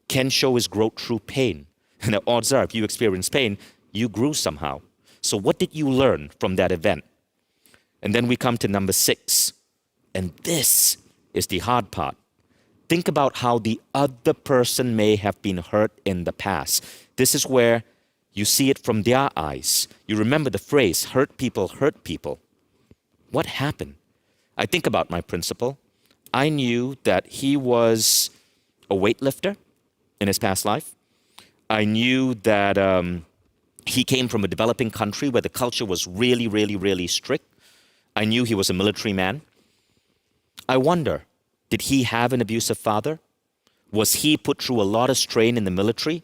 Kensho is growth through pain. And the odds are if you experience pain, you grew somehow. So what did you learn from that event? And then we come to number 6. And this is the hard part. Think about how the other person may have been hurt in the past. This is where you see it from their eyes. You remember the phrase, hurt people hurt people. What happened? I think about my principal. I knew that he was a weightlifter in his past life. I knew that he came from a developing country where the culture was really, really, really strict. I knew he was a military man. I wonder, did he have an abusive father? Was he put through a lot of strain in the military?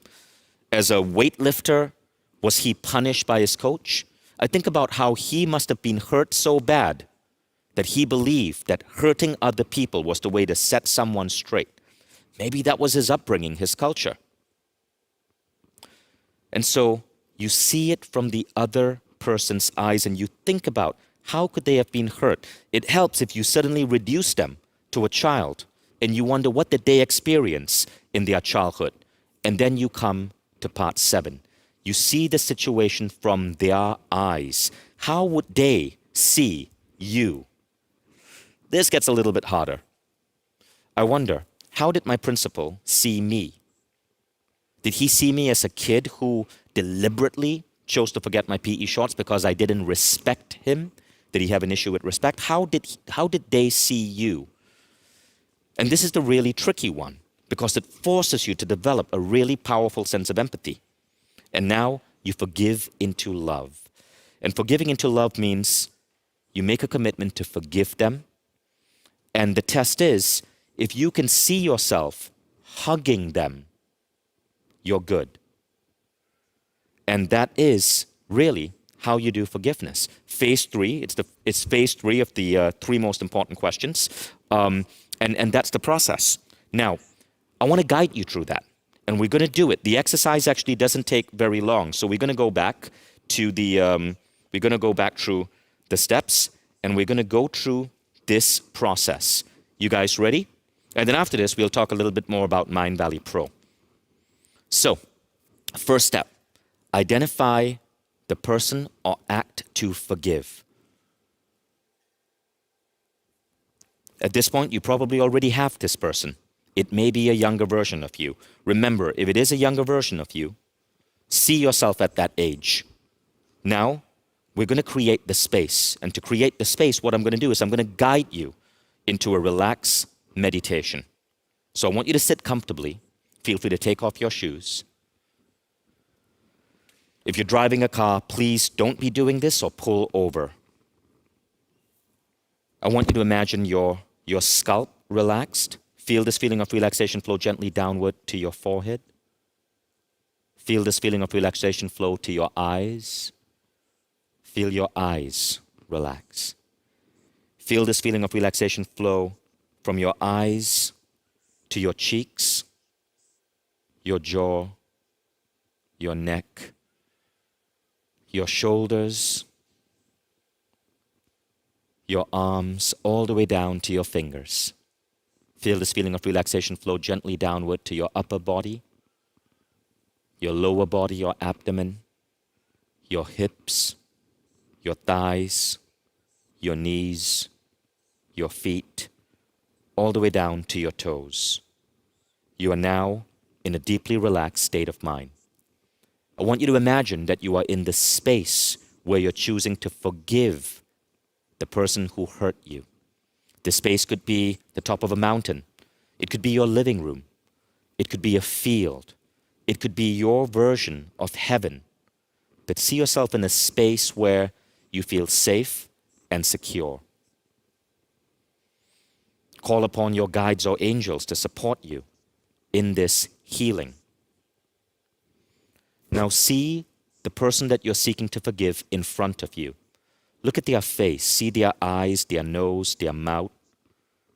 As a weightlifter, was he punished by his coach? I think about how he must have been hurt so bad that he believed that hurting other people was the way to set someone straight. Maybe that was his upbringing, his culture. And so you see it from the other person's eyes and you think about how could they have been hurt? It helps if you suddenly reduce them to a child and you wonder what did they experience in their childhood. And then you come to part 7. You see the situation from their eyes. How would they see you? This gets a little bit harder. I wonder, how did my principal see me? Did he see me as a kid who deliberately chose to forget my PE shorts because I didn't respect him? Did he have an issue with respect? How did they see you? And this is the really tricky one because it forces you to develop a really powerful sense of empathy. And now you forgive into love. And forgiving into love means you make a commitment to forgive them. And the test is, if you can see yourself hugging them, you're good. And that is really how you do forgiveness. Phase 3, it's phase 3 of the 3 most important questions. And that's the process. Now, I want to guide you through that. And we're going to do it. The exercise actually doesn't take very long. So we're going to go back to we're going to go back through the steps and we're going to go through this process. You guys ready? And then after this, we'll talk a little bit more about Mindvalley Pro. So, first step, identify the person or act to forgive. At this point, you probably already have this person. It may be a younger version of you. Remember, if it is a younger version of you, see yourself at that age. Now, we're going to create the space. And to create the space, what I'm going to do is I'm going to guide you into a relaxed meditation. So I want you to sit comfortably. Feel free to take off your shoes. If you're driving a car, please don't be doing this or pull over. I want you to imagine your scalp relaxed. Feel this feeling of relaxation flow gently downward to your forehead. Feel this feeling of relaxation flow to your eyes. Feel your eyes relax. Feel this feeling of relaxation flow from your eyes to your cheeks, your jaw, your neck, your shoulders, your arms, all the way down to your fingers. Feel this feeling of relaxation flow gently downward to your upper body, your lower body, your abdomen, your hips, your thighs, your knees, your feet, all the way down to your toes. You are now in a deeply relaxed state of mind. I want you to imagine that you are in the space where you're choosing to forgive the person who hurt you. This space could be the top of a mountain. It could be your living room. It could be a field. It could be your version of heaven. But see yourself in a space where you feel safe and secure. Call upon your guides or angels to support you in this healing. Now see the person that you're seeking to forgive in front of you. Look at their face, see their eyes, their nose, their mouth.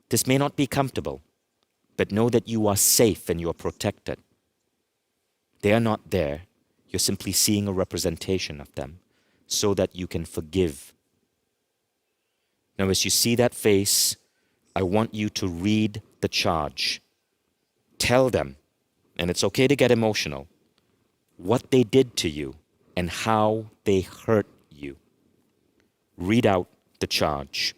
This may not be comfortable, but know that you are safe and you are protected. They are not there. You're simply seeing a representation of them so that you can forgive. Now, as you see that face, I want you to read the charge. Tell them, and it's okay to get emotional, what they did to you and how they hurt you. Read out the charge.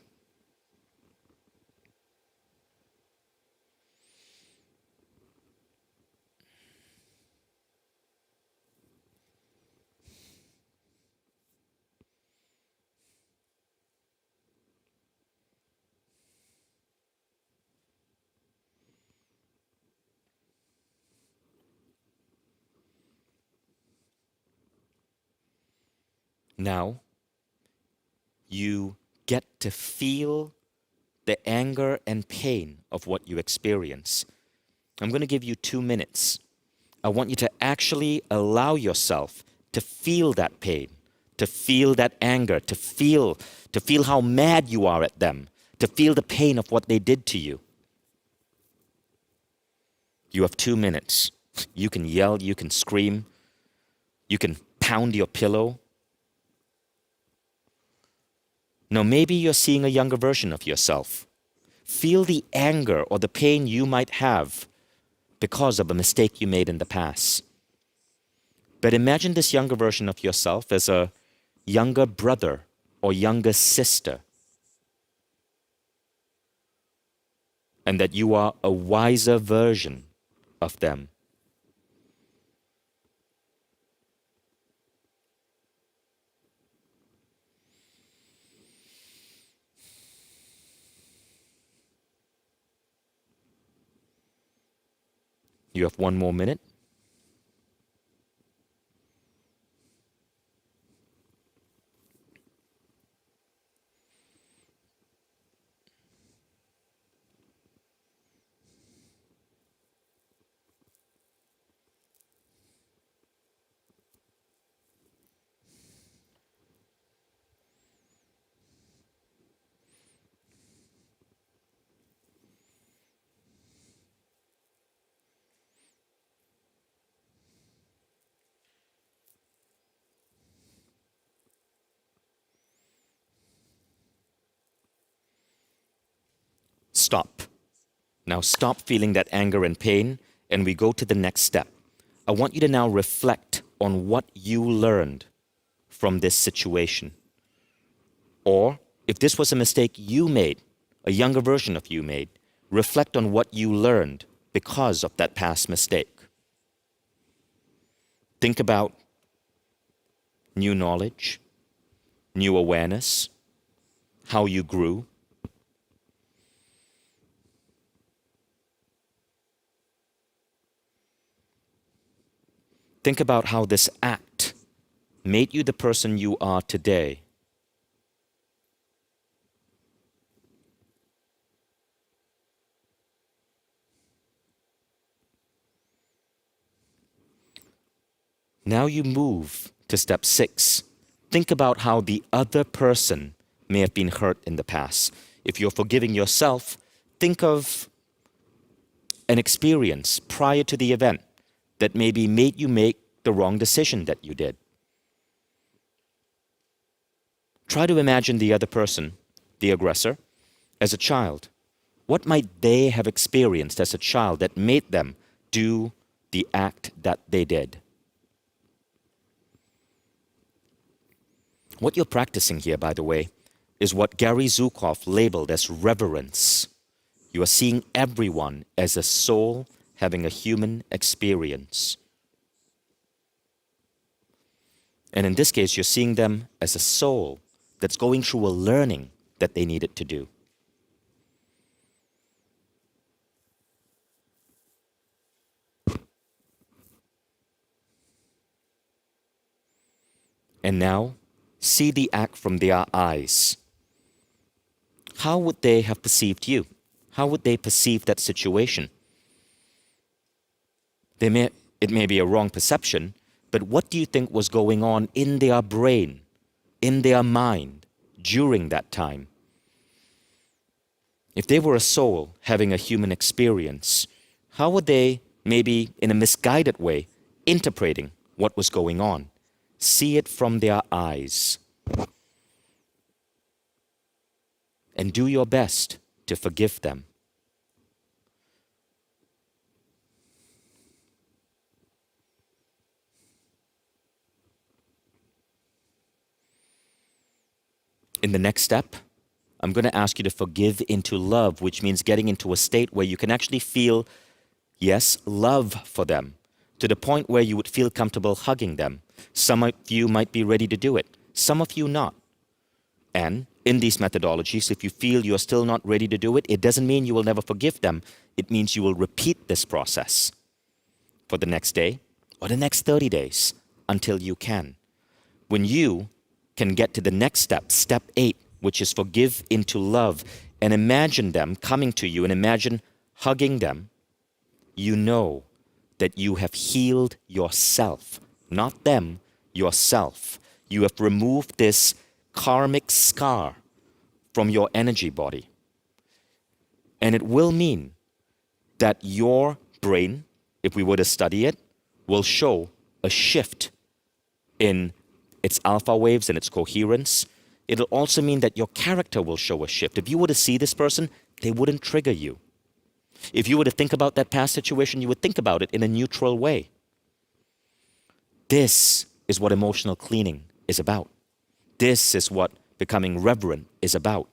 Now, you get to feel the anger and pain of what you experience. I'm going to give you 2 minutes. I want you to actually allow yourself to feel that pain, to feel that anger, to feel how mad you are at them, to feel the pain of what they did to you. You have 2 minutes. You can yell, you can scream, you can pound your pillow. Now, maybe you're seeing a younger version of yourself. Feel the anger or the pain you might have because of a mistake you made in the past. But imagine this younger version of yourself as a younger brother or younger sister. And that you are a wiser version of them. You have 1 more minute. Stop. Now stop feeling that anger and pain, and we go to the next step. I want you to now reflect on what you learned from this situation. Or, if this was a mistake you made, a younger version of you made, reflect on what you learned because of that past mistake. Think about new knowledge, new awareness, how you grew. Think about how this act made you the person you are today. Now you move to step 6. Think about how the other person may have been hurt in the past. If you're forgiving yourself, think of an experience prior to the event that maybe made you make the wrong decision that you did. Try to imagine the other person, the aggressor, as a child. What might they have experienced as a child that made them do the act that they did? What you're practicing here, by the way, is what Gary Zukav labeled as reverence. You are seeing everyone as a soul having a human experience. And in this case, you're seeing them as a soul that's going through a learning that they needed to do. And now, see the act from their eyes. How would they have perceived you? How would they perceive that situation? It may be a wrong perception, but what do you think was going on in their brain, in their mind, during that time? If they were a soul having a human experience, how would they, maybe in a misguided way, interpreting what was going on? See it from their eyes. And do your best to forgive them. In the next step, I'm going to ask you to forgive into love, which means getting into a state where you can actually feel, yes, love for them, to the point where you would feel comfortable hugging them. Some of you might be ready to do it, some of you not. And in these methodologies, if you feel you're still not ready to do it, it doesn't mean you will never forgive them. It means you will repeat this process for the next day or the next 30 days until you can. When you can get to the next step, step 8, which is forgive into love, and imagine them coming to you and imagine hugging them, you know that you have healed yourself, not them, yourself. You have removed this karmic scar from your energy body. And it will mean that your brain, if we were to study it, will show a shift in its alpha waves and its coherence. It'll also mean that your character will show a shift. If you were to see this person, they wouldn't trigger you. If you were to think about that past situation, you would think about it in a neutral way. This is what emotional cleaning is about. This is what becoming reverent is about.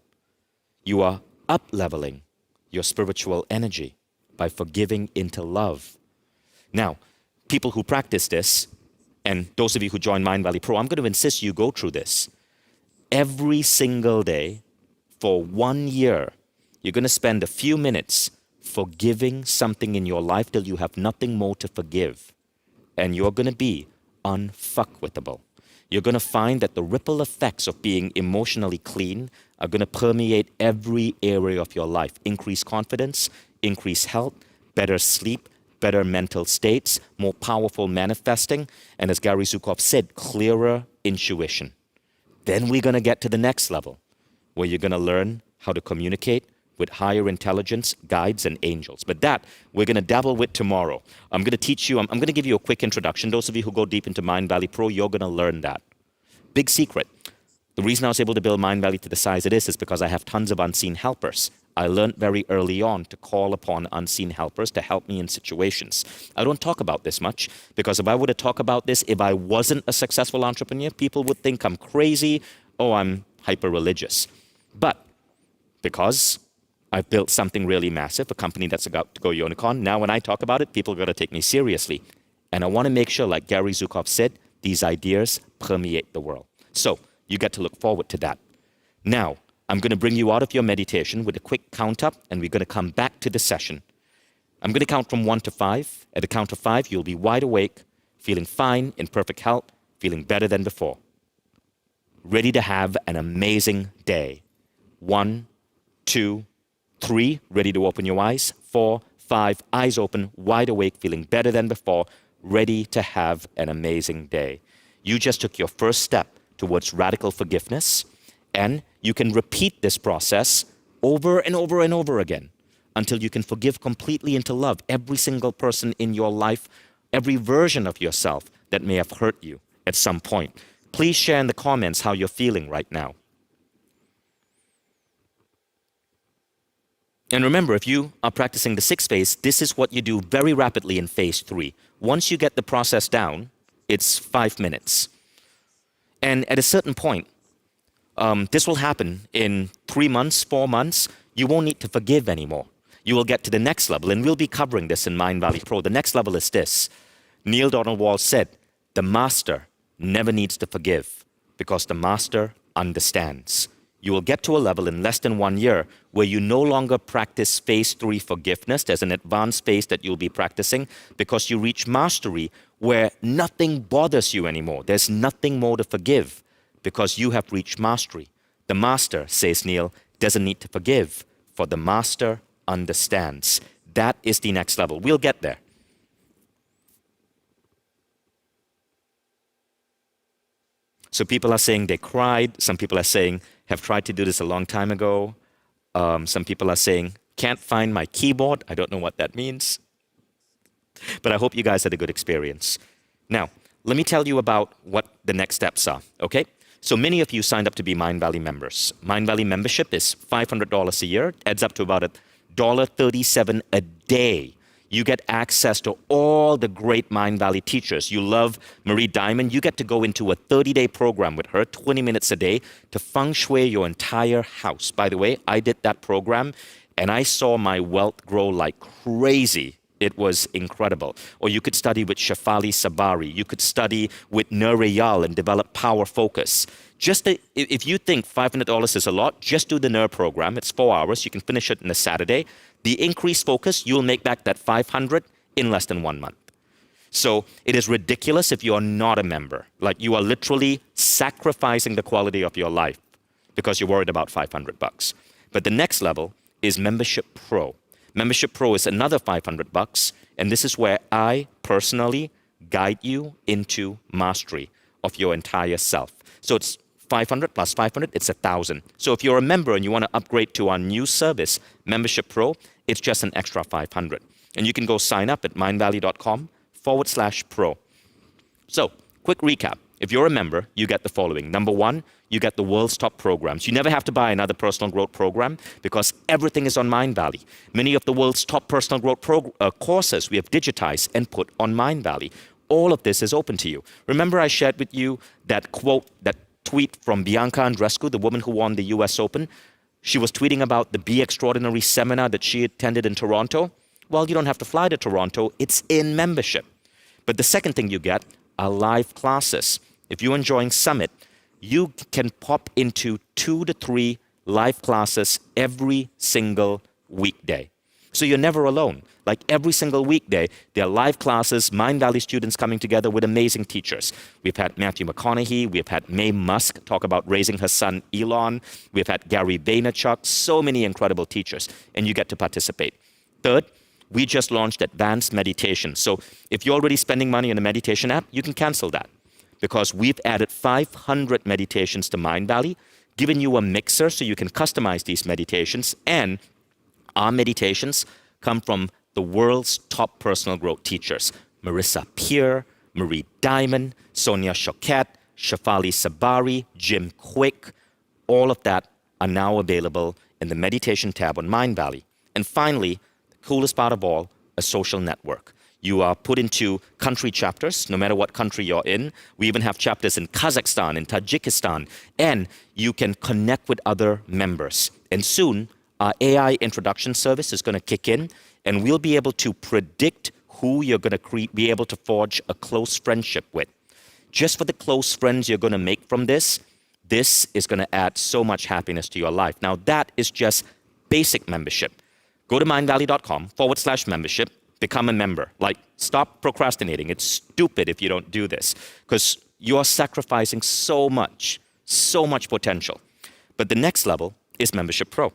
You are up-leveling your spiritual energy by forgiving into love. Now, people who practice this, and those of you who join Mindvalley Pro, I'm going to insist you go through this. Every single day for 1 year, you're going to spend a few minutes forgiving something in your life till you have nothing more to forgive. And you're going to be unfuckwithable. You're going to find that the ripple effects of being emotionally clean are going to permeate every area of your life. Increase confidence, increase health, better sleep, better mental states, more powerful manifesting, and as Gary Zukav said, clearer intuition. Then we're going to get to the next level, where you're going to learn how to communicate with higher intelligence, guides, and angels. But that, we're going to dabble with tomorrow. I'm going to teach you, I'm going to give you a quick introduction. Those of you who go deep into Mindvalley Pro, you're going to learn that. Big secret. The reason I was able to build Mindvalley to the size it is because I have tons of unseen helpers. I learned very early on to call upon unseen helpers to help me in situations. I don't talk about this much because if I were to talk about this, if I wasn't a successful entrepreneur, people would think I'm crazy or I'm hyper-religious. But because I've built something really massive, a company that's about to go unicorn, now when I talk about it, people are going to take me seriously. And I want to make sure, like Gary Zukav said, these ideas permeate the world. So you get to look forward to that. Now, I'm going to bring you out of your meditation with a quick count up, and we're going to come back to the session. I'm going to count from 1 to 5. At the count of 5, you'll be wide awake, feeling fine, in perfect health, feeling better than before. Ready to have an amazing day. 1, 2, 3, ready to open your eyes. 4, 5, eyes open, wide awake, feeling better than before, ready to have an amazing day. You just took your first step towards radical forgiveness, and you can repeat this process over and over and over again until you can forgive completely into love every single person in your life, every version of yourself that may have hurt you at some point. Please share in the comments how you're feeling right now. And remember, if you are practicing the 6th phase, this is what you do very rapidly in phase 3. Once you get the process down, it's 5 minutes. And at a certain point, this will happen in 3 months, 4 months. You won't need to forgive anymore. You will get to the next level, and we'll be covering this in Mindvalley Pro. The next level is this. Neil Donald Walsh said, the master never needs to forgive because the master understands. You will get to a level in less than 1 year where you no longer practice phase 3 forgiveness. There's an advanced phase that you'll be practicing because you reach mastery where nothing bothers you anymore. There's nothing more to forgive because you have reached mastery. The master, says Neil, doesn't need to forgive, for the master understands. That is the next level. We'll get there. So people are saying they cried. Some people are saying, have tried to do this a long time ago. Some people are saying, can't find my keyboard. I don't know what that means. But I hope you guys had a good experience. Now, let me tell you about what the next steps are, okay? So many of you signed up to be Mindvalley members. Mindvalley membership is $500 a year. It adds up to about $1.37 a day. You get access to all the great Mindvalley teachers. You love Marie Diamond. You get to go into a 30-day program with her, 20 minutes a day, to feng shui your entire house. By the way, I did that program, and I saw my wealth grow like crazy. It was incredible. Or you could study with Shefali Sabari. You could study with Nureyal and develop power focus. If you think $500 is a lot, just do the NER program. It's 4 hours. You can finish it in a Saturday. The increased focus, you'll make back that $500 in less than 1 month. So it is ridiculous if you are not a member. Like, you are literally sacrificing the quality of your life because you're worried about $500. But the next level is Membership Pro. Membership Pro is another $500, and this is where I personally guide you into mastery of your entire self. So it's 500 plus 500, it's 1,000. So if you're a member and you want to upgrade to our new service, Membership Pro, it's just an extra 500. And you can go sign up at mindvalley.com/pro. So, quick recap. If you're a member, you get the following. Number 1, you get the world's top programs. You never have to buy another personal growth program because everything is on Mindvalley. Many of the world's top personal growth courses we have digitized and put on Mindvalley. All of this is open to you. Remember I shared with you that quote, that tweet from Bianca Andreescu, the woman who won the US Open? She was tweeting about the Be Extraordinary seminar that she attended in Toronto. Well, you don't have to fly to Toronto. It's in membership. But the second thing you get are live classes. If you're enjoying Summit, you can pop into 2 to 3 live classes every single weekday. So you're never alone. Like, every single weekday, there are live classes, Mindvalley students coming together with amazing teachers. We've had Matthew McConaughey, we've had Mae Musk talk about raising her son Elon, we've had Gary Vaynerchuk, so many incredible teachers, and you get to participate. Third, we just launched advanced meditation. So if you're already spending money on a meditation app, you can cancel that because we've added 500 meditations to Mindvalley, given you a mixer so you can customize these meditations, and our meditations come from the world's top personal growth teachers. Marissa Peer, Marie Diamond, Sonia Choquette, Shefali Sabari, Jim Quick. All of that are now available in the meditation tab on Mindvalley. And finally, the coolest part of all, a social network. You are put into country chapters, no matter what country you're in. We even have chapters in Kazakhstan, in Tajikistan, and you can connect with other members. And soon, our AI introduction service is going to kick in, and we'll be able to predict who you're going to be able to forge a close friendship with. Just for the close friends you're going to make from this is going to add so much happiness to your life. Now, that is just basic membership. Go to mindvalley.com/membership, become a member. Like, stop procrastinating. It's stupid if you don't do this because you're sacrificing so much potential. But the next level is Membership Pro.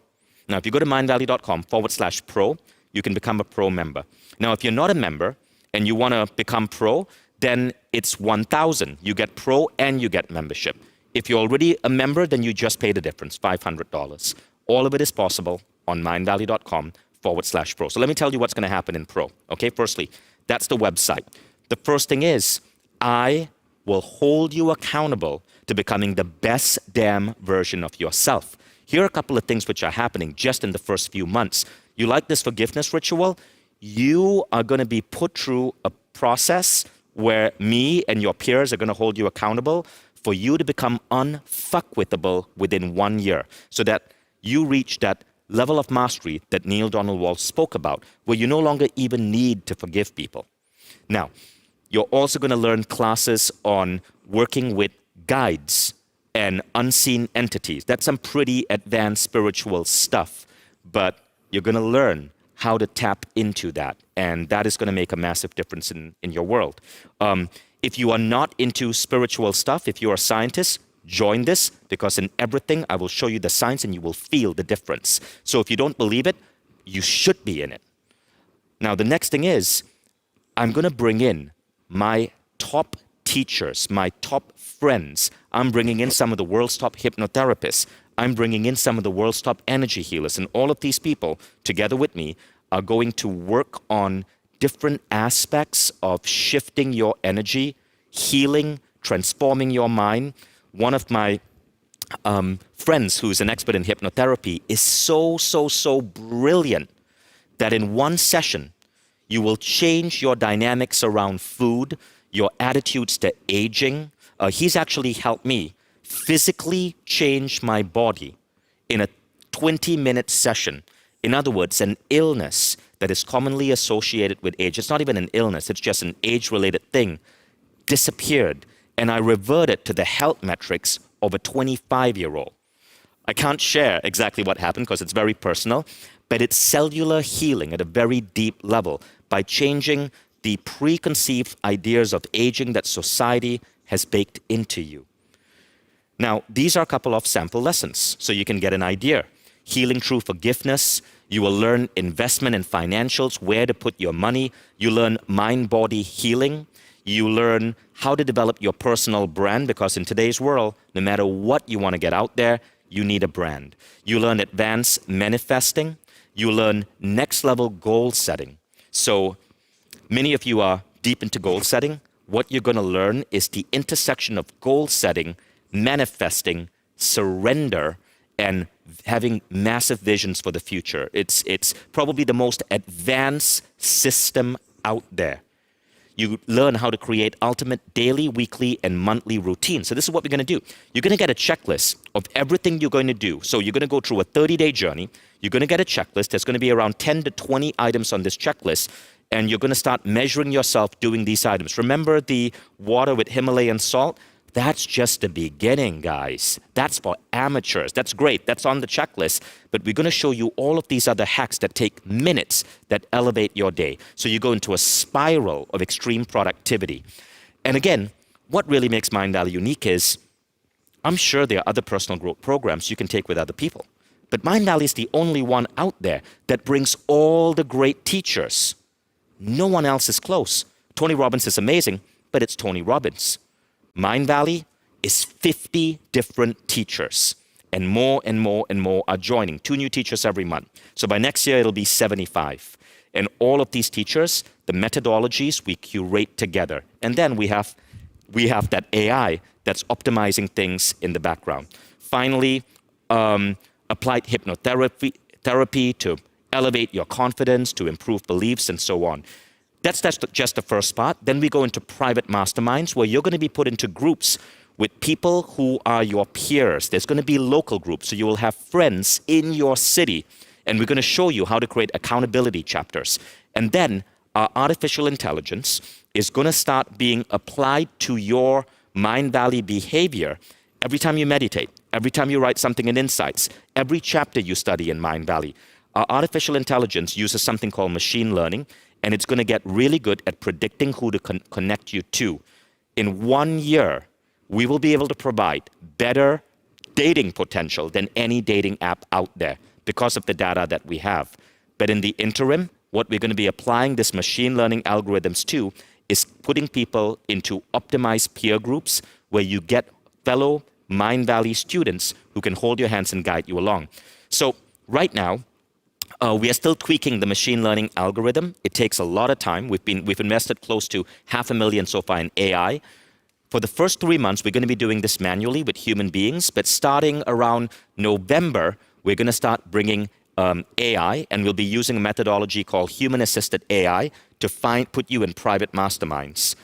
Now, if you go to mindvalley.com/pro, you can become a pro member. Now, if you're not a member and you want to become pro, then it's $1,000. You get pro and you get membership. If you're already a member, then you just pay the difference, $500. All of it is possible on mindvalley.com/pro. So let me tell you what's going to happen in pro. Okay, firstly, that's the website. The first thing is, I will hold you accountable to becoming the best damn version of yourself. Here are a couple of things which are happening just in the first few months. You like this forgiveness ritual? You are going to be put through a process where me and your peers are going to hold you accountable for you to become unfuckwithable within 1 year, so that you reach that level of mastery that Neil Donald Walsh spoke about, where you no longer even need to forgive people. Now, you're also going to learn classes on working with guides and unseen entities. That's some pretty advanced spiritual stuff, but you're going to learn how to tap into that, and that is going to make a massive difference in your world. If you are not into spiritual stuff, if you're a scientist, join this, because in everything I will show you the science and you will feel the difference. So if you don't believe it, you should be in it. Now, the next thing is, I'm going to bring in my top teachers, my top friends. I'm bringing in some of the world's top hypnotherapists. I'm bringing in some of the world's top energy healers. And all of these people, together with me, are going to work on different aspects of shifting your energy, healing, transforming your mind. One of my friends who's an expert in hypnotherapy is so brilliant that in one session, you will change your dynamics around food, your attitudes to aging. He's actually helped me physically change my body in a 20-minute session. In other words, an illness that is commonly associated with age, it's not even an illness, it's just an age-related thing, disappeared. And I reverted to the health metrics of a 25-year-old. I can't share exactly what happened because it's very personal, but it's cellular healing at a very deep level by changing the preconceived ideas of aging that society has baked into you. Now, these are a couple of sample lessons, so you can get an idea. Healing through forgiveness. You will learn investment and financials, where to put your money. You learn mind-body healing. You learn how to develop your personal brand, because in today's world, no matter what you want to get out there, you need a brand. You learn advanced manifesting. You learn next-level goal setting. So many of you are deep into goal setting. What you're going to learn is the intersection of goal setting, manifesting, surrender, and having massive visions for the future. It's probably the most advanced system out there. You learn how to create ultimate daily, weekly, and monthly routines. So this is what we're going to do. You're going to get a checklist of everything you're going to do. So you're going to go through a 30-day journey. You're going to get a checklist. There's going to be around 10 to 20 items on this checklist. And you're going to start measuring yourself doing these items. Remember the water with Himalayan salt? That's just the beginning, guys. That's for amateurs. That's great. That's on the checklist. But we're going to show you all of these other hacks that take minutes that elevate your day. So you go into a spiral of extreme productivity. And again, what really makes Mindvalley unique is, I'm sure there are other personal growth programs you can take with other people. But Mindvalley is the only one out there that brings all the great teachers. No one else is close. Tony Robbins is amazing, but it's Tony Robbins. Mindvalley is 50 different teachers, and more are joining. 2 new teachers every month. So by next year, it'll be 75. And all of these teachers, the methodologies we curate together. And then we have that AI that's optimizing things in the background. Finally, applied hypnotherapy to elevate your confidence, to improve beliefs, and so on. That's just the first part. Then we go into private masterminds, where you're going to be put into groups with people who are your peers. There's going to be local groups, so you will have friends in your city. And we're going to show you how to create accountability chapters. And then our artificial intelligence is going to start being applied to your Mindvalley behavior every time you meditate, every time you write something in Insights, every chapter you study in Mindvalley. Our artificial intelligence uses something called machine learning, and it's going to get really good at predicting who to connect you to. In 1 year, we will be able to provide better dating potential than any dating app out there because of the data that we have. But in the interim, what we're going to be applying this machine learning algorithms to is putting people into optimized peer groups where you get fellow Mindvalley students who can hold your hands and guide you along. So right now, we are still tweaking the machine learning algorithm. It takes a lot of time. We've invested close to $500,000 so far in AI. For the first 3 months, we're going to be doing this manually with human beings. But starting around November, we're going to start bringing AI, and we'll be using a methodology called human-assisted AI to put you in private masterminds.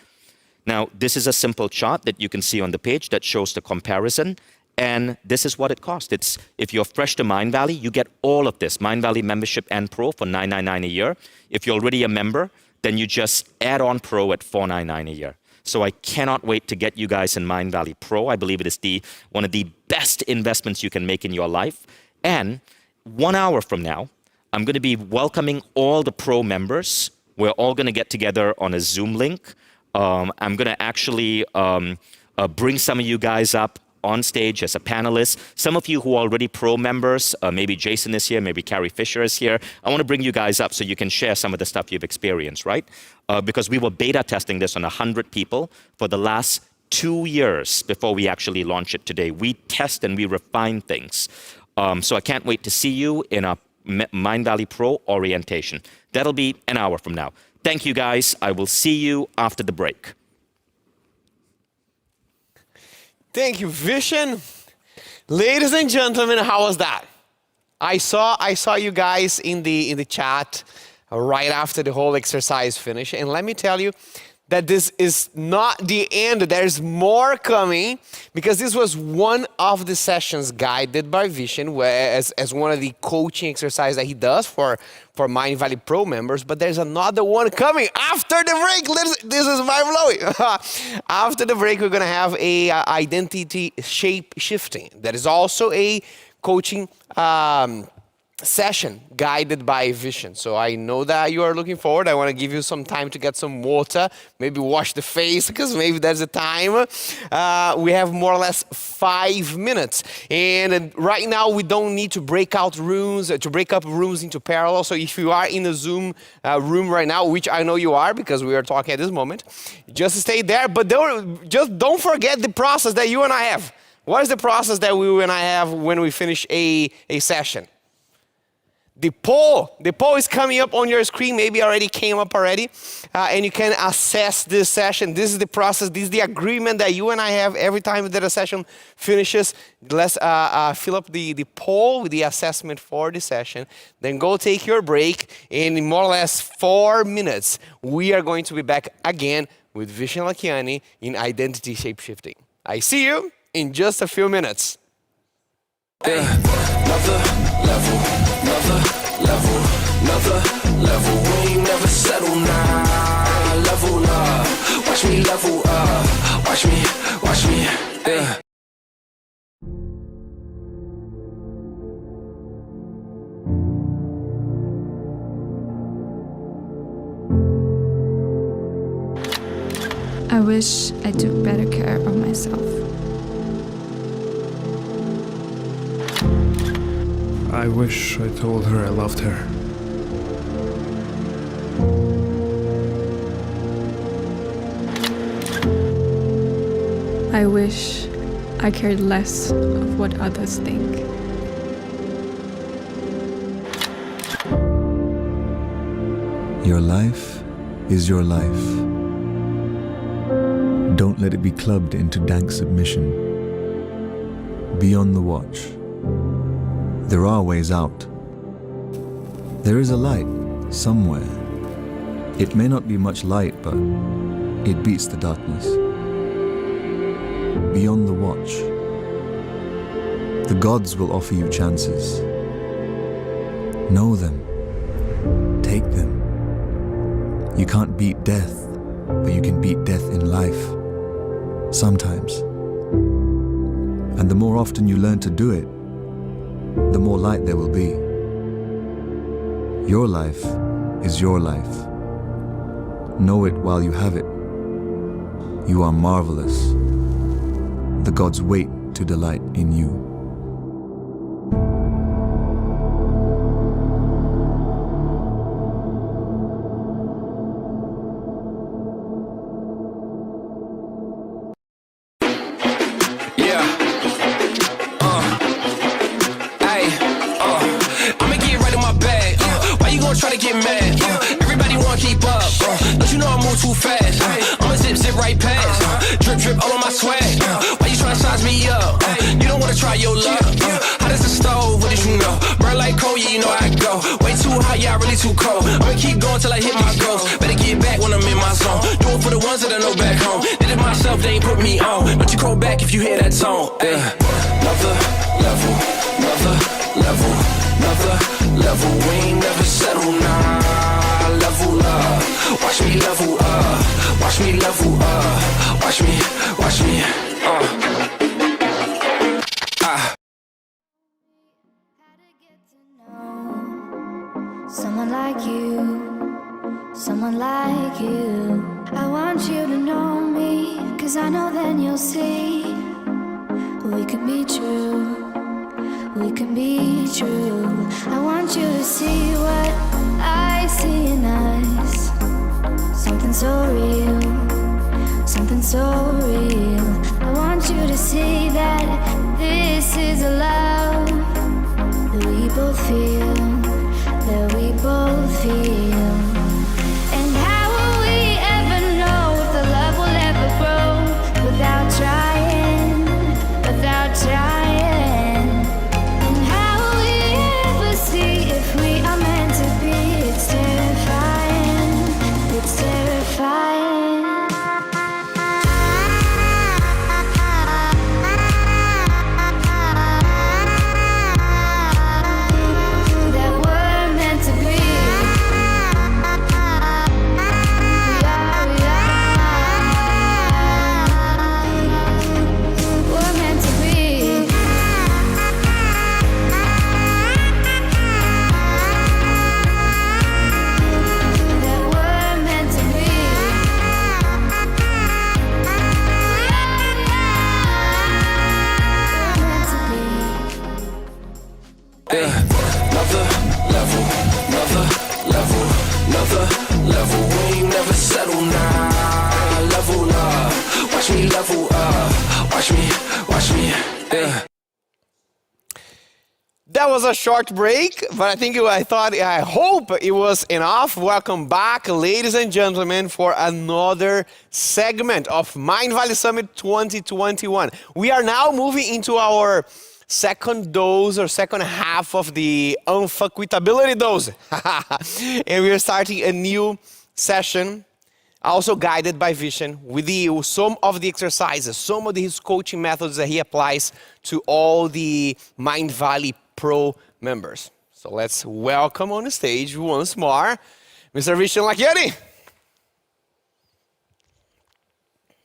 Now, this is a simple chart that you can see on the page that shows the comparison, and this is what it costs. If you're fresh to Mindvalley, you get all of this, Mindvalley membership and Pro for $999 a year. If you're already a member, then you just add on Pro at $499 a year. So I cannot wait to get you guys in Mindvalley Pro. I believe it is one of the best investments you can make in your life. And 1 hour from now, I'm going to be welcoming all the Pro members. We're all going to get together on a Zoom link. I'm going to actually bring some of you guys up on stage as a panelist. Some of you who are already Pro members, maybe Jason is here, maybe Carrie Fisher is here. I want to bring you guys up so you can share some of the stuff you've experienced, right? Because we were beta testing this on 100 people for the last 2 years before we actually launch it today. We test and we refine things. So I can't wait to see you in a Mindvalley Pro orientation. That'll be an hour from now. Thank you, guys. I will see you after the break. Thank you, Vishen. Ladies and gentlemen, how was that? I saw you guys in the chat right after the whole exercise finished, and let me tell you that this is not the end. There's more coming, because this was one of the sessions guided by Vishen as one of the coaching exercises that he does for Mindvalley Pro members. But there's another one coming after the break. This is mind-blowing. After the break, we're going to have a identity shape shifting. That is also a coaching session guided by Vishen. So I know that you are looking forward. I want to give you some time to get some water, maybe wash the face, because maybe there's a time. We have more or less 5 minutes, and right now we don't need to break up rooms into parallel. So if you are in a Zoom room right now, which I know you are because we are talking at this moment, just stay there, but don't forget the process that you and I have. What is the process that you and I have when we finish a session? The poll is coming up on your screen, maybe already came up already, and you can assess this session. This is the process, this is the agreement that you and I have every time that a session finishes. Let's fill up the poll with the assessment for the session, then go take your break. In more or less 4 minutes, we are going to be back again with Vishen Lakhiani in Identity Shapeshifting. I see you in just a few minutes. Another level, we ain't never settle now. Level up, watch me level up, watch me, yeah. I wish I took better care of myself. I wish I told her I loved her. I wish I cared less of what others think. Your life is your life. Don't let it be clubbed into dank submission. Be on the watch. There are ways out. There is a light somewhere. It may not be much light, but it beats the darkness. Be on the watch. The gods will offer you chances. Know them. Take them. You can't beat death, but you can beat death in life. Sometimes. And the more often you learn to do it, the more light there will be. Your life is your life. Know it while you have it. You are marvelous. The gods wait to delight in you. Try to get mad, everybody wanna keep up, don't you know I move too fast, I'ma zip right past, drip all on my swag, why you tryna size me up, you don't wanna try your luck, Hot as a stove, what did you know? Burn like coal, yeah, you know I go. Way too hot, yeah, really too cold. I'ma keep going till I hit my goals. Better get back when I'm in my zone. Do it for the ones that I know back home. Did it myself, they ain't put me on. Don't you call back if you hear that tone. Another level, another level, another level. We ain't never settle, nah. Level up, watch me level up, watch me level up, watch me, watch me. Someone like you, someone like you. I want you to know me, 'cause I know then you'll see we can be true, we can be true. I want you to see what I see in us. Something so real, something so real. I want you to see that this is a love that we both feel, that we both feel. And how will we ever know if the love will ever grow without trying, without trying? And how will we ever see if we are meant to be? It's terrifying, it's terrifying. Another level, another level, another level. We ain't never settle, nah. Level up, watch me level up, watch me, watch me. That was a short break, but I hope it was enough. Welcome back, ladies and gentlemen, for another segment of Mindvalley Summit 2021. We are now moving into our second dose or second half of the unfuckwitability dose. And we are starting a new session, also guided by Vishen, with some of the exercises, some of his coaching methods that he applies to all the Mindvalley Pro members. So let's welcome on the stage once more, Mr. Vishen Lakhiani.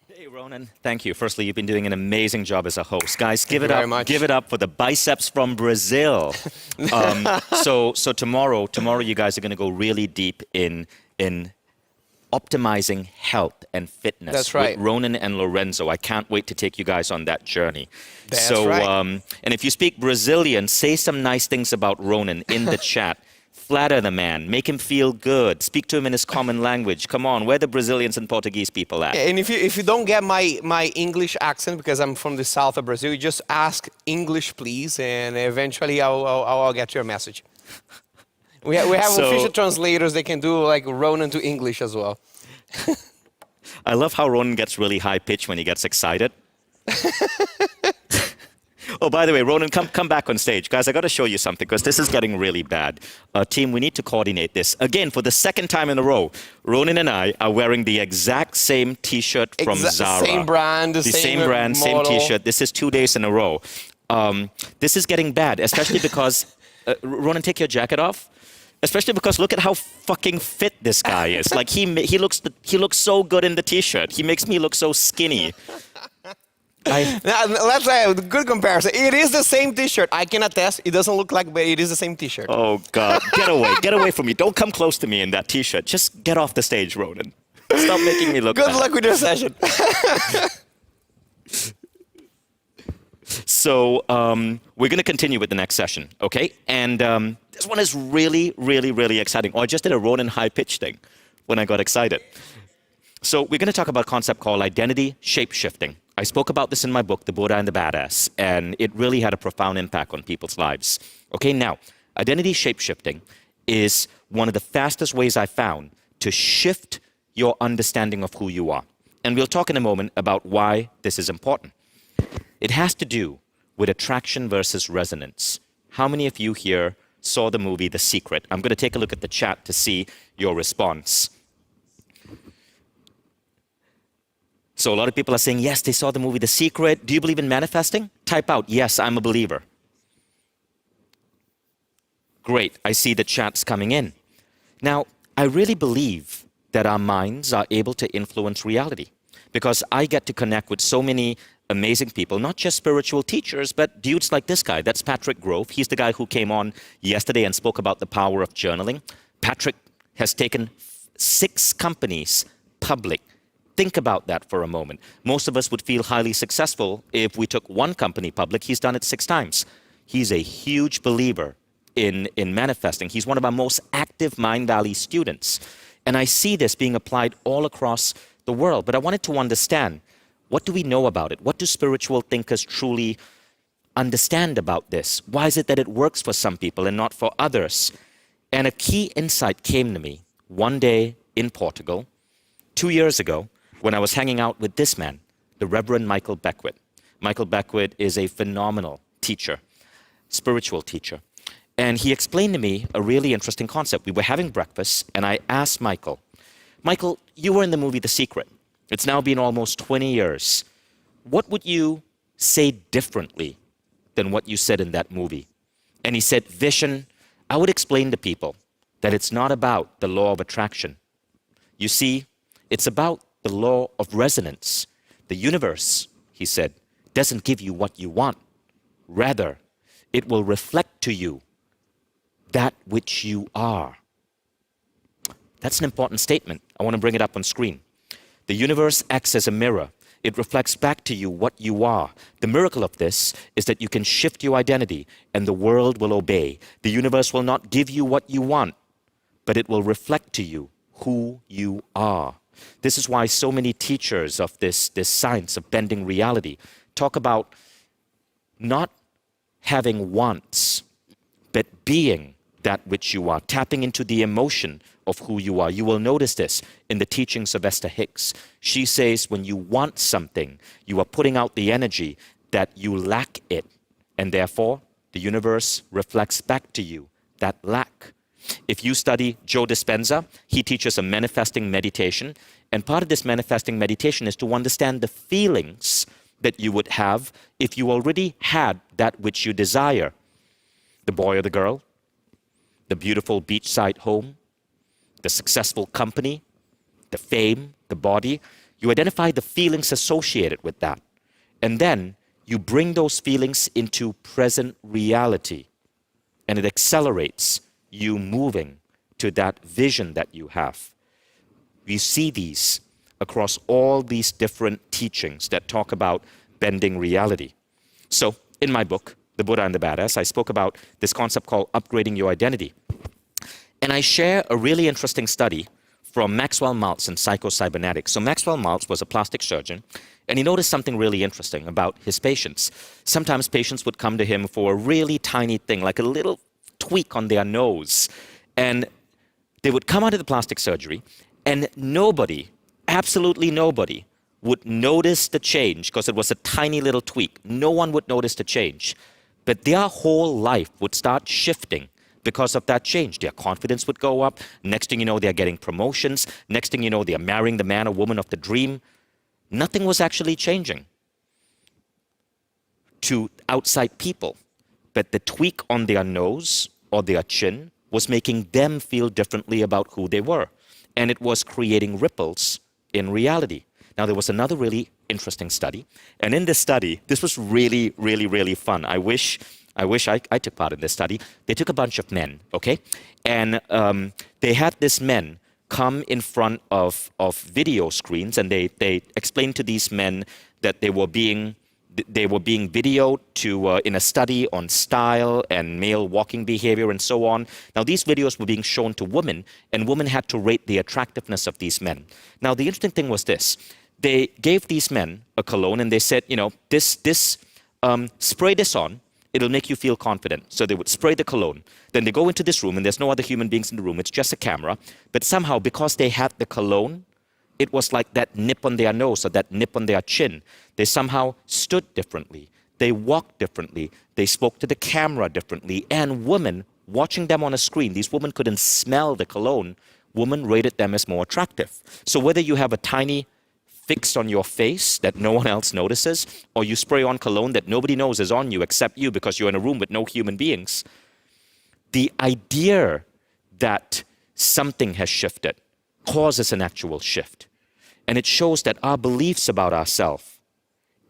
Hey, Ronan. Thank you. Firstly, you've been doing an amazing job as a host. Guys, give it up. Give it up for the biceps from Brazil. So tomorrow, you guys are going to go really deep in optimizing health and fitness. That's right. With Ronan and Lorenzo. I can't wait to take you guys on that journey. That's right. And if you speak Brazilian, say some nice things about Ronan in the chat. Flatter the man. Make him feel good. Speak to him in his common language. Come on, where the Brazilians and Portuguese people at? And if you don't get my English accent, because I'm from the south of Brazil, you just ask English, please, and eventually I'll get your message. We have official translators. They can do like Ronan to English as well. I love how Ronan gets really high pitched when he gets excited. Oh, by the way, Ronan, come back on stage. Guys, I got to show you something because this is getting really bad. Team, we need to coordinate this. Again, for the second time in a row, Ronan and I are wearing the exact same T-shirt from Zara. Same brand, the same brand, model. same T-shirt. This is 2 days in a row. This is getting bad, especially because, Ronan, take your jacket off. Especially because look at how fucking fit this guy is. Like he looks so good in the T-shirt. He makes me look so skinny. Now, let's say a good comparison. It is the same T-shirt. I can attest. It doesn't look like, but it is the same T-shirt. Oh God, get away from me. Don't come close to me in that T-shirt. Just get off the stage, Ronan. Stop making me look Good bad. luck with your session. So we're going to continue with the next session, okay? And this one is really, really, really exciting. Oh, I just did a Ronan high pitch thing when I got excited. So we're going to talk about a concept called identity shape-shifting. I spoke about this in my book, The Buddha and the Badass, and it really had a profound impact on people's lives. Okay, now, identity shape-shifting is one of the fastest ways I found to shift your understanding of who you are. And we'll talk in a moment about why this is important. It has to do with attraction versus resonance. How many of you here saw the movie The Secret? I'm going to take a look at the chat to see your response. So a lot of people are saying, yes, they saw the movie The Secret. Do you believe in manifesting? Type out, yes, I'm a believer. Great, I see the chats coming in. Now, I really believe that our minds are able to influence reality because I get to connect with so many amazing people, not just spiritual teachers, but dudes like this guy. That's Patrick Grove. He's the guy who came on yesterday and spoke about the power of journaling. Patrick has taken 6 companies public. Think about that for a moment. Most of us would feel highly successful if we took one company public. He's done it 6 times. He's a huge believer in manifesting. He's one of our most active Mindvalley students. And I see this being applied all across the world. But I wanted to understand, what do we know about it? What do spiritual thinkers truly understand about this? Why is it that it works for some people and not for others? And a key insight came to me one day in Portugal, 2 years ago, when I was hanging out with this man, the Reverend Michael Beckwith. Michael Beckwith is a phenomenal teacher, spiritual teacher. And he explained to me a really interesting concept. We were having breakfast, and I asked Michael, you were in the movie The Secret. It's now been almost 20 years. What would you say differently than what you said in that movie? And he said, Vishen, I would explain to people that it's not about the law of attraction. You see, it's about the law of resonance. The universe, he said, doesn't give you what you want. Rather, it will reflect to you that which you are. That's an important statement. I want to bring it up on screen. The universe acts as a mirror. It reflects back to you what you are. The miracle of this is that you can shift your identity and the world will obey. The universe will not give you what you want, but it will reflect to you who you are. This is why so many teachers of this science of bending reality talk about not having wants, but being that which you are, tapping into the emotion of who you are. You will notice this in the teachings of Esther Hicks. She says when you want something, you are putting out the energy that you lack it, and therefore the universe reflects back to you that lack. If you study Joe Dispenza, he teaches a manifesting meditation, and part of this manifesting meditation is to understand the feelings that you would have if you already had that which you desire. The boy or the girl, the beautiful beachside home, the successful company, the fame, the body. You identify the feelings associated with that. And then you bring those feelings into present reality. And it accelerates you moving to that vision that you have. We see these across all these different teachings that talk about bending reality. So in my book, The Buddha and the Badass, I spoke about this concept called upgrading your identity. And I share a really interesting study from Maxwell Maltz in psychocybernetics. So Maxwell Maltz was a plastic surgeon, and he noticed something really interesting about his patients. Sometimes patients would come to him for a really tiny thing, like a little tweak on their nose. And they would come out of the plastic surgery, and nobody, absolutely nobody, would notice the change because it was a tiny little tweak. No one would notice the change. But their whole life would start shifting because of that change. Their confidence would go up. Next thing you know, they're getting promotions. Next thing you know, they're marrying the man or woman of the dream. Nothing was actually changing to outside people. But the tweak on their nose or their chin was making them feel differently about who they were. And it was creating ripples in reality. Now, there was another really interesting study. And in this study, this was really, really, really fun. I wish I took part in this study. They took a bunch of men, okay? And they had these men come in front of video screens, and they explained to these men that they were being videoed in a study on style and male walking behavior and so on. Now, these videos were being shown to women, and women had to rate the attractiveness of these men. Now, the interesting thing was this. They gave these men a cologne, and they said, spray this on. It'll make you feel confident. So they would spray the cologne. Then they go into this room, and there's no other human beings in the room. It's just a camera. But somehow, because they had the cologne, it was like that nip on their nose or that nip on their chin. They somehow stood differently. They walked differently. They spoke to the camera differently. And women, watching them on a screen, these women couldn't smell the cologne. Women rated them as more attractive. So whether you have a tiny fix on your face that no one else notices, or you spray on cologne that nobody knows is on you except you because you're in a room with no human beings, the idea that something has shifted causes an actual shift. And it shows that our beliefs about ourselves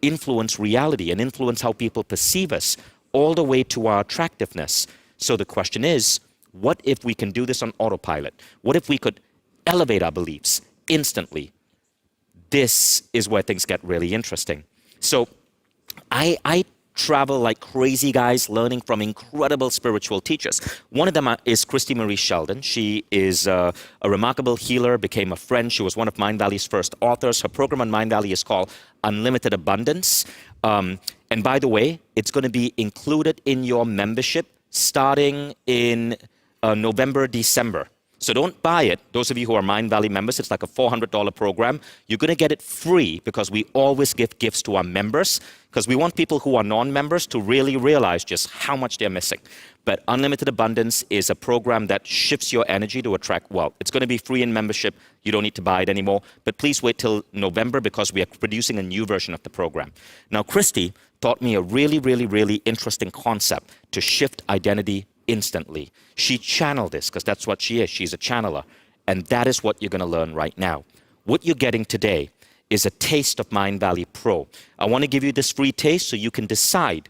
influence reality and influence how people perceive us, all the way to our attractiveness. So the question is, what if we can do this on autopilot? What if we could elevate our beliefs instantly? This is where things get really interesting. So I travel like crazy, guys, learning from incredible spiritual teachers. One of them is Christy Marie Sheldon. She is a remarkable healer, became a friend. She was one of Mindvalley's first authors. Her program on Mindvalley is called Unlimited Abundance. And by the way, it's going to be included in your membership starting in November, December. So don't buy it. Those of you who are Mindvalley members, it's like a $400 program. You're going to get it free because we always give gifts to our members, because we want people who are non-members to really realize just how much they're missing. But Unlimited Abundance is a program that shifts your energy to attract wealth. It's going to be free in membership. You don't need to buy it anymore. But please wait till November because we are producing a new version of the program. Now, Christy taught me a really, really, really interesting concept to shift identity instantly. She channeled this because that's what she is. She's a channeler. And that is what you're going to learn right now. What you're getting today is a taste of Mindvalley Pro. I want to give you this free taste so you can decide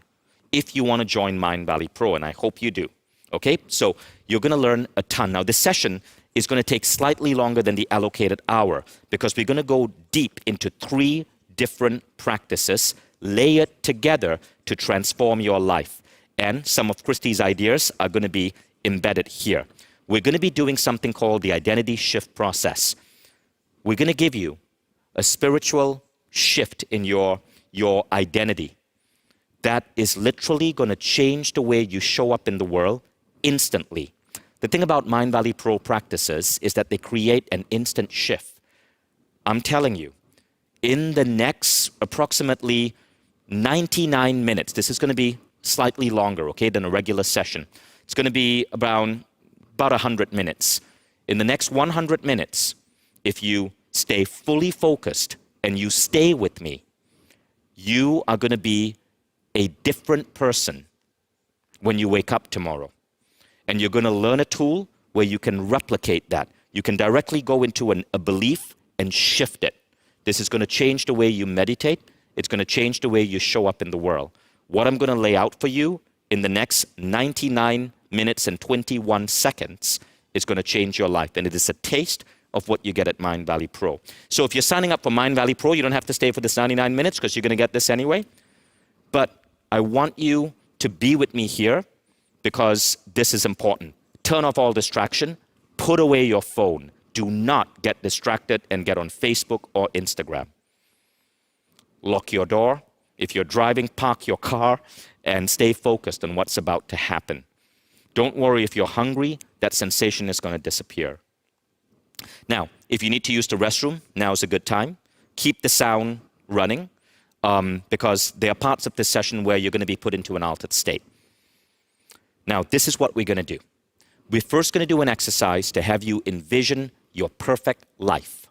if you want to join Mindvalley Pro, and I hope you do. Okay? So you're going to learn a ton. Now, this session is going to take slightly longer than the allocated hour because we're going to go deep into 3 different practices layered together to transform your life. And some of Christy's ideas are going to be embedded here. We're going to be doing something called the identity shift process. We're going to give you a spiritual shift in your identity that is literally going to change the way you show up in the world instantly. The thing about Mindvalley Pro practices is that they create an instant shift. I'm telling you, in the next approximately 99 minutes, this is going to be slightly longer, okay, than a regular session. It's going to be about 100 minutes. In the next 100 minutes, if you stay fully focused and you stay with me, you are going to be a different person when you wake up tomorrow. And you're going to learn a tool where you can replicate that. You can directly go into a belief and shift it. This is going to change the way you meditate. It's going to change the way you show up in the world. What I'm going to lay out for you in the next 99 minutes and 21 seconds is going to change your life. And it is a taste of what you get at Mindvalley Pro. So if you're signing up for Mindvalley Pro, you don't have to stay for this 99 minutes because you're going to get this anyway. But I want you to be with me here because this is important. Turn off all distraction. Put away your phone. Do not get distracted and get on Facebook or Instagram. Lock your door. If you're driving, park your car and stay focused on what's about to happen. Don't worry if you're hungry, that sensation is going to disappear. Now, if you need to use the restroom, now is a good time. Keep the sound running because there are parts of this session where you're going to be put into an altered state. Now, this is what we're going to do. We're first going to do an exercise to have you envision your perfect life.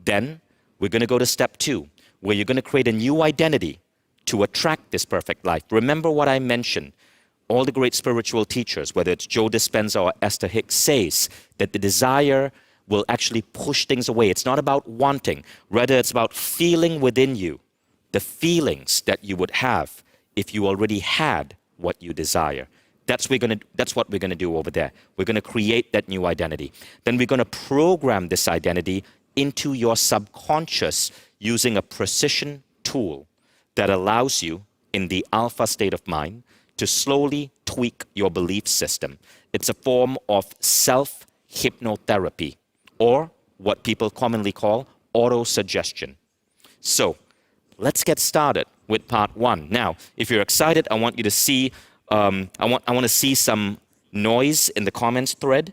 Then we're going to go to step 2, where you're going to create a new identity to attract this perfect life. Remember what I mentioned. All the great spiritual teachers, whether it's Joe Dispenza or Esther Hicks, says that the desire will actually push things away. It's not about wanting. Rather, it's about feeling within you the feelings that you would have if you already had what you desire. That's what we're going to do over there. We're going to create that new identity. Then we're going to program this identity into your subconscious using a precision tool that allows you, in the alpha state of mind, to slowly tweak your belief system. It's a form of self-hypnotherapy, or what people commonly call auto-suggestion. So, let's get started with part 1. Now, if you're excited, I want you to see, I want to see some noise in the comments thread.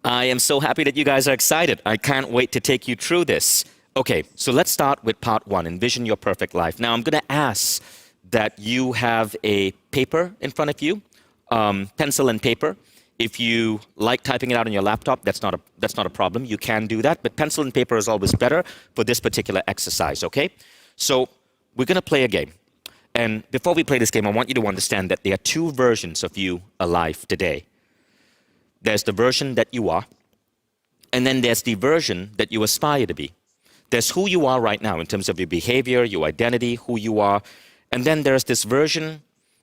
I am so happy that you guys are excited. I can't wait to take you through this. Okay, so let's start with part one, envision your perfect life. Now, I'm going to ask that you have a paper in front of you, pencil and paper. If you like typing it out on your laptop, that's not a problem. You can do that, but pencil and paper is always better for this particular exercise, okay? So we're going to play a game. And before we play this game, I want you to understand that there are two versions of you alive today. There's the version that you are, and then there's the version that you aspire to be. There's who you are right now in terms of your behavior, your identity, who you are. And then there's this version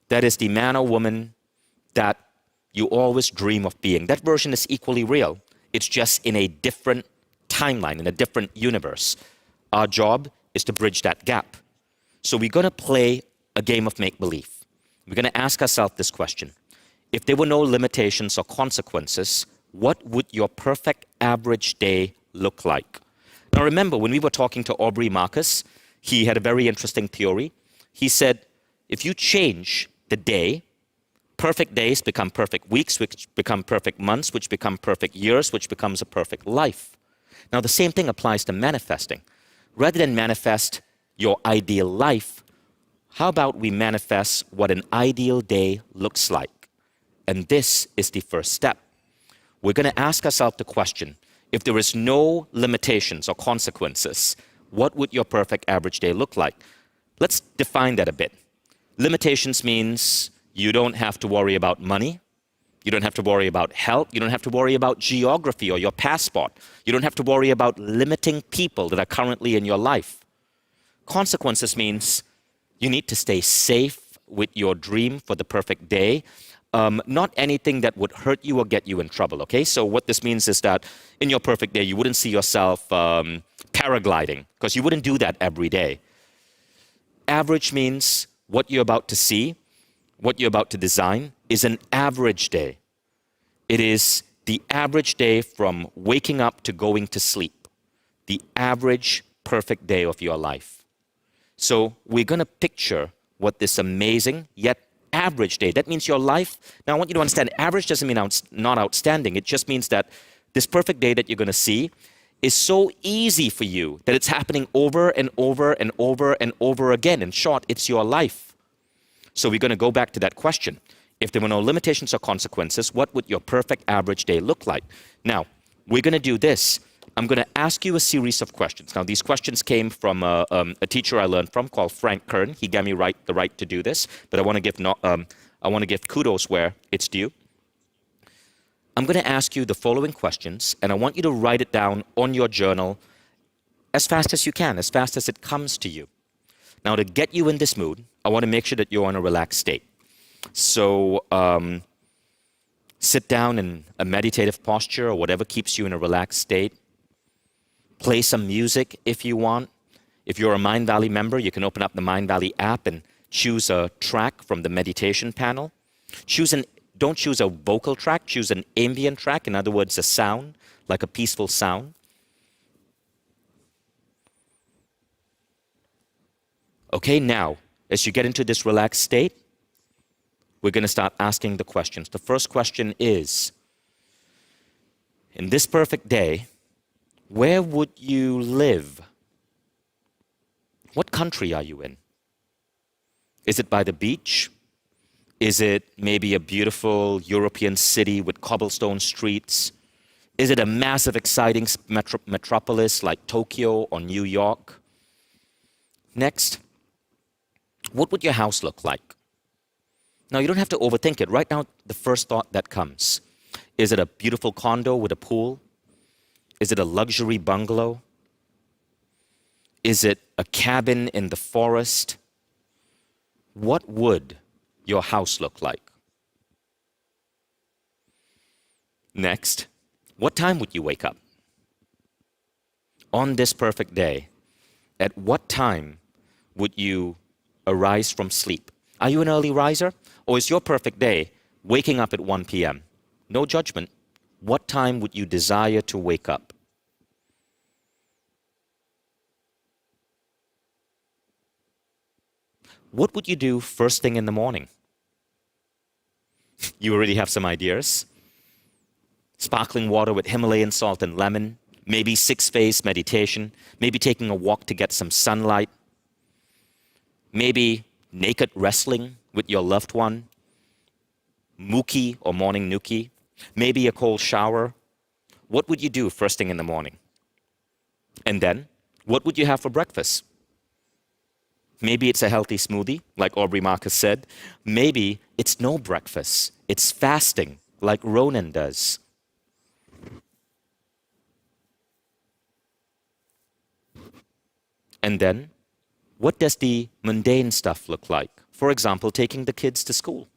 that is the man or woman that you always dream of being. That version is equally real. It's just in a different timeline, in a different universe. Our job is to bridge that gap. So we're going to play a game of make-believe. We're going to ask ourselves this question. If there were no limitations or consequences, what would your perfect average day look like? Now remember, when we were talking to Aubrey Marcus, he had a very interesting theory. He said, if you change the day, perfect days become perfect weeks, which become perfect months, which become perfect years, which becomes a perfect life. Now, the same thing applies to manifesting. Rather than manifest your ideal life, how about we manifest what an ideal day looks like? And this is the first step. We're going to ask ourselves the question, if there is no limitations or consequences, what would your perfect average day look like? Let's define that a bit. Limitations means you don't have to worry about money. You don't have to worry about health. You don't have to worry about geography or your passport. You don't have to worry about limiting people that are currently in your life. Consequences means you need to stay safe with your dream for the perfect day. Not anything that would hurt you or get you in trouble, okay? So what this means is that in your perfect day, you wouldn't see yourself paragliding, because you wouldn't do that every day. Average means what you're about to see, what you're about to design is an average day. It is the average day from waking up to going to sleep. The average perfect day of your life. So we're going to picture what this amazing yet average day, that means your life. Now I want you to understand, average doesn't mean not outstanding. It just means that this perfect day that you're going to see is so easy for you that it's happening over and over and over and over again. In short, it's your life. So we're going to go back to that question. If there were no limitations or consequences, what would your perfect average day look like? Now, we're going to do this. I'm going to ask you a series of questions. Now, these questions came from a teacher I learned from called Frank Kern. He gave me the right to do this, but I want to give kudos where it's due. I'm going to ask you the following questions, and I want you to write it down on your journal as fast as you can, as fast as it comes to you. Now, to get you in this mood, I want to make sure that you're in a relaxed state. So sit down in a meditative posture or whatever keeps you in a relaxed state. Play some music if you want. If you're a Mindvalley member, you can open up the Mindvalley app and choose a track from the meditation panel. Don't choose a vocal track, choose an ambient track, in other words, a sound, like a peaceful sound. Okay, now, as you get into this relaxed state, we're going to start asking the questions. The first question is, in this perfect day, where would you live? What country are you in? Is it by the beach? Is it maybe a beautiful European city with cobblestone streets? Is it a massive, exciting metropolis like Tokyo or New York? Next, what would your house look like? Now, you don't have to overthink it. Right now, the first thought that comes, is it a beautiful condo with a pool? Is it a luxury bungalow? Is it a cabin in the forest? What would your house look like? Next, what time would you wake up? On this perfect day, at what time would you arise from sleep? Are you an early riser? Or is your perfect day waking up at 1 p.m.? No judgment. What time would you desire to wake up? What would you do first thing in the morning? You already have some ideas. sparkling water with Himalayan salt and lemon, maybe 6-phase meditation, maybe taking a walk to get some sunlight, maybe naked wrestling with your loved one, mookie or morning nookie, maybe a cold shower. What would you do first thing in the morning? And then, what would you have for breakfast? Maybe it's a healthy smoothie, like Aubrey Marcus said. Maybe it's no breakfast. It's fasting, like Ronan does. And then, what does the mundane stuff look like? For example, taking the kids to school.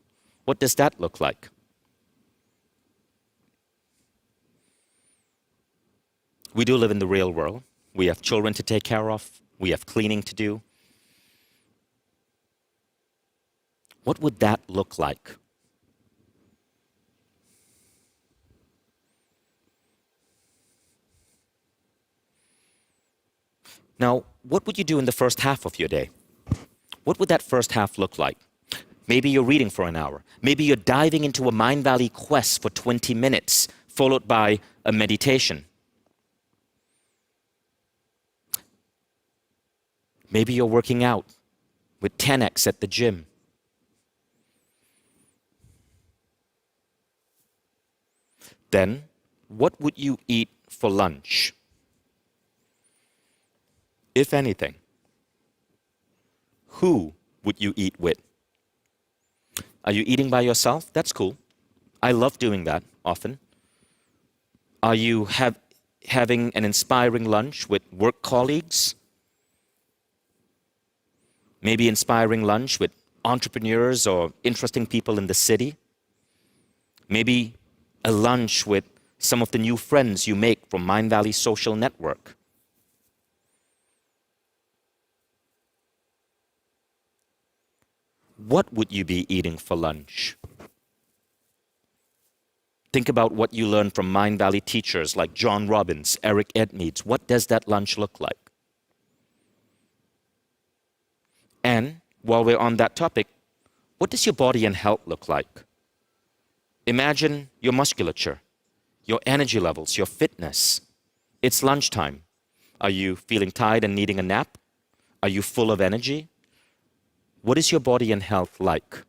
What does that look like? We do live in the real world. We have children to take care of. We have cleaning to do. What would that look like? Now, what would you do in the first half of your day? What would that first half look like? Maybe you're reading for an hour. Maybe you're diving into a Mindvalley quest for 20 minutes, followed by a meditation. Maybe you're working out with 10x at the gym. Then, what would you eat for lunch? If anything, who would you eat with? Are you eating by yourself? That's cool. I love doing that often. Are you having an inspiring lunch with work colleagues? Maybe inspiring lunch with entrepreneurs or interesting people in the city? Maybe a lunch with some of the new friends you make from Mindvalley Social Network. What would you be eating for lunch? Think about what you learned from Mindvalley teachers like John Robbins, Eric Edmeades. What does that lunch look like? And while we're on that topic, what does your body and health look like? Imagine your musculature, your energy levels, your fitness. It's lunchtime. Are you feeling tired and needing a nap? Are you full of energy? What is your body and health like?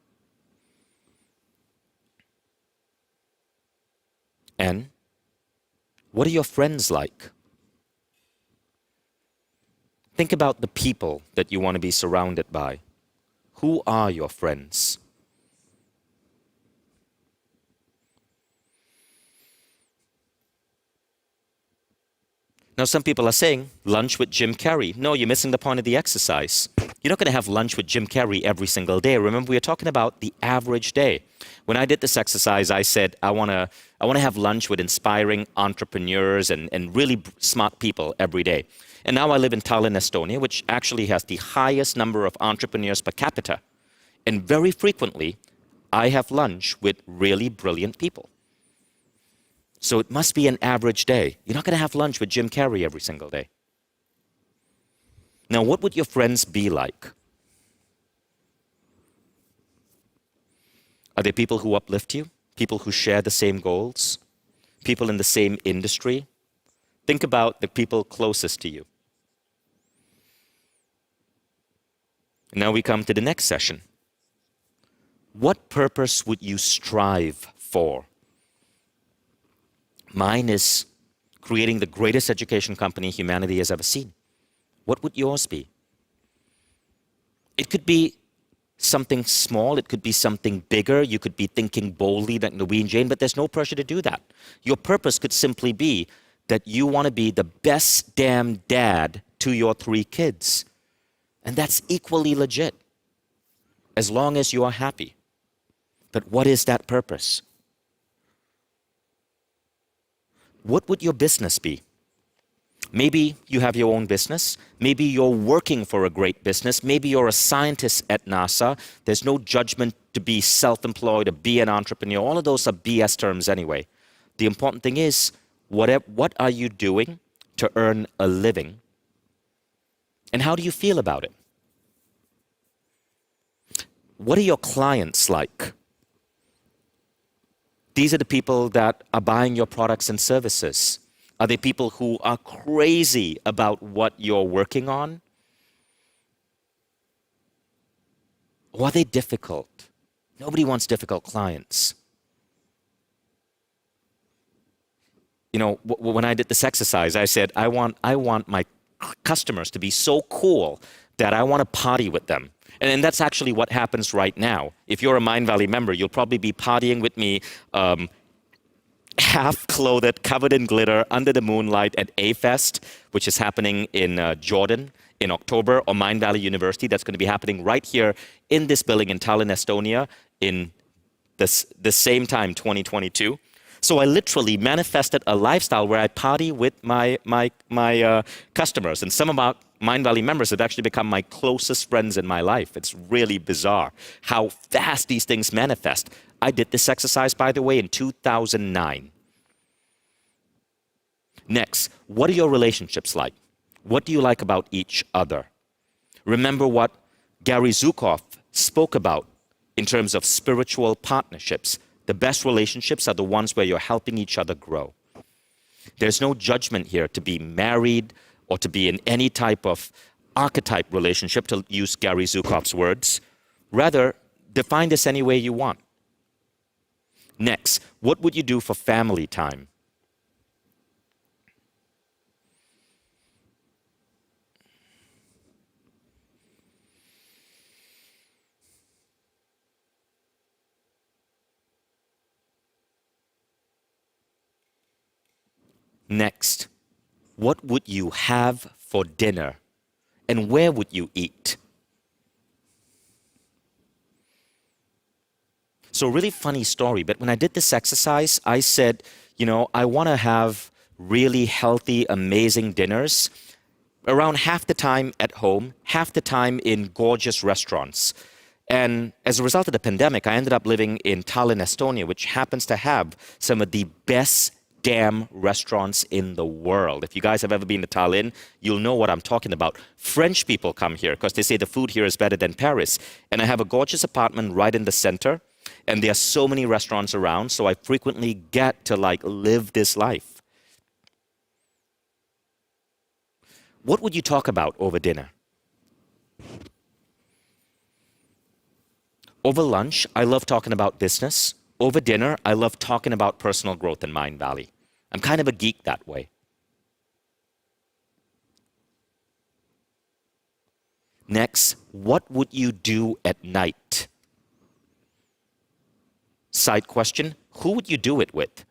And what are your friends like? Think about the people that you want to be surrounded by. Who are your friends? Now, some people are saying, lunch with Jim Carrey. No, you're missing the point of the exercise. You're not going to have lunch with Jim Carrey every single day. Remember, we are talking about the average day. When I did this exercise, I said, I want to have lunch with inspiring entrepreneurs and really smart people every day. And now I live in Tallinn, Estonia, which actually has the highest number of entrepreneurs per capita. And very frequently, I have lunch with really brilliant people. So it must be an average day. You're not going to have lunch with Jim Carrey every single day. Now, what would your friends be like? Are they people who uplift you? People who share the same goals? People in the same industry? Think about the people closest to you. And now we come to the next session. What purpose would you strive for? Mine is creating the greatest education company humanity has ever seen. What would yours be? It could be something small. It could be something bigger. You could be thinking boldly like Naveen Jain, but there's no pressure to do that. Your purpose could simply be that you want to be the best damn dad to your 3 kids. And that's equally legit, as long as you are happy. But what is that purpose? What would your business be? Maybe you have your own business. Maybe you're working for a great business. Maybe you're a scientist at NASA. There's no judgment to be self-employed or be an entrepreneur. All of those are BS terms anyway. The important thing is, what are you doing to earn a living? And how do you feel about it? What are your clients like? These are the people that are buying your products and services. Are they people who are crazy about what you're working on? Or are they difficult? Nobody wants difficult clients. You know, when I did this exercise, I said, I want my customers to be so cool that I want to party with them. And that's actually what happens right now. If you're a Mindvalley member, you'll probably be partying with me half clothed, covered in glitter, under the moonlight at A-Fest, which is happening in Jordan in October, or Mindvalley University. That's going to be happening right here in this building in Tallinn, Estonia, in the same time, 2022. So I literally manifested a lifestyle where I party with my customers. And some of our Mindvalley members have actually become my closest friends in my life. It's really bizarre how fast these things manifest. I did this exercise, by the way, in 2009. Next, what are your relationships like? What do you like about each other? Remember what Gary Zukav spoke about in terms of spiritual partnerships. The best relationships are the ones where you're helping each other grow. There's no judgment here to be married or to be in any type of archetype relationship, to use Gary Zukav's words. Rather, define this any way you want. Next, what would you do for family time? Next, what would you have for dinner? And where would you eat? So a really funny story, but when I did this exercise, I said, you know, I want to have really healthy, amazing dinners, around half the time at home, half the time in gorgeous restaurants. And as a result of the pandemic, I ended up living in Tallinn, Estonia, which happens to have some of the best damn restaurants in the world. If you guys have ever been to Tallinn, you'll know what I'm talking about. French people come here because they say the food here is better than Paris. And I have a gorgeous apartment right in the center, and there are so many restaurants around, so I frequently get to like live this life. What would you talk about over dinner? Over lunch, I love talking about business. Over dinner, I love talking about personal growth in Mindvalley. I'm kind of a geek that way. Next, what would you do at night? Side question, who would you do it with?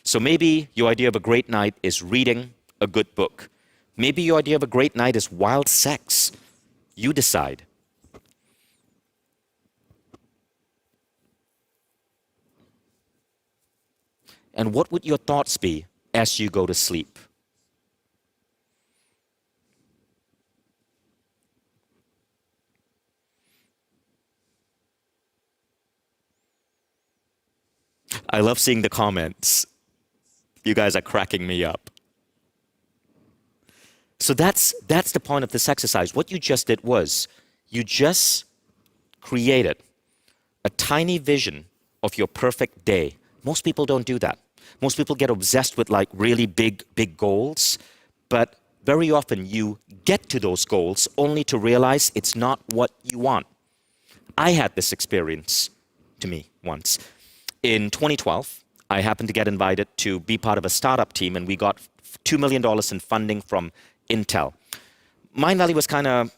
So maybe your idea of a great night is reading a good book. Maybe your idea of a great night is wild sex. You decide. And what would your thoughts be as you go to sleep? I love seeing the comments. You guys are cracking me up. So that's the point of this exercise. What you just did was, you just created a tiny vision of your perfect day. Most people don't do that. Most people get obsessed with like really big goals, but very often you get to those goals only to realize it's not what you want. I had this experience to me once. In 2012, I happened to get invited to be part of a startup team, and we got $2 million in funding from Intel. Mindvalley was kind of,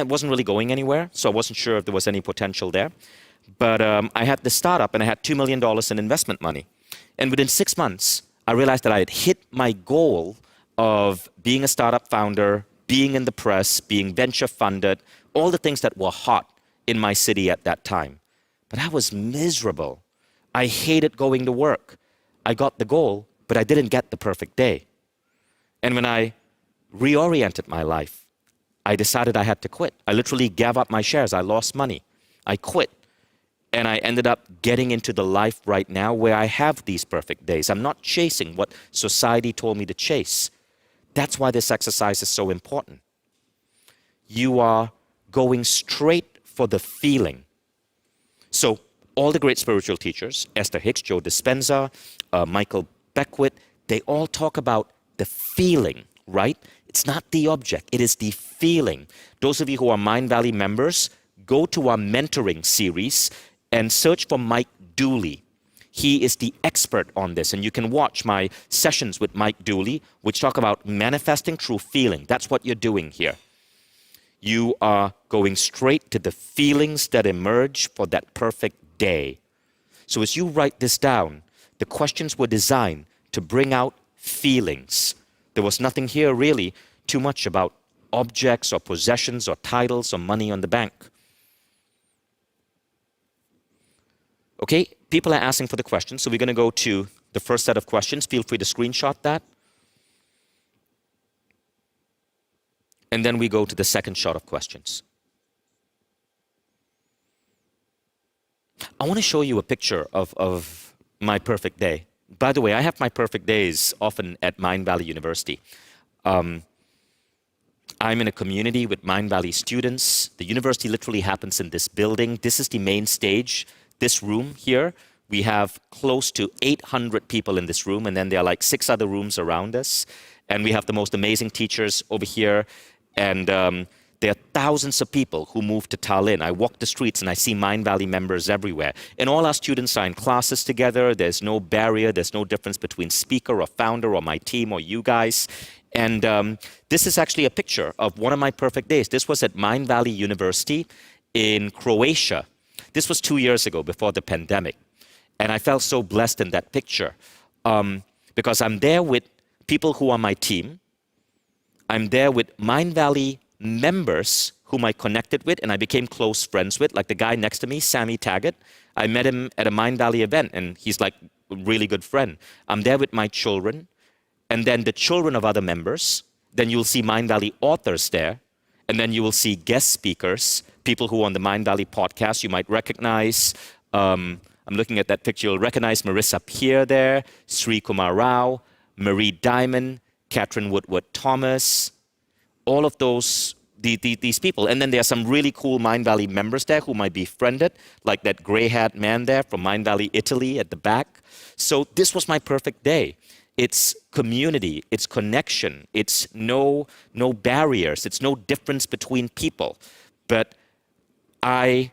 wasn't really going anywhere, so I wasn't sure if there was any potential there. But I had the startup, and I had $2 million in investment money. And within 6 months, I realized that I had hit my goal of being a startup founder, being in the press, being venture funded, all the things that were hot in my city at that time. But I was miserable. I hated going to work. I got the goal, but I didn't get the perfect day. And when I reoriented my life, I decided I had to quit. I literally gave up my shares. I lost money. I quit. And I ended up getting into the life right now where I have these perfect days. I'm not chasing what society told me to chase. That's why this exercise is so important. You are going straight for the feeling. So all the great spiritual teachers, Esther Hicks, Joe Dispenza, Michael Beckwith, they all talk about the feeling, right? It's not the object, it is the feeling. Those of you who are Mindvalley members, go to our mentoring series and search for Mike Dooley. He is the expert on this, and you can watch my sessions with Mike Dooley, which talk about manifesting through feeling. That's what you're doing here. You are going straight to the feelings that emerge for that perfect day. So as you write this down, the questions were designed to bring out feelings. There was nothing here really too much about objects or possessions or titles or money on the bank. Okay, people are asking for the questions, so we're going to go to the first set of questions. Feel free to screenshot that. And then we go to the second shot of questions. I want to show you a picture of my perfect day. By the way, I have my perfect days often at Mindvalley University. I'm in a community with Mindvalley students. The university literally happens in this building. This is the main stage. This room here, we have close to 800 people in this room, and then there are like 6 other rooms around us. And we have the most amazing teachers over here. And there are thousands of people who move to Tallinn. I walk the streets and I see Mindvalley members everywhere. And all our students are in classes together. There's no barrier. There's no difference between speaker or founder or my team or you guys. And this is actually a picture of one of my perfect days. This was at Mindvalley University in Croatia. This was 2 years ago, before the pandemic. And I felt so blessed in that picture because I'm there with people who are my team. I'm there with Mindvalley members whom I connected with and I became close friends with, like the guy next to me, Sammy Taggart. I met him at a Mindvalley event and he's like a really good friend. I'm there with my children and then the children of other members. Then you'll see Mindvalley authors there. And then you will see guest speakers, people who are on the Mindvalley podcast you might recognize. I'm looking at that picture. You'll recognize Marissa Pierre there, Sri Kumar Rao, Marie Diamond, Catherine Woodward Thomas, all of those, these people. And then there are some really cool Mindvalley members there whom I befriended, like that gray hat man there from Mindvalley, Italy at the back. So this was my perfect day. It's community, it's connection, it's no barriers, it's no difference between people. But I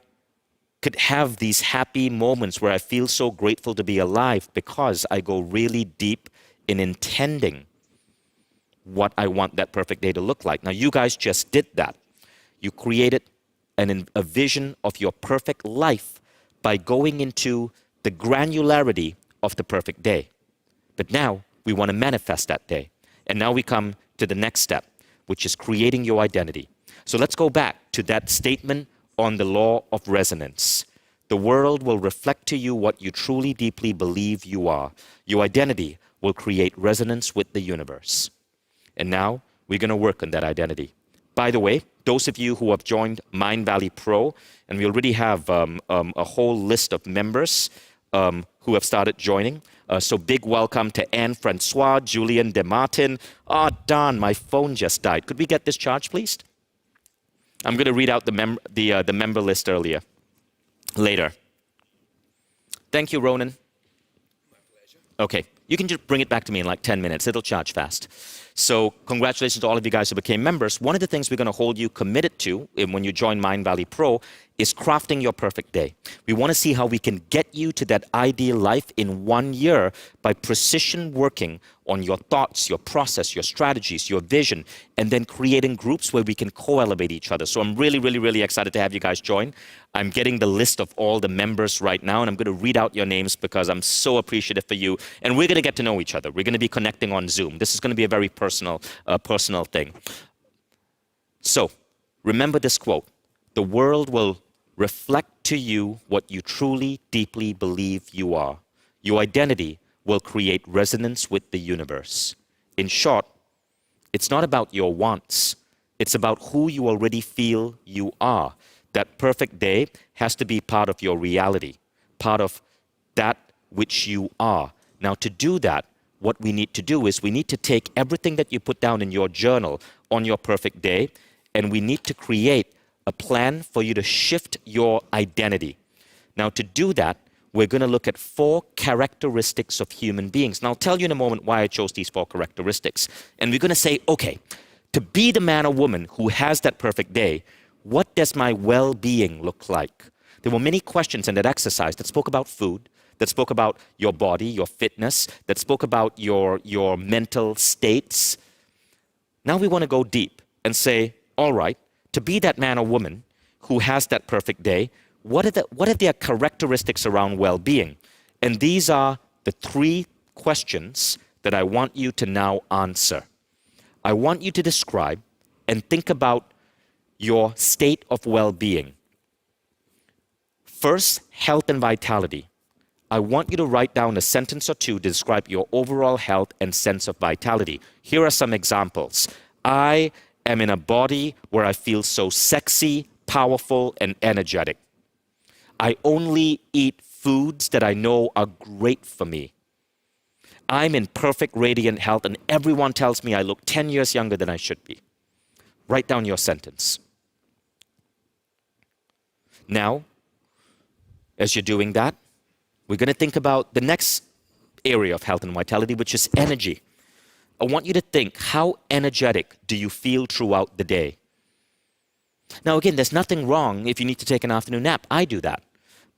could have these happy moments where I feel so grateful to be alive because I go really deep in intending what I want that perfect day to look like. Now, you guys just did that. You created a vision of your perfect life by going into the granularity of the perfect day. But now, we want to manifest that day. And now we come to the next step, which is creating your identity. So let's go back to that statement on the law of resonance. The world will reflect to you what you truly deeply believe you are. Your identity will create resonance with the universe. And now we're going to work on that identity. By the way, those of you who have joined Mindvalley Pro, and we already have a whole list of members who have started joining. So big welcome to Anne Francois, Julian DeMartin. Oh, darn, my phone just died. Could we get this charged, please? I'm going to read out the member list later. Thank you, Ronan. My pleasure. Okay, you can just bring it back to me in like 10 minutes. It'll charge fast. So congratulations to all of you guys who became members. One of the things we're going to hold you committed to when you join Mindvalley Pro is crafting your perfect day. We want to see how we can get you to that ideal life in 1 year by precision working on your thoughts, your process, your strategies, your vision, and then creating groups where we can co-elevate each other. So I'm really, really, really excited to have you guys join. I'm getting the list of all the members right now, and I'm going to read out your names because I'm so appreciative for you. And we're going to get to know each other. We're going to be connecting on Zoom. This is going to be a very personal thing. So remember this quote. The world will reflect to you what you truly, deeply believe you are. Your identity will create resonance with the universe. In short, it's not about your wants. It's about who you already feel you are. That perfect day has to be part of your reality, part of that which you are. Now, to do that, what we need to do is we need to take everything that you put down in your journal on your perfect day, and we need to create a plan for you to shift your identity. Now, to do that, we're going to look at 4 characteristics of human beings. And I'll tell you in a moment why I chose these 4 characteristics. And we're going to say, okay, to be the man or woman who has that perfect day, what does my well-being look like? There were many questions in that exercise that spoke about food, that spoke about your body, your fitness, that spoke about your mental states. Now we want to go deep and say, all right, to be that man or woman who has that perfect day, what are their characteristics around well-being? And these are the 3 questions that I want you to now answer. I want you to describe and think about your state of well-being. First, health and vitality. I want you to write down a sentence or 2 to describe your overall health and sense of vitality. Here are some examples. I am in a body where I feel so sexy, powerful, and energetic. I only eat foods that I know are great for me. I'm in perfect, radiant health, and everyone tells me I look 10 years younger than I should be. Write down your sentence. Now, as you're doing that, we're going to think about the next area of health and vitality, which is energy. I want you to think, how energetic do you feel throughout the day? Now, again, there's nothing wrong if you need to take an afternoon nap. I do that.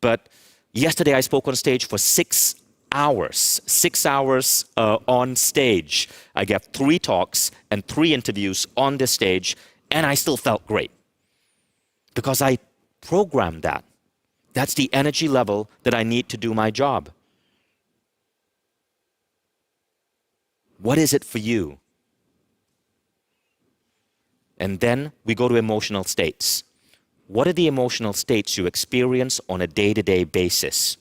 But yesterday I spoke on stage for 6 hours. 6 hours on stage. I gave 3 talks and 3 interviews on the stage, and I still felt great. Because I programmed that. That's the energy level that I need to do my job. What is it for you? And then we go to emotional states. What are the emotional states you experience on a day-to-day basis?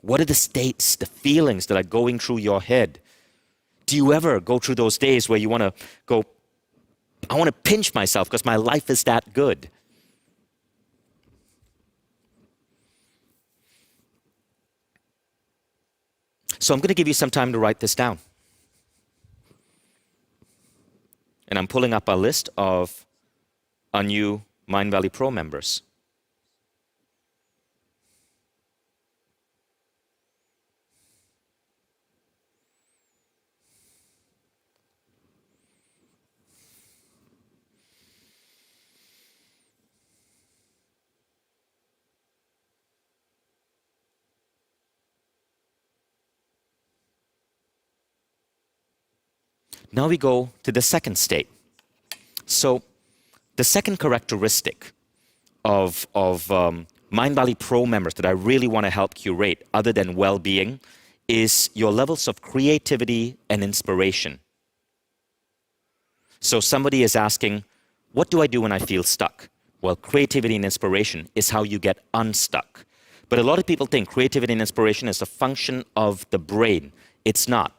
What are the states, the feelings that are going through your head? Do you ever go through those days where you want to go, I want to pinch myself because my life is that good? So I'm going to give you some time to write this down. And I'm pulling up a list of our new Mindvalley Pro members. Now we go to the second state. So the second characteristic of Mindvalley Pro members that I really want to help curate, other than well-being, is your levels of creativity and inspiration. So somebody is asking, what do I do when I feel stuck? Well, creativity and inspiration is how you get unstuck. But a lot of people think creativity and inspiration is a function of the brain. It's not.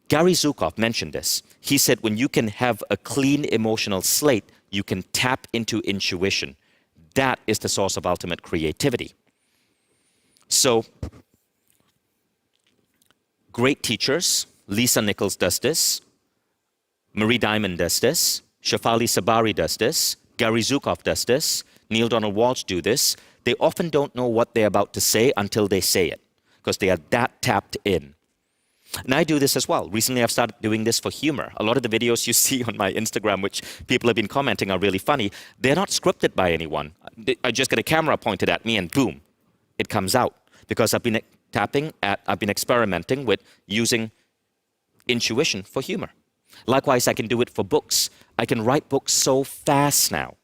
Gary Zukav mentioned this. He said when you can have a clean emotional slate, you can tap into intuition. That is the source of ultimate creativity. So, great teachers, Lisa Nichols does this, Marie Diamond does this, Shefali Sabari does this, Gary Zukav does this, Neil Donald Walsh do this. They often don't know what they're about to say until they say it, because they are that tapped in. And I do this as well. Recently, I've started doing this for humor. A lot of the videos you see on my Instagram, which people have been commenting are really funny, they're not scripted by anyone. I just get a camera pointed at me and boom, it comes out. Because I've been experimenting with using intuition for humor. Likewise, I can do it for books. I can write books so fast now.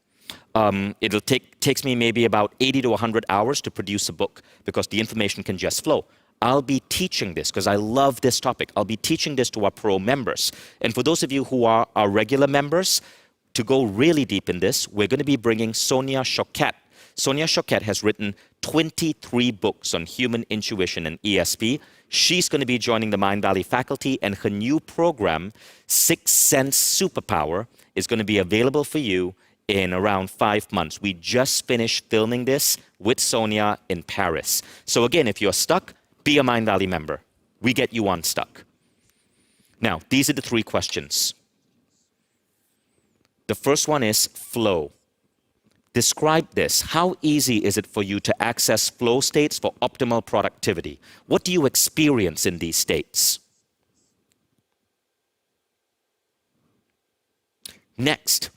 It'll takes me maybe about 80 to 100 hours to produce a book because the information can just flow. I'll be teaching this because I love this topic. I'll be teaching this to our pro members. And for those of you who are our regular members, to go really deep in this, we're going to be bringing Sonia Choquette. Sonia Choquette has written 23 books on human intuition and ESP. She's going to be joining the Mindvalley faculty, and her new program, Sixth Sense Superpower, is going to be available for you in around 5 months. We just finished filming this with Sonia in Paris. So again, if you're stuck, be a Mindvalley member. We get you unstuck. Now, these are the 3 questions. The first one is flow. Describe this. How easy is it for you to access flow states for optimal productivity? What do you experience in these states? Next,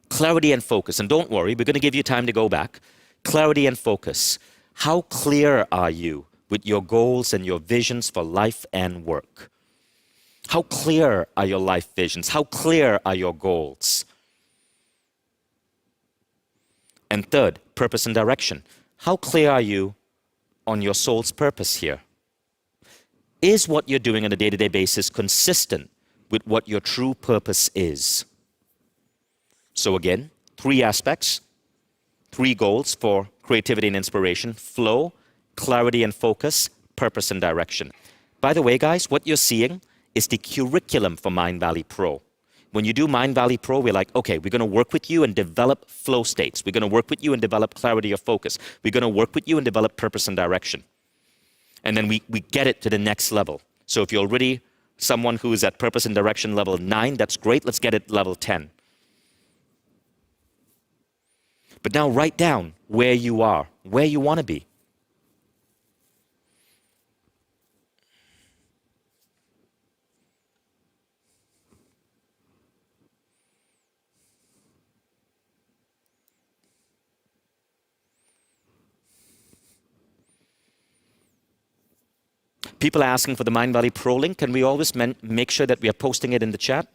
clarity and focus. And don't worry, we're going to give you time to go back. Clarity and focus. How clear are you with your goals and your visions for life and work? How clear are your life visions? How clear are your goals? And third, purpose and direction. How clear are you on your soul's purpose here? Is what you're doing on a day-to-day basis consistent with what your true purpose is? So again, 3 aspects, 3 goals for creativity and inspiration: flow, clarity and focus, purpose and direction. By the way, guys, what you're seeing is the curriculum for Mindvalley Pro. When you do Mindvalley Pro, we're like, okay, we're going to work with you and develop flow states. We're going to work with you and develop clarity of focus. We're going to work with you and develop purpose and direction. And then we get it to the next level. So if you're already someone who's at purpose and direction level 9, that's great. Let's get it level 10. But now write down where you are, where you want to be. People are asking for the Mindvalley Pro link. Can we always make sure that we are posting it in the chat?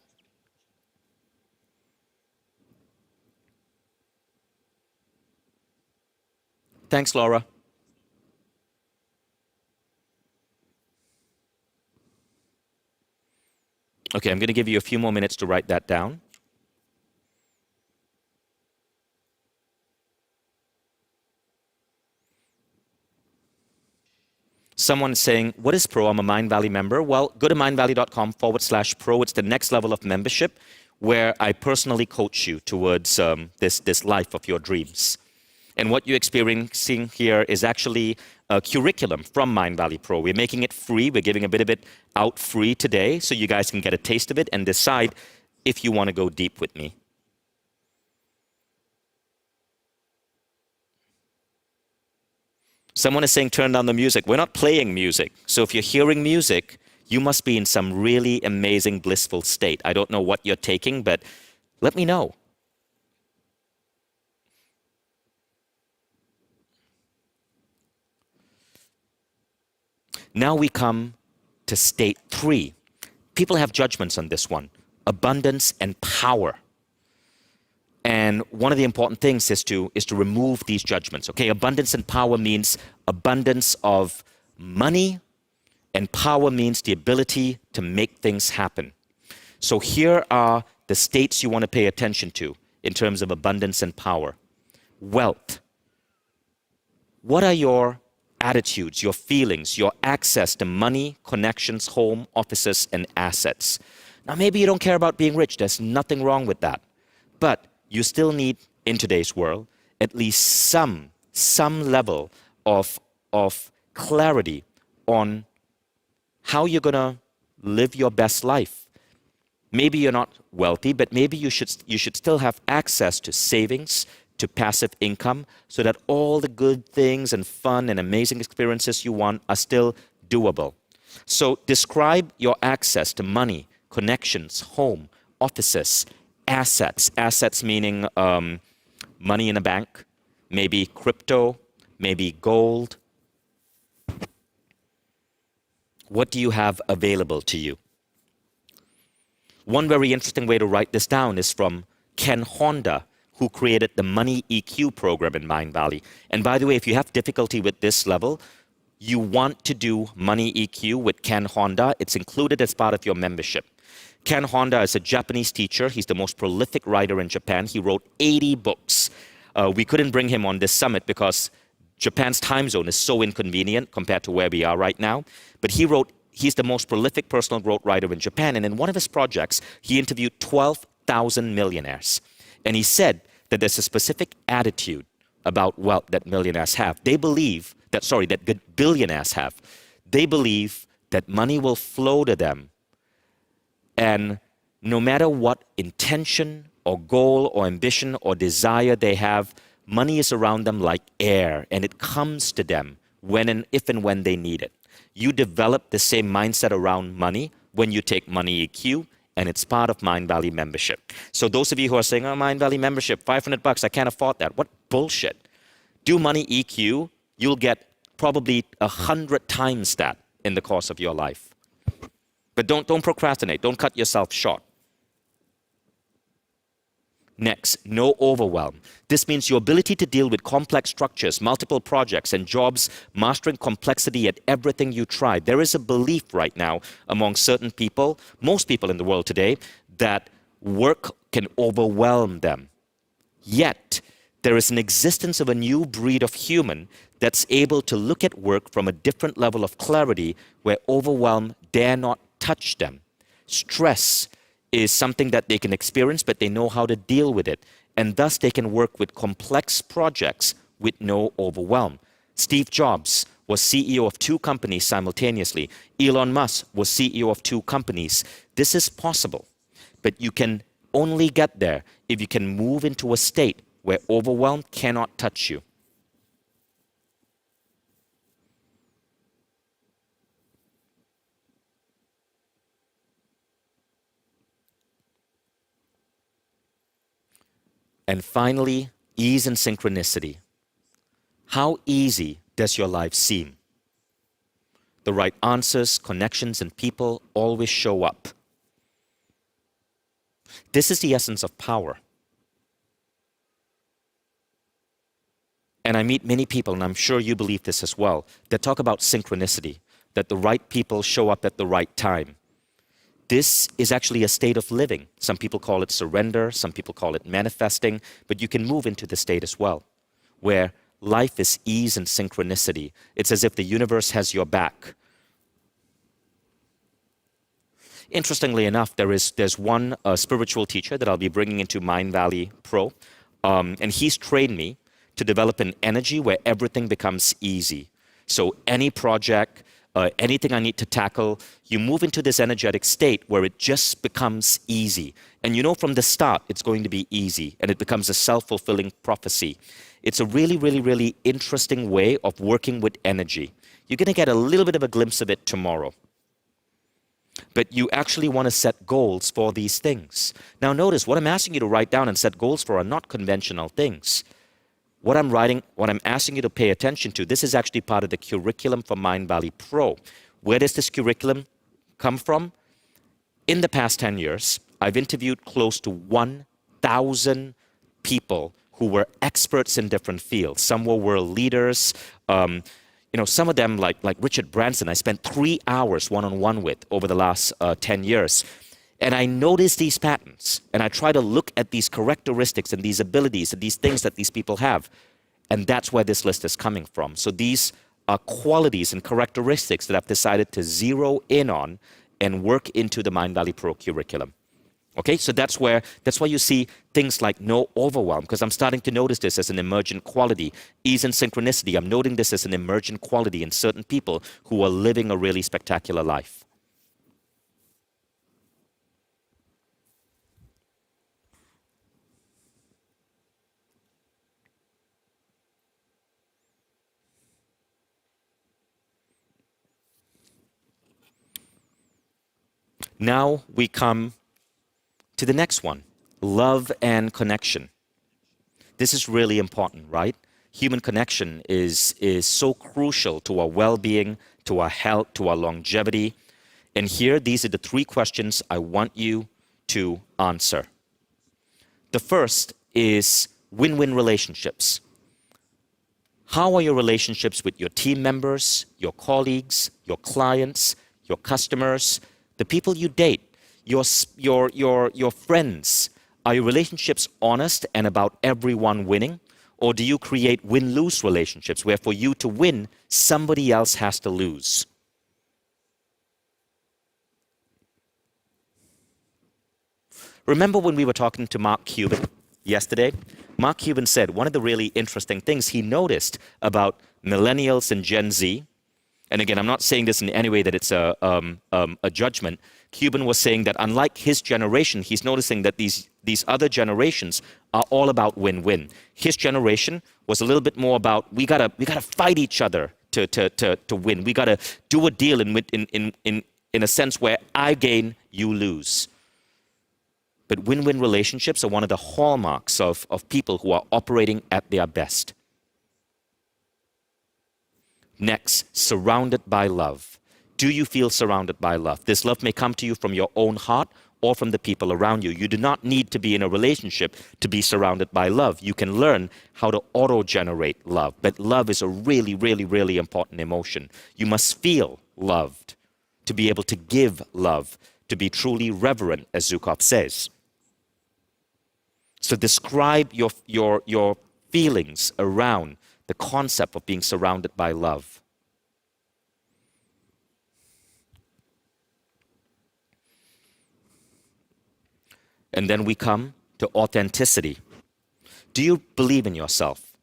Thanks, Laura. Okay, I'm going to give you a few more minutes to write that down. Someone is saying, what is Pro? I'm a Mindvalley member. Well, go to mindvalley.com/pro. It's the next level of membership where I personally coach you towards this life of your dreams. And what you're experiencing here is actually a curriculum from Mindvalley Pro. We're making it free. We're giving a bit of it out free today so you guys can get a taste of it and decide if you want to go deep with me. Someone is saying, turn down the music. We're not playing music. So if you're hearing music, you must be in some really amazing, blissful state. I don't know what you're taking, but let me know. Now we come to state 3. People have judgments on this one: abundance and power. And one of the important things is to remove these judgments. Okay, abundance and power means abundance of money, and power means the ability to make things happen. So here are the states you want to pay attention to in terms of abundance and power. Wealth. What are your attitudes, your feelings, your access to money, connections, home, offices, and assets? Now, maybe you don't care about being rich. There's nothing wrong with that. But you still need, in today's world, at least some level of clarity on how you're going to live your best life. Maybe you're not wealthy, but maybe you should still have access to savings, to passive income, so that all the good things and fun and amazing experiences you want are still doable. So describe your access to money, connections, home, offices, assets. Assets meaning money in a bank, maybe crypto, maybe gold. What do you have available to you? One very interesting way to write this down is from Ken Honda, who created the Money EQ program in Mindvalley. And by the way, if you have difficulty with this level, you want to do Money EQ with Ken Honda. It's included as part of your membership. Ken Honda is a Japanese teacher. He's the most prolific writer in Japan. He wrote 80 books. We couldn't bring him on this summit because Japan's time zone is so inconvenient compared to where we are right now. But he's the most prolific personal growth writer in Japan. And in one of his projects, he interviewed 12,000 millionaires. And he said that there's a specific attitude about wealth that millionaires have. They believe that billionaires have. They believe that money will flow to them. And no matter what intention or goal or ambition or desire they have, money is around them like air, and it comes to them if and when they need it. You develop the same mindset around money when you take Money EQ, and it's part of Mindvalley membership. So those of you who are saying, oh, Mindvalley membership, $500, I can't afford that. What bullshit. Do Money EQ, you'll get probably 100 times that in the course of your life. But don't procrastinate. Don't cut yourself short. Next, no overwhelm. This means your ability to deal with complex structures, multiple projects and jobs, mastering complexity at everything you try. There is a belief right now among certain people, most people in the world today, that work can overwhelm them. Yet, there is an existence of a new breed of human that's able to look at work from a different level of clarity where overwhelm dare not touch them. Stress is something that they can experience, but they know how to deal with it. And thus they can work with complex projects with no overwhelm. Steve Jobs was CEO of 2 companies simultaneously. Elon Musk was CEO of 2 companies. This is possible, but you can only get there if you can move into a state where overwhelm cannot touch you. And finally, ease and synchronicity. How easy does your life seem? The right answers, connections, and people always show up. This is the essence of power. And I meet many people, and I'm sure you believe this as well, that talk about synchronicity, that the right people show up at the right time. This is actually a state of living. Some people call it surrender, some people call it manifesting, but you can move into the state as well, where life is ease and synchronicity. It's as if the universe has your back. Interestingly enough, there's one spiritual teacher that I'll be bringing into Mindvalley Pro, and he's trained me to develop an energy where everything becomes easy. So any project, anything I need to tackle, you move into this energetic state where it just becomes easy. And you know from the start it's going to be easy, and it becomes a self-fulfilling prophecy. It's a really, really, really interesting way of working with energy. You're going to get a little bit of a glimpse of it tomorrow. But you actually want to set goals for these things. Now notice, what I'm asking you to write down and set goals for are not conventional things. What I'm asking you to pay attention to, this is actually part of the curriculum for Mindvalley Pro. Where does this curriculum come from? In the past 10 years, I've interviewed close to 1,000 people who were experts in different fields. Some were world leaders. Some of them, like Richard Branson, I spent 3 hours one-on-one with over the last 10 years. And I notice these patterns, and I try to look at these characteristics and these abilities and these things that these people have. And that's where this list is coming from. So these are qualities and characteristics that I've decided to zero in on and work into the Mindvalley Pro curriculum. Okay, so that's why you see things like no overwhelm, because I'm starting to notice this as an emergent quality. Ease and synchronicity, I'm noting this as an emergent quality in certain people who are living a really spectacular life. Now we come to the next one, love and connection. This is really important, right? Human connection is so crucial to our well-being, to our health, to our longevity. And here, these are the 3 questions I want you to answer. The first is win-win relationships. How are your relationships with your team members, your colleagues, your clients, your customers, the people you date, your friends? Are your relationships honest and about everyone winning? Or do you create win-lose relationships where for you to win, somebody else has to lose? Remember when we were talking to Mark Cuban yesterday? Mark Cuban said one of the really interesting things he noticed about millennials and Gen Z and again, I'm not saying this in any way that it's a judgment. Cuban was saying that unlike his generation, he's noticing that these other generations are all about win-win. His generation was a little bit more about we gotta fight each other to win. We gotta do a deal in a sense where I gain, you lose. But win-win relationships are one of the hallmarks of people who are operating at their best. Next, surrounded by love. Do you feel surrounded by love? This love may come to you from your own heart or from the people around you. You do not need to be in a relationship to be surrounded by love. You can learn how to auto-generate love. But love is a really, really, really important emotion. You must feel loved to be able to give love, to be truly reverent, as Zukov says. So describe your feelings around the concept of being surrounded by love. And then we come to authenticity. Do you believe in yourself?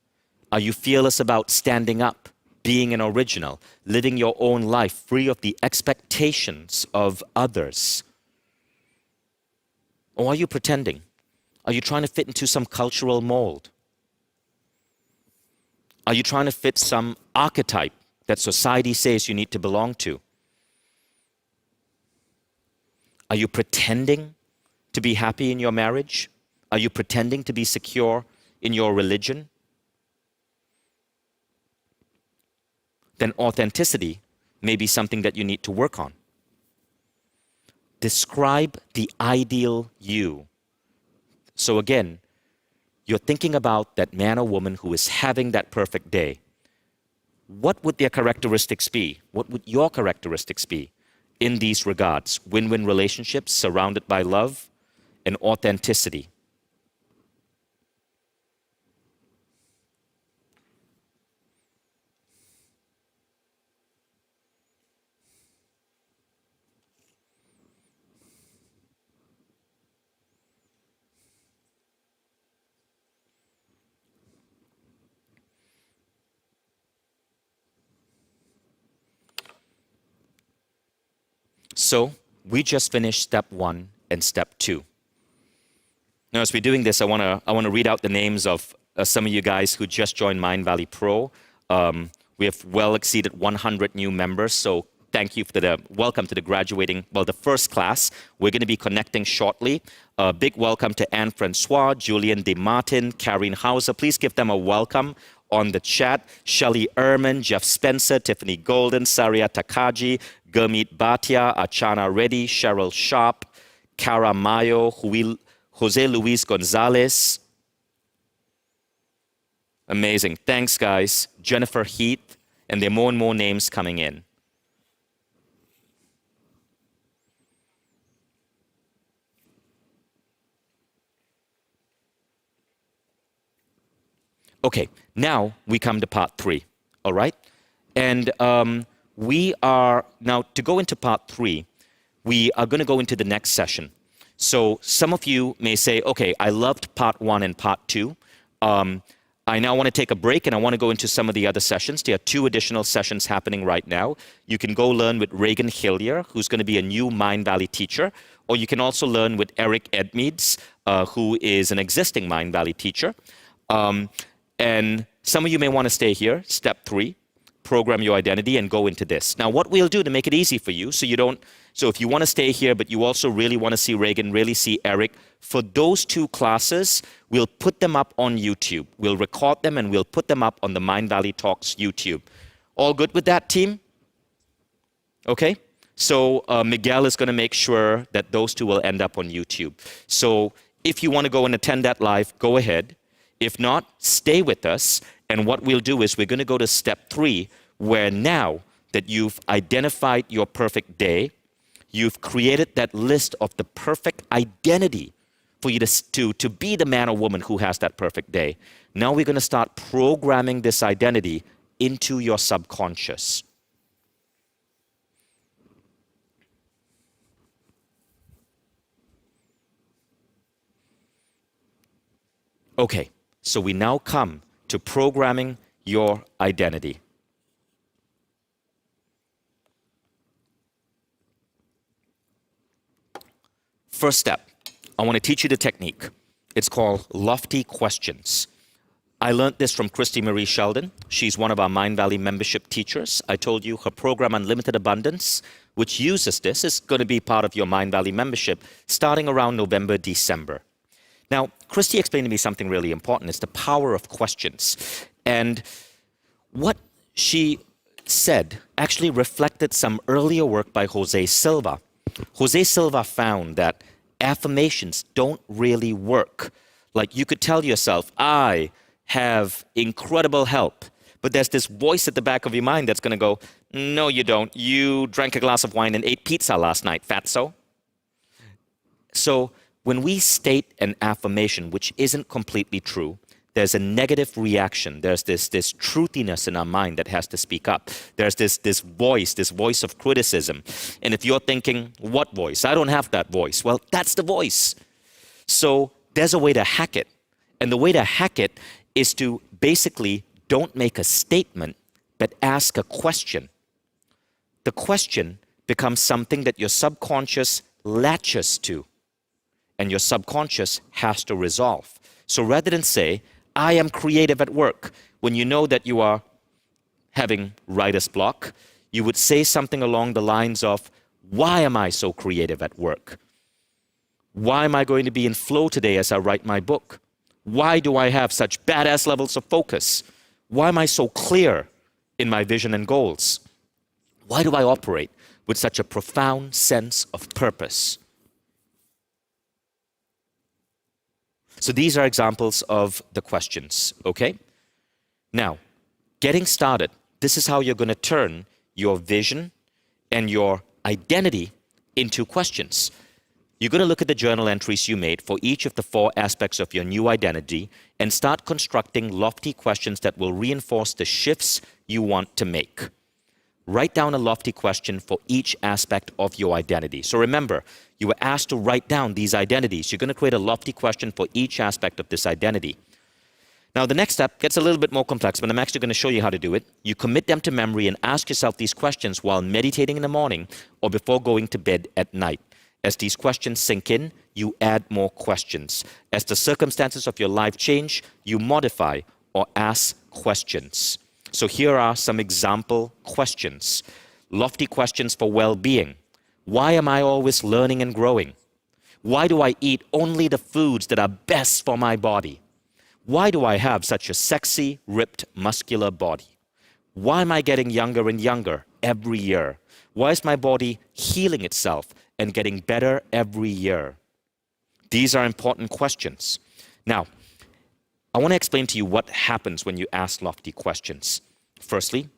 Are you fearless about standing up, being an original, living your own life free of the expectations of others? Or are you pretending? Are you trying to fit into some cultural mold? Are you trying to fit some archetype that society says you need to belong to? Are you pretending to be happy in your marriage? Are you pretending to be secure in your religion? Then authenticity may be something that you need to work on. Describe the ideal you. So again, you're thinking about that man or woman who is having that perfect day. What would their characteristics be? What would your characteristics be in these regards? Win-win relationships surrounded by love and authenticity. So we just finished step 1 and step 2. Now, as we're doing this, I want to read out the names of some of you guys who just joined Mindvalley Pro. We have well exceeded 100 new members, so thank you for welcome to the graduating, the first class. We're going to be connecting shortly. Big welcome to Anne Francois, Julian DeMartin, Karine Hauser. Please give them a welcome on the chat. Shelley Ehrman, Jeff Spencer, Tiffany Golden, Saria Takagi, Gurmeet Bhatia, Achana Reddy, Cheryl Sharp, Cara Mayo, Jose Luis Gonzalez. Amazing. Thanks, guys. Jennifer Heath, and there are more and more names coming in. Okay, now we come to part 3, all right? And we are, now to go into part 3, we are going to go into the next session. So some of you may say, okay, I loved part 1 and part 2. I now want to take a break and I want to go into some of the other sessions. There are 2 additional sessions happening right now. You can go learn with Reagan Hillier, who's going to be a new Mindvalley teacher, or you can also learn with Eric Edmeades, who is an existing Mindvalley teacher. And some of you may want to stay here, step 3, program your identity and go into this. Now, what we'll do to make it easy for you, so if you want to stay here, but you also really want to see Reagan, really see Eric, for those 2 classes, we'll put them up on YouTube. We'll record them and we'll put them up on the Mindvalley Talks YouTube. All good with that, team? Okay? So Miguel is going to make sure that those 2 will end up on YouTube. So if you want to go and attend that live, go ahead. If not, stay with us. And what we'll do is we're going to go to step 3, where now that you've identified your perfect day, you've created that list of the perfect identity for you to be the man or woman who has that perfect day. Now we're going to start programming this identity into your subconscious. Okay, so we now come to programming your identity. first step, I want to teach you the technique. It's called lofty questions. I learned this from Christy Marie Sheldon. She's one of our Mindvalley membership teachers. I told you her program Unlimited Abundance, which uses this, is going to be part of your Mindvalley membership starting around November, December. Now, Christy explained to me something really important. It's the power of questions. And what she said actually reflected some earlier work by Jose Silva. Jose Silva found that affirmations don't really work. Like you could tell yourself, I have incredible help, but there's this voice at the back of your mind that's going to go, no, you don't. You drank a glass of wine and ate pizza last night, fatso. So when we state an affirmation which isn't completely true, there's a negative reaction. There's this truthiness in our mind that has to speak up. There's this voice of criticism. And if you're thinking, what voice? I don't have that voice. Well, that's the voice. So there's a way to hack it. And the way to hack it is to basically don't make a statement, but ask a question. The question becomes something that your subconscious latches to, and your subconscious has to resolve. So rather than say, I am creative at work, when you know that you are having writer's block, you would say something along the lines of, why am I so creative at work? Why am I going to be in flow today as I write my book? Why do I have such badass levels of focus? Why am I so clear in my vision and goals? Why do I operate with such a profound sense of purpose? So these are examples of the questions, okay? Now, getting started, this is how you're going to turn your vision and your identity into questions. You're going to look at the journal entries you made for each of the 4 aspects of your new identity and start constructing lofty questions that will reinforce the shifts you want to make. Write down a lofty question for each aspect of your identity. So remember, you were asked to write down these identities. You're going to create a lofty question for each aspect of this identity. Now, the next step gets a little bit more complex, but I'm actually going to show you how to do it. You commit them to memory and ask yourself these questions while meditating in the morning or before going to bed at night. As these questions sink in, you add more questions. As the circumstances of your life change, you modify or ask questions. So here are some example questions. Lofty questions for well-being. Why am I always learning and growing? Why do I eat only the foods that are best for my body? Why do I have such a sexy, ripped, muscular body? Why am I getting younger and younger every year? Why is my body healing itself and getting better every year? These are important questions. Now, I want to explain to you what happens when you ask lofty questions. Firstly,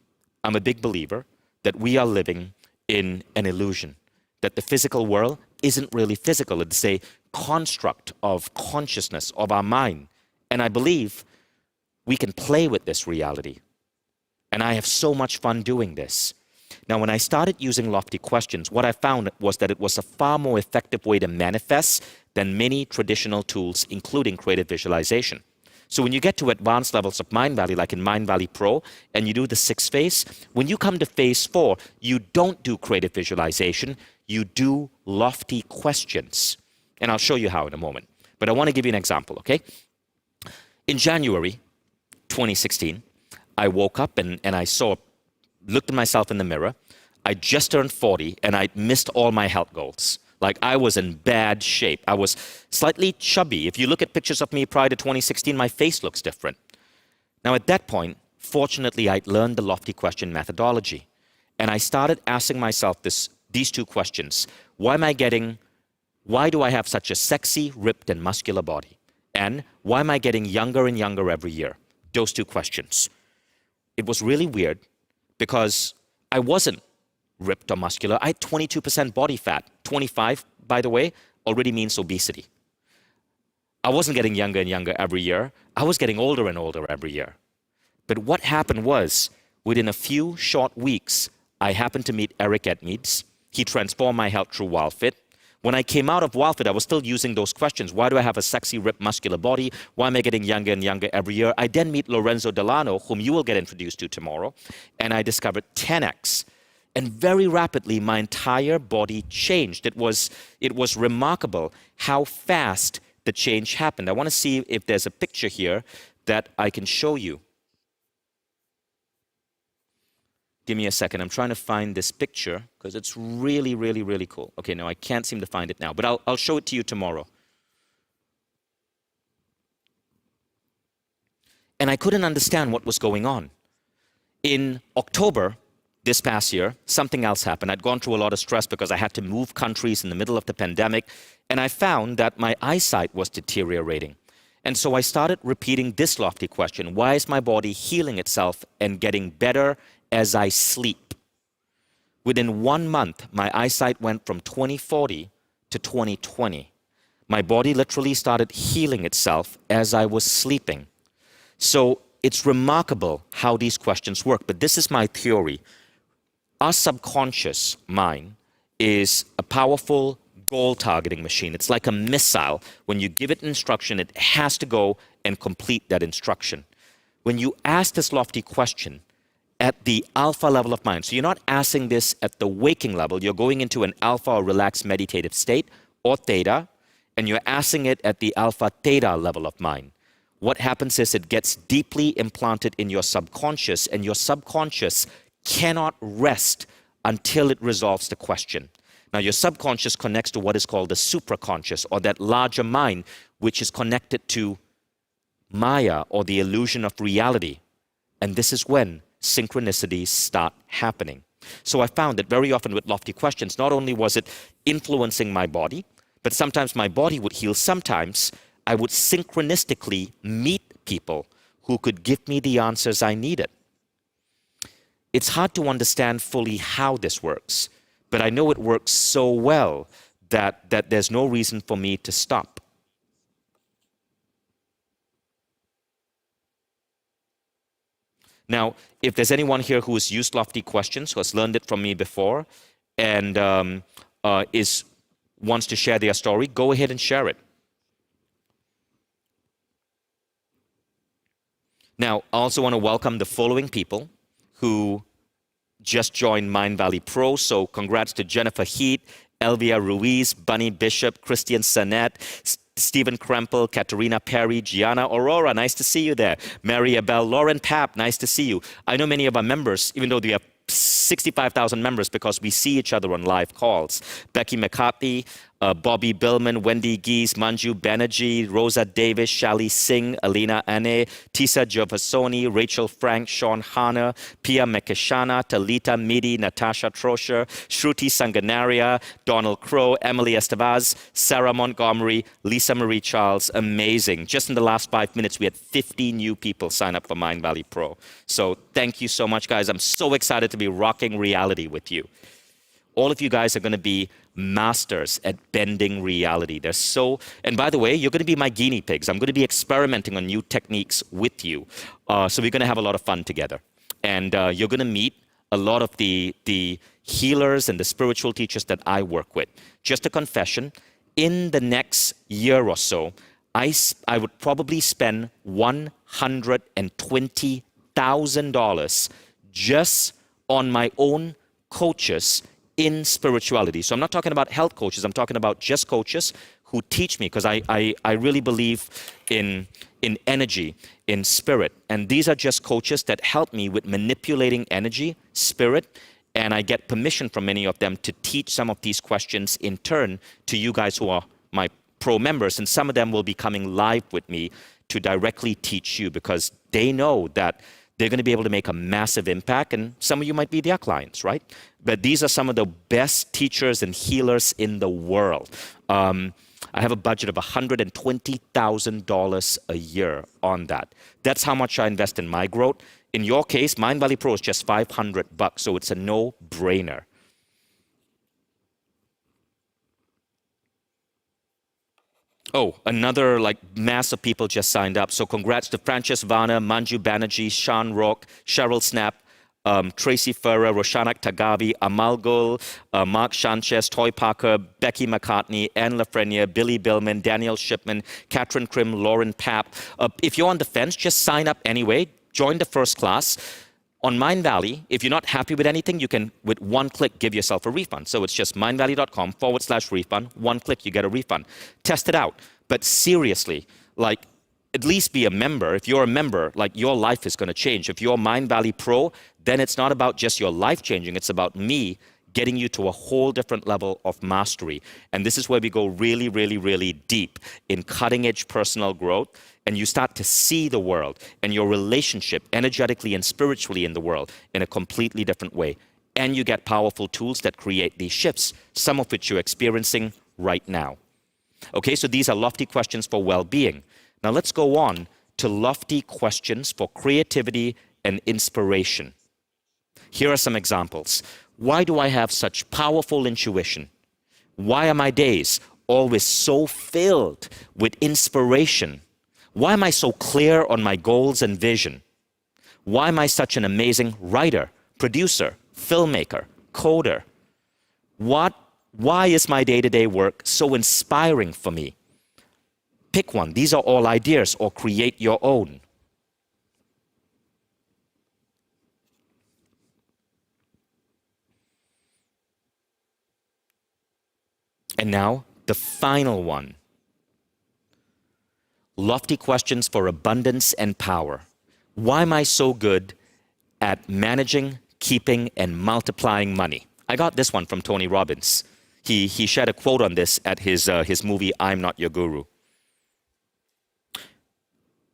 I'm a big believer that we are living in an illusion, that the physical world isn't really physical. It's a construct of consciousness, of our mind. And I believe we can play with this reality. And I have so much fun doing this. Now, when I started using lofty questions, what I found was that it was a far more effective way to manifest than many traditional tools, including creative visualization. So when you get to advanced levels of Mindvalley, like in Mindvalley Pro, and you do the 6th phase, when you come to phase 4, you don't do creative visualization, you do lofty questions. And I'll show you how in a moment. But I want to give you an example, okay? In January 2016, I woke up and I looked at myself in the mirror. I just turned 40 and I missed all my health goals. Like I was in bad shape. I was slightly chubby. If you look at pictures of me prior to 2016, my face looks different. Now at that point, fortunately, I'd learned the lofty question methodology. And I started asking myself these 2 questions. Why do I have such a sexy, ripped, and muscular body? And why am I getting younger and younger every year? Those 2 questions. It was really weird because I wasn't ripped or muscular. I had 22% body fat. 25, by the way, already means obesity. I wasn't getting younger and younger every year. I was getting older and older every year. But what happened was, within a few short weeks, I happened to meet Eric Edmeades. He transformed my health through WildFit. When I came out of WildFit, I was still using those questions. Why do I have a sexy, ripped, muscular body? Why am I getting younger and younger every year? I then meet Lorenzo Delano, whom you will get introduced to tomorrow, and I discovered 10x And very rapidly, my entire body changed. It was remarkable how fast the change happened. I want to see if there's a picture here that I can show you. Give me a second. I'm trying to find this picture because it's really, really, really cool. Okay, no, I can't seem to find it now, but I'll show it to you tomorrow. And I couldn't understand what was going on. In October this past year, something else happened. I'd gone through a lot of stress because I had to move countries in the middle of the pandemic, and I found that my eyesight was deteriorating. And so I started repeating this lofty question: why is my body healing itself and getting better as I sleep? Within 1 month, my eyesight went from 20/40 to 20/20. My body literally started healing itself as I was sleeping. So it's remarkable how these questions work, but this is my theory. Our subconscious mind is a powerful goal-targeting machine. It's like a missile. When you give it an instruction, it has to go and complete that instruction. When you ask this lofty question at the alpha level of mind, so you're not asking this at the waking level, you're going into an alpha or relaxed meditative state, or theta, and you're asking it at the alpha theta level of mind. What happens is it gets deeply implanted in your subconscious, and your subconscious cannot rest until it resolves the question. Now, your subconscious connects to what is called the supraconscious, or that larger mind, which is connected to Maya, or the illusion of reality. And this is when synchronicities start happening. So I found that very often with lofty questions, not only was it influencing my body, but sometimes my body would heal. Sometimes I would synchronistically meet people who could give me the answers I needed. It's hard to understand fully how this works, but I know it works so well that there's no reason for me to stop. Now, if there's anyone here who has used lofty questions, who has learned it from me before, and wants to share their story, go ahead and share it. Now, I also want to welcome the following people who just joined Mindvalley Pro. So congrats to Jennifer Heat, Elvia Ruiz, Bunny Bishop, Christian Sanet, Stephen Krempel, Katerina Perry, Gianna Aurora, nice to see you there. Mary Abel, Lauren Papp, nice to see you. I know many of our members, even though we have 65,000 members because we see each other on live calls. Becky McCarthy, Bobby Billman, Wendy Geese, Manju Banerjee, Rosa Davis, Shali Singh, Alina Ane, Tisa Giovasoni, Rachel Frank, Sean Hanna, Pia Mekeshana, Talita Midi, Natasha Trosher, Shruti Sanganaria, Donald Crow, Emily Estevaz, Sarah Montgomery, Lisa Marie Charles. Amazing. Just in the last 5 minutes, we had 50 new people sign up for Mindvalley Pro. So thank you so much, guys. I'm so excited to be rocking reality with you. All of you guys are going to be masters at bending reality. They're so, and by the way, you're going to be my guinea pigs. I'm going to be experimenting on new techniques with you. So we're going to have a lot of fun together. And you're going to meet a lot of the healers and the spiritual teachers that I work with. Just a confession, in the next year or so, I would probably spend $120,000 just on my own coaches in spirituality. So I'm not talking about health coaches, I'm talking about just coaches who teach me, because I really believe in energy, in spirit. And these are just coaches that help me with manipulating energy, spirit, and I get permission from many of them to teach some of these questions in turn to you guys who are my pro members. And some of them will be coming live with me to directly teach you, because they know that they're going to be able to make a massive impact, and some of you might be their clients, right? But these are some of the best teachers and healers in the world. I have a budget of $120,000 a year on that. That's how much I invest in my growth. In your case, Mindvalley Pro is just $500, so it's a no-brainer. Oh, another mass of people just signed up. So congrats to Frances Varner, Manju Banerjee, Sean Rock, Cheryl Snap, Tracy Ferrer, Roshanak Tagavi, Amal Gul, Mark Sanchez, Toy Parker, Becky McCartney, Anne Lafreniere, Billy Billman, Daniel Shipman, Catherine Krim, Lauren Papp. If you're on the fence, just sign up anyway. Join the first class. On Mindvalley, if you're not happy with anything, you can, with one click, give yourself a refund. So it's just mindvalley.com/refund. One click, you get a refund. Test it out. But seriously, like, at least be a member. If you're a member, like, your life is going to change. If you're Mindvalley Pro, then it's not about just your life changing. It's about me getting you to a whole different level of mastery. And this is where we go really, really, really deep in cutting edge personal growth. And you start to see the world and your relationship energetically and spiritually in the world in a completely different way. And you get powerful tools that create these shifts, some of which you're experiencing right now. Okay, so these are lofty questions for well-being. Now let's go on to lofty questions for creativity and inspiration. Here are some examples. Why do I have such powerful intuition? Why are my days always so filled with inspiration? Why am I so clear on my goals and vision? Why am I such an amazing writer, producer, filmmaker, coder? Why is my day-to-day work so inspiring for me? Pick one. These are all ideas, or create your own. And now, the final one. Lofty questions for abundance and power. Why am I so good at managing, keeping, and multiplying money? I got this one from Tony Robbins. He shared a quote on this at his movie, I'm Not Your Guru.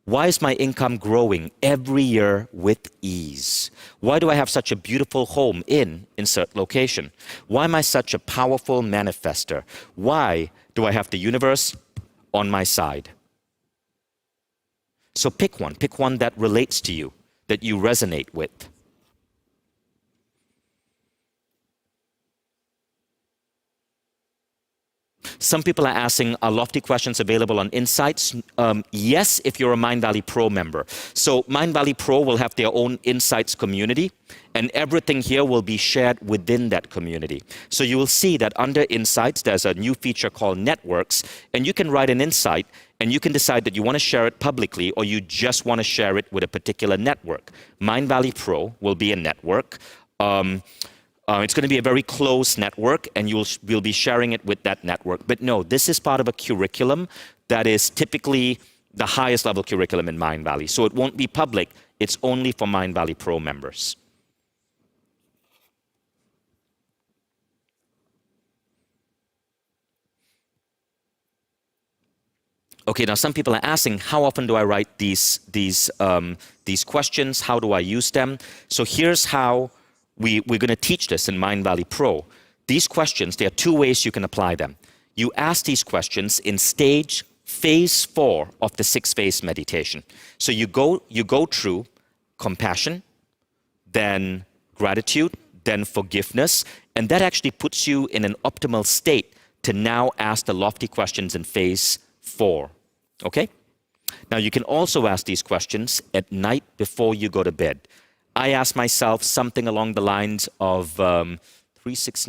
Why is my income growing every year with ease? Why do I have such a beautiful home in insert location? Why am I such a powerful manifester? Why do I have the universe on my side? So pick one that relates to you, that you resonate with. Some people are asking, are lofty questions available on Insights? Yes, if you're a Mindvalley Pro member. So Mindvalley Pro will have their own Insights community, and everything here will be shared within that community. So you will see that under Insights, there's a new feature called Networks, and you can write an insight, and you can decide that you want to share it publicly, or you just want to share it with a particular network. Mindvalley Pro will be a network. It's going to be a very close network, and we'll be sharing it with that network. But no, this is part of a curriculum that is typically the highest level curriculum in Mindvalley. So it won't be public. It's only for Mindvalley Pro members. Okay, now some people are asking, how often do I write these questions? How do I use them? So here's how we're going to teach this in Mindvalley Pro. These questions, there are two ways you can apply them. You ask these questions in phase 4 of the 6-phase meditation. So you go through compassion, then gratitude, then forgiveness, and that actually puts you in an optimal state to now ask the lofty questions in phase 4. Okay? Now you can also ask these questions at night before you go to bed. I ask myself something along the lines of 36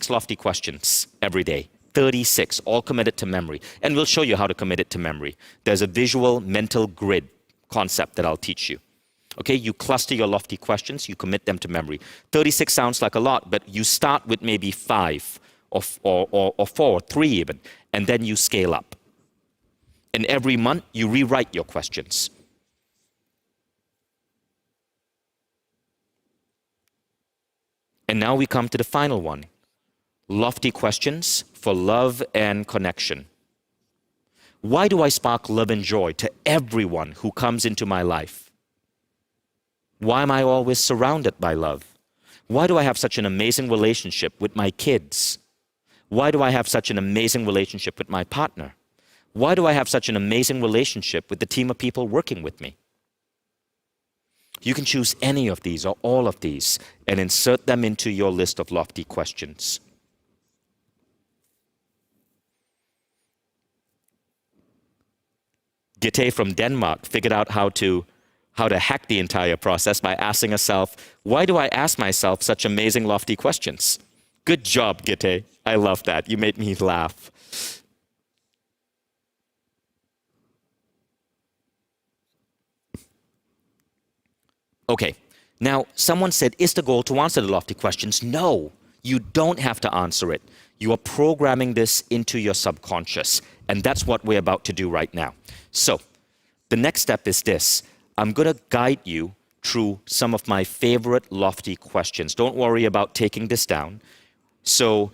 lofty questions every day. 36, all committed to memory. And we'll show you how to commit it to memory. There's a visual mental grid concept that I'll teach you. Okay, you cluster your lofty questions, you commit them to memory. 36 sounds like a lot, but you start with maybe 5 or 4, 3 even, and then you scale up. And every month, you rewrite your questions. And now we come to the final one. Lofty questions for love and connection. Why do I spark love and joy to everyone who comes into my life? Why am I always surrounded by love? Why do I have such an amazing relationship with my kids? Why do I have such an amazing relationship with my partner? Why do I have such an amazing relationship with the team of people working with me? You can choose any of these or all of these and insert them into your list of lofty questions. Gitte from Denmark figured out how to hack the entire process by asking herself, why do I ask myself such amazing lofty questions? Good job, Gitte. I love that. You made me laugh. Okay, now someone said, is the goal to answer the lofty questions? No, you don't have to answer it. You are programming this into your subconscious, and that's what we're about to do right now. So, the next step is this. I'm going to guide you through some of my favorite lofty questions. Don't worry about taking this down. So,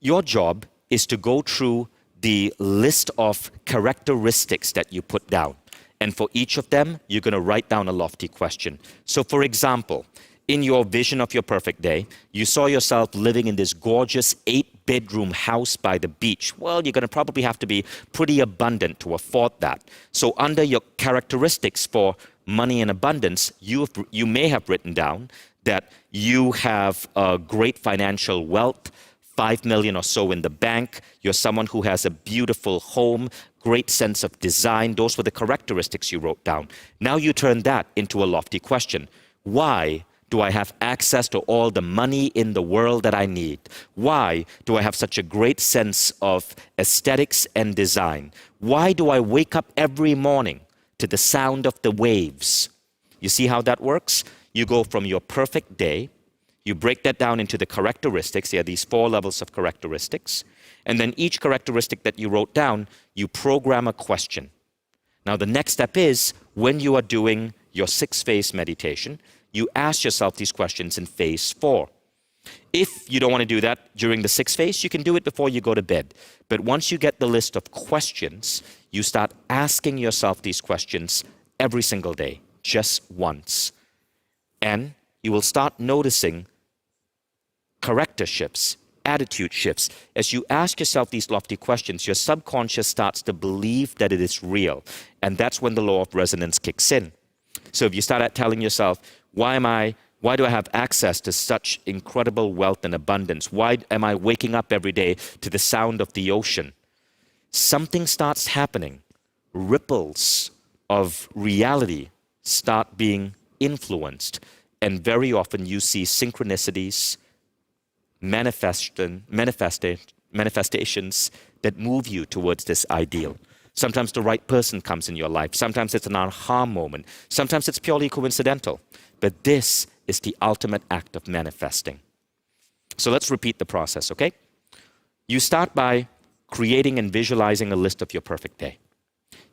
your job is to go through the list of characteristics that you put down. And for each of them, you're going to write down a lofty question. So for example, in your vision of your perfect day, you saw yourself living in this gorgeous 8-bedroom house by the beach. Well, you're going to probably have to be pretty abundant to afford that. So under your characteristics for money and abundance, you may have written down that you have great financial wealth, 5 million or so in the bank. You're someone who has a beautiful home, great sense of design. Those were the characteristics you wrote down. Now you turn that into a lofty question. Why do I have access to all the money in the world that I need? Why do I have such a great sense of aesthetics and design? Why do I wake up every morning to the sound of the waves? You see how that works? You go from your perfect day, you break that down into the characteristics. There are these 4 levels of characteristics. And then each characteristic that you wrote down, you program a question. Now the next step is, when you are doing your 6-phase meditation, you ask yourself these questions in phase 4. If you don't want to do that during the 6th phase, you can do it before you go to bed. But once you get the list of questions, you start asking yourself these questions every single day, just once. And you will start noticing character shifts, attitude shifts. As you ask yourself these lofty questions, your subconscious starts to believe that it is real. And that's when the law of resonance kicks in. So if you start at telling yourself, why do I have access to such incredible wealth and abundance? Why am I waking up every day to the sound of the ocean? Something starts happening. Ripples of reality start being influenced. And very often you see synchronicities, manifestations that move you towards this ideal. Sometimes the right person comes in your life. Sometimes it's an aha moment. Sometimes it's purely coincidental. But this is the ultimate act of manifesting. So let's repeat the process, okay? You start by creating and visualizing a list of your perfect day.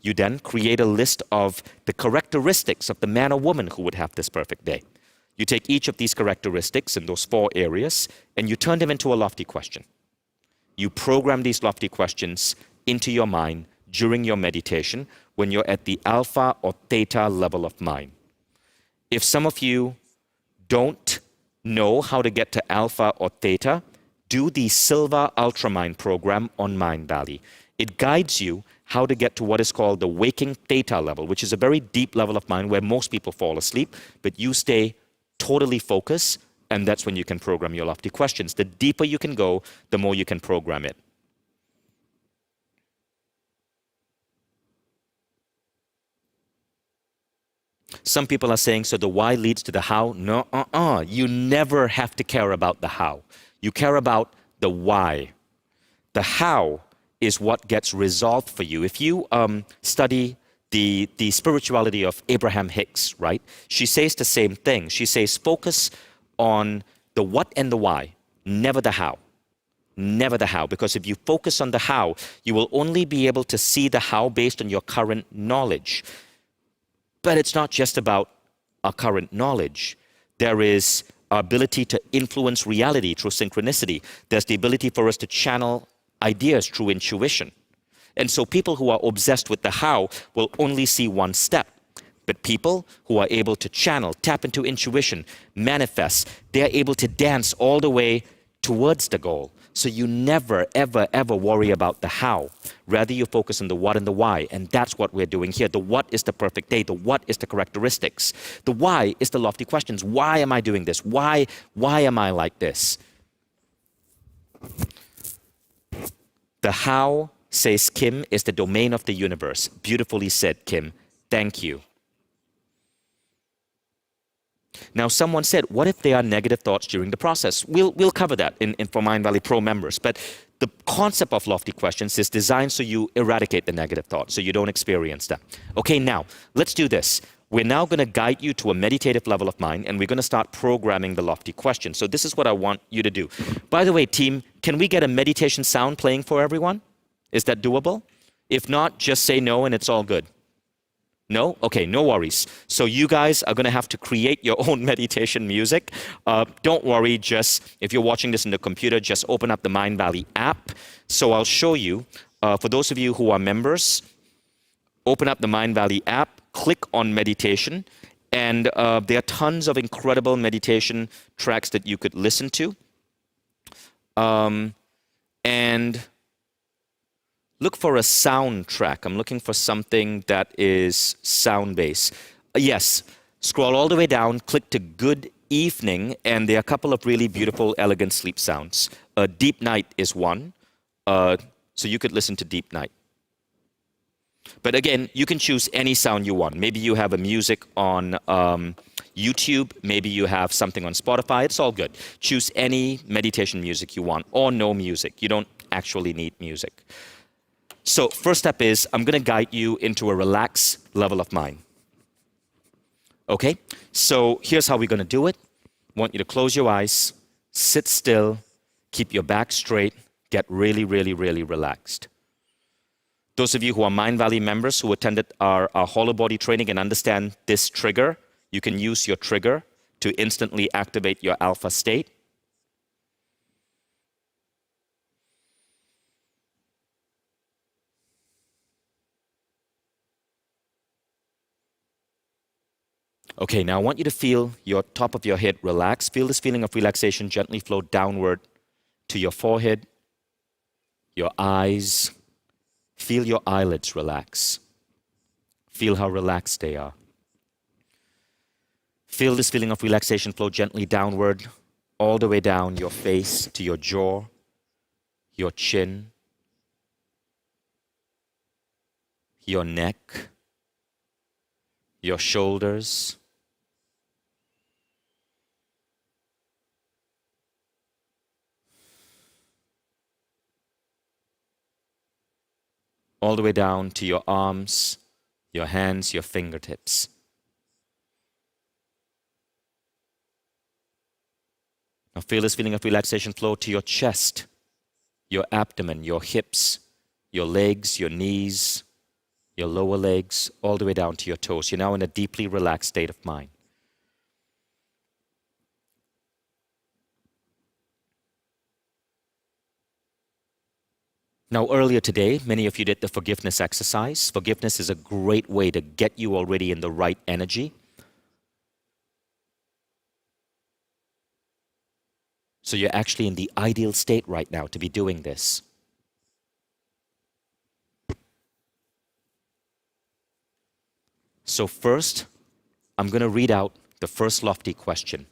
You then create a list of the characteristics of the man or woman who would have this perfect day. You take each of these characteristics in those 4 areas and you turn them into a lofty question. You program these lofty questions into your mind during your meditation when you're at the alpha or theta level of mind. If some of you don't know how to get to alpha or theta, do the Silver Ultramind program on Mindvalley. It guides you how to get to what is called the waking theta level, which is a very deep level of mind where most people fall asleep, but you stay totally focused, and that's when you can program your lofty questions. The deeper you can go, the more you can program it. Some people are saying, so the why leads to the how? No, you never have to care about the how. You care about the why. The how is what gets resolved for you. If you study the spirituality of Abraham Hicks, right? She says the same thing. She says, focus on the what and the why, never the how. Never the how. Because if you focus on the how, you will only be able to see the how based on your current knowledge. But it's not just about our current knowledge. There is our ability to influence reality through synchronicity. There's the ability for us to channel ideas through intuition. And so people who are obsessed with the how will only see one step. But people who are able to channel, tap into intuition, manifest, they're able to dance all the way towards the goal. So you never, ever, ever worry about the how. Rather, you focus on the what and the why. And that's what we're doing here. The what is the perfect day. The what is the characteristics. The why is the lofty questions. Why am I doing this? Why am I like this? The how, says Kim, is the domain of the universe. Beautifully said, Kim. Thank you. Now, someone said, what if there are negative thoughts during the process? We'll cover that for Mindvalley Pro members. But the concept of lofty questions is designed so you eradicate the negative thoughts, so you don't experience them. Okay, now, let's do this. we're now going to guide you to a meditative level of mind, and we're going to start programming the lofty question. So this is what I want you to do. By the way, team, can we get a meditation sound playing for everyone? Is that doable? If not, just say no and it's all good. No? Okay, no worries. So you guys are going to have to create your own meditation music. Don't worry, just if you're watching this in the computer, just open up the Mindvalley app. So I'll show you, for those of you who are members, open up the Mindvalley app, click on meditation, and there are tons of incredible meditation tracks that you could listen to. And look for a soundtrack. I'm looking for something that is sound-based. Yes, scroll all the way down, click to Good Evening, and there are a couple of really beautiful, elegant sleep sounds. Deep Night is one, so you could listen to Deep Night. But again, you can choose any sound you want. Maybe you have a music on YouTube, maybe you have something on Spotify, it's all good. Choose any meditation music you want, or no music. You don't actually need music. So first step is, I'm going to guide you into a relaxed level of mind. Okay? So here's how we're going to do it. I want you to close your eyes, sit still, keep your back straight, get really, really, really relaxed. Those of you who are Mindvalley members who attended our hollow body training and understand this trigger, you can use your trigger to instantly activate your alpha state. Okay, now I want you to feel your top of your head relax. Feel this feeling of relaxation gently flow downward to your forehead, your eyes. Feel your eyelids relax. Feel how relaxed they are. Feel this feeling of relaxation flow gently downward, all the way down your face to your jaw, your chin, your neck, your shoulders, all the way down to your arms, your hands, your fingertips. Now feel this feeling of relaxation flow to your chest, your abdomen, your hips, your legs, your knees, your lower legs, all the way down to your toes. You're now in a deeply relaxed state of mind. Now, earlier today, many of you did the forgiveness exercise. Forgiveness is a great way to get you already in the right energy. So you're actually in the ideal state right now to be doing this. So first, I'm going to read out the first lofty question.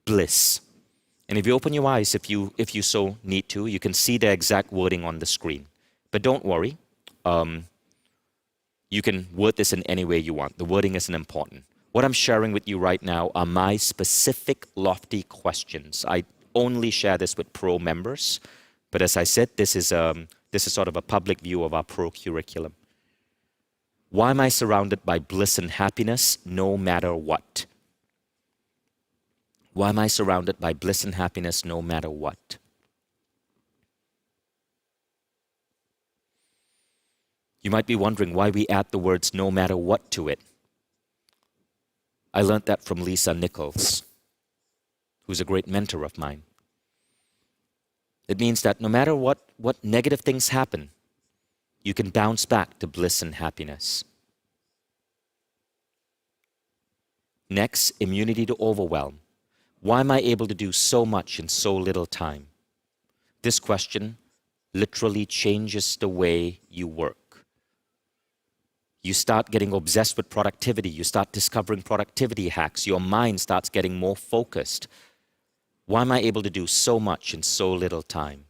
Bliss. And if you open your eyes, if you so need to, you can see the exact wording on the screen. But don't worry. You can word this in any way you want. The wording isn't important. What I'm sharing with you right now are my specific lofty questions. I only share this with pro members. But as I said, this is sort of a public view of our pro curriculum. Why am I surrounded by bliss and happiness no matter what? Why am I surrounded by bliss and happiness no matter what? You might be wondering why we add the words no matter what to it. I learned that from Lisa Nichols, who's a great mentor of mine. It means that no matter what negative things happen, you can bounce back to bliss and happiness. Next, immunity to overwhelm. Why am I able to do so much in so little time? This question literally changes the way you work. You start getting obsessed with productivity. You start discovering productivity hacks. Your mind starts getting more focused. Why am I able to do so much in so little time?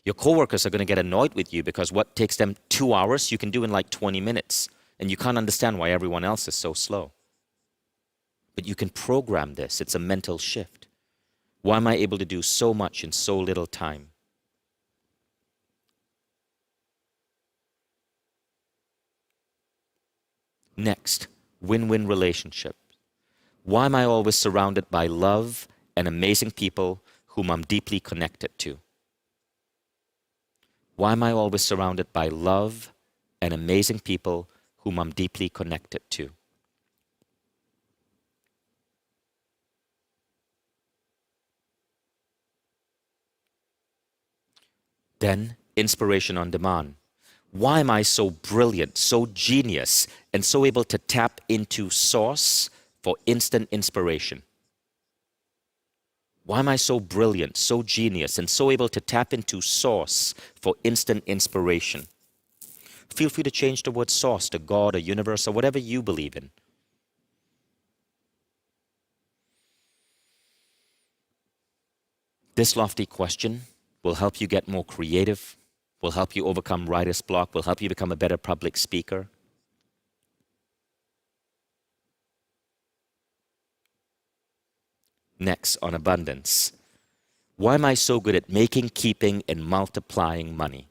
Your coworkers are going to get annoyed with you because what takes them 2 hours, you can do in like 20 minutes. And you can't understand why everyone else is so slow. But you can program this. It's a mental shift. Why am I able to do so much in so little time? Next, win-win relationship. Why am I always surrounded by love and amazing people whom I'm deeply connected to? Why am I always surrounded by love and amazing people whom I'm deeply connected to? Then, inspiration on demand. Why am I so brilliant, so genius, and so able to tap into source for instant inspiration? Why am I so brilliant, so genius, and so able to tap into source for instant inspiration? Feel free to change the word source to God or universe or whatever you believe in. This lofty question will help you get more creative, will help you overcome writer's block, will help you become a better public speaker. Next, on abundance. Why am I so good at making, keeping, and multiplying money?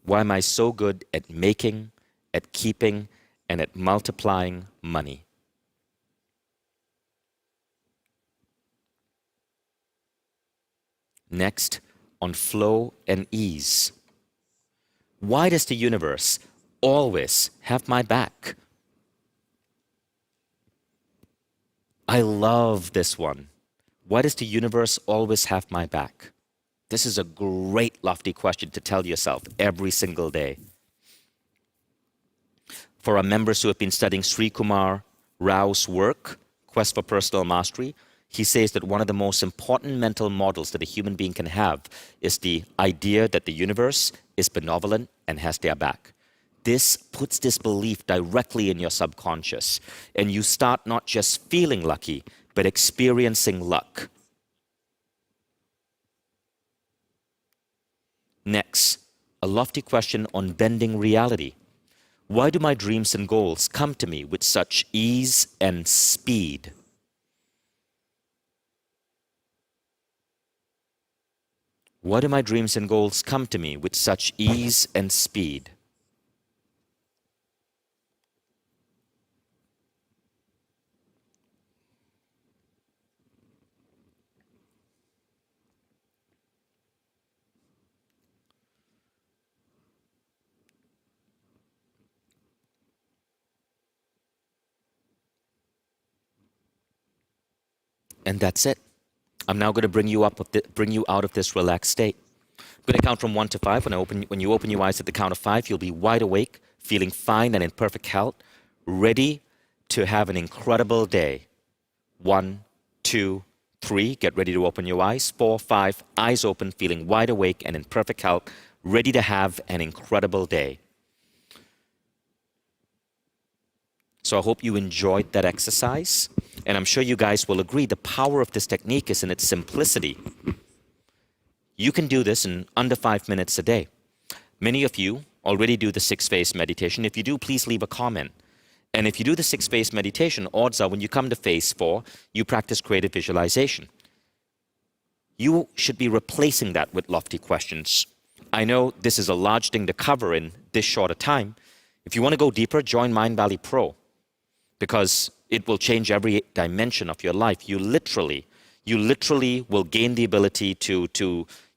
Why am I so good at making, at keeping, and at multiplying money? Next, on flow and ease. Why does the universe always have my back? I love this one. Why does the universe always have my back? This is a great lofty question to tell yourself every single day. For our members who have been studying Sri Kumar Rao's work, Quest for Personal Mastery, he says that one of the most important mental models that a human being can have is the idea that the universe is benevolent and has their back. This puts this belief directly in your subconscious, and you start not just feeling lucky, but experiencing luck. Next, a lofty question on bending reality. Why do my dreams and goals come to me with such ease and speed? Why do my dreams and goals come to me with such ease and speed? And that's it. I'm now going to bring you out of this relaxed state. I'm going to count from 1 to 5. When you open your eyes at the count of 5, you'll be wide awake, feeling fine and in perfect health, ready to have an incredible day. 1, 2, 3. Get ready to open your eyes. 4, 5. Eyes open, feeling wide awake and in perfect health, ready to have an incredible day. So I hope you enjoyed that exercise. And I'm sure you guys will agree the power of this technique is in its simplicity. You can do this in under 5 minutes a day. Many of you already do the 6-phase meditation. If you do, please leave a comment. And if you do the 6-phase meditation, odds are when you come to phase 4, you practice creative visualization. You should be replacing that with lofty questions. I know this is a large thing to cover in this short a time. If you want to go deeper, join Mindvalley Pro, because it will change every dimension of your life. You literally will gain the ability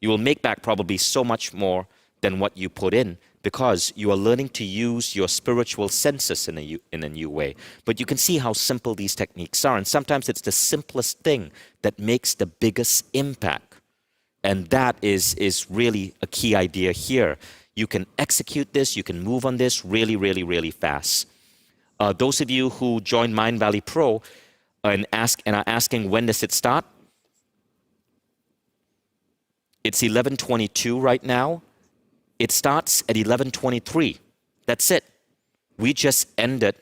you will make back probably so much more than what you put in, because you are learning to use your spiritual senses in a new way. But you can see how simple these techniques are, and sometimes it's the simplest thing that makes the biggest impact. And that is really a key idea here. You can execute this, you can move on this really, really, really fast. Those of you who joined Mindvalley Pro and are asking when does it start, it's 11:22 right now. It starts at 11:23. That's it. We just ended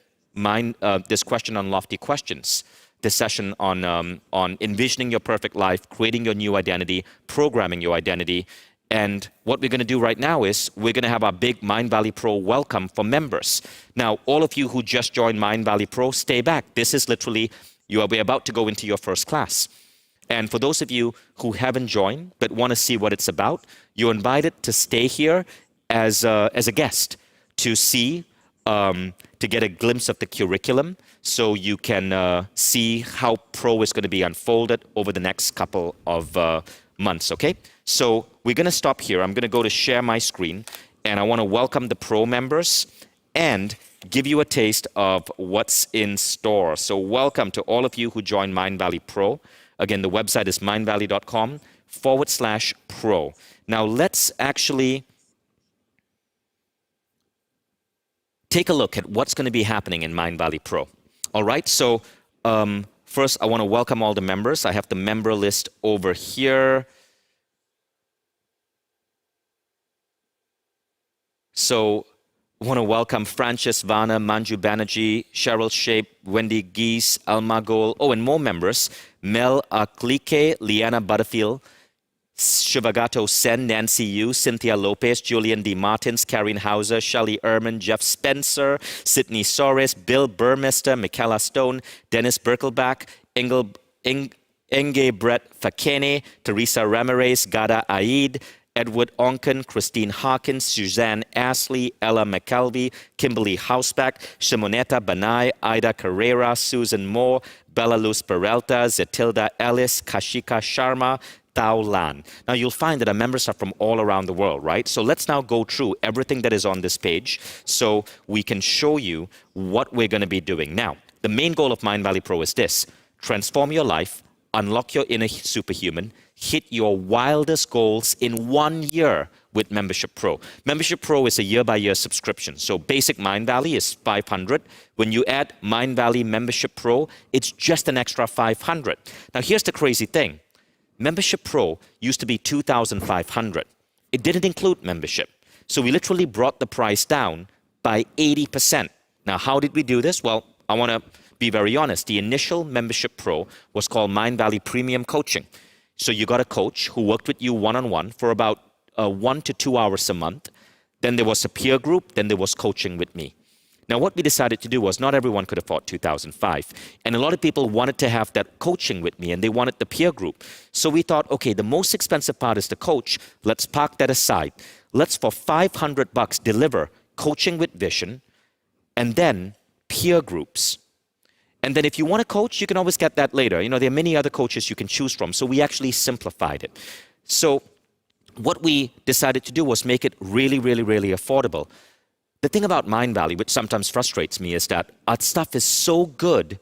this question on lofty questions. This session on envisioning your perfect life, creating your new identity, programming your identity. And what we're going to do right now is we're going to have our big Mindvalley Pro welcome for members. Now, all of you who just joined Mindvalley Pro, stay back. This is literally, we're about to go into your first class. And for those of you who haven't joined but want to see what it's about, you're invited to stay here as a guest to see to get a glimpse of the curriculum so you can see how Pro is going to be unfolded over the next couple of months, okay? So we're going to stop here. I'm going to go to share my screen, and I want to welcome the Pro members and give you a taste of what's in store. So welcome to all of you who joined Mindvalley Pro. Again, the website is mindvalley.com/pro. Now let's actually take a look at what's going to be happening in Mindvalley Pro. All right, so first I want to welcome all the members. I have the member list over here. So I want to welcome Francis Vana, Manju Banerjee, Cheryl Shape, Wendy Geese, Alma Gol, and more members. Mel Aklike, Liana Butterfield, Shivagato Sen, Nancy Yu, Cynthia Lopez, Julian D. Martins, Karen Hauser, Shelley Ehrman, Jeff Spencer, Sydney Soares, Bill Burmester, Michaela Stone, Dennis Birkelbach, Inge Brett Fakene, Teresa Ramirez, Gada Aid, Edward Onken, Christine Hawkins, Suzanne Ashley, Ella McKelvey, Kimberly Hausbach, Shimonetta Banai, Ida Carrera, Susan Moore, Bella Luz Peralta, Zetilda Ellis, Kashika Sharma, Tao Lan. Now you'll find that our members are from all around the world, right? So let's now go through everything that is on this page so we can show you what we're going to be doing. Now, the main goal of Mindvalley Pro is this: transform your life, unlock your inner superhuman, hit your wildest goals in 1 year with Membership Pro. Membership Pro is a year-by-year subscription. So basic Mindvalley is $500. When you add Mindvalley Membership Pro, it's just an extra $500. Now here's the crazy thing. Membership Pro used to be $2,500. It didn't include membership. So we literally brought the price down by 80%. Now how did we do this? Well, I want to be very honest. The initial Membership Pro was called Mindvalley Premium Coaching. So you got a coach who worked with you one-on-one for about 1 to 2 hours a month. Then there was a peer group. Then there was coaching with me. Now, what we decided to do was not everyone could afford $2,500. And a lot of people wanted to have that coaching with me, and they wanted the peer group. So we thought, okay, the most expensive part is the coach. Let's park that aside. Let's, for $500, deliver coaching with Vishen and then peer groups. And then if you want a coach, you can always get that later. You know, there are many other coaches you can choose from. So we actually simplified it. So what we decided to do was make it really, really, really affordable. The thing about Mindvalley, which sometimes frustrates me, is that our stuff is so good,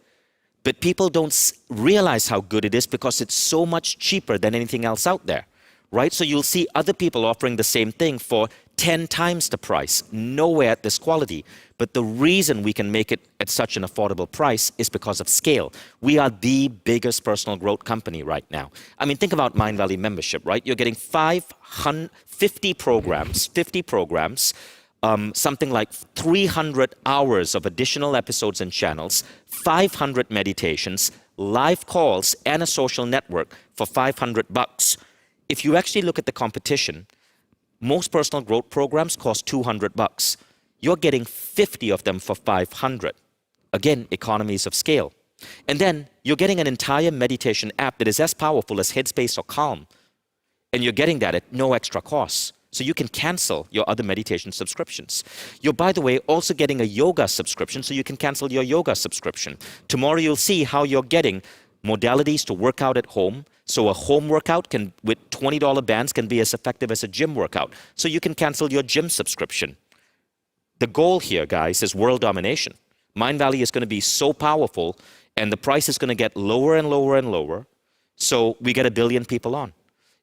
but people don't realize how good it is because it's so much cheaper than anything else out there, right? So you'll see other people offering the same thing for 10 times the price, nowhere at this quality. But the reason we can make it at such an affordable price is because of scale. We are the biggest personal growth company right now. I mean, think about Mindvalley membership, right? You're getting 50 programs, something like 300 hours of additional episodes and channels, 500 meditations, live calls, and a social network for $500. If you actually look at the competition, most personal growth programs cost $200. You're getting 50 of them for $500. Again, economies of scale. And then you're getting an entire meditation app that is as powerful as Headspace or Calm. And you're getting that at no extra cost. So you can cancel your other meditation subscriptions. You're, by the way, also getting a yoga subscription, so you can cancel your yoga subscription. Tomorrow you'll see how you're getting modalities to work out at home. So a home workout can, with $20 bands, can be as effective as a gym workout. So you can cancel your gym subscription. The goal here, guys, is world domination. Mindvalley is going to be so powerful, and the price is going to get lower and lower and lower. So we get 1 billion people on.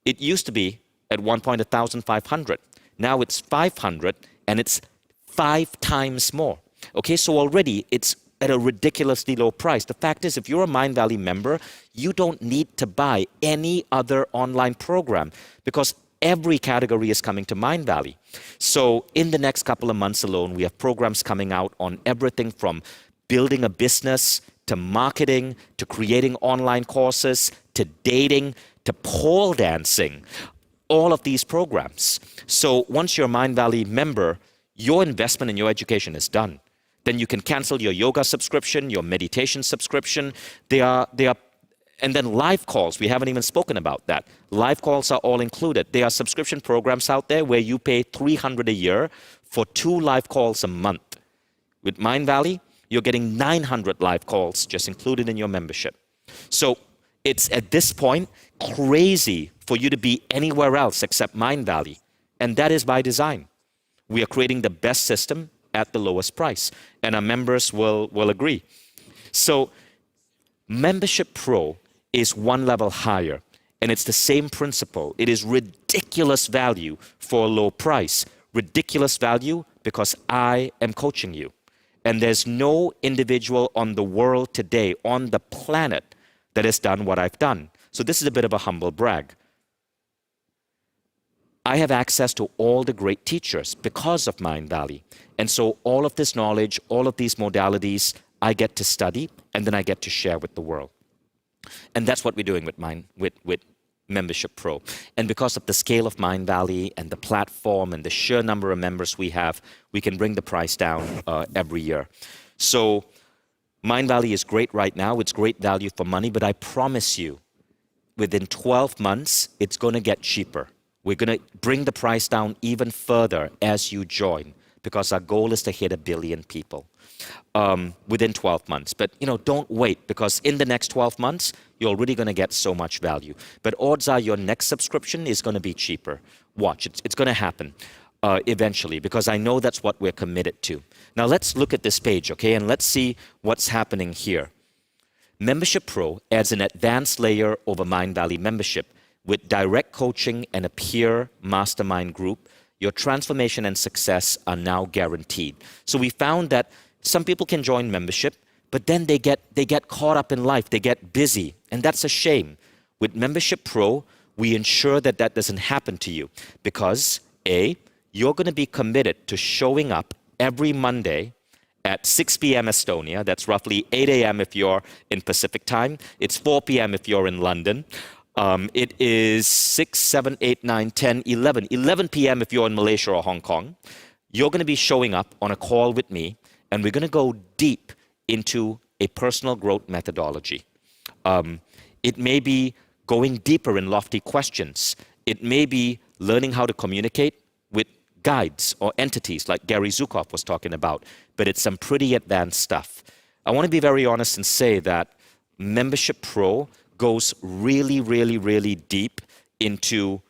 It used to be at one point 1,500. Now it's 500, and it's 5 times more. Okay, so already it's at a ridiculously low price. The fact is, if you're a Mindvalley member, you don't need to buy any other online program because every category is coming to Mindvalley. So in the next couple of months alone, we have programs coming out on everything from building a business to marketing to creating online courses to dating to pole dancing. All of these programs. So once you're a Mindvalley member, your investment in your education is done. Then you can cancel your yoga subscription, your meditation subscription. They are, and then live calls. We haven't even spoken about that. Live calls are all included. There are subscription programs out there where you pay $300 a year for 2 live calls a month. With Mindvalley, you're getting 900 live calls just included in your membership. So it's at this point crazy for you to be anywhere else except Mindvalley. And that is by design. We are creating the best system at the lowest price. And our members will agree. So Membership Pro is one level higher. And it's the same principle. It is ridiculous value for a low price. Ridiculous value because I am coaching you. And there's no individual on the world today, on the planet, that has done what I've done. So this is a bit of a humble brag. I have access to all the great teachers because of Mindvalley. And so all of this knowledge, all of these modalities, I get to study, and then I get to share with the world. And that's what we're doing with Membership Pro. And because of the scale of Mindvalley and the platform and the sheer number of members we have, we can bring the price down every year. So Mindvalley is great right now. It's great value for money, but I promise you, within 12 months, it's going to get cheaper. We're going to bring the price down even further as you join, because our goal is to hit 1 billion people within 12 months. But, don't wait, because in the next 12 months, you're already going to get so much value. But odds are your next subscription is going to be cheaper. Watch, it's going to happen eventually, because I know that's what we're committed to. Now, let's look at this page, okay, and let's see what's happening here. Membership Pro adds an advanced layer over Mindvalley membership with direct coaching and a peer mastermind group. Your transformation and success are now guaranteed. So we found that some people can join membership, but then they get caught up in life, they get busy, and that's a shame. With Membership Pro, we ensure that that doesn't happen to you because A, you're going to be committed to showing up every Monday at 6 p.m. Estonia. That's roughly 8 a.m. if you're in Pacific time. It's 4 p.m. if you're in London. It is 6, 7, 8, 9, 10, 11 p.m. if you're in Malaysia or Hong Kong. You're going to be showing up on a call with me, and we're going to go deep into a personal growth methodology. It may be going deeper in lofty questions. It may be learning how to communicate with guides or entities like Gary Zukav was talking about, but it's some pretty advanced stuff. I want to be very honest and say that Membership Pro goes really, really, really deep into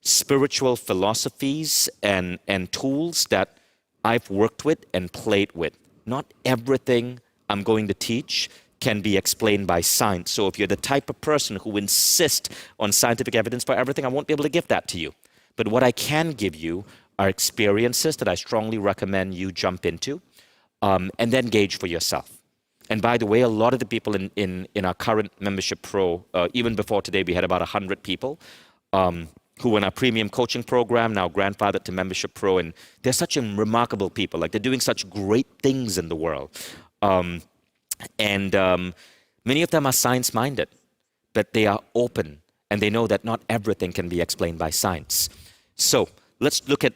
spiritual philosophies and tools that I've worked with and played with. Not everything I'm going to teach can be explained by science. So if you're the type of person who insists on scientific evidence for everything, I won't be able to give that to you. But what I can give you are experiences that I strongly recommend you jump into and then gauge for yourself. And by the way, a lot of the people in our current Membership Pro, even before today, we had about 100 people who were in our premium coaching program, now grandfathered to Membership Pro. And they're such remarkable people. Like, they're doing such great things in the world. Many of them are science-minded, but they are open. And they know that not everything can be explained by science. So let's look at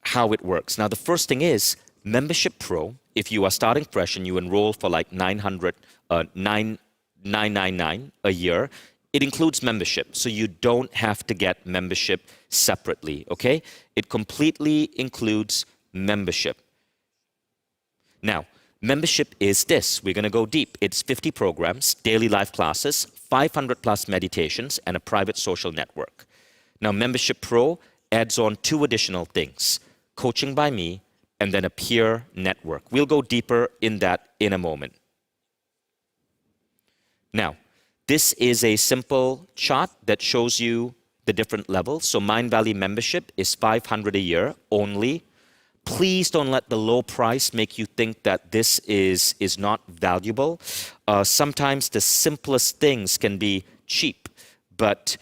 how it works. Now, the first thing is Membership Pro. If you are starting fresh and you enroll for like $999 a year, it includes membership. So you don't have to get membership separately, okay? It completely includes membership. Now, membership is this. We're going to go deep. It's 50 programs, daily life classes, 500 plus meditations, and a private social network. Now, Membership Pro adds on 2 additional things: coaching by me, and then a peer network. We'll go deeper in that in a moment. Now, this is a simple chart that shows you the different levels. So Mindvalley membership is $500 a year only. Please don't let the low price make you think that this is not valuable. Sometimes the simplest things can be cheap, but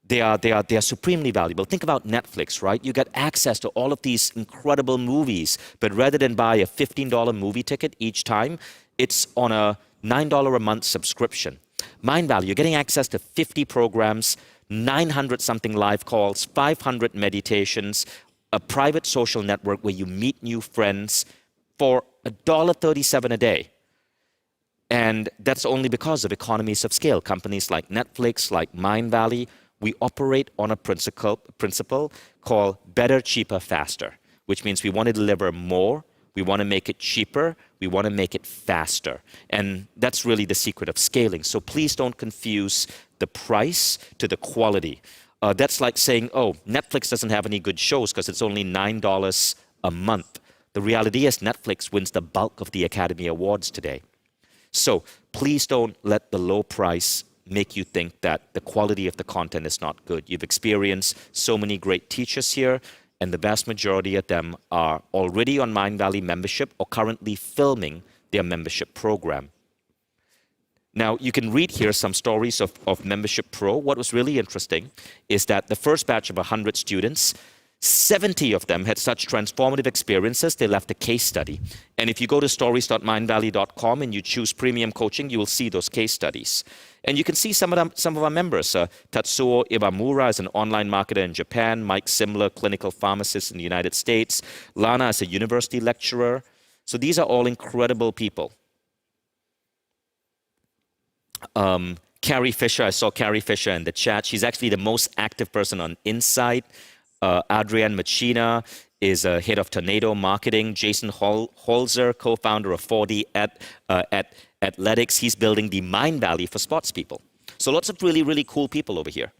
they are supremely valuable. Think about Netflix, right? You get access to all of these incredible movies, but rather than buy a $15 movie ticket each time, it's on a $9 a month subscription. Mindvalley, you're getting access to 50 programs, 900 something live calls, 500 meditations, a private social network where you meet new friends for $1.37 a day. And that's only because of economies of scale. Companies like Netflix, like Mindvalley, we operate on a principle called better, cheaper, faster, which means we want to deliver more We want to make it cheaper. We want to make it faster. And that's really the secret of scaling. So please don't confuse the price to the quality. That's like saying, oh, Netflix doesn't have any good shows because it's only $9 a month. The reality is Netflix wins the bulk of the Academy Awards today. So please don't let the low price make you think that the quality of the content is not good. You've experienced so many great teachers here, and the vast majority of them are already on Mindvalley membership or currently filming their membership program. Now, you can read here some stories of Membership Pro. What was really interesting is that the first batch of 100 students, 70 of them had such transformative experiences, they left a case study. And if you go to stories.mindvalley.com and you choose premium coaching, you will see those case studies. And you can see some of our members. Tatsuo Iwamura is an online marketer in Japan. Mike Simler, clinical pharmacist in the United States. Lana is a university lecturer. So these are all incredible people. Carrie Fisher, I saw Carrie Fisher in the chat. She's actually the most active person on Insight. Adrienne Machina is head of Tornado Marketing. Jason Holzer, co-founder of 4D Athletics. He's building the Mindvalley for sports people. So lots of really, really cool people over here.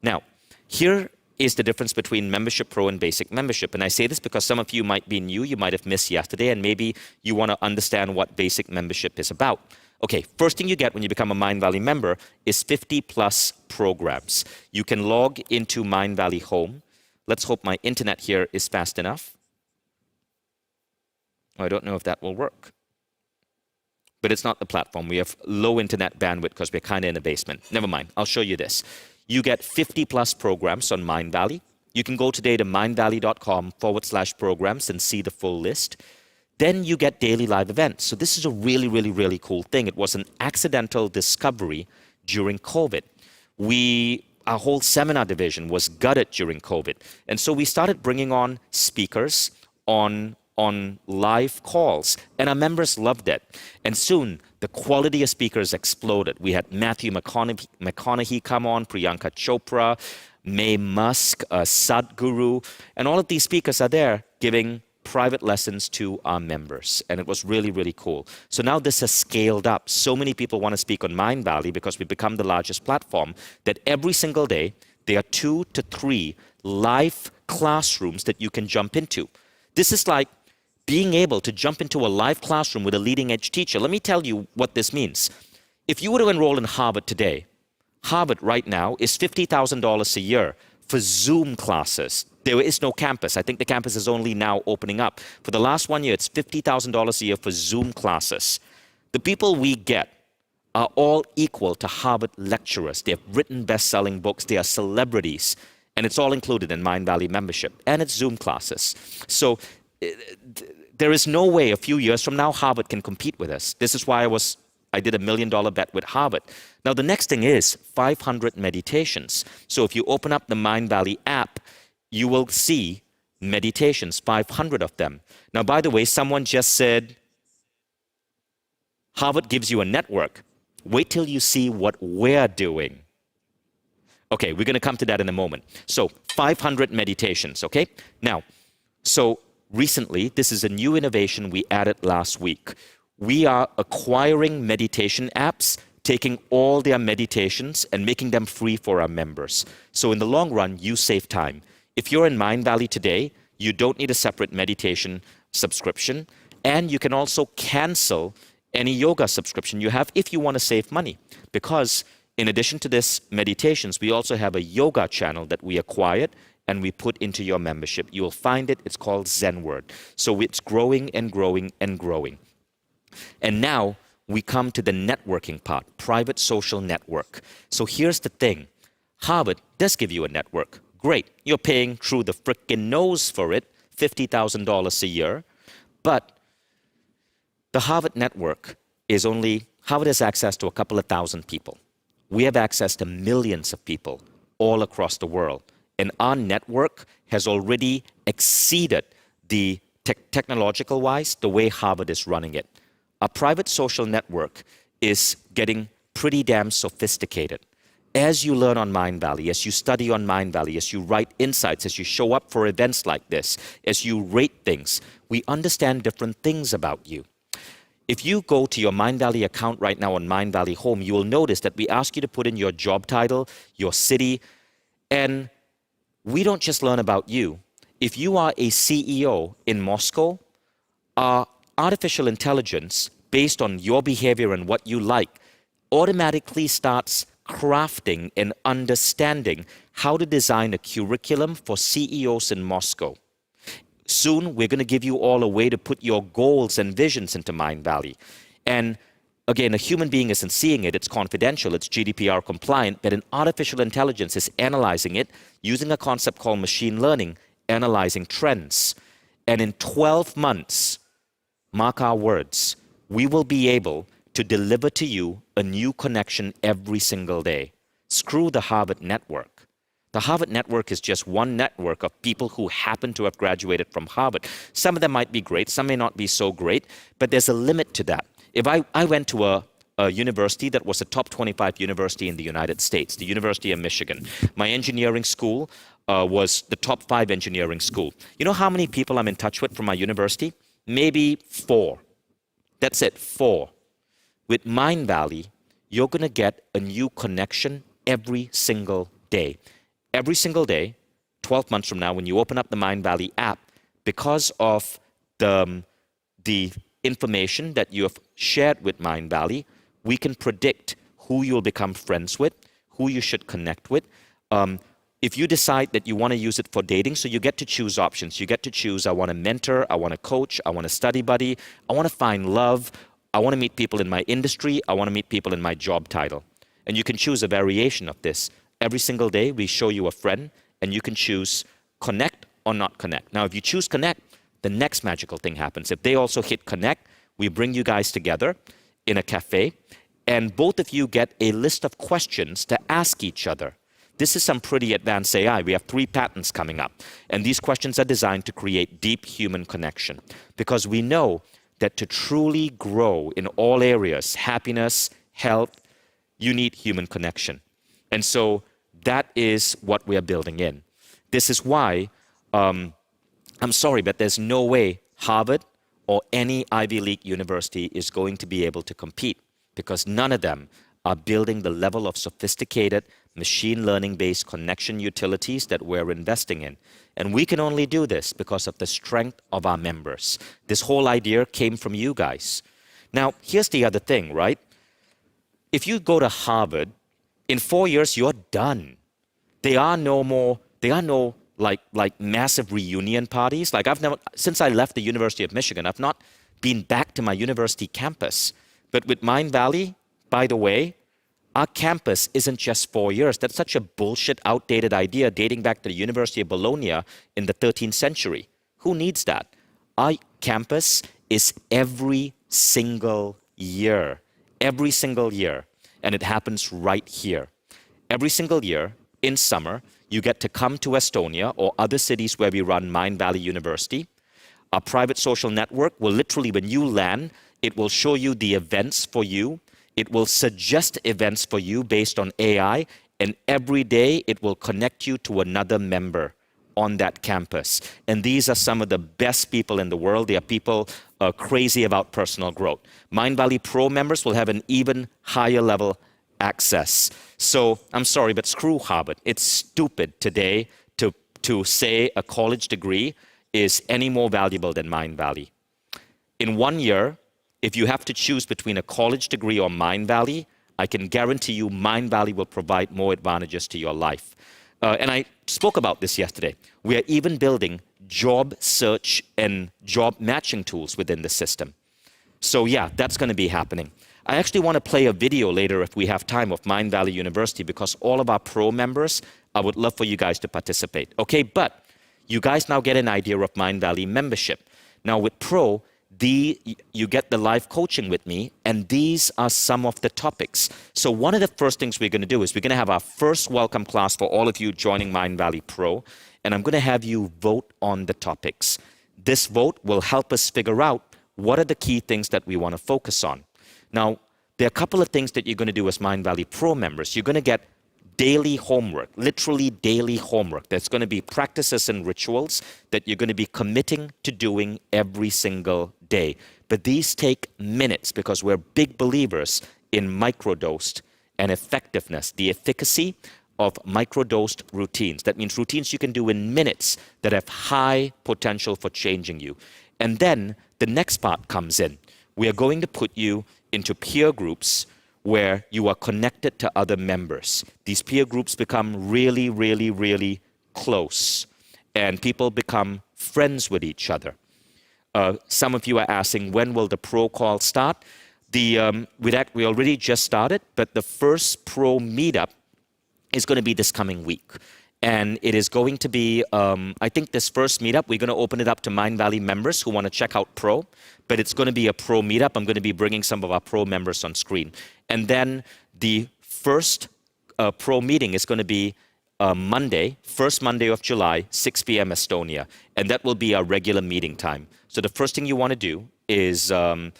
Now, here is the difference between Membership Pro and Basic Membership. And I say this because some of you might be new, you might have missed yesterday, and maybe you want to understand what Basic Membership is about. Okay, first thing you get when you become a Mindvalley member is 50+ programs. You can log into Mindvalley Home. Let's hope my internet here is fast enough. I don't know if that will work. But it's not the platform. We have low internet bandwidth because we're kind of in the basement. Never mind, I'll show you this. You get 50+ programs on Mindvalley. You can go today to mindvalley.com/programs and see the full list. Then you get daily live events. So this is a really, really, really cool thing. It was an accidental discovery during COVID. Our whole seminar division was gutted during COVID. And so we started bringing on speakers on live calls. And our members loved it. And soon, the quality of speakers exploded. We had Matthew McConaughey come on, Priyanka Chopra, May Musk, Sadhguru. And all of these speakers are there giving private lessons to our members. And it was really, really cool. So now this has scaled up. So many people want to speak on Mindvalley because we've become the largest platform that every single day, there are 2 to 3 live classrooms that you can jump into. This is like being able to jump into a live classroom with a leading edge teacher. Let me tell you what this means. If you were to enroll in Harvard today, Harvard right now is $50,000 a year for Zoom classes. There is no campus. I think the campus is only now opening up. For the last 1 year, it's $50,000 a year for Zoom classes. The people we get are all equal to Harvard lecturers. They have written best-selling books. They are celebrities. And it's all included in Mindvalley membership. And it's Zoom classes. So there is no way a few years from now Harvard can compete with us. This is why I did $1 million bet with Harvard. Now, the next thing is 500 meditations. So if you open up the Mindvalley app, you will see meditations, 500 of them. Now, by the way, someone just said, Harvard gives you a network. Wait till you see what we're doing. Okay, we're going to come to that in a moment. So 500 meditations, okay? Now, so recently, this is a new innovation we added last week. We are acquiring meditation apps, taking all their meditations and making them free for our members. So in the long run, you save time. If you're in Mindvalley today, you don't need a separate meditation subscription, and you can also cancel any yoga subscription you have if you want to save money. Because in addition to this meditations, we also have a yoga channel that we acquired and we put into your membership. You will find it. It's called Zenword. So it's growing and growing and growing. And now we come to the networking part, private social network. So here's the thing. Harvard does give you a network. Great. You're paying through the frickin' nose for it, $50,000 a year. But the Harvard network is Harvard has access to a couple of thousand people. We have access to millions of people all across the world. And our network has already exceeded the technological-wise, the way Harvard is running it. Our private social network is getting pretty damn sophisticated. as you learn on Mindvalley, as you study on Mindvalley, as you write insights, as you show up for events like this, as you rate things, we understand different things about you. If you go to your Mindvalley account right now on Mindvalley Home, you will notice that we ask you to put in your job title, your city, and we don't just learn about you. If you are a CEO in Moscow, our artificial intelligence, based on your behavior and what you like, automatically starts crafting and understanding how to design a curriculum for CEOs in Moscow. Soon, we're going to give you all a way to put your goals and visions into Mindvalley. And again, a human being isn't seeing it. It's confidential. It's GDPR compliant. But an artificial intelligence is analyzing it using a concept called machine learning, analyzing trends. And in 12 months, mark our words, we will be able to deliver to you a new connection every single day. Screw the Harvard network. The Harvard network is just one network of people who happen to have graduated from Harvard. Some of them might be great, some may not be so great, but there's a limit to that. If I went to a university that was a top 25 university in the United States, the University of Michigan. My engineering school was the top 5 engineering school. You know how many people I'm in touch with from my university? Maybe 4. That's it, 4. With Mindvalley, you're going to get a new connection every single day. Every single day, 12 months from now, when you open up the Mindvalley app, because of the information that you have shared with Mindvalley, we can predict who you'll become friends with, who you should connect with. If you decide that you want to use it for dating, so you get to choose options. You get to choose, I want a mentor, I want a coach, I want a study buddy, I want to find love, I want to meet people in my industry, I want to meet people in my job title. And you can choose a variation of this. Every single day, we show you a friend, and you can choose connect or not connect. Now, if you choose connect, the next magical thing happens. If they also hit connect, we bring you guys together in a cafe, and both of you get a list of questions to ask each other. This is some pretty advanced AI. We have 3 patents coming up, and these questions are designed to create deep human connection, because we know that to truly grow in all areas, happiness, health, you need human connection. And so that is what we are building in. This is why, I'm sorry, but there's no way Harvard or any Ivy League university is going to be able to compete, because none of them are building the level of sophisticated machine learning-based connection utilities that we're investing in. And we can only do this because of the strength of our members. This whole idea came from you guys. Now, here's the other thing, right? If you go to Harvard, in 4 years, you're done. There are no like massive reunion parties. Like since I left the University of Michigan, I've not been back to my university campus. But with Mindvalley, by the way, our campus isn't just 4 years. That's such a bullshit, outdated idea dating back to the University of Bologna in the 13th century. Who needs that? Our campus is every single year. Every single year. And it happens right here. Every single year, in summer, you get to come to Estonia or other cities where we run Mindvalley University. Our private social network will literally, when you land, it will show you the events for you. It will suggest events for you based on AI. And every day, it will connect you to another member on that campus. And these are some of the best people in the world. They are people crazy about personal growth. Mindvalley Pro members will have an even higher level access. So I'm sorry, but screw Harvard. It's stupid today to say a college degree is any more valuable than Mindvalley. In 1 year, if you have to choose between a college degree or Mindvalley, I can guarantee you Mindvalley will provide more advantages to your life. And I spoke about this yesterday. We are even building job search and job matching tools within the system. So yeah, that's going to be happening. I actually want to play a video later if we have time of Mindvalley University, because all of our pro members, I would love for you guys to participate. Okay, but you guys now get an idea of Mindvalley membership. Now with pro, you get the live coaching with me, and these are some of the topics. So one of the first things we're going to do is we're going to have our first welcome class for all of you joining Mindvalley Pro, and I'm going to have you vote on the topics. This vote will help us figure out what are the key things that we want to focus on. Now, there are a couple of things that you're going to do as Mindvalley Pro members. You're going to get daily homework, literally daily homework. There's going to be practices and rituals that you're going to be committing to doing every single day. But these take minutes because we're big believers in microdosed and effectiveness, the efficacy of microdosed routines. That means routines you can do in minutes that have high potential for changing you. And then the next part comes in. We are going to put you into peer groups where you are connected to other members. These peer groups become really, really, really close, and people become friends with each other. Some of you are asking, when will the pro call start? We already just started, but the first pro meetup is going to be this coming week. And it is going to be, I think this first meetup, we're going to open it up to Mindvalley members who want to check out Pro, but it's going to be a Pro meetup. I'm going to be bringing some of our Pro members on screen. And then the first Pro meeting is going to be Monday, first Monday of July, 6 p.m. Estonia. And that will be our regular meeting time. So the first thing you want to do is 8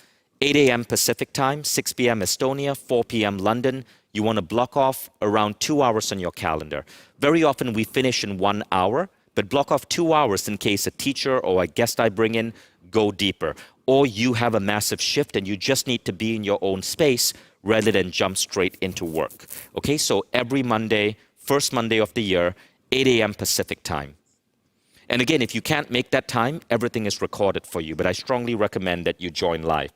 a.m. Pacific time, 6 p.m. Estonia, 4 p.m. London. You want to block off around 2 hours on your calendar. Very often we finish in 1 hour, but block off 2 hours in case a teacher or a guest I bring in go deeper. Or you have a massive shift and you just need to be in your own space rather than jump straight into work. Okay, so every Monday, first Monday of the year, 8 a.m. Pacific time. And again, if you can't make that time, everything is recorded for you, but I strongly recommend that you join live.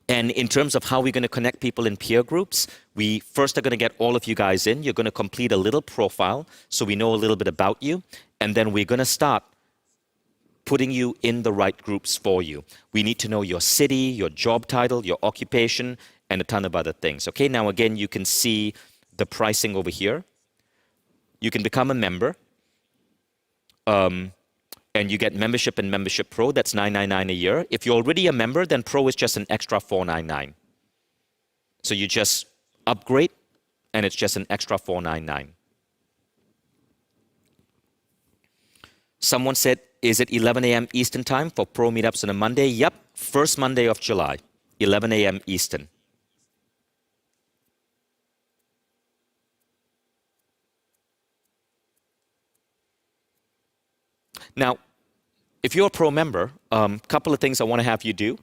And in terms of how we're going to connect people in peer groups, we first are going to get all of you guys in. You're going to complete a little profile so we know a little bit about you. And then we're going to start putting you in the right groups for you. We need to know your city, your job title, your occupation, and a ton of other things. Okay, now again, you can see the pricing over here. You can become a member. And you get membership and membership pro, that's $9.99 a year. If you're already a member, then pro is just an extra $4.99. So you just upgrade, and it's just an extra $4.99. Someone said, is it 11 a.m. Eastern time for pro meetups on a Monday? Yep, first Monday of July, 11 a.m. Eastern. Now, if you're a pro member, a couple of things I want to have you do.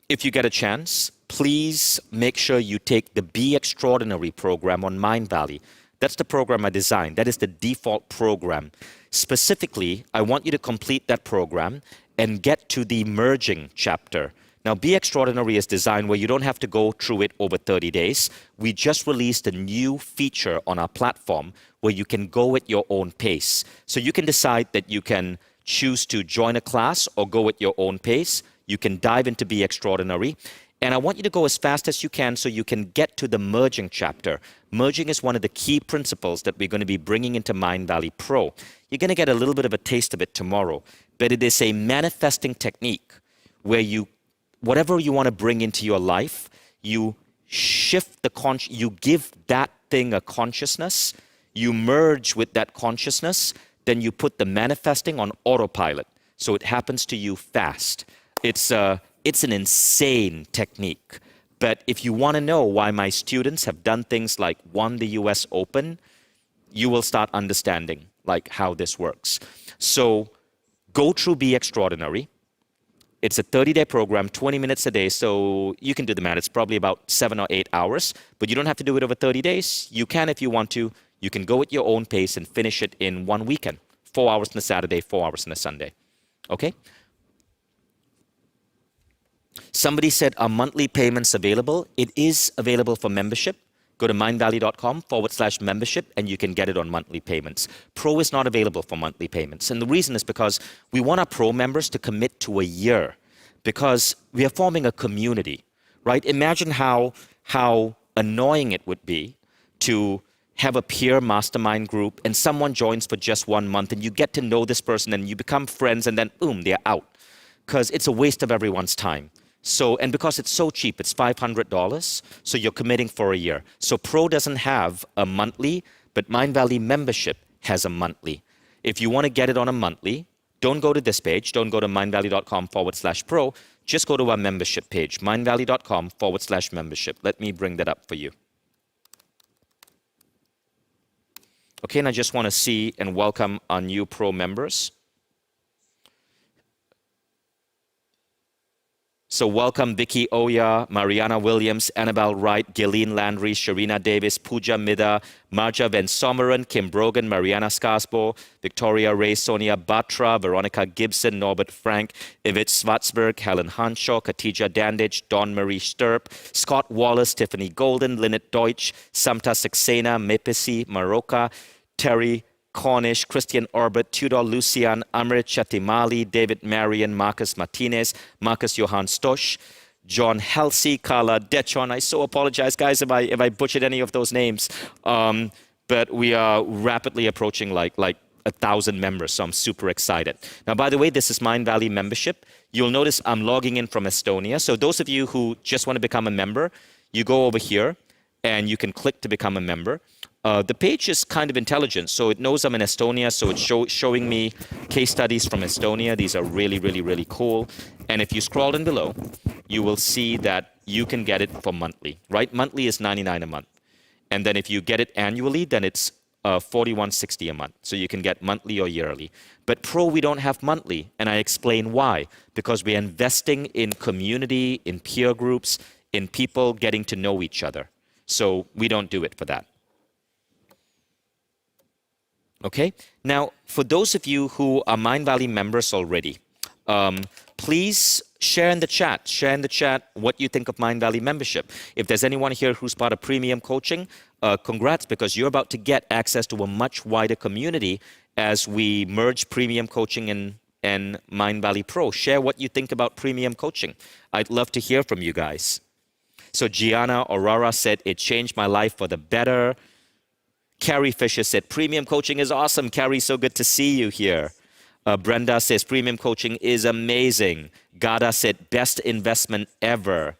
If you get a chance, please make sure you take the Be Extraordinary program on Mindvalley. That's the program I designed. That is the default program. Specifically, I want you to complete that program and get to the merging chapter. Now, Be Extraordinary is designed where you don't have to go through it over 30 days. We just released a new feature on our platform where you can go at your own pace. So you can decide that you can choose to join a class or go at your own pace. You can dive into Be Extraordinary. And I want you to go as fast as you can so you can get to the merging chapter. Merging is one of the key principles that we're going to be bringing into Mindvalley Pro. You're going to get a little bit of a taste of it tomorrow, but it is a manifesting technique where you, whatever you want to bring into your life, you shift the you give that thing a consciousness, you merge with that consciousness, then you put the manifesting on autopilot. So it happens to you fast. It's an insane technique. But if you want to know why my students have done things like won the US Open, you will start understanding like how this works. So go through Be Extraordinary. It's a 30-day program, 20 minutes a day, so you can do the math. It's probably about 7 or 8 hours, but you don't have to do it over 30 days. You can if you want to. You can go at your own pace and finish it in one weekend. 4 hours on a Saturday, 4 hours on a Sunday. Okay? Somebody said, are monthly payments available? It is available for membership. Go to mindvalley.com/membership and you can get it on monthly payments. Pro is not available for monthly payments. And the reason is because we want our Pro members to commit to a year because we are forming a community, right? Imagine how annoying it would be to have a peer mastermind group and someone joins for just 1 month and you get to know this person and you become friends and then boom, they're out. Because it's a waste of everyone's time. So, and because it's so cheap, it's $500, so you're committing for a year. So Pro doesn't have a monthly, but Mindvalley membership has a monthly. If you want to get it on a monthly, don't go to this page, don't go to mindvalley.com/pro, just go to our membership page, mindvalley.com/membership. Let me bring that up for you. Okay, and I just want to see and welcome our new pro members. So welcome Vicky Oya, Mariana Williams, Annabelle Wright, Gillian Landry, Sharina Davis, Pooja Midha, Marja Van Sommeren, Kim Brogan, Mariana Skarsbo, Victoria Ray, Sonia Batra, Veronica Gibson, Norbert Frank, Yvette Schwarzberg, Helen Hanshaw, Katija Dandich, Dawn Marie Sturp, Scott Wallace, Tiffany Golden, Lynette Deutsch, Samta Saxena, Mepisi, Maroka, Terry Cornish, Christian Orbit, Tudor Lucian, Amrit Chatimali, David Marion, Marcus Martinez, Marcus Johann Stosch, John Halsey, Carla Dechon. I so apologize, guys, if I butchered any of those names. But we are rapidly approaching like 1,000 members, so I'm super excited. Now, by the way, this is Mindvalley membership. You'll notice I'm logging in from Estonia. So those of you who just want to become a member, you go over here and you can click to become a member. The page is kind of intelligent, so it knows I'm in Estonia, so it's showing me case studies from Estonia. These are really, really, really cool. And if you scroll down below, you will see that you can get it for monthly, right? Monthly is $99 a month. And then if you get it annually, then it's $41.60 a month. So you can get monthly or yearly. But Pro, we don't have monthly, and I explain why. Because we're investing in community, in peer groups, in people getting to know each other. So we don't do it for that. Okay, now for those of you who are Mindvalley members already, please share in the chat what you think of Mindvalley membership. If there's anyone here who's part of premium coaching, congrats, because you're about to get access to a much wider community as we merge premium coaching and Mindvalley Pro. Share what you think about premium coaching. I'd love to hear from you guys. So Gianna Aurora said, it changed my life for the better. Carrie Fisher said, premium coaching is awesome. Carrie, so good to see you here. Brenda says, premium coaching is amazing. Gada said, best investment ever.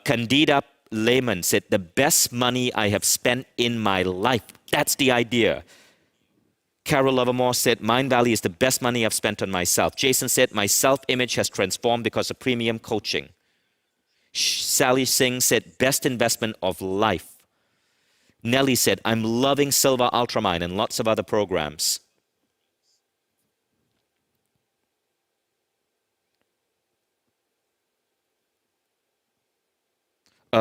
Candida Lehman said, the best money I have spent in my life. That's the idea. Carol Livermore said, Mindvalley is the best money I've spent on myself. Jason said, my self-image has transformed because of premium coaching. Sally Singh said, best investment of life. Nelly said, I'm loving Silver Ultramine and lots of other programs.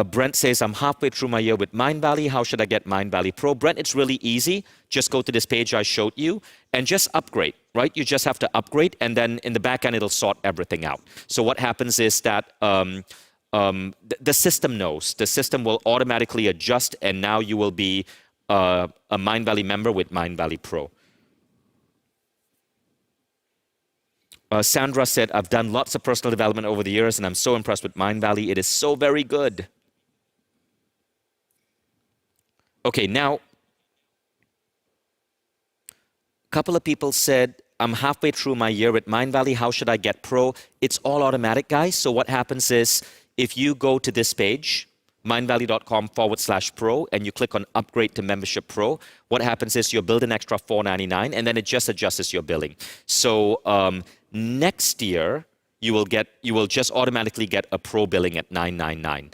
Brent says, I'm halfway through my year with Mindvalley. How should I get Mindvalley Pro? Brent, it's really easy. Just go to this page I showed you and just upgrade, right? You just have to upgrade, and then in the back end, it'll sort everything out. So what happens is that the system knows. The system will automatically adjust, and now you will be a Mindvalley member with Mindvalley Pro. Sandra said, I've done lots of personal development over the years, and I'm so impressed with Mindvalley. It is so very good. Okay, now, a couple of people said, I'm halfway through my year at Mindvalley. How should I get Pro? It's all automatic, guys. So what happens is, if you go to this page, mindvalley.com/pro, and you click on Upgrade to Membership Pro, what happens is you'll build an extra $4.99, and then it just adjusts your billing. So next year, you will just automatically get a Pro billing at $9.99.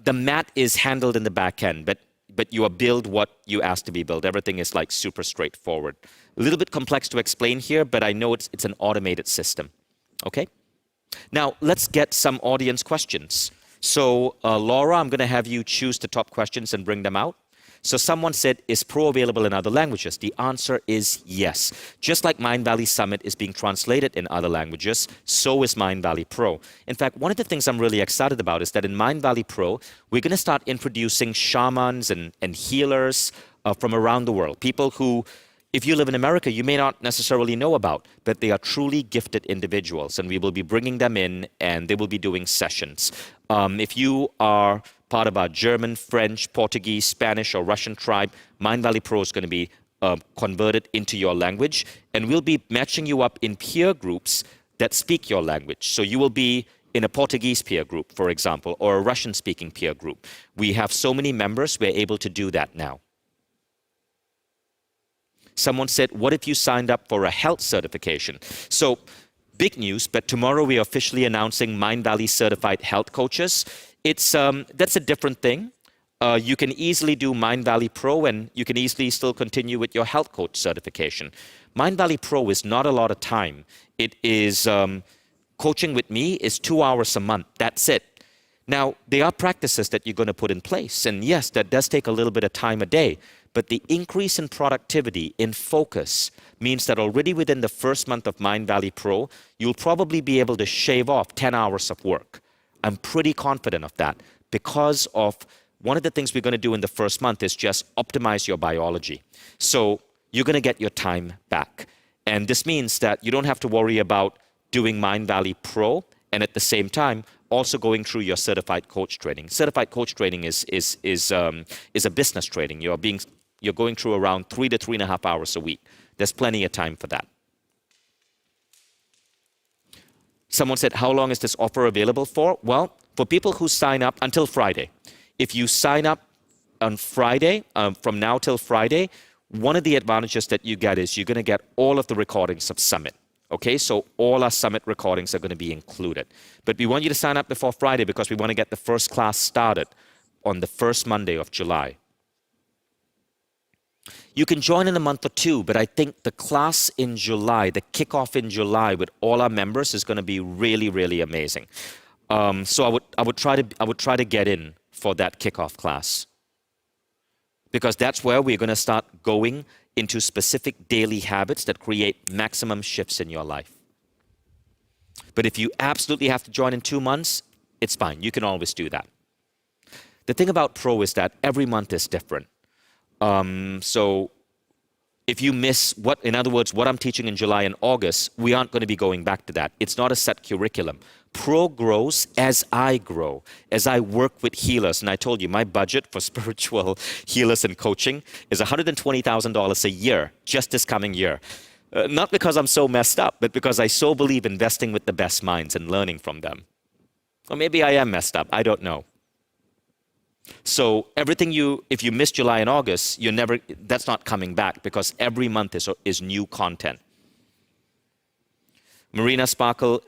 The math is handled in the back end, but you are billed what you asked to be billed. Everything is like super straightforward. A little bit complex to explain here, but I know it's an automated system. Okay? Now, let's get some audience questions. So, Laura, I'm going to have you choose the top questions and bring them out. So someone said, is Pro available in other languages? The answer is yes. Just like Mindvalley Summit is being translated in other languages, so is Mindvalley Pro. In fact, one of the things I'm really excited about is that in Mindvalley Pro, we're going to start introducing shamans and healers from around the world. People who, if you live in America, you may not necessarily know about, but they are truly gifted individuals, and we will be bringing them in, and they will be doing sessions. If you are part of our German, French, Portuguese, Spanish, or Russian tribe, Mindvalley Pro is going to be converted into your language, and we'll be matching you up in peer groups that speak your language. So you will be in a Portuguese peer group, for example, or a Russian-speaking peer group. We have so many members, we're able to do that now. Someone said, what if you signed up for a health certification? So, big news, but tomorrow we are officially announcing Mindvalley Certified Health Coaches. That's a different thing. you can easily do Mindvalley Pro, and you can easily still continue with your health coach certification. Mindvalley Pro is not a lot of time. It is, coaching with me is 2 hours a month. That's it. Now, there are practices that you're going to put in place. And yes, that does take a little bit of time a day. But the increase in productivity, in focus, means that already within the first month of Mindvalley Pro, you'll probably be able to shave off 10 hours of work. I'm pretty confident of that because of one of the things we're going to do in the first month is just optimize your biology. So you're going to get your time back. And this means that you don't have to worry about doing Mindvalley Pro and at the same time also going through your certified coach training. Certified coach training is a business training. You're going through around 3 to 3.5 hours a week. There's plenty of time for that. Someone said, how long is this offer available for? Well, for people who sign up until Friday. If you sign up on Friday, from now till Friday, one of the advantages that you get is you're going to get all of the recordings of Summit. Okay, so all our Summit recordings are going to be included. But we want you to sign up before Friday because we want to get the first class started on the first Monday of July. You can join in a month or two, but I think the class in July, the kickoff in July with all our members is going to be really, really amazing. So I would try to get in for that kickoff class because that's where we're going to start going into specific daily habits that create maximum shifts in your life. But if you absolutely have to join in 2 months, it's fine. You can always do that. The thing about Pro is that every month is different. So if you miss in other words, what I'm teaching in July and August, we aren't going to be going back to that. It's not a set curriculum. Pro grows as I grow, as I work with healers. And I told you, my budget for spiritual healers and coaching is $120,000 a year, just this coming year. Not because I'm so messed up, but because I so believe investing with the best minds and learning from them. Or maybe I am messed up, I don't know. So everything if you miss July and August, that's not coming back because every month is new content. Martina Sparkle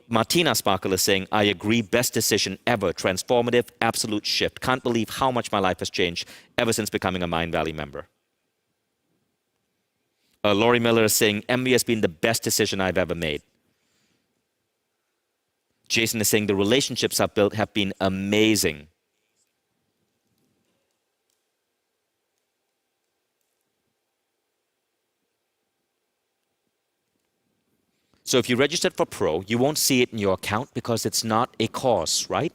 is saying, I agree, best decision ever, transformative, absolute shift. Can't believe how much my life has changed ever since becoming a Mindvalley member. Laurie Miller is saying, MV has been the best decision I've ever made. Jason is saying, the relationships I've built have been amazing. So if you registered for Pro, you won't see it in your account because it's not a course, right?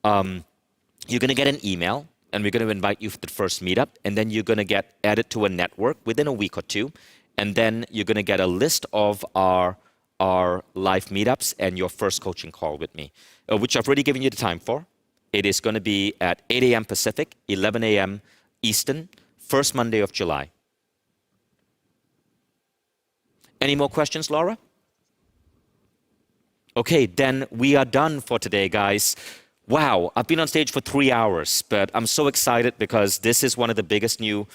You're going to get an email, and we're going to invite you for the first meetup, and then you're going to get added to a network within a week or two, and then you're going to get a list of our live meetups and your first coaching call with me, which I've already given you the time for. It is going to be at 8 a.m. Pacific, 11 a.m. Eastern, first Monday of July. Any more questions, Laura? Okay, then we are done for today, guys. Wow, I've been on stage for 3 hours, but I'm so excited because this is one of the biggest new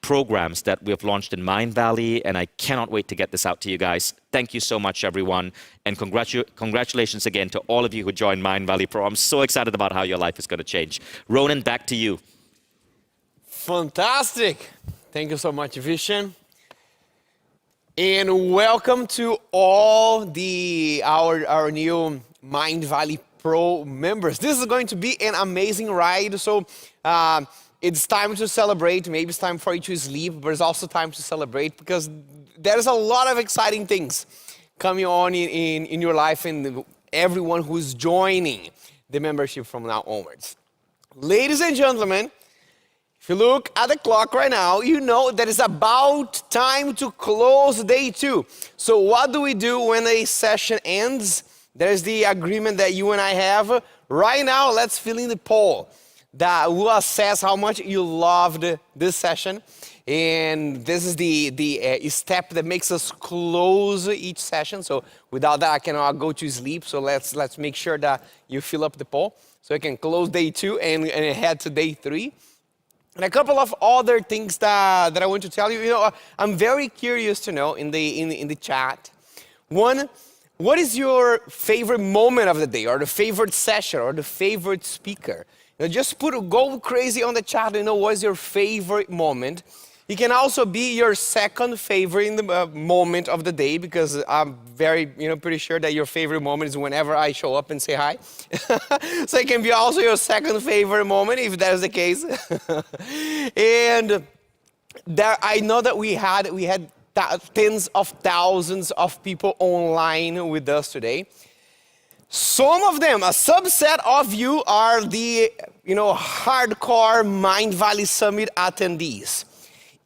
programs that we have launched in Mindvalley, and I cannot wait to get this out to you guys. Thank you so much, everyone, and congratulations again to all of you who joined Mindvalley Pro. I'm so excited about how your life is going to change. Ronan, back to you. Fantastic. Thank you so much, Vishen. And welcome to all our new Mindvalley Pro members. This is going to be an amazing ride. So it's time to celebrate. Maybe it's time for you to sleep, but it's also time to celebrate because there's a lot of exciting things coming on in your life and everyone who's joining the membership from now onwards. Ladies and gentlemen, if you look at the clock right now, you know that it's about time to close day 2. So what do we do when a session ends? There's the agreement that you and I have. Right now, let's fill in the poll that will assess how much you loved this session. And this is the step that makes us close each session. So without that, I cannot go to sleep. So let's make sure that you fill up the poll so I can close day 2 and head to day 3. And a couple of other things that I want to tell you. You know, I'm very curious to know in the chat. One, what is your favorite moment of the day, or the favorite session, or the favorite speaker? Just go crazy on the chat, what's your favorite moment. It can also be your second favorite in the moment of the day, because I'm very, pretty sure that your favorite moment is whenever I show up and say hi. So it can be also your second favorite moment, if that is the case. And I know that we had tens of thousands of people online with us today. Some of them, a subset of you, are the hardcore Mindvalley Summit attendees.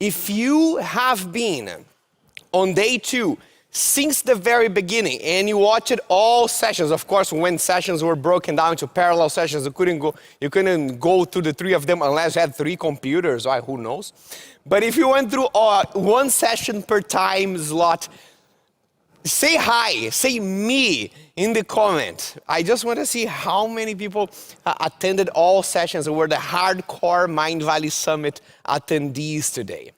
If you have been on day 2 since the very beginning and you watched all sessions, of course, when sessions were broken down to parallel sessions, you couldn't go through the 3 of them unless you had 3 computers, or who knows. But if you went through one session per time slot, say hi, say me in the comment. I just want to see how many people attended all sessions and were the hardcore Mindvalley Summit attendees today.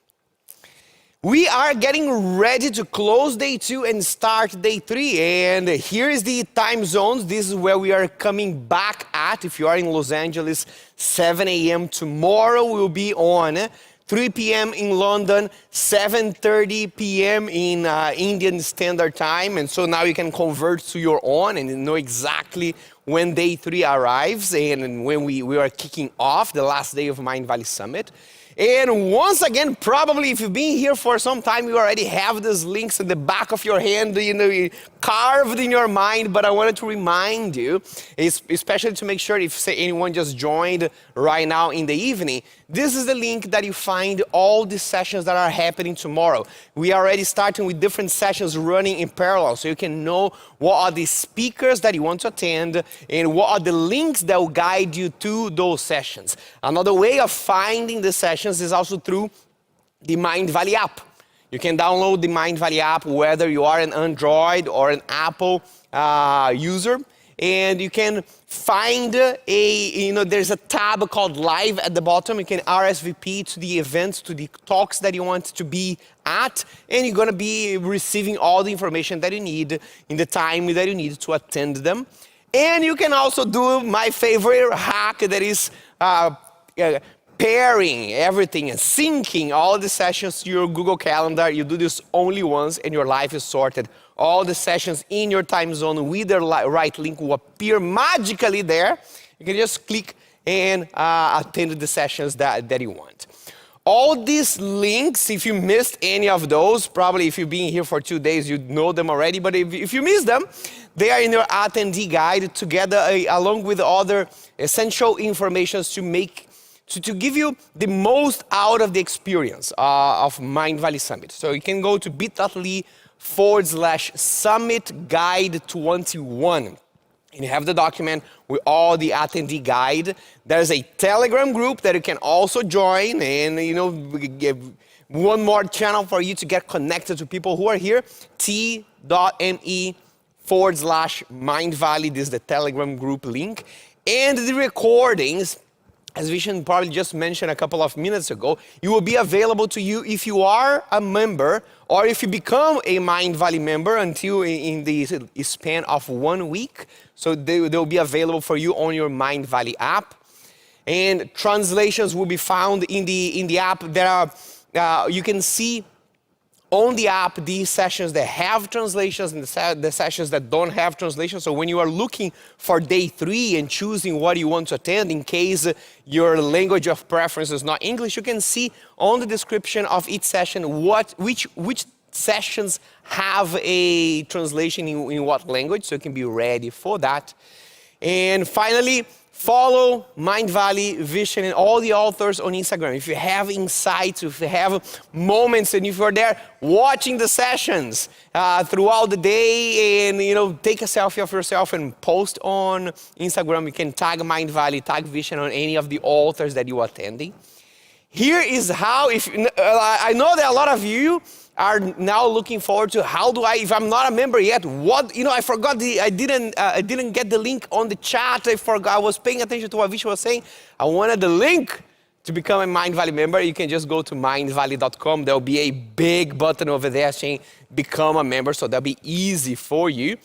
We are getting ready to close day 2 and start day 3. And here is the time zones. This is where we are coming back at. If you are in Los Angeles, 7 a.m. tomorrow, we'll be on 3 p.m. in London, 7:30 p.m. in Indian Standard Time. And so now you can convert to your own and know exactly when day 3 arrives and when we are kicking off the last day of Mindvalley Summit. And once again, probably if you've been here for some time, you already have these links in the back of your hand, carved in your mind. But I wanted to remind you, especially to make sure if say anyone just joined right now in the evening, this is the link that you find all the sessions that are happening tomorrow. We are already starting with different sessions running in parallel, so you can know what are the speakers that you want to attend and what are the links that will guide you to those sessions. Another way of finding the sessions is also through the Mindvalley app. You can download the Mindvalley app whether you are an Android or an Apple user. And you can find there's a tab called Live at the bottom. You can RSVP to the events, to the talks that you want to be at, and you're going to be receiving all the information that you need in the time that you need to attend them. And you can also do my favorite hack, that is pairing everything and syncing all the sessions to your Google Calendar. You do this only once and your life is sorted. All the sessions in your time zone with the right link will appear magically there. You can just click and attend the sessions that you want. All these links, if you missed any of those, probably if you've been here for 2 days, you know them already. But if you missed them, they are in your attendee guide together along with other essential information to give you the most out of the experience of Mindvalley Summit. So you can go to bit.ly/Summit Guide 21. And you have the document with all the attendee guide. There's a Telegram group that you can also join, and give one more channel for you to get connected to people who are here. t.me/Mindvalley. This is the Telegram group link. And the recordings, as Vishen probably just mentioned a couple of minutes ago, it will be available to you if you are a member or if you become a Mindvalley member until in the span of 1 week. So they'll be available for you on your Mindvalley app. And translations will be found in the app. There are, you can see on the app these sessions that have translations and the sessions that don't have translations. So when you are looking for day 3 and choosing what you want to attend, in case your language of preference is not English, you can see on the description of each session which sessions have a translation in what language, so you can be ready for that. And finally, follow Mindvalley, Vishen, and all the authors on Instagram. If you have insights, if you have moments, and if you're there watching the sessions throughout the day, and take a selfie of yourself and post on Instagram, you can tag Mindvalley, tag Vishen on any of the authors that you are attending. Here is how, I know that a lot of you are now looking forward to how do I, if I'm not a member yet, I forgot I didn't get the link on the chat. I was paying attention to what Vishen was saying. I wanted the link to become a Mindvalley member. You can just go to mindvalley.com. There'll be a big button over there saying become a member, so that'll be easy for you.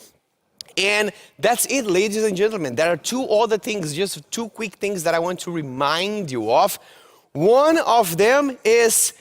And that's it, ladies and gentlemen. There are two other things, just two quick things that I want to remind you of. One of them is,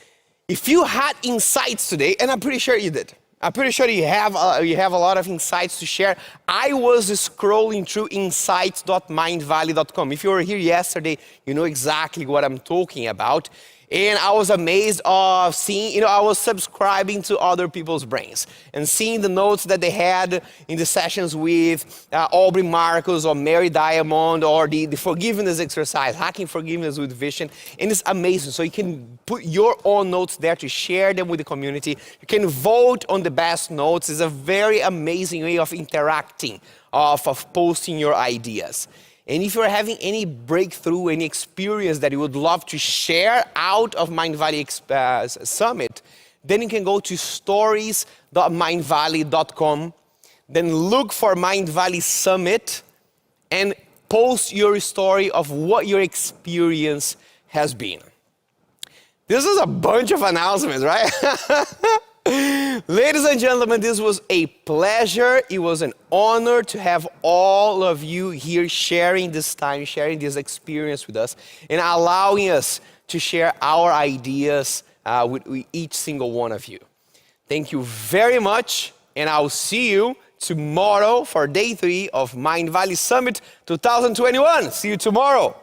if you had insights today, and I'm pretty sure you did. I'm pretty sure you have a lot of insights to share. I was scrolling through insights.mindvalley.com. If you were here yesterday, you know exactly what I'm talking about. And I was amazed of seeing, I was subscribing to other people's brains and seeing the notes that they had in the sessions with Aubrey Marcus or Mary Diamond, or the forgiveness exercise, hacking forgiveness with Vishen. And it's amazing. So you can put your own notes there to share them with the community. You can vote on the best notes. It's a very amazing way of interacting, of posting your ideas. And if you're having any breakthrough, any experience that you would love to share out of Mindvalley Summit, then you can go to stories.mindvalley.com, then look for Mindvalley Summit and post your story of what your experience has been. This is a bunch of announcements, right? Ladies and gentlemen, this was a pleasure. It was an honor to have all of you here sharing this time, sharing this experience with us, and allowing us to share our ideas with each single one of you. Thank you very much, and I'll see you tomorrow for day 3 of Mindvalley Summit 2021. See you tomorrow.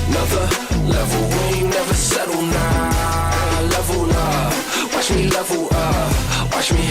Another level, we ain't never settle now. Level up, watch me level up, watch me.